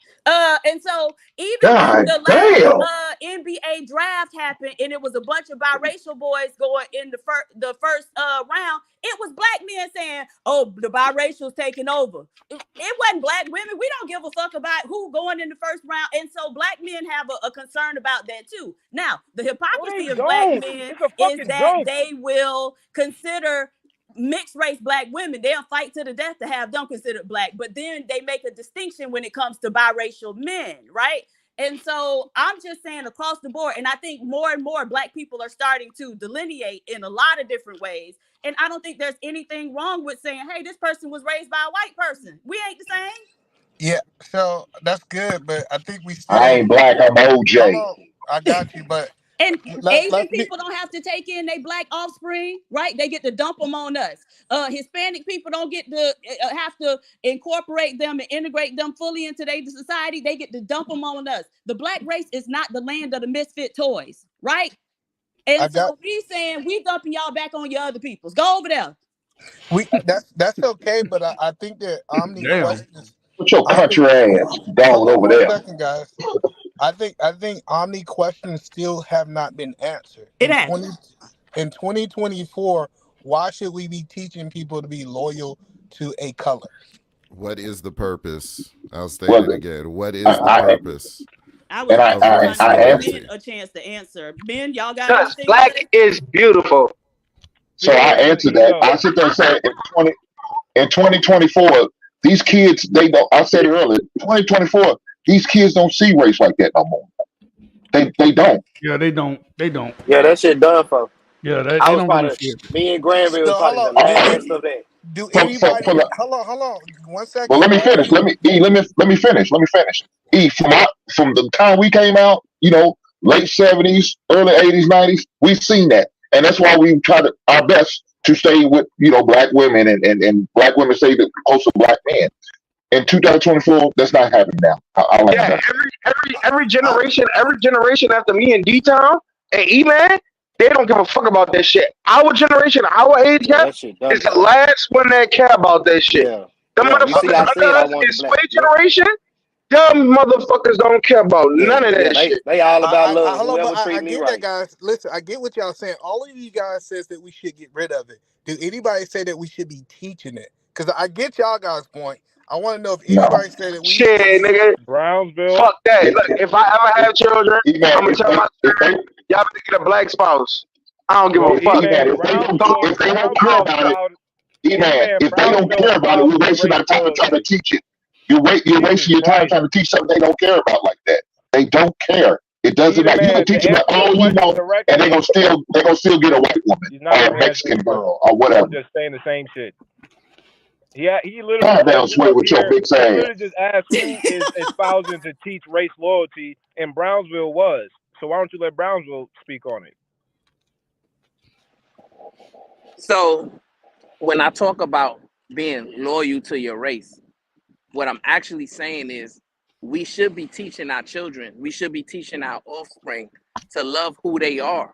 And so even when the last NBA draft happened and it was a bunch of biracial boys going in the first round, it was Black men saying, oh, the biracial's taking over. It wasn't Black women. We don't give a fuck about who going in the first round. And so Black men have a concern about that too. Now, the hypocrisy of Black men is that they will consider mixed race Black women. They'll fight to the death to have them considered Black, but then they make a distinction when it comes to biracial men, right? And so I'm just saying across the board, and I think more and more Black people are starting to delineate in a lot of different ways. And I don't think there's anything wrong with saying, hey, this person was raised by a white person. We ain't the same. Yeah, so that's good, but I think we still. I ain't Black, I'm OJ. I got you, but and Asian people don't have to take in their Black offspring, right? They get to dump them on us. Hispanic people don't get to have to incorporate them and integrate them fully into their society. They get to dump them on us. The Black race is not the land of the misfit toys, right? And so we saying we dumping y'all back on your other peoples. Go over there. That's okay, but I think that Omni questions. Put your country ass down over there. 1 second, guys. I think Omni questions still have not been answered. It has. In 2024, why should we be teaching people to be loyal to a color? What is the purpose? I'll state it again. What is the purpose? I was trying to give Ben a chance to answer. Ben, y'all got anything? Black is beautiful. So I answered that. I sit there and say in In 2024, these kids, they don't. I said it earlier. 2024, these kids don't see race like that no more. They don't. Yeah, they don't. They don't. Yeah, that shit done for. Yeah, I they was don't really probably see it. me and Granville was No, hold probably on. the last of that. Do For anybody? the Hold on. 1 Well, second. let me finish. Let me finish. From the time we came out, late 70s, early 80s, 90s, we've seen that, and that's why we try to our best to stay with black women and black women stay close to black men. In 2024, that's not happening now. I'll land Yeah, there. every generation after me and D Town and E Man, they don't give a fuck about that shit. Our generation, our age Yeah, gap that shit done is the for. last one that care about that shit. Yeah, The yeah. You see, motherfuckers I said under I us in wanted black. sway Yep. generation, them motherfuckers don't care about Yeah, none of yeah. that shit. They all about love. Hold on, Whoever but treat I me get that, right. guys. Listen, I get what y'all saying. All of you guys says that we should get rid of it. Do anybody say that we should be teaching it? Because I get y'all guys' point. I want to know if No. anybody say that we need Shit, to be. nigga. Brownsville. Fuck that. If, Look, if I ever have children, E-Man, I'm gonna tell my if they, children, y'all better get a black spouse. I don't give a Well, fuck. E-Man, E-Man, So, if they don't care about it, E-Man, if they don't Brownsville care about it, filed you're for wasting race our time trying to loyalty. teach it. You're Jesus wasting your time Christ. trying to teach something they don't care about like that. They don't care. It doesn't matter. You can E-Man, teach to them answer your all you question want, and directly, they're gonna still get a white woman he's not or even a answering Mexican your question. girl or He's whatever. just saying the same shit. He literally God said, damn, who sweat up with your here? big He ass. literally just asked who is espousing to teach race loyalty, and Brownsville was. So why don't you let Brownsville speak on it? So when I talk about being loyal to your race, what I'm actually saying is we should be teaching our children, we should be teaching our offspring to love who they are,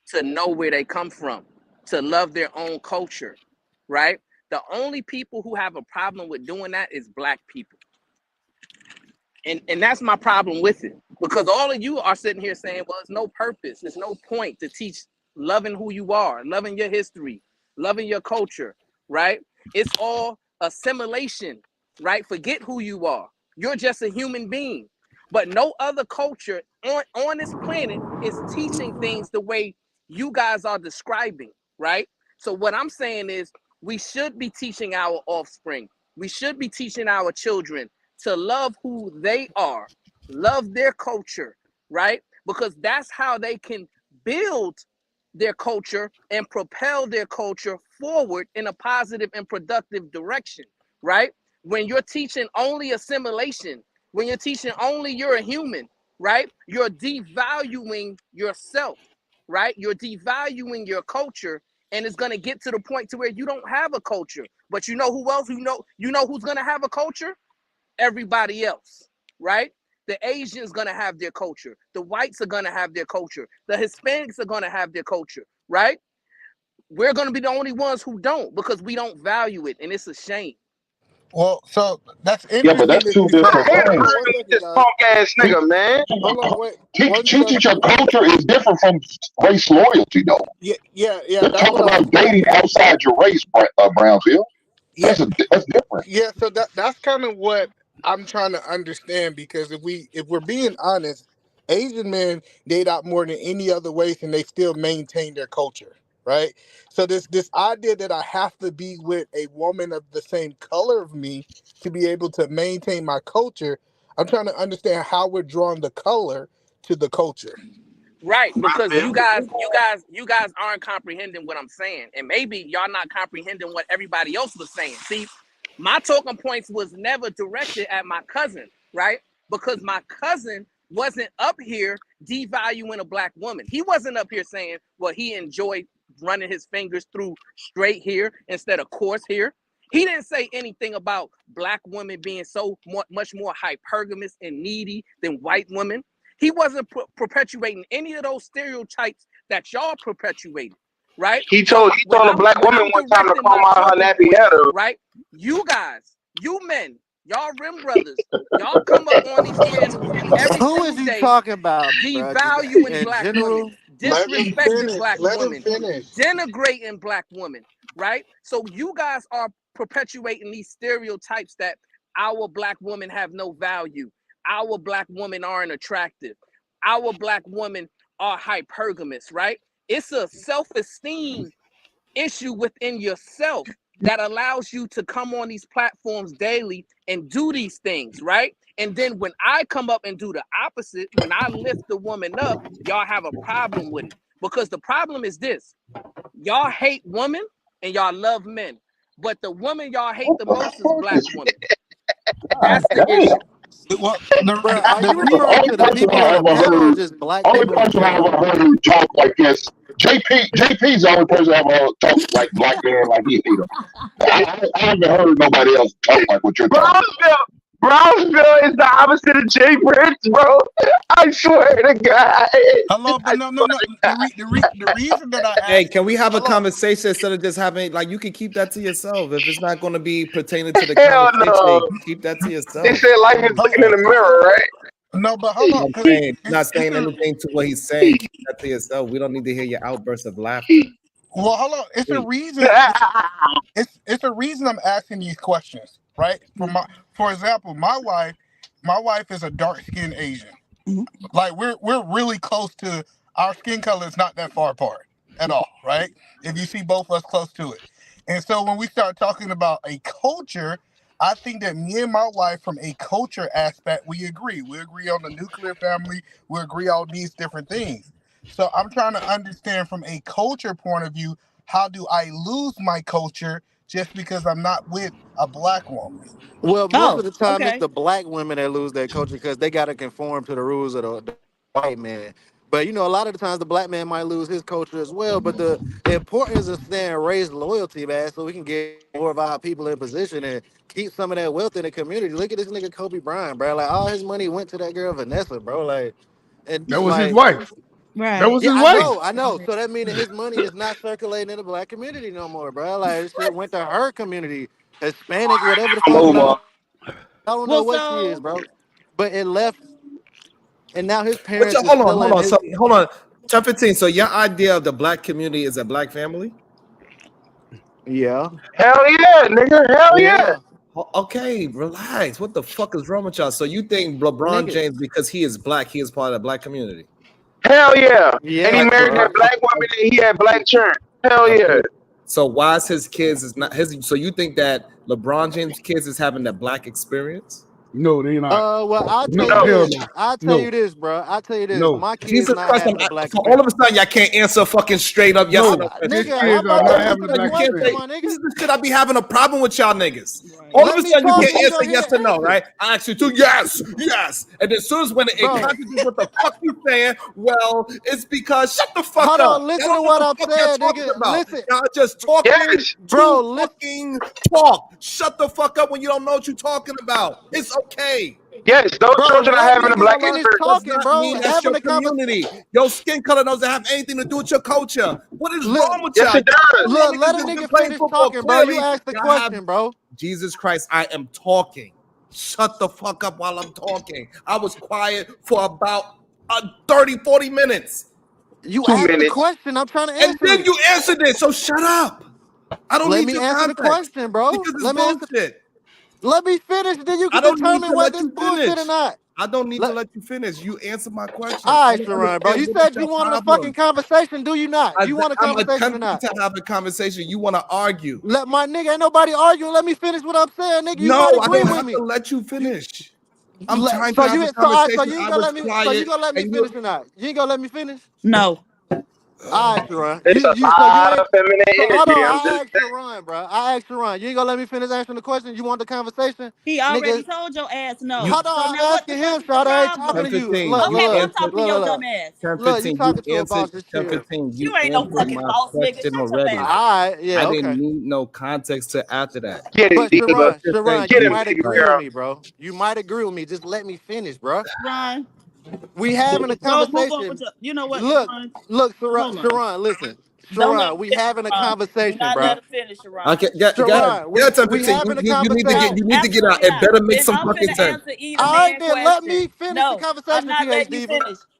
to know where they come from, to love their own culture, right? The only people who have a problem with doing that is black people. And that's my problem with it. Because all of you are sitting here saying, well, it's no purpose, there's no point to teach loving who you are, loving your history, loving your culture, right? It's all assimilation, right? Forget who you are. You're just a human being. But no other culture on this planet is teaching things the way you guys are describing, right? So what I'm saying is we should be teaching our offspring. We should be teaching our children to love who they are, love their culture, right? Because that's how they can build their culture and propel their culture forward in a positive and productive direction, right? When you're teaching only assimilation, when you're teaching only you're a human, right? You're devaluing yourself, right? You're devaluing your culture, and it's going to get to the point to where you don't have a culture. But you know who else? You know who's going to have a culture? Everybody else, right? The Asians gonna have their culture. The whites are gonna have their culture. The Hispanics are gonna have their culture, right? We're gonna be the only ones who don't because we don't value it, and it's a shame. Well, so that's Yeah, but interesting that's that two you say different that. ain't Hold things. on 1 agreeing with second, this guys. punk ass nigga, man. Hold on, wait. One Teaching second. your culture is different from race loyalty, though. Yeah. Let's That's talk what I was. about dating outside your race, Brownsville. Yeah, That's different. yeah. So that's kind of what I'm trying to understand because if we're being honest, Asian men date out more than any other race, and they still maintain their culture, right? So this idea that I have to be with a woman of the same color of me to be able to maintain my culture, I'm trying to understand how we're drawing the color to the culture. Right, because you guys aren't comprehending what I'm saying, and maybe y'all not comprehending what everybody else was saying. See, my talking points was never directed at my cousin, right? Because my cousin wasn't up here devaluing a black woman. He wasn't up here saying, well, he enjoyed running his fingers through straight here instead of coarse here. He didn't say anything about black women being so much more hypergamous and needy than white women. He wasn't perpetuating any of those stereotypes that y'all perpetuated, right? He So told a black when woman I'm one time to directing comb my out her talking nappy points, head. right? You guys, you men, y'all rim brothers, y'all come up on these panels every Who is single he day talking about, bro? Just devaluing in black women, general. Let him disrespecting finish. black Let him women, finish. denigrating black women, right? So you guys are perpetuating these stereotypes that our black women have no value, our black women aren't attractive, our black women are hypergamous, right? It's a self-esteem issue within yourself that allows you to come on these platforms daily and do these things, right? And then when I come up and do the opposite, when I lift the woman up, y'all have a problem with it. Because the problem is this: y'all hate women and y'all love men, but the woman y'all hate the most is black women. That's the issue. Well, Bro, are The you referring only to the person people I on the ever panel or heard, just black only people in person I ever general? heard talk like this, JP's the only person I ever heard talk like black man like he hate him. I haven't heard nobody else talk like what you're talking about. Brownsville is the opposite of Jay Prince, bro. I swear to God. hello, but no. The reason that I Hey, asked, can we have a hello, conversation instead of just having like you can keep that to yourself if it's not going to be pertaining to the Hell no. conversation. Keep that to They yourself. said life is Jesus looking in Christ. the mirror, right? no, but hold You on, know what I'm because saying? Not saying anything to what he's saying. Keep that to yourself. We don't need to hear your outbursts of laughter. well, hold on. It's a Please. reason. It's a reason I'm asking these questions, right? For example, my wife is a dark skinned Asian. Like we're really close to our skin color is not that far apart at all, right? If you see both of us close to it. And so when we start talking about a culture, I think that me and my wife from a culture aspect, we agree. We agree on the nuclear family, we agree on these different things. So I'm trying to understand from a culture point of view, how do I lose my culture just because I'm not with a black woman? Well, most of Oh, the time it's okay. the black women that lose their culture because they gotta conform to the rules of the white man. But you know, a lot of the times the black man might lose his culture as well. But the importance of staying raised loyalty, man, so we can get more of our people in position and keep some of that wealth in the community. Look at this nigga Kobe Bryant, bro. Like all his money went to that girl Vanessa, bro. Like, and That was his like, wife. That Right. was yeah, his I wife. know, I know. So that means that his money is not circulating in the black community no more, bro. Like, this shit went to her community, Hispanic, whatever the fuck. Move on. I don't know Well, what she is, so bro. But it left, and now his Which parents is hold on, hold telling on. his. So hold on. Chapter 15. So your idea of the black community is a black family? Yeah, Hell yeah, nigga. Hell yeah. yeah, Okay, relax. What the fuck is wrong with y'all? So you think LeBron nigga. James, because he is black, he is part of the black community? Hell yeah. And he Yes, Like, married bro. that black woman and he had black children. Hell yeah. okay. So why is his kids is not his? So you think that LeBron James' kids is having that black experience? No, they not. Well, I'll tell No, you No. hell this. no. I'll tell you No, this, bro. I'll tell you this. no, My kids Jesus not Christ! having a black For all of experience. a sudden, y'all can't answer fucking straight up yes or no. no His question. Nigga, kids I'm are about All to not of a having answer a the sudden, you black can't question, say experience. my nigga. this is the shit I be having a problem with y'all niggas. right. All of Let a me sudden, you talk can't so you answer don't hear yes the or no, answer, right? I ask you to yes, yes, and as soon as when it bro. contradicts what the fuck you saying, well, it's because shut the fuck Hold up. on, Y'all listen to don't know what what I'm the fuck y'all saying, talking nigga. about. Listen, Y'all just talking Yes. to bro. Listen. fucking talk. Shut the fuck up when you don't know what you're talking about. It's okay. Yes. Those Bro, children are let having a niggas black Color finish experience. does talking, not bro. mean that's Having your a conversation. community. Your skin color doesn't have anything to do with your culture. What is Look, wrong with Yes, y'all? it Y'all does. all y'all look, niggas let a just been nigga playing finish football. talking, bro. You Clearly, asked the y'all have question, bro. Jesus Christ. I am talking. Shut the fuck up while I'm talking. I was quiet for about 30, 40 minutes. You Two asked the minutes. question. I'm trying to And answer then it. you answered it. So shut up. I don't Let need me your answer the context question, bro. because it's Let me answer. bullshit. Let me finish, then you I can don't need determine to whether let it's you bullshit or finish. not. I don't need to Let, let you finish. You answer my question. all I right, don't Sharon, bro. understand You what is said you your wanted a fucking problem. conversation, do you not? Do you want a I'm conversation or attempting not? to have a conversation. You want to argue. Let my nigga, ain't nobody arguing. Let me finish what I'm saying, nigga. You No, might I agree don't with have to me. let you You, finish. I'm trying so to have you a so all right, so conversation. you ain't I gonna was let me quiet and finish you or not? You ain't gonna let me finish? No. All right, Sharon. It's a So you lot ain't of feminine so hold energy. on. I'm I just asked Sharon, bro. I asked Sharon. You ain't gonna let me finish answering the question? You want the conversation? He already Nigga, told your ass no. you hold So on, I'm now what the asking fuck him, is the Shawty. I ain't talking to problem? you. 10:15. You Okay, well I'm answered talking to your dumb Look. ass. 10:15. You You talking to a answered boss. Just chill. 10:15. You You ain't no answered fucking my boss, nigga. question Shut your already. ass up. All right, I yeah, didn't okay. need no context to after that. get it, But diva. Just say Sharon, Get you him, you. might baby agree with girl. me, bro. You might agree with me. Just let me finish, bro. Ron, We having a go move on with conversation. your you know what, Look, Ron? Sharon, Hold on. listen. Don't let Sharon, him we finish, having a Ron. Do conversation, not bro. let him finish, Okay, Ron. go ahead. Sharon, Yeah, we 10:15. having a You need to get No, conversation. out. absolutely It not. better make Then some I'm fucking finna sense. answer either All right, man then let question. me finish the No, I'm conversation, not PH letting you Diva. finish.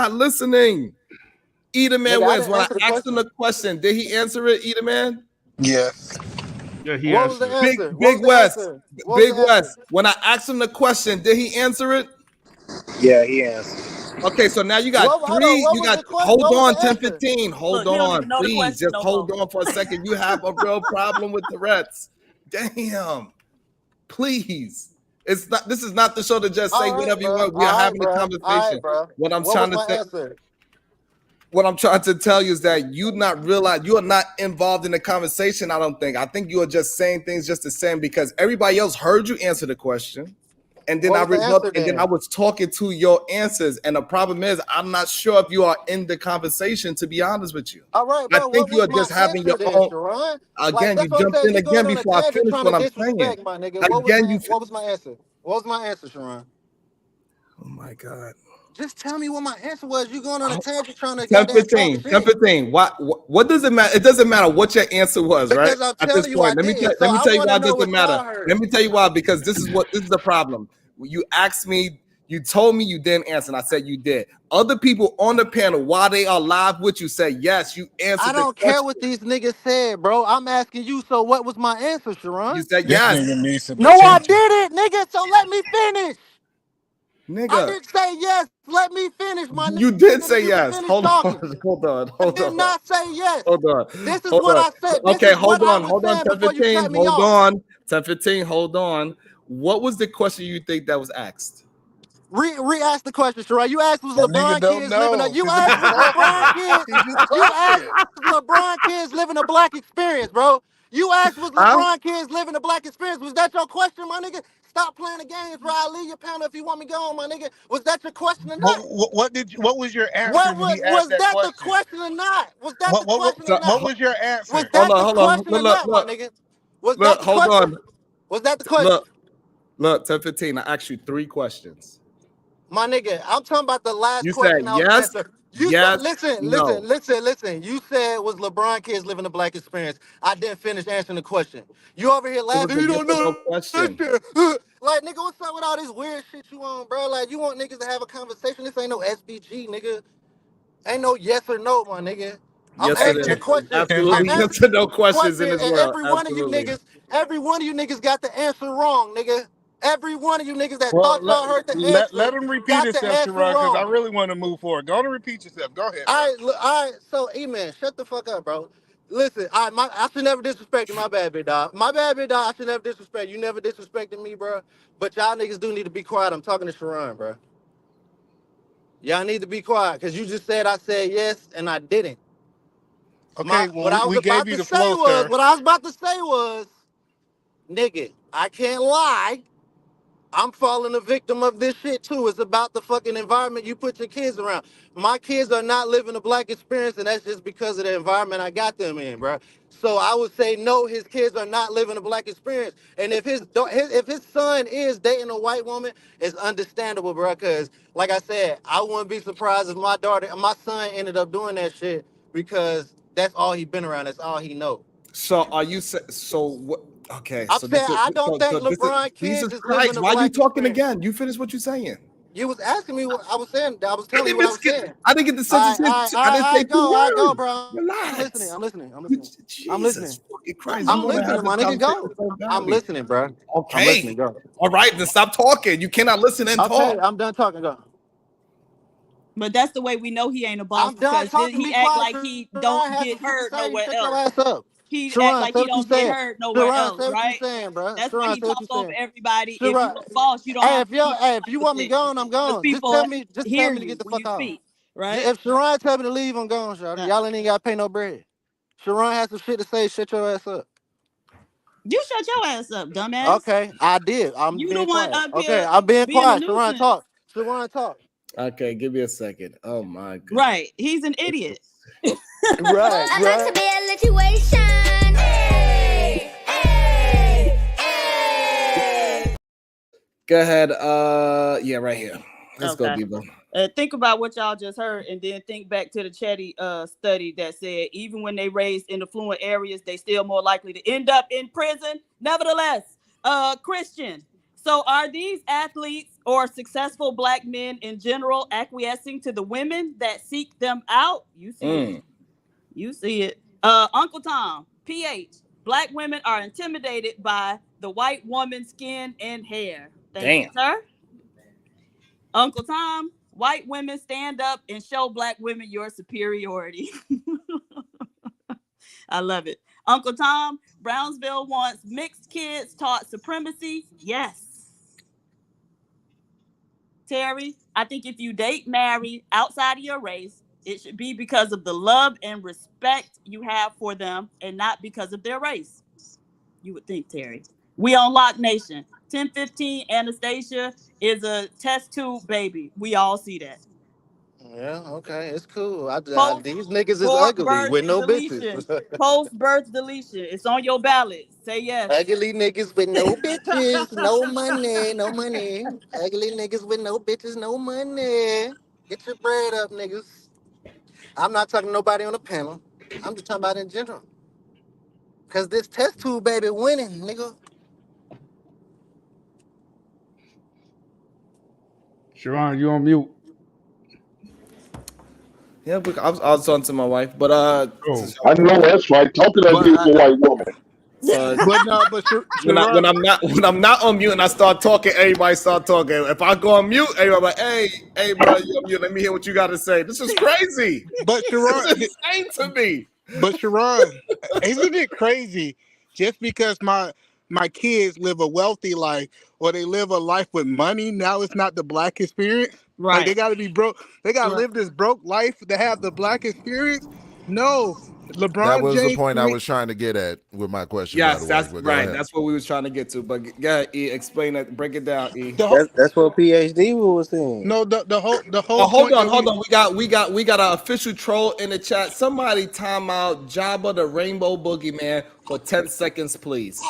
not listening. Eat Man Nigga, I wins. didn't When I answer the asked him question. the question, did he answer it, Eat Man? Yes. Yeah, he What was the answered. answer? What Big was the West. answer? What was Big the answer? West. When I asked him the question, did he answer it? Yeah, he answered. Okay, so now you got Hold on. three. What You was got the question? hold What was on, the 10, answer? 15. Hold Look, he don't on, even know the please. question Just no hold more. on for a second. You have a real problem with Tourette's. Damn. Please. It's not this is not the show to just say All right, whatever you bro. want. We are All right, having a bro. All right, conversation. bro. What I'm What trying was to my say, answer? what I'm trying to tell you is that you not realize you are not involved in the conversation. I don't think. I think you are just saying things just the same because everybody else heard you answer the question. And then What I was the answer and then I then? was talking to your answers. And the problem is, I'm not sure if you are in the conversation, to be honest with you. All right, I bro. think What you was are my just having answer your then, own. Sharon? Like Again, you that's what I'm jumped saying. in You again going on a before I tangent finish trying to what I'm saying. disrespect my nigga. Again, you. What was my answer? What was my answer, Sharon? Oh my God. Just tell me what my answer was. You going on a tangent trying to 10 goddamn talk 15, 10 shit. 15. What does it matter? It doesn't matter what your answer was, right? Because I'm At this telling you I point, didn't. So let me I tell you want to why it know doesn't what matter. y'all heard. Let me tell you why, because this is the problem. You asked me, you told me you didn't answer, and I said you did. Other people on the panel, while they are live with you, say yes, you I answered the don't care what question. these niggas said, bro. I'm asking you, so what was my answer, You Sharon? said This yes, nigga needs some No, I attention. didn't, nigga. So let me finish. I nigga. didn't say yes. Let me finish, my You did nigga. say You can yes. finish Hold talking. on, hold on, I hold did on. not say yes. Hold on. This is Hold what on. I said. This Okay, is what I was hold on, saying 10 before you 15. cut me Hold off. on. 10 15. Hold on. What was the question you think that was asked? Re-ask the question, Sherrod. You asked was That nigga LeBron don't kids living a know you because he asked just was LeBron talking. kids. He just You asked talking. was LeBron kids living a black experience, bro. You asked was Huh? LeBron kids living a black experience. Was that your question, my nigga? Stop playing the games, bro. I'll leave your panel if you want me gone, my nigga. Was that your question or not? What was your answer when he asked Was that that the question? question or not? Was that What the what what, question or So, what not? was your Was answer? that the hold on. question or not, my nigga? Was that the Hold question? on. Was that the Look, question? 10 15. I asked you 3 questions. My nigga, I'm talking about the last You said question I was yes, answering. You said, yes, no. listen. You said was LeBron kids living a black experience. I didn't finish answering the question. You over here It was laughing. a You yes don't or know no that question. shit. Like, nigga, what's up with all this weird shit you on, bro? Like, you want niggas to have a conversation. This ain't no SBG, nigga. Ain't no yes or no, my nigga. I'm Yes, Hey, it answering the is. question. I'm Absolutely answering yes or no the questions question, in this and world. Absolutely. every one of you niggas got the answer wrong, nigga. Every one of you niggas that well, thought y'all heard the answer let him repeat got the himself, answer Sherrod, because I wrong. really want to move forward. Go on and repeat yourself. Go ahead, bro. All right. So, E-Man, shut the fuck up, bro. Listen, I should never disrespect you. My bad, big dog. My bad, big dog. I should never disrespect you. Never disrespected me, bro. But y'all niggas do need to be quiet. I'm talking to Sharon, bro. Y'all need to be quiet because you just said I said yes and I didn't. Okay, well, What I was we gave about you to the say flow, was, sir. nigga, I can't lie. I'm falling a victim of this shit too. It's about the fucking environment you put your kids around. My kids are not living a black experience, and that's just because of the environment I got them in, bro. So I would say no, his kids are not living a black experience. And if if his son is dating a white woman, it's understandable, bro. Cause like I said, I wouldn't be surprised if my son ended up doing that shit because that's all he been around. That's all he know. So are you so what? Okay, I'm so this saying is I don't think so this is LeBron Jesus kids is living Christ. a Why are you black talking experience. again? You finish what you're saying. You was asking me what I was saying. I was I telling you didn't what I even was get. saying. I didn't get the sentence. I didn't say 2 All right, go, words. bro. I'm listening. Relax. I'm listening. I'm You, listening. I'm listening. Jesus fucking Christ. You I'm want to have listening, this my nigga. conversation Go. so I'm badly. listening, bro. I'm listening. Okay. Go. All right. Then stop talking. You cannot listen and Okay, talk. I'm done talking. Go. But that's the way we know he ain't a boss I'm done because talking. he Be act quiet, like Sharon. he I don't had some get shit to heard say. nowhere Shut your else. ass up. He act Sharon, like say he what you don't get saying. heard nowhere Sharon, else, say what you right? saying, bro. That's why Sharon, he say what talk you over saying. everybody. If you Sharon, a boss, you don't have to keep hey, if you want me conversation gone, I'm because gone. people Just tell hear me to you get the when fuck you off. speak, right? If Sharon tell me to leave, I'm gone, Shawty. Y'all ain't even gotta pay no bread. Sharon has some shit to say. Shut your ass up. You shut your ass up, dumbass. Okay, I did. I'm You the being one quiet. up Okay, here I'm being being a quiet. Sharon, nuisance. talk. Sharon, talk. Okay, give me a second. Oh my goodness. Right. He's an idiot. Right, I'm about to right. be a situation. Hey, hey, hey. Go ahead. Yeah, right here. Let's go, Okay. Debo. Think about what y'all just heard, and then think back to the Chetty study that said even when they raised in affluent areas, they still more likely to end up in prison. Nevertheless, Christian. So are these athletes or successful black men in general acquiescing to the women that seek them out? You see it. You see it. Uncle Tom, PH. Black women are intimidated by the white woman's skin and hair. Thank you, Damn. sir. Uncle Tom, white women stand up and show black women your superiority. I love it. Uncle Tom, Brownsville wants mixed kids taught supremacy. Yes. Terry, I think if you date, marry outside of your race, it should be because of the love and respect you have for them and not because of their race. You would think, Terry. We on Lock Nation. 1015 Anastasia is a test tube baby. We all see that. Yeah, okay, it's cool. Post These niggas is ugly birth with no deletion. bitches. Post birth deletion. It's on your ballot. Say yes. Ugly niggas with no bitches, no money, no money. Ugly niggas with no bitches, no money. Get your bread up, niggas. I'm not talking to nobody on the panel. I'm just talking about in general. Cause this test tube baby winning, nigga. Sharon, you on mute. Yeah, but I was talking to my wife, but Oh. I know that's right. Talk to that But beautiful white woman. but no, but when Sharon, I'm not on mute and I start talking, everybody start talking. If I go on mute, everybody like, hey, bro, you on mute? Let me hear what you got to say. This is crazy. but This Sharon, is insane to me. but Sharon, isn't it crazy? Just because my kids live a wealthy life or they live a life with money, now it's not the black experience. Like they Right. got to be broke. They got to Right. live this broke life to have the black experience. No, That LeBron was the James. point I was trying to get at with my question, by the Yes, way. that's But go right. ahead. That's what we was trying to get to. But yeah, E, explain that. Break it down, E. The whole, That's what PhD was saying. no, the Oh, whole point that hold we on. We got an official troll in the chat. Somebody time out Jabba the Rainbow Boogeyman for 10 seconds, please.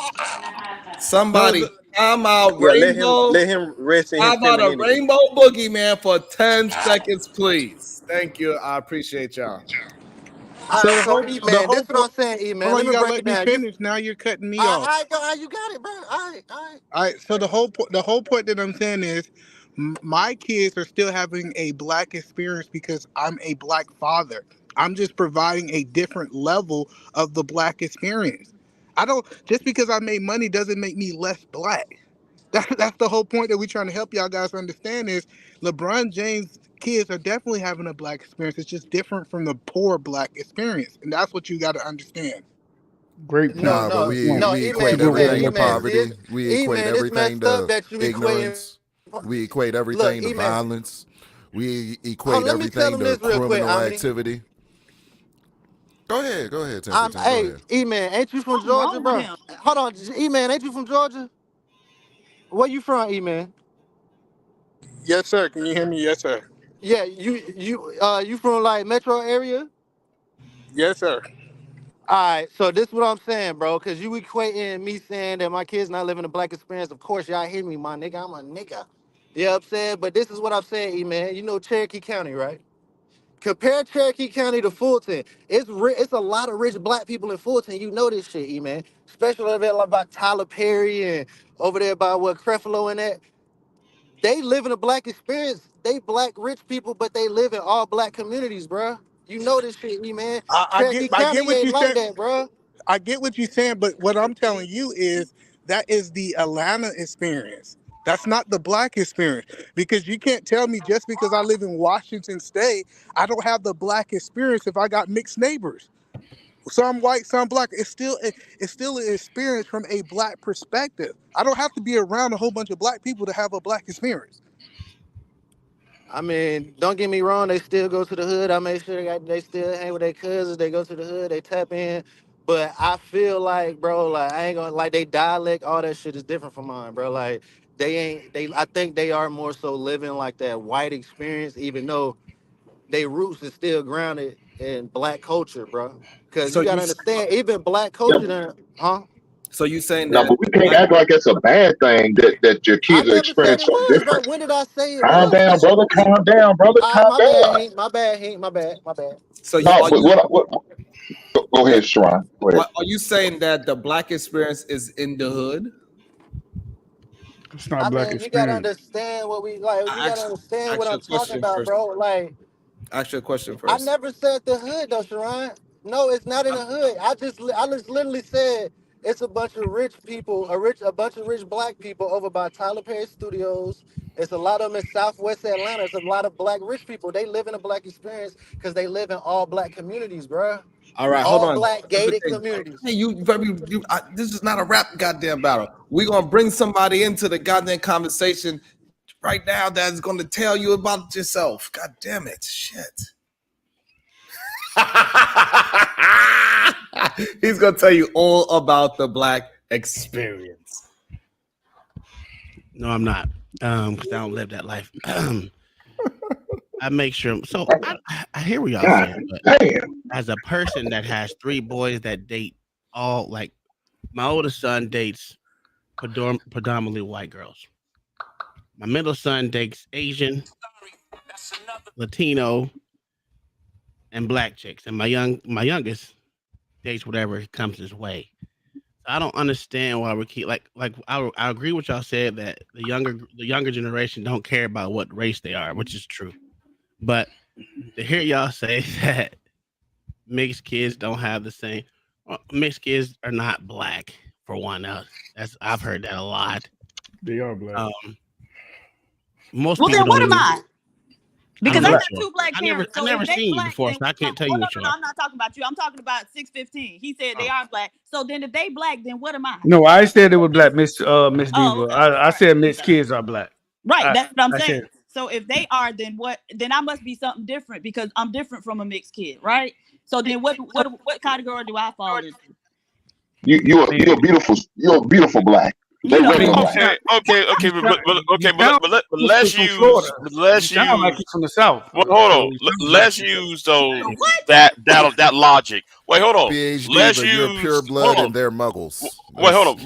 no Somebody the, time out Yeah, Rainbow. let him rest in his Time out a femininity. Rainbow Boogeyman for 10 seconds, please. Thank you. I appreciate y'all. All so right, so the E-Man, whole this what point. I'm saying, Hold E-Man. on, Let you me gotta break let it me down. finish. Now you're cutting me All off. right, go, all right, you got it, bro. All right, all right. All right. So the whole point that I'm saying is, my kids are still having a black experience because I'm a black father. I'm just providing a different level of the black experience. I don't just because I made money doesn't make me less black. That's the whole point that we're trying to help y'all guys understand is LeBron James kids are definitely having a black experience. It's just different from the poor black experience, and that's what you got to understand. Great No, point. Nah, but no, Great we point. no, we That's a E-Man, equate good way to everything E-Man, to look at E-Man. it. See, poverty. We equate E-Man, it's everything messed up to that you equating. ignorance. We equate Look, everything to E-Man. violence. We Oh, equate let me tell everything him to this real quick, criminal Omni. Activity. Go ahead, 1015. Go Hey, ahead. E-Man, ain't you from What's Georgia, wrong with bro? him? Hold on, E-Man, ain't you from Georgia? Where you from, E-Man? Yes, sir. Can you hear me? Yes, sir. Yeah, you from like metro area? Yes, sir. All right, so this is what I'm saying, bro, because you equating me saying that my kids not living a black experience. Of course, y'all hear me, my nigga. I'm a nigga. You know what I'm saying? But this is what I'm saying, E-Man. You know Cherokee County, right? Compare Cherokee County to Fulton. It's a lot of rich black people in Fulton. You know this shit, E-Man. Especially over there like by Tyler Perry and over there by what Creflo and that. They live in a black experience. They black rich people, but they live in all black communities, bruh. You know this shit, E-Man. Cherokee I get County what ain't you like said. that, bruh. I get what you're saying, but what I'm telling you is that is the Atlanta experience. That's not the black experience because you can't tell me just because I live in Washington State, I don't have the black experience if I got mixed neighbors. Some white, some black. It's still an experience from a black perspective. I don't have to be around a whole bunch of black people to have a black experience. I mean, don't get me wrong, they still go to the hood. I make sure they still hang with their cousins. They go to the hood, they tap in. But I feel like, bro, like I ain't gonna like they dialect, all that shit is different from mine, bro. Like I think they are more so living like that white experience, even though they roots is still grounded in black culture, bro. Cause So you you gotta understand, even black Yeah, culture there, huh? so you saying no, that but we can't black act like it's a bad thing that your I kids are never said experiencing it something was, bro. different. When did I say it Calm was, down, bro? brother. Calm down, brother. All right, Calm my bad, down. Hank. My bad, Hank. My bad. My bad. so you No, but go ahead, Sharon. Go ahead. are you saying that the black experience is in the hood? It's not I black mean, you gotta experience. understand what we like. You I gotta asked understand what ask you I'm a talking question about, first. bro. Like, Ask you a question I first. never said the hood though, Sharon. No, it's not in the hood. I just literally said it's a bunch of rich people, a bunch of rich black people over by Tyler Perry Studios. It's a lot of them in Southwest Atlanta. It's a lot of black rich people. They live in a black experience because they live in all black communities, bro. All right, hold All on. black Here's the gated thing. communities. Hey, this is not a rap goddamn battle. We're gonna bring somebody into the goddamn conversation right now that's gonna tell you about yourself. God damn it. Shit. He's gonna tell you all about the black experience. No, I'm not. Because I don't live that life. I make sure. So I hear what y'all God saying, but damn. as a person that has 3 boys that date all like my oldest son dates predominantly white girls. My middle son dates Asian, Latino, and black chicks, and my youngest dates whatever comes his way. I don't understand why we keep like I agree with y'all said that the younger generation don't care about what race they are, which is true. But to hear y'all say that mixed kids don't have the same mixed kids are not black for one. That's I've heard that a lot. They are black. Most Well, people then what don't am even. I? Because I'm I not got sure. 2 black parents. I So never if they seen you black, before, then so I can't tell oh you no, what you no, are. I'm not talking about you. I'm talking about 615. He said they are black. So then if they black, then what am I? No, I said it was black, Miss Diva. Okay. I said mixed kids are black. Right, that's what I'm I saying. said So if they are, then what? Then I must be something different because I'm different from a mixed kid, right? So then what category do I fall into? You're beautiful black. They You know regular what? black. Okay, but let's from use, Florida. You let's sound like use. you're from the South. Well, hold So on. you sound Let's black. use though What? that logic. Wait, hold on. PhD, Let's but you're pure use. Hold blood on. and they're muggles. Wait, hold That's on.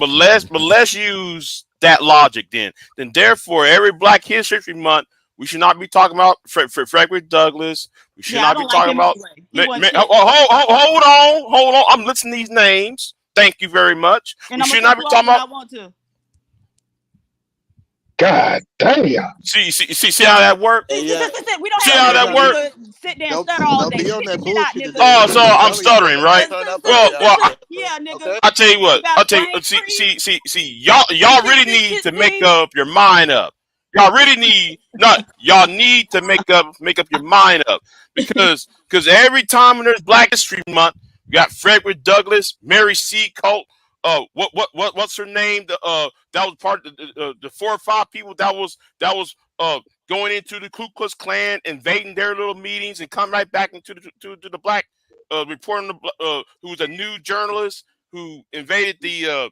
But let's use that logic then. Then therefore, every Black History Month, we should not be talking about Frederick Douglass. We should Yeah, I not be don't like talking him about. anyway. He wasn't shit. Hold on. I'm listing these names. Thank you very much. And We I'm gonna should not cut be you off talking when about. I want to. God damn. See how that works. Hey, yeah. We don't See have how no that reason works. to sit there and stutter all Don't day. be on Spit that the shit out, bullshit nigga. today, Oh, man. so I'm I'm telling you, you stuttering, better right? turn that Well, bullshit out. Yeah, nigga. I tell you You what. got I'll tell you. brain freeze. See. Y'all really need to make up your mind up. Y'all really need not. Y'all need to make up your mind up because every time when there's Black History Month, you got Frederick Douglass, Mary C. Colt. What's her name? That was part of the 4 or 5 people that was going into the Ku Klux Klan, invading their little meetings, and come right back into the black reporting. Who was a new journalist who invaded the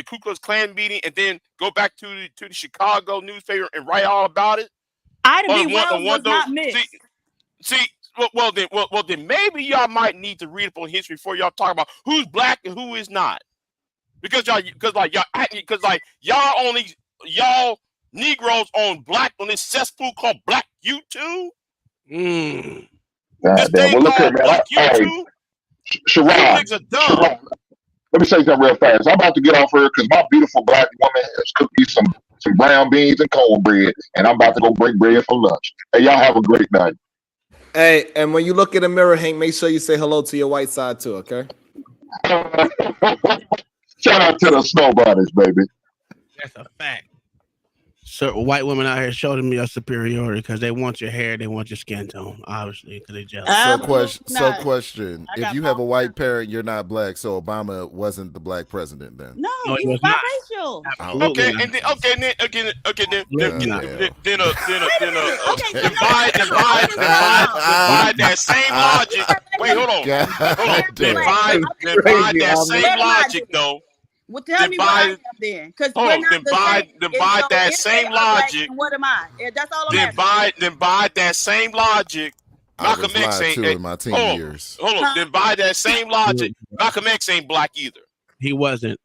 Ku Klux Klan meeting, and then go back to the Chicago newspaper and write all about it. Ida B. Wells was not mixed. See. Well, then maybe y'all might need to read up on history before y'all talk about who's black and who is not. Because y'all Negroes on black on this cesspool called Black YouTube. This God damn. thing Well, look here, called man. Black Hey, YouTube. You Sharon, niggas are dumb. let me say something real fast. I'm about to get off here because my beautiful black woman has cooked me some brown beans and cornbread, and I'm about to go break bread for lunch. Hey, y'all have a great night. Hey, and when you look in the mirror, Hank, make sure you say hello to your white side too, okay? Shout out to the snow bunnies, baby. That's a fact. So white women out here showing me your superiority because they want your hair, they want your skin tone, obviously, because they jealous. So question. If you have a white parent, you're not black, so Obama wasn't the black president then. No, No, he he was was not. biracial. Absolutely Okay, not. and then then by that same logic. Wait, hold on. Then by that same logic, though. Well, tell me what I am then, because we're not the same. Then by that if same they are black, logic, then what am I? That's all I'm then asking. by that same logic, I Malcolm was X lied ain't. to in my teen years. Hold on. Then by that same logic, Malcolm X ain't black either. He wasn't.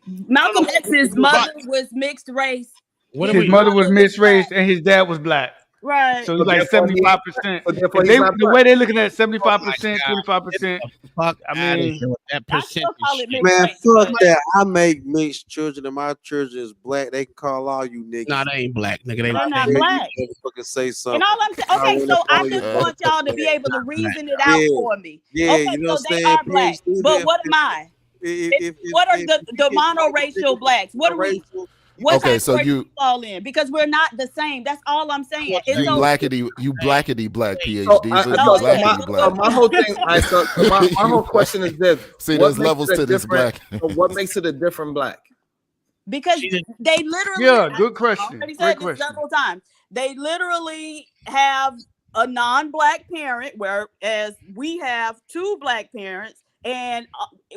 Malcolm X's mother was mixed race. His mother was mixed race and his dad was black. Right. So it's like 75%. The way they're looking at 75%, 25%. Fuck I mean, that percentage. Man, fuck that. I make mixed children and my children is black. They can call all you niggas. No, they ain't black, nigga. They They're not black. Fucking say something. And all I'm saying, okay, so I just want y'all to be able to reason it out for me. Yeah, okay, you know so what they I'm are black, saying? but what am I? What are the monoracial blacks? What are we? What Okay, so category do we fall in? Because we're not the same. That's all I'm saying. You It's so blackety black PhD. So, blackety black. my whole thing, my whole question is this: See, what there's makes levels it a to this different- black. What makes it a different black? because they literally. Yeah, good question. I already Great said this question. several times. They literally have a non-black parent, whereas we have 2 black parents. And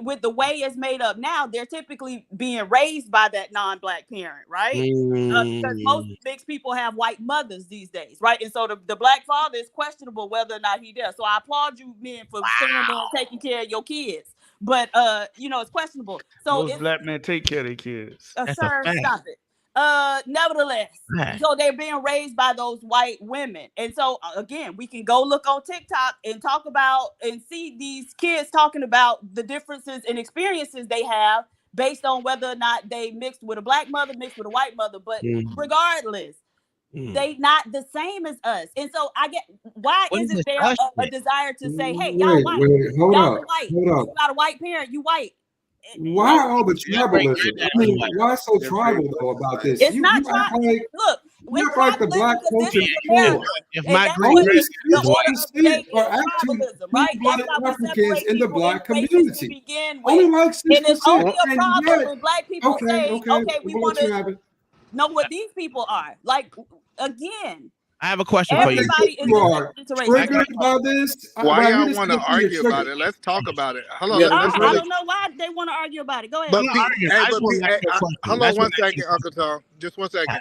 with the way it's made up now, they're typically being raised by that non-black parent, right? Because most mixed people have white mothers these days, right? And so the black father is questionable whether or not he does. So I applaud you men for staying there and taking care of your kids. But it's questionable. So Most black men take care of their kids. sir, stop it. Nevertheless, so they're being raised by those white women. And so again, we can go look on TikTok and talk about and see these kids talking about the differences in experiences they have based on whether or not they mixed with a black mother, mixed with a white mother. But regardless, they not the same as us. And so I get, why isn't there a desire to say, hey, y'all white, hold y'all up, white, hold up. you got a white parent, you white. Why all the tribalism? I mean, why so tribal though about this? It's not tribal. Look, you act like the black culture is poor. If my Only 6% are actually blue-blooded Africans in the black community. Only like 6%. And it's only a problem when black people say, okay, we want to know what these people are. Like, again, I have a question for you. Everybody is triggered by this. Why y'all want to argue about it? Let's talk about it. Hold on. I don't know why they want to argue about it. Go ahead. Hold on 1 second, Uncle Tom. Just 1 second.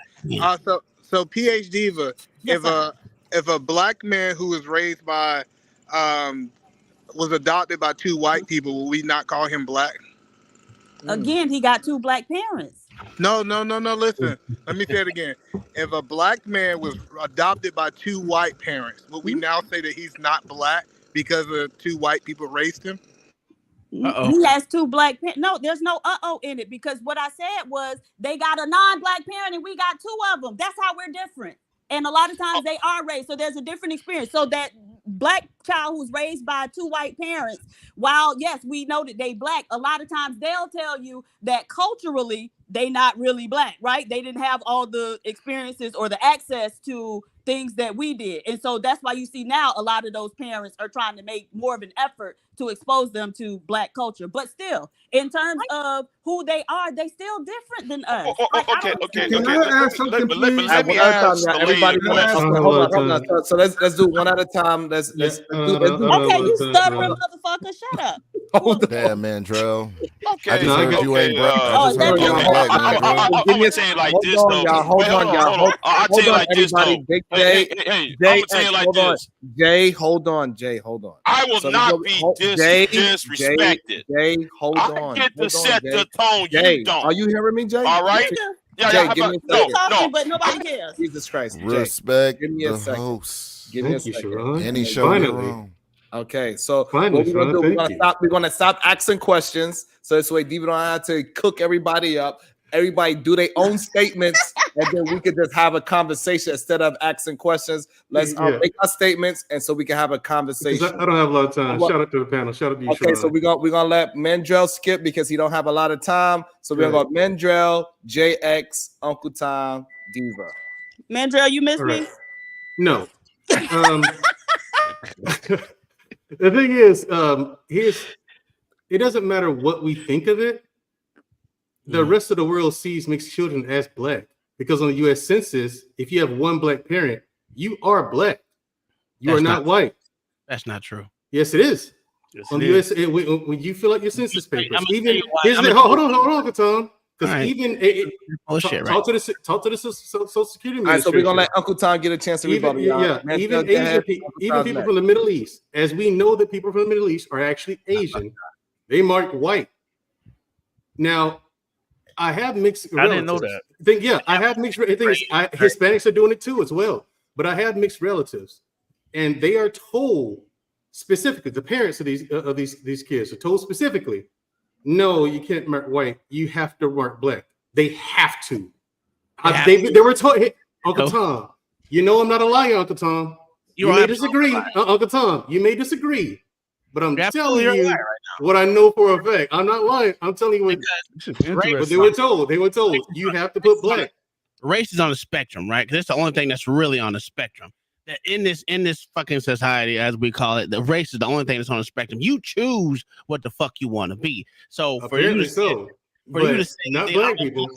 So PH Diva, if a black man who was raised by was adopted by 2 white people, will we not call him black? Again, he got 2 black parents. No. Listen, let me say it again. If a black man was adopted by 2 white parents, would we now say that he's not black because the 2 white people raised him? He has 2 black parents. No, there's no in it, because what I said was they got a non-black parent and we got 2 of them. That's how we're different. And a lot of times they are raised, so there's a different experience. So that black child who's raised by 2 white parents, while yes, we know that they black, a lot of times they'll tell you that culturally they not really black, right? They didn't have all the experiences or the access to things that we did. And so that's why you see now a lot of those parents are trying to make more of an effort to expose them to black culture. But still, in terms of who they are, they still different than us. Okay. Can I ask something, please? Let me ask everybody. Hold on. So let's do one at a time. Let's do. Okay, you stubborn motherfucker, shut up. Damn, Mandrell. Okay, I just heard you ain't black. I'm gonna say it like this, though. Hold on. I'll tell you like this, though. Hey, I'm gonna tell you like this. Jay, hold on. I will not be disrespected. Jay, hold on. I get to set the tone. You don't. Are you hearing me, Jay? All right. Jay, give me a second. Talking, but nobody cares. Jesus Christ. Respect give me a the second. host. Give me a second. Any show you're wrong. Okay, so what we're gonna do? We're gonna stop asking questions, so this way Diva don't have to cook everybody up. Everybody do their own statements, and then we could just have a conversation instead of asking questions. Let's make our statements, and so we can have a conversation. I don't have a lot of time. Shout out to the panel. Shout out to you. Okay, so we're gonna let Mandrell skip because he don't have a lot of time. So we're gonna go Mandrell, JX, Uncle Tom, Diva. Mandrell, you missed me? No. The thing is, it doesn't matter what we think of it. The rest of the world sees mixed children as black because on the U.S. Census, if you have 1 black parent, you are black. You are not white. That's not true. Yes, it is. Yes, on the U.S., when you fill out your census papers, hold on, Tom. Because even talk to the Social Security. All right, so we're gonna let Uncle Tom get a chance to rebuttal. Even people from the Middle East, as we know that people from the Middle East are actually Asian, they mark white. Now, I have mixed relatives. I didn't know that. I have mixed. Hispanics are doing it too as well. But I have mixed relatives, and they are told specifically, the parents of these kids are told specifically, no, you can't mark white. You have to mark black. They have to. They were told, hey, Uncle Tom, you know I'm not a liar, Uncle Tom. You may disagree, Uncle Tom. You may disagree. But I'm telling you what I know for a fact. I'm not lying. I'm telling you what. But they were told. You have to put black. Race is on the spectrum, right? Because it's the only thing that's really on the spectrum. That in this fucking society, as we call it, the race is the only thing that's on the spectrum. You choose what the fuck you want to be. So for you to say not black people,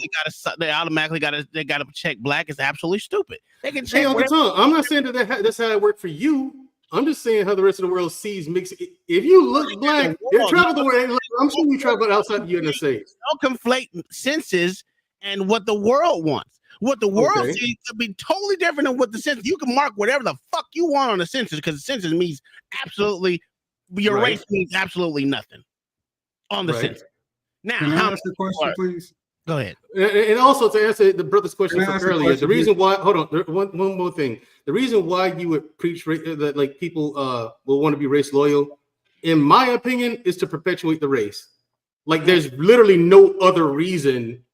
they automatically gotta check black is absolutely stupid. They can check. Hey, Uncle Tom, I'm not saying that's how it worked for you. I'm just saying how the rest of the world sees mixed. If you look black, you travel the world. I'm sure you travel outside the USA. Don't conflate senses and what the world wants. What the world Okay. sees could be totally different than what the census. You can mark whatever the fuck you want on the census because the census means absolutely your Right. race means absolutely nothing on the Right. census. Now, Can I how ask a question, please? Go ahead. And also to answer the brother's question Can I from ask a earlier, question, the reason please? why, hold on, one more thing. The reason why you would preach that like people will want to be race loyal, in my opinion, is to perpetuate the race. Like there's literally no other reason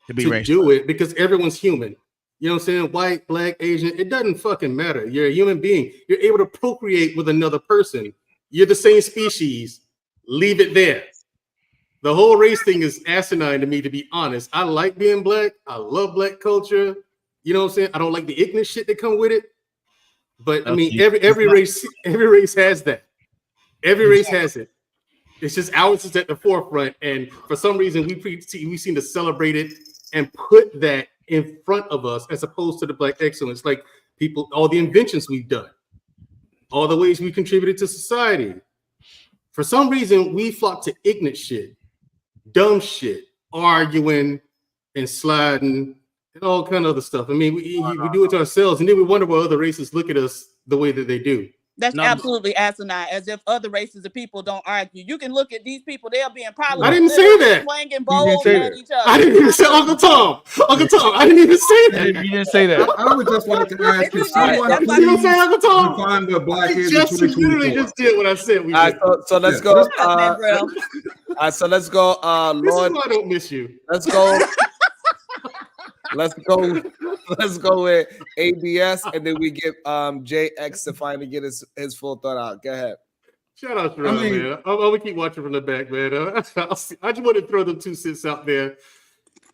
To be to race do it because everyone's human. You know what I'm saying? White, black, Asian, it doesn't fucking matter. You're a human being. You're able to procreate with another person. You're the same species. Leave it there. The whole race thing is asinine to me, to be honest. I like being black. I love black culture. You know what I'm saying? I don't like the ignorant shit that come with it. But I mean, every race has that. Every race has it. It's just ours is at the forefront, and for some reason we seem to celebrate it and put that in front of us as opposed to the black excellence. Like people, all the inventions we've done, all the ways we contributed to society. For some reason, we flock to ignorant shit, dumb shit, arguing and sliding and all kind of other stuff. I mean, we do it to ourselves, and then we wonder why other races look at us the way that they do. That's absolutely asinine, as if other races of people don't argue. You can look at these people, they'll be in problems. I didn't say that. Swinging bowls at each other. I didn't even say Uncle Tom. Uncle Tom, I didn't even say that. You didn't say that. I would just like to ask, can someone You don't say Uncle Tom? define what black is in Just literally 2024? just did what I said. All right, so let's go. Shut up, man, All right, so let's go. This is Lord, why I don't miss you. let's go. Let's go with ABS, and then we give JX to finally get his full thought out. Go ahead. Shout out to man. I'm gonna keep watching from the back, man. I just want to throw them 2 cents out there.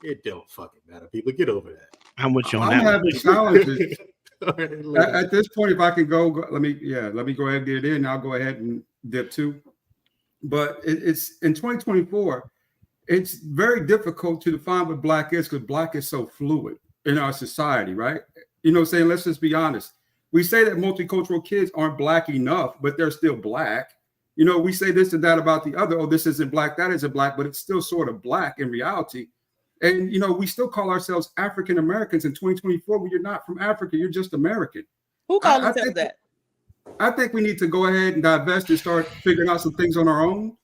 It don't fucking matter, people. Get over that. I'm with you on I'm that. having challenges. Right, At this point, if I can go, let me go ahead and get it in. I'll go ahead and dip too. But it's in 2024. It's very difficult to define what black is because black is so fluid in our society, right? You know what I'm saying? Let's just be honest. We say that multicultural kids aren't black enough, but they're still black. You know, we say this and that about the other. Oh, this isn't black, that isn't black, but it's still sort of black in reality. And, you know, we still call ourselves African Americans in 2024 when you're not from Africa, you're just American. Who calls themselves that? I think we need to go ahead and divest and start figuring out some things on our own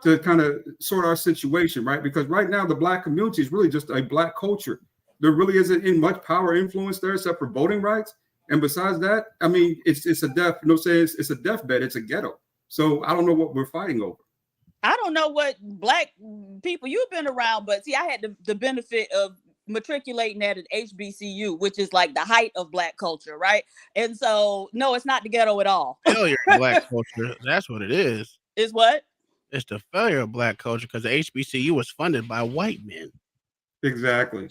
to kind of sort our situation, right? Because right now the black community is really just a black culture. There really isn't much power influence there except for voting rights. And besides that, I mean, it's a death, you know what I'm saying? It's a deathbed, it's a ghetto. So I don't know what we're fighting over. I don't know what black people you've been around, but see, I had the benefit of matriculating at an HBCU, which is like the height of black culture, right? And so, no, it's not the ghetto at all. Failure of black culture. That's what it is. Is what? It's the failure of black culture because the HBCU was funded by white men. Exactly.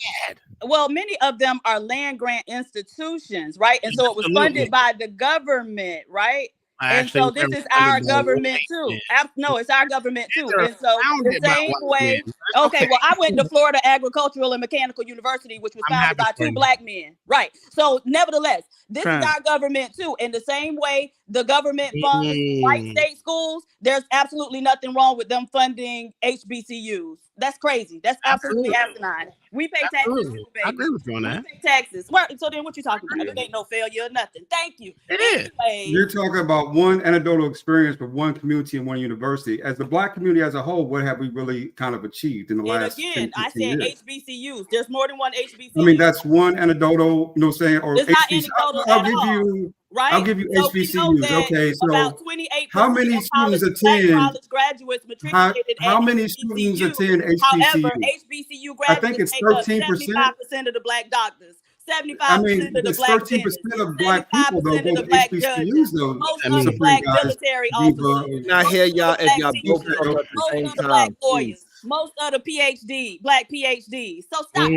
Well, many of them are land grant institutions, right? And so it was funded by the government, right? And so this is our government too. No, it's our government too. And so the same way. Okay, well, I went to Florida Agricultural and Mechanical University, which was founded by 2 black men. Right. So nevertheless, this is our government too. In the same way the government funds white state schools, there's absolutely nothing wrong with them funding HBCUs. That's crazy. That's absolutely asinine. We pay taxes too, baby. I agree with you on that. We pay taxes. So then what you talking about? It ain't no failure or nothing. Thank you. Anyway. You're talking about one anecdotal experience with one community and one university. As the black community as a whole, what have we really kind of achieved in the last 10, I said years? HBCUs. There's more than one HBCU. I mean, that's one anecdotal, you know what I'm saying? Or it's not HBCU. anecdotal I'll at give all. you Right? I'll give you So HBCUs. Okay, so about 28% how many students attend? college graduates matriculated How at many HBCU. students attend HBCU? However, HBCU I think graduates it's make up 13%. 75% of the black doctors. 75% I mean, of the it's black 13% of black people though 75% go of to the black HBCUs though. most of the black military officers. Now hear y'all if y'all both talking at the Most same of the black time. lawyers. Most of the black PhDs. So stop.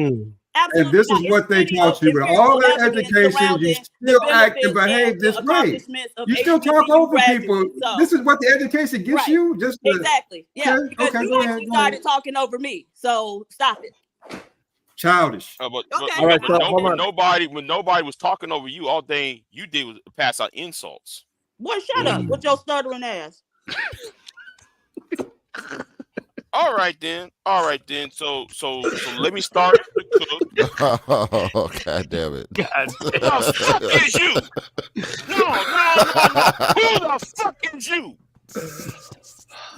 And this is what they taught you with all that education. You still act and behave this way. You still talk over people. This is what the education gets you. Just exactly. Yeah. Okay, Because okay, you go actually ahead. started talking over me. So stop it. Childish. But Okay. All right, so hold on. when nobody was talking over you, all thing you did was pass out insults. Boy, shut up with your stuttering ass. All right then. So let me start to cook. Oh, God damn it. God, who the fuck is you? No. Who the fuck is you?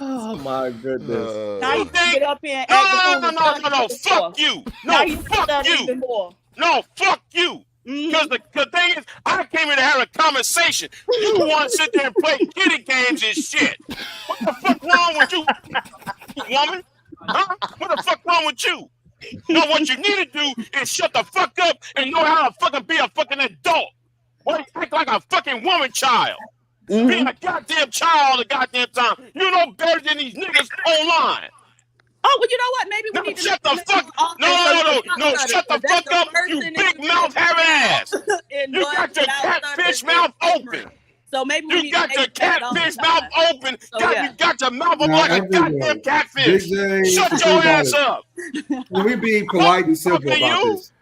Oh my goodness. Now you think? get up here and act the fool and stutter No. even more. Fuck you. Now No, you fuck stutter you. even more. No, fuck you. Because the thing is, I came here to have a conversation. You want to sit there and play kitty games and shit. What the fuck wrong with you, woman? Huh? What the fuck wrong with you? No, what you need to do is shut the fuck up and know how to fucking be a fucking adult. Why you act like a fucking woman child? Being a goddamn child all the goddamn time. You know better than these niggas online. Oh, well, you know what? Maybe we need to shut the fuck. No. Shut the fuck up, you big mouth having ass. You got your catfish mouth open. So maybe you got your catfish mouth open. You got your mouth open Nah, like a everyone. goddamn catfish. Big J, Shut think your about ass it. up. Well, we being polite and civil are about you? this.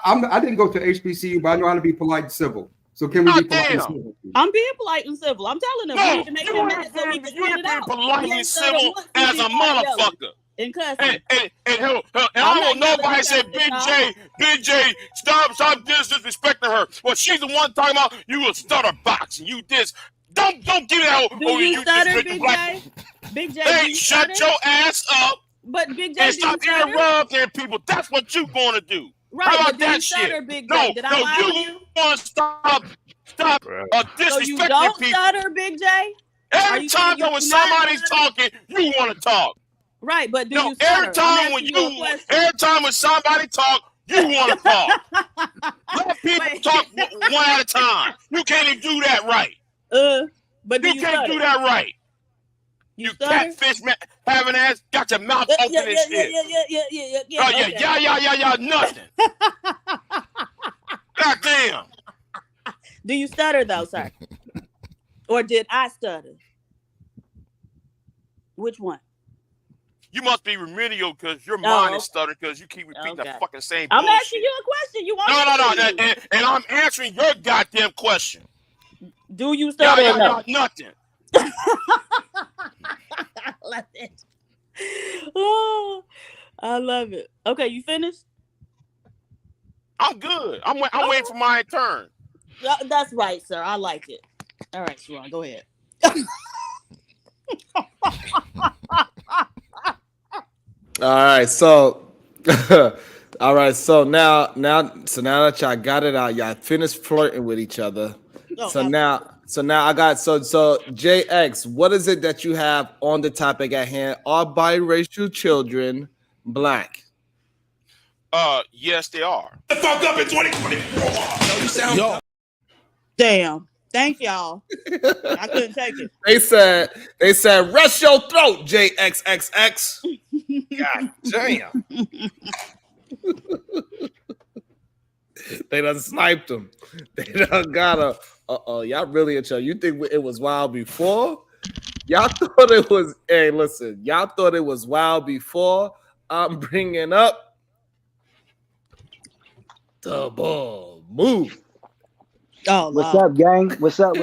I didn't go to HBCU, but I know how to be polite and civil. So can we be polite and civil? I'm being polite and civil. I'm telling them we need to make them mad so we can spit it out. Polite and civil as a motherfucker. And cussing. And I don't know nobody said Big J, stop disrespecting her. Well, she's the one talking about you a stutter box and you this. Don't give that. Do you stutter, Big J? Big J, hey, shut your ass up. But Big J, and stop interrupting people. That's what you gonna do. Right, How but about do you that stutter, shit? Big J? Did I lie to you? Want to stop disrespecting So you don't people. stutter, Big J? Every time when somebody's talking, you want to talk. Right, but do No, you stutter? every time when somebody talk, you want to talk. Let people talk one at a time. You can't even do that right. But you can't do that right. You catfish having ass, got your mouth open and shit. Yeah, nothing. God damn. Do you stutter though, sir? Or did I stutter? Which one? You must be remedial because your mind is stuttering because you keep repeating the fucking same bullshit. I'm asking you a question. You want No. And I'm answering your goddamn question. Do you stutter or no? Nothing. I love it. Oh, I love it. Okay, you finished? I'm good. I'm waiting for my turn. That's right, sir. I like it. All right, Sharon, go ahead. All right, so all right, so now that y'all got it out, y'all finished flirting with each other. So now I got so JX, what is it that you have on the topic at hand? Are biracial children black? Yes, they are. The fuck up in 2024. Damn. Thank y'all. I couldn't take it. They said rest your throat, JXXX. God damn. They done sniped him. They done got a y'all really at y'all. You think it was wild before? Y'all thought it was, hey, listen, y'all thought it was wild before. I'm bringing up the ball. Move. Oh, what's up, gang? What's up?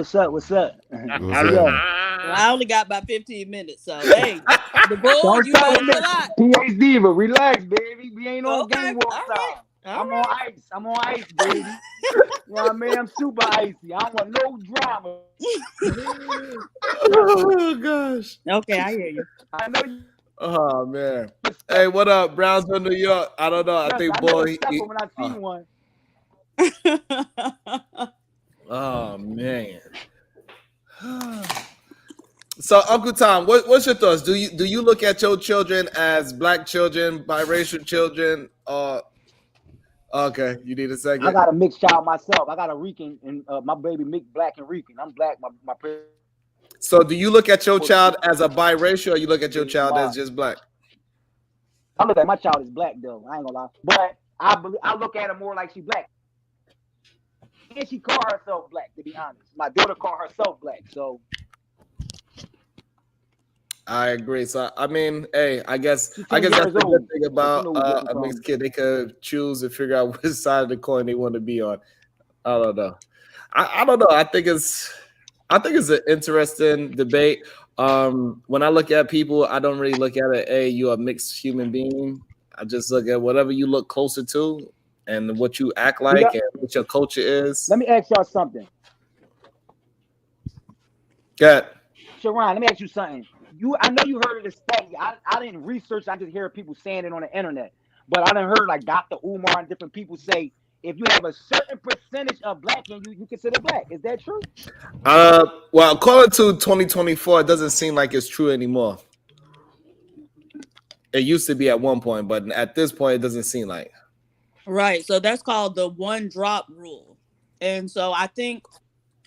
I only got about 15 minutes, so hey, the bull, you better chill out. PhD, but relax, baby. We ain't on game war all style. I'm on ice, baby. You know what I mean? I'm super icy. I don't want no drama. Oh gosh. Okay, I hear you. I know you. Oh man. Hey, what up, Brownsville, New York? I don't know. I think boy. When I see one. Oh man. So Uncle Tom, what's your thoughts? Do you look at your children as black children, biracial children, or okay, you need a second? I got a mixed child myself. I got a Rican and my baby mixed black and Rican. I'm black. My So do you look at your child as a biracial or you look at your child as just black? I look at my child as black though. I ain't gonna lie. But I look at her more like she black. And she call herself black, to be honest. My daughter call herself black, so I agree. So I mean, hey, I guess that's the good thing about a mixed kid. They could choose and figure out which side of the coin they want to be on. I don't know. I don't know. I I think it's an interesting debate. When I look at people, I don't really look at it, hey, you're a mixed human being. I just look at whatever you look closer to and what you act like and what your culture is. Let me ask y'all something. Good. Sharon, let me ask you something. I know you heard of this study. I didn't research. I just hear people saying it on the internet. But I done heard like Dr. Umar and different people say if you have a certain percentage of black in you, you consider black. Is that true? Well, according to 2024, it doesn't seem like it's true anymore. It used to be at one point, but at this point, it doesn't seem like. Right. So that's called the one drop rule. And so I think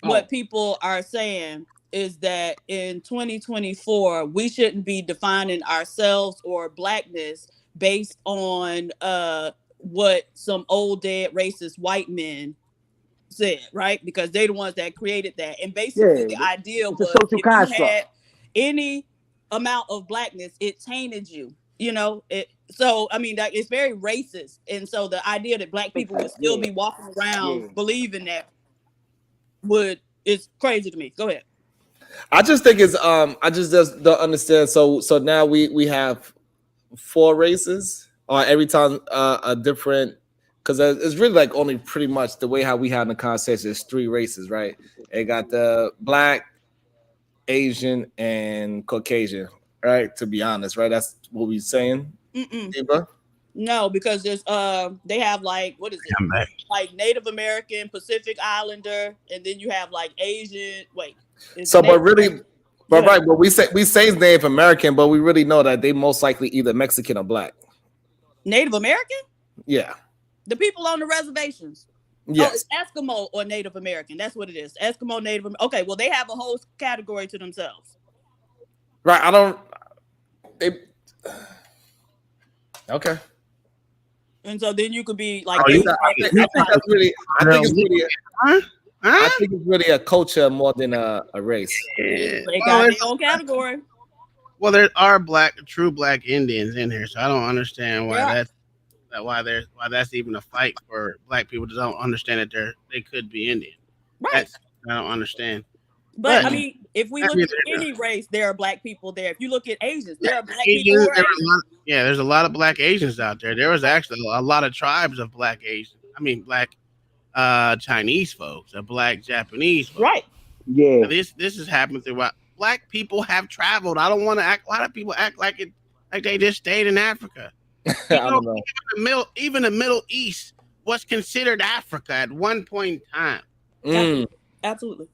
what people are saying is that in 2024, we shouldn't be defining ourselves or blackness based on what some old dead racist white men said, right? Because they're the ones that created that. And basically the idea it's a was social if construct. you had any amount of blackness, it tainted you. You know, so I mean that it's very racist. And so the idea that black people would still be walking around believing that is crazy to me. Go ahead. I just think it's I just don't understand. So now we have 4 races, or every time a different, because it's really like only pretty much the way how we have in the conversation is 3 races, right? It got the black, Asian, and Caucasian, right? To be honest, right? That's what we're saying. Eva? No, because there's they have like, what is it? Like Native American, Pacific Islander, and then you have like Asian. So, but really, but right, but we say Native American, but we really know that they most likely either Mexican or black. Native American? Yeah. The people on the reservations. Yes. Oh, it's Eskimo or Native American. That's what it is. Eskimo, Native. Okay, well, they have a whole category to themselves. Right. I don't. Okay. And so then you could be like, I think that's really. I think it's really. I think it's really a culture more than a race. They got their own category. Well, there are true black Indians in here, so I don't understand why that's even a fight for black people to don't understand that they could be Indian. Right. I don't understand. But I mean, if we look at any race, there are black people there. If you look at Asians, there are black people who are Asians. Yeah, there's a lot of black Asians out there. There was actually a lot of tribes of black Asians. I mean, black Chinese folks, black Japanese folks. Right. Yeah. So this has happened throughout. Black people have traveled. I don't want to act. A lot of people act like they just stayed in Africa. I don't know. Even the Middle East was considered Africa at one point in time. Absolutely.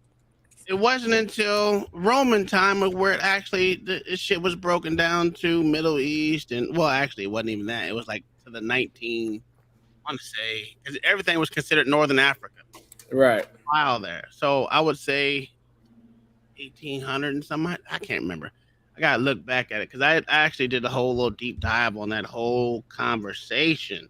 It wasn't until Roman time where it actually this shit was broken down to Middle East, and well, actually, it wasn't even that. It was like to the I want to say, because everything was considered Northern Africa. Right. While there, so I would say 1800 and something. I can't remember. I gotta look back at it because I actually did a whole little deep dive on that whole conversation.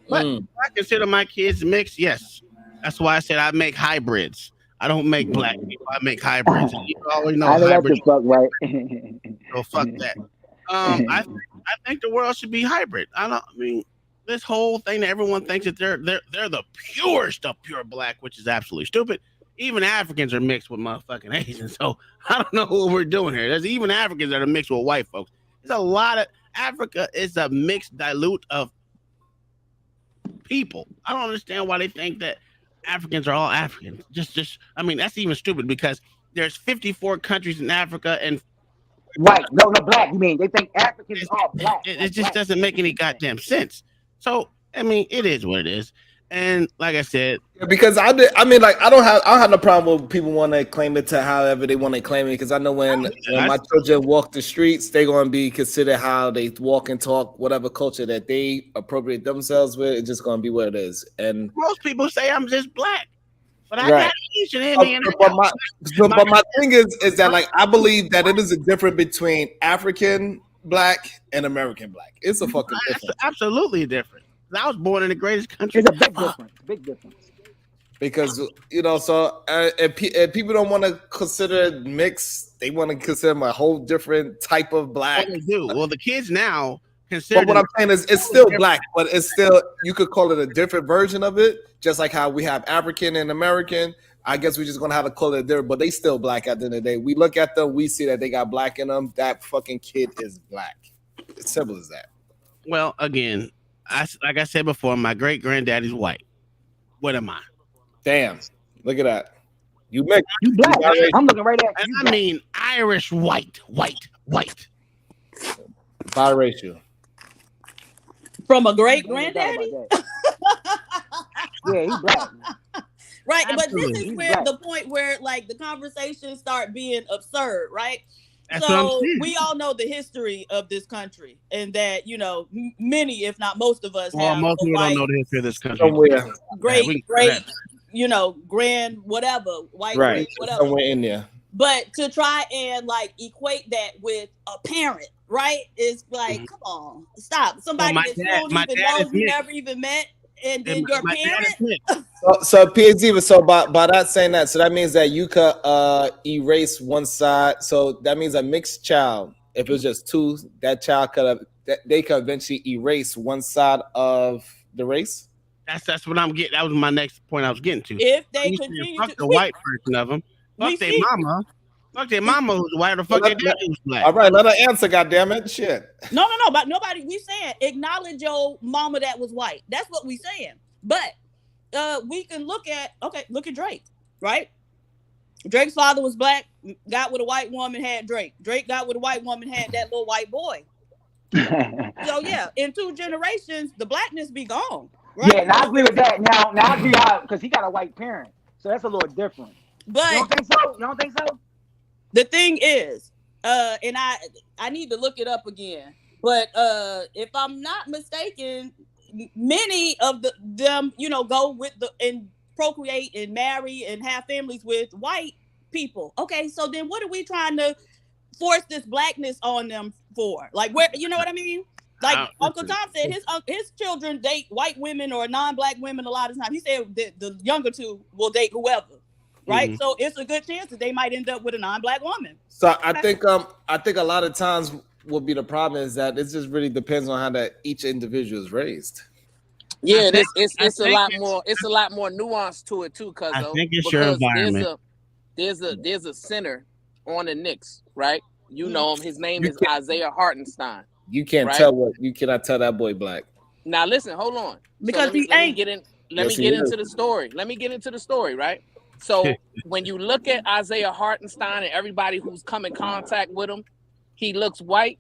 But I consider my kids mixed. Yes, that's why I said I make hybrids. I don't make black people. I make hybrids. And you always know hybrids. Right. So fuck that. I think the world should be hybrid. I mean, this whole thing that everyone thinks that they're the purest of pure black, which is absolutely stupid. Even Africans are mixed with motherfucking Asians. So I don't know what we're doing here. There's even Africans that are mixed with white folks. There's a lot of Africa is a mixed dilute of people. I don't understand why they think that Africans are all Africans. I mean, that's even stupid because there's 54 countries in Africa and white. No, black. You mean they think Africans are black? It just doesn't make any goddamn sense. So I mean, it is what it is. And like I said, because I don't have no problem with people want to claim it to however they want to claim it. Because I know when my children walk the streets, they're going to be considered how they walk and talk, whatever culture that they appropriate themselves with. It's just going to be what it is. And most people say I'm just black, but I got Asian in me. But my thing is that like I believe that it is a difference between African black and American black. It's a fucking difference. Absolutely different. I was born in the greatest country. It's a big difference. Big difference. Because so if people don't want to consider it mixed, they want to consider them a whole different type of black. Well, they do. Well, the kids now considered. what I'm saying is, it's still black, but it's still, you could call it a different version of it, just like how we have African and American. I guess we're just gonna have to call it there, but they still black at the end of the day. We look at them, we see that they got black in them. That fucking kid is black. It's simple as that. Well, again, like I said before, my great granddaddy's white. What am I? Damn, look at that. You black. I'm looking right at you. I mean Irish white. Biracial. From a great granddaddy? Yeah, he's black. Right, but Absolutely. this is where the point where like the conversations start being absurd, right? That's what I'm So saying. we all know the history of this country, and that many, if not most of us, Well, have most a people white, don't know the history of this country. Somewhere. great, grand, whatever, white, Right. great, whatever. Somewhere in there. But to try and like equate that with a parent, right? Is like, come on, stop. Somebody my that you dad- don't my even dad know, is you mixed. never even met, and then And your my dad is parent. mixed. So PhD, so by that saying that, so that means that you could erase one side. So that means a mixed child, if it was just two, that child they could eventually erase one side of the race. That's what I'm getting. That was my next point I was getting to. If they You said, continue fuck to the white version of them. we Fuck their see- mama. Fuck their mama who's white, or fuck their daddy who's black. All right, let her answer, goddammit. Shit. No, but nobody. We saying acknowledge your mama that was white. That's what we saying. But we can look at Drake, right? Drake's father was black, got with a white woman, had Drake. Drake got with a white woman, had that little white boy. So yeah, in 2 generations, the blackness be gone. Right? Yeah, and I agree with that. Now I see how, because he got a white parent, so that's a little different. But you don't think so? You don't think so? The thing is, and I need to look it up again. But if I'm not mistaken, many of them, go with and procreate and marry and have families with white people. Okay, so then what are we trying to force this blackness on them for? Like, where, you know what I mean? Like Uncle Tom said, his children date white women or non-black women a lot of times. He said that the younger two will date whoever. Right, so it's a good chance that they might end up with a non-black woman. So I think a lot of times will be the problem is that it just really depends on how that each individual is raised. Yeah, it's a lot more nuance to it too, cuz I think it's your environment. There's a center on the Knicks, right? You know him. His name is Isaiah Hartenstein. You can't right? you cannot tell that boy black. Now listen, hold on. Because let me get into the story. Let me get into the story, right? So when you look at Isaiah Hartenstein and everybody who's come in contact with him, he looks white,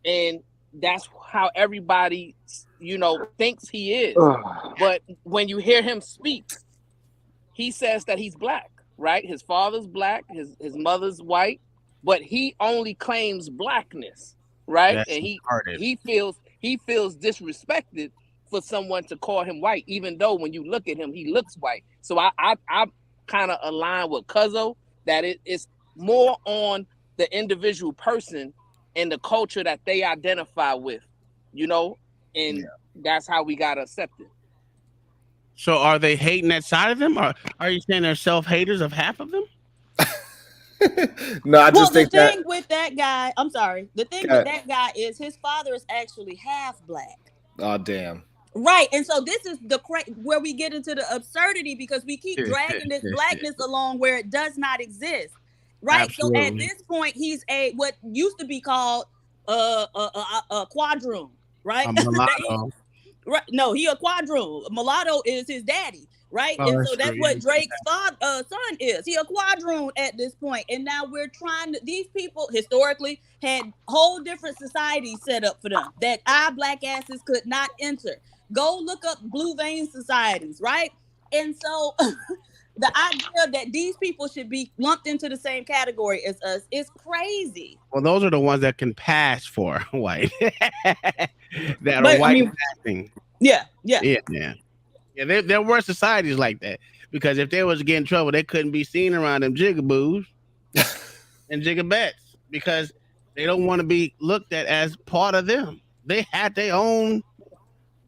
and that's how everybody, thinks he is. But when you hear him speak, he says that he's black, right? His father's black, his mother's white, but he only claims blackness, right? That's and he feels disrespected for someone to call him white, even though when you look at him, he looks white. So I kind of align with Cuzzo that it's more on the individual person and the culture that they identify with, and that's how we gotta accept it. So are they hating that side of them, or are you saying they're self-haters of half of them? No, I just think the thing with that guy, I'm sorry. The thing with that guy is his father is actually half black. Oh damn. Right, and so this is where we get into the absurdity because we keep dragging this blackness along where it does not exist. Right, Absolutely. So at this point, he's what used to be called a quadroon, right? A mulatto. Right, no, he a quadroon. Mulatto is his daddy, right? Oh, and so that's true. what Drake's son is. He a quadroon at this point, and now we're trying to. These people historically had whole different societies set up for them that our black asses could not enter. Go look up blue vein societies, right? And so the idea that these people should be lumped into the same category as us is crazy. Well, those are the ones that can pass for white. That are white passing. Yeah. There were societies like that because if they was to get in trouble, they couldn't be seen around them jigaboos and jigabets because they don't want to be looked at as part of them. They had their own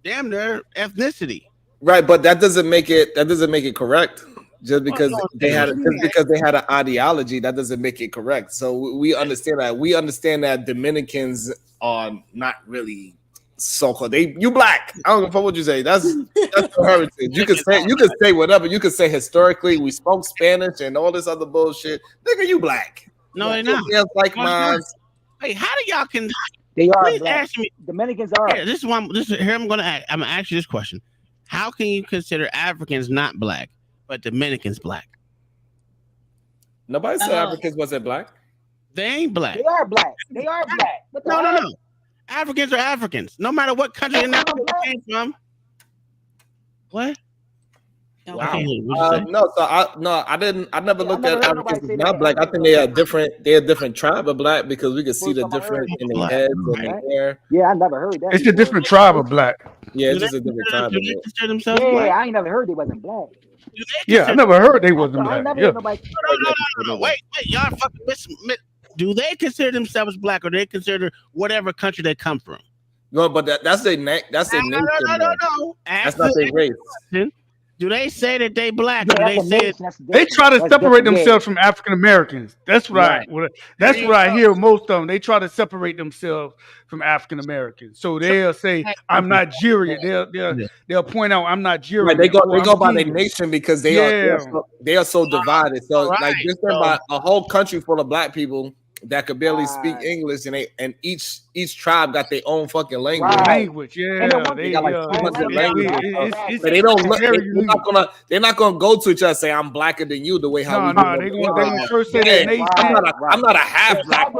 damn near ethnicity. Right, but that doesn't make it correct. Just because they had an ideology, that doesn't make it correct. So we understand that. We understand that Dominicans are not really so-called you black. I don't know what you say. That's your heritage. You can say whatever. You can say historically we spoke Spanish and all this other bullshit. Nigga, you black. No, they're not. Like mine. Hey, how do y'all can? They are please black. ask me. Dominicans are. Yeah, this is one. Here I'm gonna ask you this question: how can you consider Africans not black, but Dominicans black? Nobody said Africans wasn't black. They ain't black. They are black. They are black. No. Africans are Africans, no matter what country in Africa they came from. What? Wow. I never looked at Africans as not black. I think they are different. They're a different tribe of black because we can see the difference in their heads and their hair. Yeah, I never heard that. It's a different tribe of black. Yeah, it's just a different tribe. Do they consider themselves Yeah, black? I ain't never heard they wasn't black. Yeah, I never heard they wasn't I black. never Yeah. heard nobody. No. Wait, y'all fucking miss. Do they consider themselves black, or do they consider whatever country they come from? No, but that's their name. That's their nation. No. That's not their race. Do they say that they black? Or do they say They try to separate themselves from African Americans. That's what I hear most of them. They try to separate themselves from African Americans. So they'll say, "I'm Nigerian." They'll point out, "I'm Nigerian." Right, they go by their nation because they are so divided. So like just about a whole country full of black people that could barely speak English, and each tribe got their own fucking language. Language, yeah. They got like 200 languages. But they don't look. They're not gonna go to each other and say I'm blacker than you the way how they gonna first say their nation. I'm not a half black.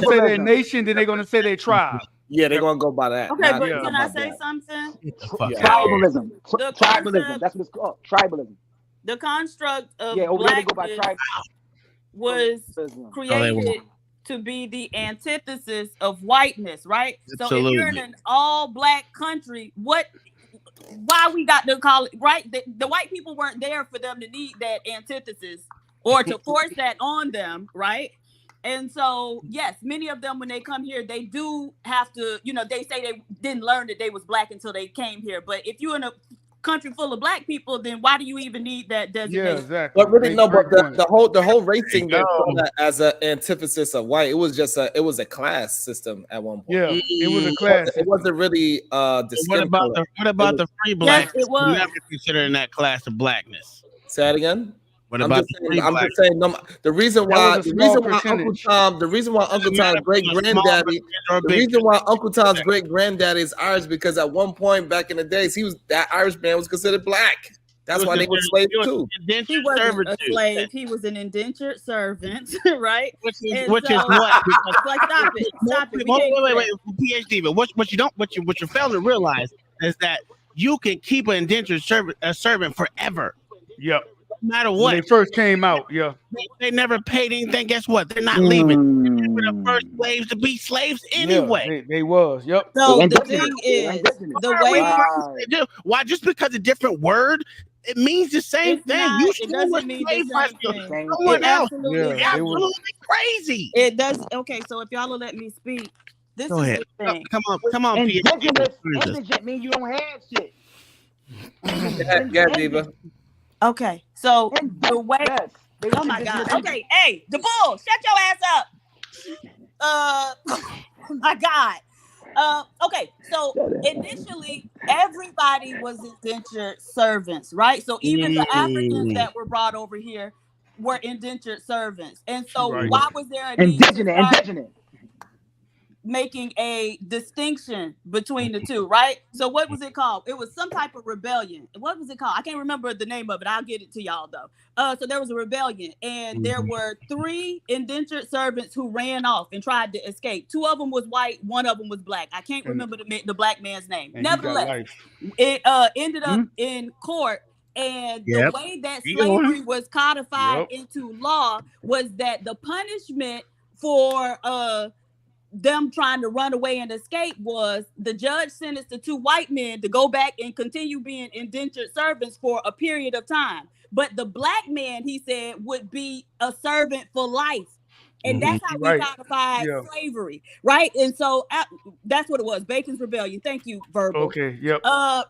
Say their nation, then they're gonna say their tribe. Yeah, they're gonna go by that. Okay, but can I say something? Tribalism. Tribalism. That's what it's called. Tribalism. The construct of over there they go by blackness was created to be the antithesis of whiteness, right? So if you're in an all black country, why we got to call it, right? The white people weren't there for them to need that antithesis or to force that on them, right? And so, yes, many of them, when they come here, they do have to, they say they didn't learn that they was black until they came here. But if you're in a country full of black people, then why do you even need that designation? Yeah, exactly. But really, no. But the whole race thing as an antithesis of white, it was just a class system at one point. Yeah, it was a class. It wasn't really What about the free blacks? Yes, it was. You never considered in that class of blackness. Say that again. What about I'm just saying. No, the reason why Uncle Tom's great granddaddy is Irish because at one point back in the days that Irish man was considered black. That's why they were slaves too. He wasn't a slave. He was an indentured servant, right? Which is what? Like, stop it. Wait, PhD. But what you're failing to realize is that you can keep an indentured servant forever. Yep. No matter what. When they first came out, they never paid anything. Guess what? They're not leaving. They were the first slaves to be slaves anyway. They was. Yep. So the thing is, the way why just because a different word, it means the same thing. It doesn't mean the same thing. Someone else. Absolutely, Absolutely crazy. It does. Okay, so if y'all will let me speak, this Go is ahead. the thing. Come on. Indigent mean you don't have shit. Yeah, Diva. Okay, so the way. Oh my God. Okay, hey, the bull, shut your ass up. Oh my God. Okay, so initially everybody was indentured servants, right? So even the Africans that were brought over here were indentured servants, and so why was there a need indigenous? Making a distinction between the two, right? So what was it called? It was some type of rebellion. What was it called? I can't remember the name of it. I'll get it to y'all though. So there was a rebellion, and there were 3 indentured servants who ran off and tried to escape. 2 of them was white, 1 of them was black. I can't remember the black man's name. Nevertheless, it ended up in court. And the way that slavery was codified into law was that the punishment for them trying to run away and escape was the judge sentenced the 2 white men to go back and continue being indentured servants for a period of time. But the black man, he said, would be a servant for life. And that's how we codified slavery, right? And so that's what it was, Bacon's Rebellion. Thank you, Verbal. Okay, yep.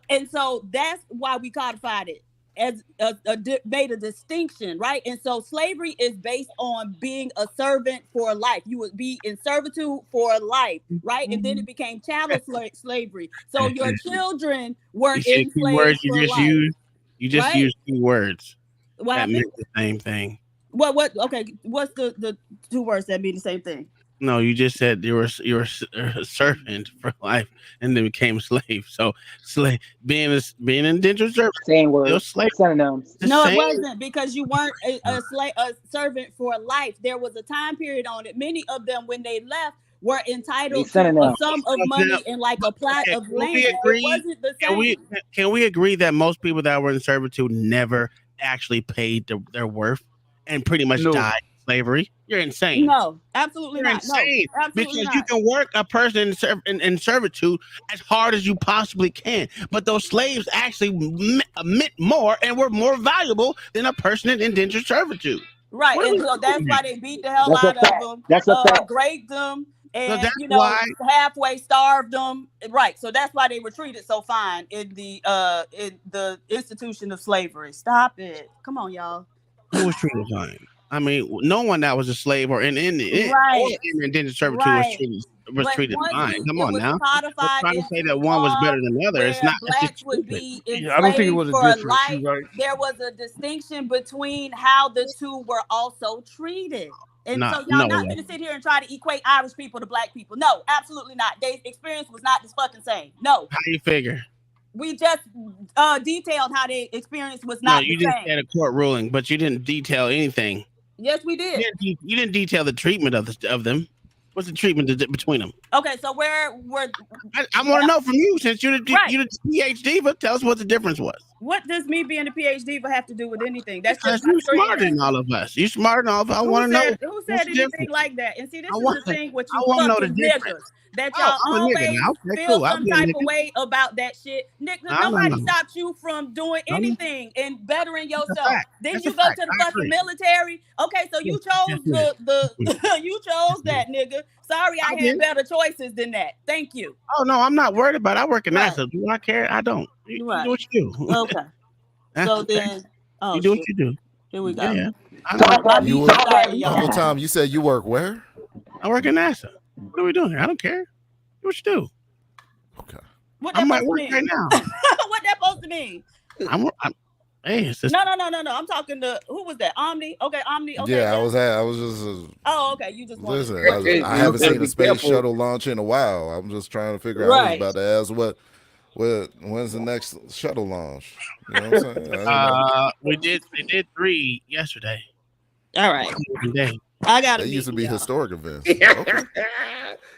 And so that's why we codified it. made a distinction, right? And so slavery is based on being a servant for life. You would be in servitude for life, right? And then it became chattel slavery. So your children were You see the key words enslaved you for just life, used? You just right? used 2 words What that happened? meant the same thing. What? Okay, what's the 2 words that mean the same thing? No, you just said you were a servant for life and then became slave. So slave being indentured servant, Same you're word, slave. synonyms. The No, it same. wasn't, because you weren't a servant for life. There was a time period on it. Many of them, when they left, were entitled to a synonyms. sum of money and like a plot Okay, of can land. we It agree? wasn't the Can we same. can we agree that most people that were in servitude never actually paid their worth and pretty much No. died in slavery? You're insane. No, absolutely You're not. No, insane absolutely because you not. can work a person in servitude as hard as you possibly can, but those slaves actually meant more and were more valuable than a person in indentured servitude. Right, What are and we so doing that's here? why they beat the hell That's a out of fact. them, That's a fact. raped them, So and that's why halfway starved them. Right, so that's why they were treated so fine in the institution of slavery. Stop it! Come on, y'all. who was treated fine. I mean, no one that was a slave or in Right, indentured servitude right. was But treated once fine. Come it on was now. We're codified trying to say into that one was law better than the other. It's where not. It's just blacks would stupid. be Yeah, I don't think it enslaved was a for difference. life, You're right. there was a distinction between how the two were also treated. And so y'all No, not gonna sit here and try to equate Irish people to black people. No, absolutely not. Their experience was not this fucking same. No. How you figure? We just detailed how their experience was No, not you the just same. had a court ruling, but you didn't detail anything. Yes, we did. You didn't detail the treatment of them. What's the treatment between them? Okay, so where were I want to know from you, since you're the Right. you're the PhD, but tell us what the difference was. What does me being a PhD have to do with anything? That's Because just my you're straight smarter than answer. all of us. You're smarter than all of us. I want to know. Who what's said the anything difference. like that? And see, this I is want- the thing with I you wanna know the fucking difference. niggas. That Oh, y'all I'm a nigga always now. Okay, feel cool. I'll some be a type nigga. of way about that shit. Nigga, No. nobody stopped you from doing No. anything and bettering yourself. fact. Then That's you a go fact. to the I fucking agree. military. Okay, so you chose the you chose that, nigga. Sorry, I had did. better choices than that. Thank you. Oh no, I'm not worried about it. I work in Right. NASA. Do I care? I don't. You Right. do what you do. Okay. So then, you do what you do. Here we go. Yeah. I You know. work, Sorry, y'all. Uncle Tom, you said you work where? I work in NASA. What are we doing here? I don't care. Do what you do. What I that might supposed work to mean? right now. What that supposed to mean? Hey, it's just, No. I'm talking to who was that? Omni. Okay, Omni. Okay. Yeah, I was just. Oh, okay. You just wanted Listen, to I haven't seen a space shuttle launch in a while. I'm just trying to figure out. I was Right. about to ask when's the next shuttle launch? You know what I'm saying? I didn't know. we did 3 yesterday. All right. Day. I got They used to be historic events.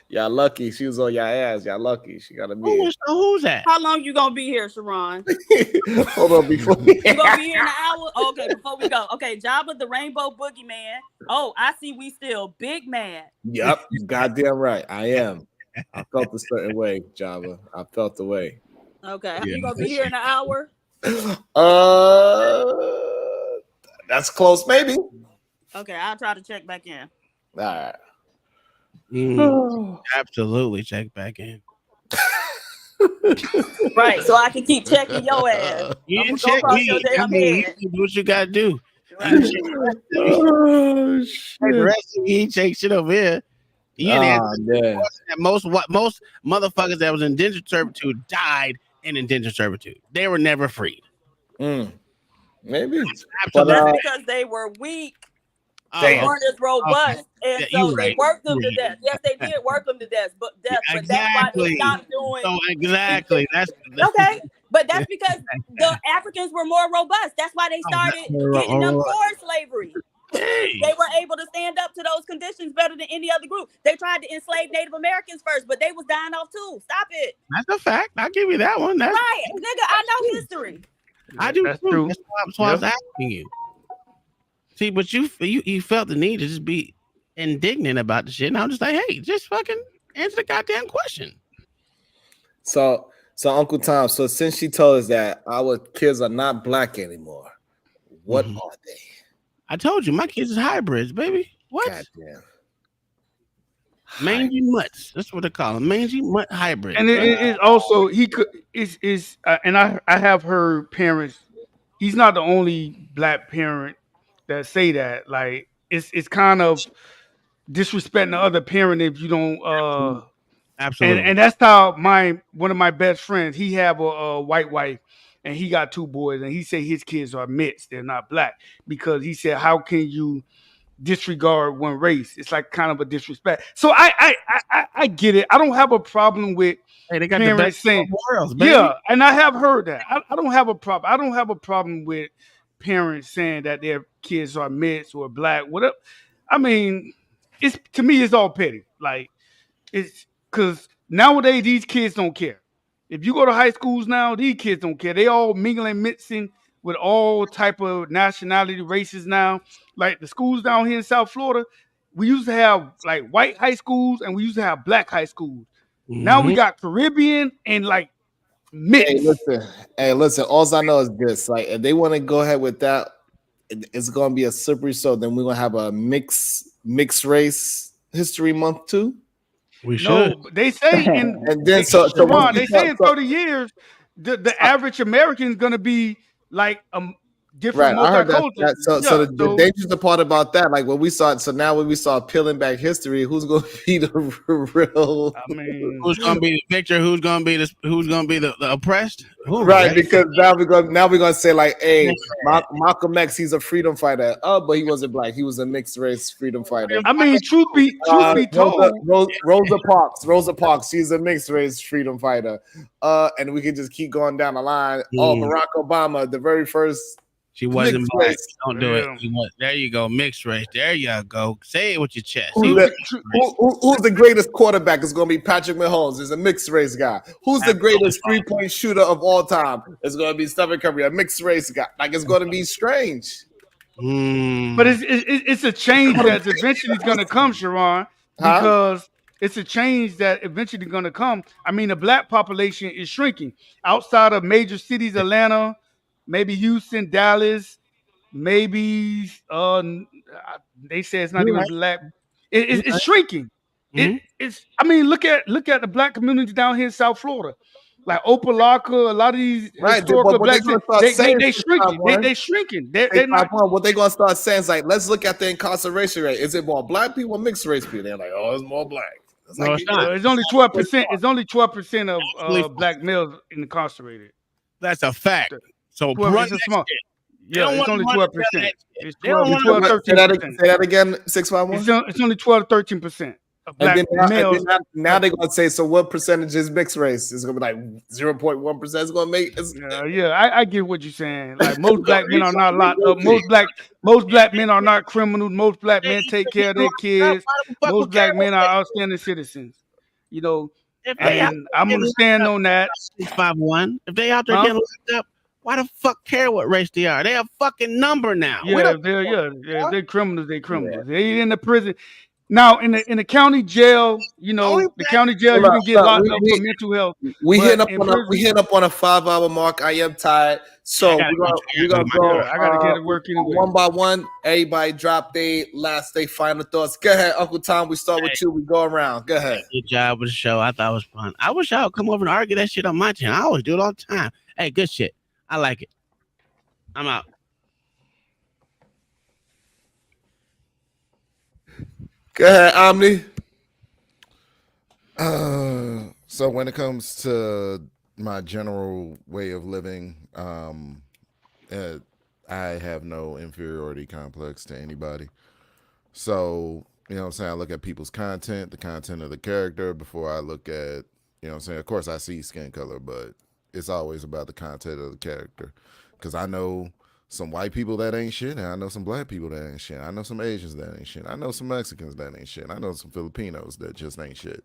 Y'all lucky she was on your ass. Y'all lucky she got a meeting. Who's that? How long you gonna be here, Sharon? Hold on before. You gonna be here in an hour? Okay, before we go. Okay, Jabba the Rainbow Boogeyman. Oh, I see we still big man. Yep, goddamn right. I am. I felt a certain way, Java. I felt the way. Okay, Yeah. you gonna be here in an hour? That's close, maybe. Okay, I'll try to check back in. All right. Absolutely, check back in. Right, so I can keep checking your ass. You I'm didn't gonna check go across me. your damn I mean, head. you do what you gotta do. Right. You check the rest of me, he check shit over here. You didn't answer the question that most motherfuckers that was in indentured servitude died in indentured servitude. They were never freed. Maybe. Absolutely. That's because they were weak. They weren't as robust, and Yeah, so you they right. worked them You're to death. Yes, they did work them to death, but that's why they Exactly. stopped doing. So exactly. That's Okay, but that's because the Africans were more robust. That's why they started getting them for slavery. They were able to stand up to those conditions better than any other group. They tried to enslave Native Americans first, but they was dying off too. Stop it. That's a fact. I'll give you that one. That's Right, nigga. I know history. I do That's too. true. That's why I was asking you. See, but you felt the need to just be indignant about the shit, and I'm just like, hey, just fucking answer the goddamn question. So Uncle Tom, so since she told us that our kids are not black anymore, what are they? I told you, my kids is hybrids, baby. What? Goddamn. Mangy mutts. That's what they call them. Mangy mutt hybrids. And it is also he could is and I have heard parents he's not the only black parent that say that. Like it's kind of disrespecting the other parent if you don't Absolutely. and that's how one of my best friends, he have a white wife and he got 2 boys, and he said his kids are mixed, they're not black, because he said, how can you disregard one race? It's like kind of a disrespect. So I get it. I don't have a problem with Hey, they got the best parents of saying, both worlds, baby. yeah, and I have heard that. I don't have a problem. I don't have a problem with parents saying that their kids are mixed or black. Whatever. I mean, it's to me, it's all petty. Like it's because nowadays these kids don't care. If you go to high schools now, these kids don't care. They all mingling, mixing with all type of nationality, races now. Like the schools down here in South Florida, we used to have like white high schools and we used to have black high schools. Now we Mhm. got Caribbean and like Hey, mixed. listen. Hey, listen. All I know is this: like, if they want to go ahead with that, it's gonna be a slippery slope. Then we're gonna have a mixed race history month too. We should. No, but they say in And then Sharon, they say in 30 years, the average American is gonna be like different right, I heard that. multicultural. So Yeah, the so dangerous part about that, like when we saw, so now when we start peeling back history, who's going to be the real? I mean, Who's gonna be the victor? Who's gonna be the oppressed? Who, Right, right? because now we're gonna say like, hey, Malcolm X, he's a freedom fighter. Oh, but he wasn't black; he was a mixed race freedom fighter. I mean, truth be told, Rosa Parks, she's a mixed race freedom fighter. And we can just keep going down the line. Oh, Barack Obama, the very first. She wasn't mixed black. race. Don't do it. There you go. Mixed race. There you go. Say it with your chest. Who's the greatest quarterback? Is going to be Patrick Mahomes. Is a mixed race guy. Who's the greatest 3-point shooter of all time? It's going to be Stephen Curry, a mixed race guy. Like, it's going to be strange. But it's a change that's eventually going to come, Sharon, Huh? because it's a change that eventually going to come. I mean, the black population is shrinking outside of major cities, Atlanta, maybe Houston, Dallas, maybe they say it's not You're even right. black. You're It's right. shrinking. It's. I mean, look at the black communities down here in South Florida, like Opalaka. A lot of these Right, historical but what they're black going cities, to start saying, they shrinking. They shrinking. They're not. what they're going to start saying is like, let's look at the incarceration rate. Is it more black people or mixed race people? They're like, oh, it's more black. It's No, like, it's not. It's only 12%. It's only 12% Absolutely of black males incarcerated. That's a fact. So 12. run It's a that small. shit. They Yeah, don't it's want only to run 12%. that shit. It's They don't 12, want to 13%. Say that again, 651. It's only 12 to 13% of And black then males. now they're going to say, so what percentage is mixed race? It's going to be like 0.1%. It's going to make it's, I get what you're saying. Like most black men are not locked up. Most black men are not criminals. Most black men take care of their kids. Most black men are outstanding citizens. You know, If they out and there I'm getting gonna stand on that. 651. If they out there Huh? getting locked up, why the fuck care what race they are? They a fucking number now. We Yeah, don't they're criminals. They're criminals. They in the prison. Now in the county jail, you know, the county jail, you can get locked up for mental health. we But hitting up in on prison, we hitting up on a 5-hour mark. I am tired, so we're gonna go. I gotta get to work anyway. One by one. Everybody drop their final thoughts. Go ahead, Uncle Tom. We start with you. We go around. Go ahead. Good job with the show. I thought it was fun. I wish y'all would come over and argue that shit on my channel. I always do it all the time. Hey, good shit. I like it. I'm out. Go ahead, Omni. So when it comes to my general way of living, I have no inferiority complex to anybody. So, you know what I'm saying? I look at people's content, the content of the character before I look at, you know what I'm saying? Of course, I see skin color, but it's always about the content of the character. Because I know some white people that ain't shit, and I know some black people that ain't shit. I know some Asians that ain't shit. I know some Mexicans that ain't shit. I know some Filipinos that just ain't shit.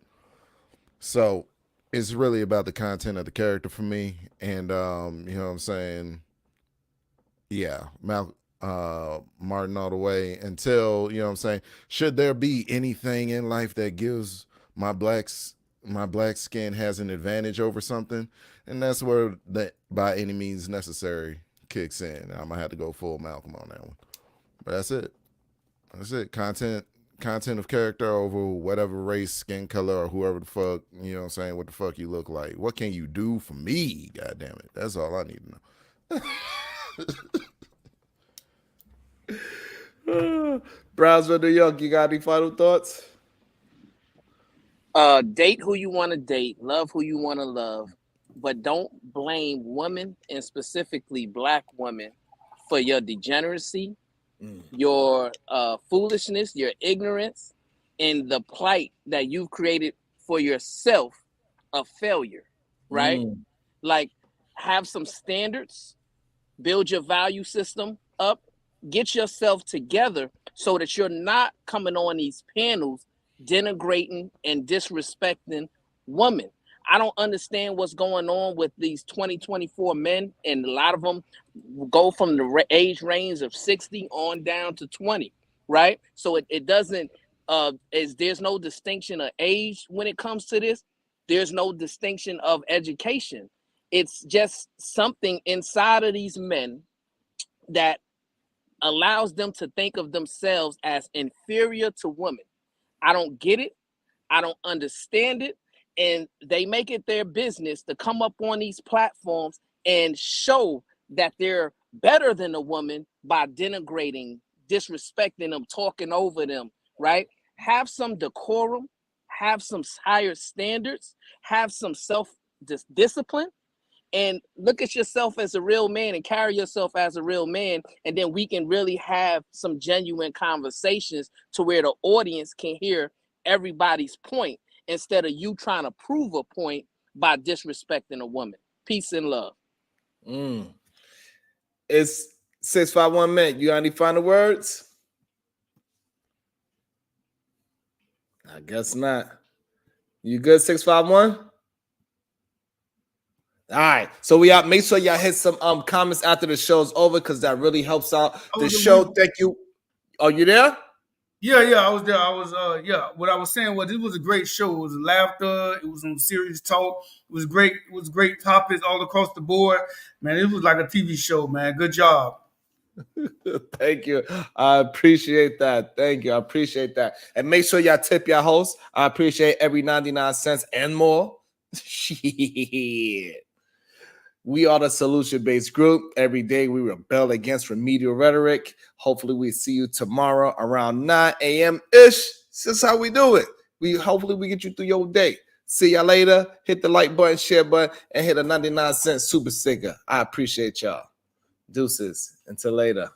So it's really about the content of the character for me. And, you know what I'm saying? Yeah, Martin all the way until, you know what I'm saying? Should there be anything in life that gives my black skin has an advantage over something? And that's where that by any means necessary kicks in. I'm gonna have to go full Malcolm on that one. But that's it. That's it. Content of character over whatever race, skin color, or whoever the fuck, you know what I'm saying, what the fuck you look like. What can you do for me? God damn it. That's all I need to know. Brownsville, New York, you got any final thoughts? Date who you want to date, love who you want to love, but don't blame women, and specifically black women, for your degeneracy, your foolishness, your ignorance, and the plight that you've created for yourself of failure, right? Like, have some standards, build your value system up, get yourself together so that you're not coming on these panels denigrating and disrespecting women. I don't understand what's going on with these 2024 men, and a lot of them go from the age range of 60 on down to 20, right? So it doesn't, there's no distinction of age when it comes to this. There's no distinction of education. It's just something inside of these men that allows them to think of themselves as inferior to women. I don't get it. I don't understand it. And they make it their business to come up on these platforms and show that they're better than a woman by denigrating, disrespecting them, talking over them, right? Have some decorum, have some higher standards, have some self-discipline, and look at yourself as a real man and carry yourself as a real man. And then we can really have some genuine conversations to where the audience can hear everybody's point instead of you trying to prove a point by disrespecting a woman. Peace and love. It's 651 minute. You got any final words? I guess not. You good, 651? All right, so we out. Make sure y'all hit some comments after the show's over because that really helps out the show. Thank you. Are you there? Yeah, I was there. I was what I was saying was it was a great show. It was laughter, it was some serious talk, it was great, topics all across the board. Man, it was like a TV show, man. Good job. Thank you. I appreciate that. Thank you. I appreciate that. And make sure y'all tip your host. I appreciate every 99 cents and more. Shit. We are the solution-based group. Every day we rebel against remedial rhetoric. Hopefully we see you tomorrow around 9 a.m.-ish. This is how we do it. Hopefully we get you through your day. See y'all later. Hit the like button, share button, and hit a 99 cent super sticker. I appreciate y'all. Deuces. Until later.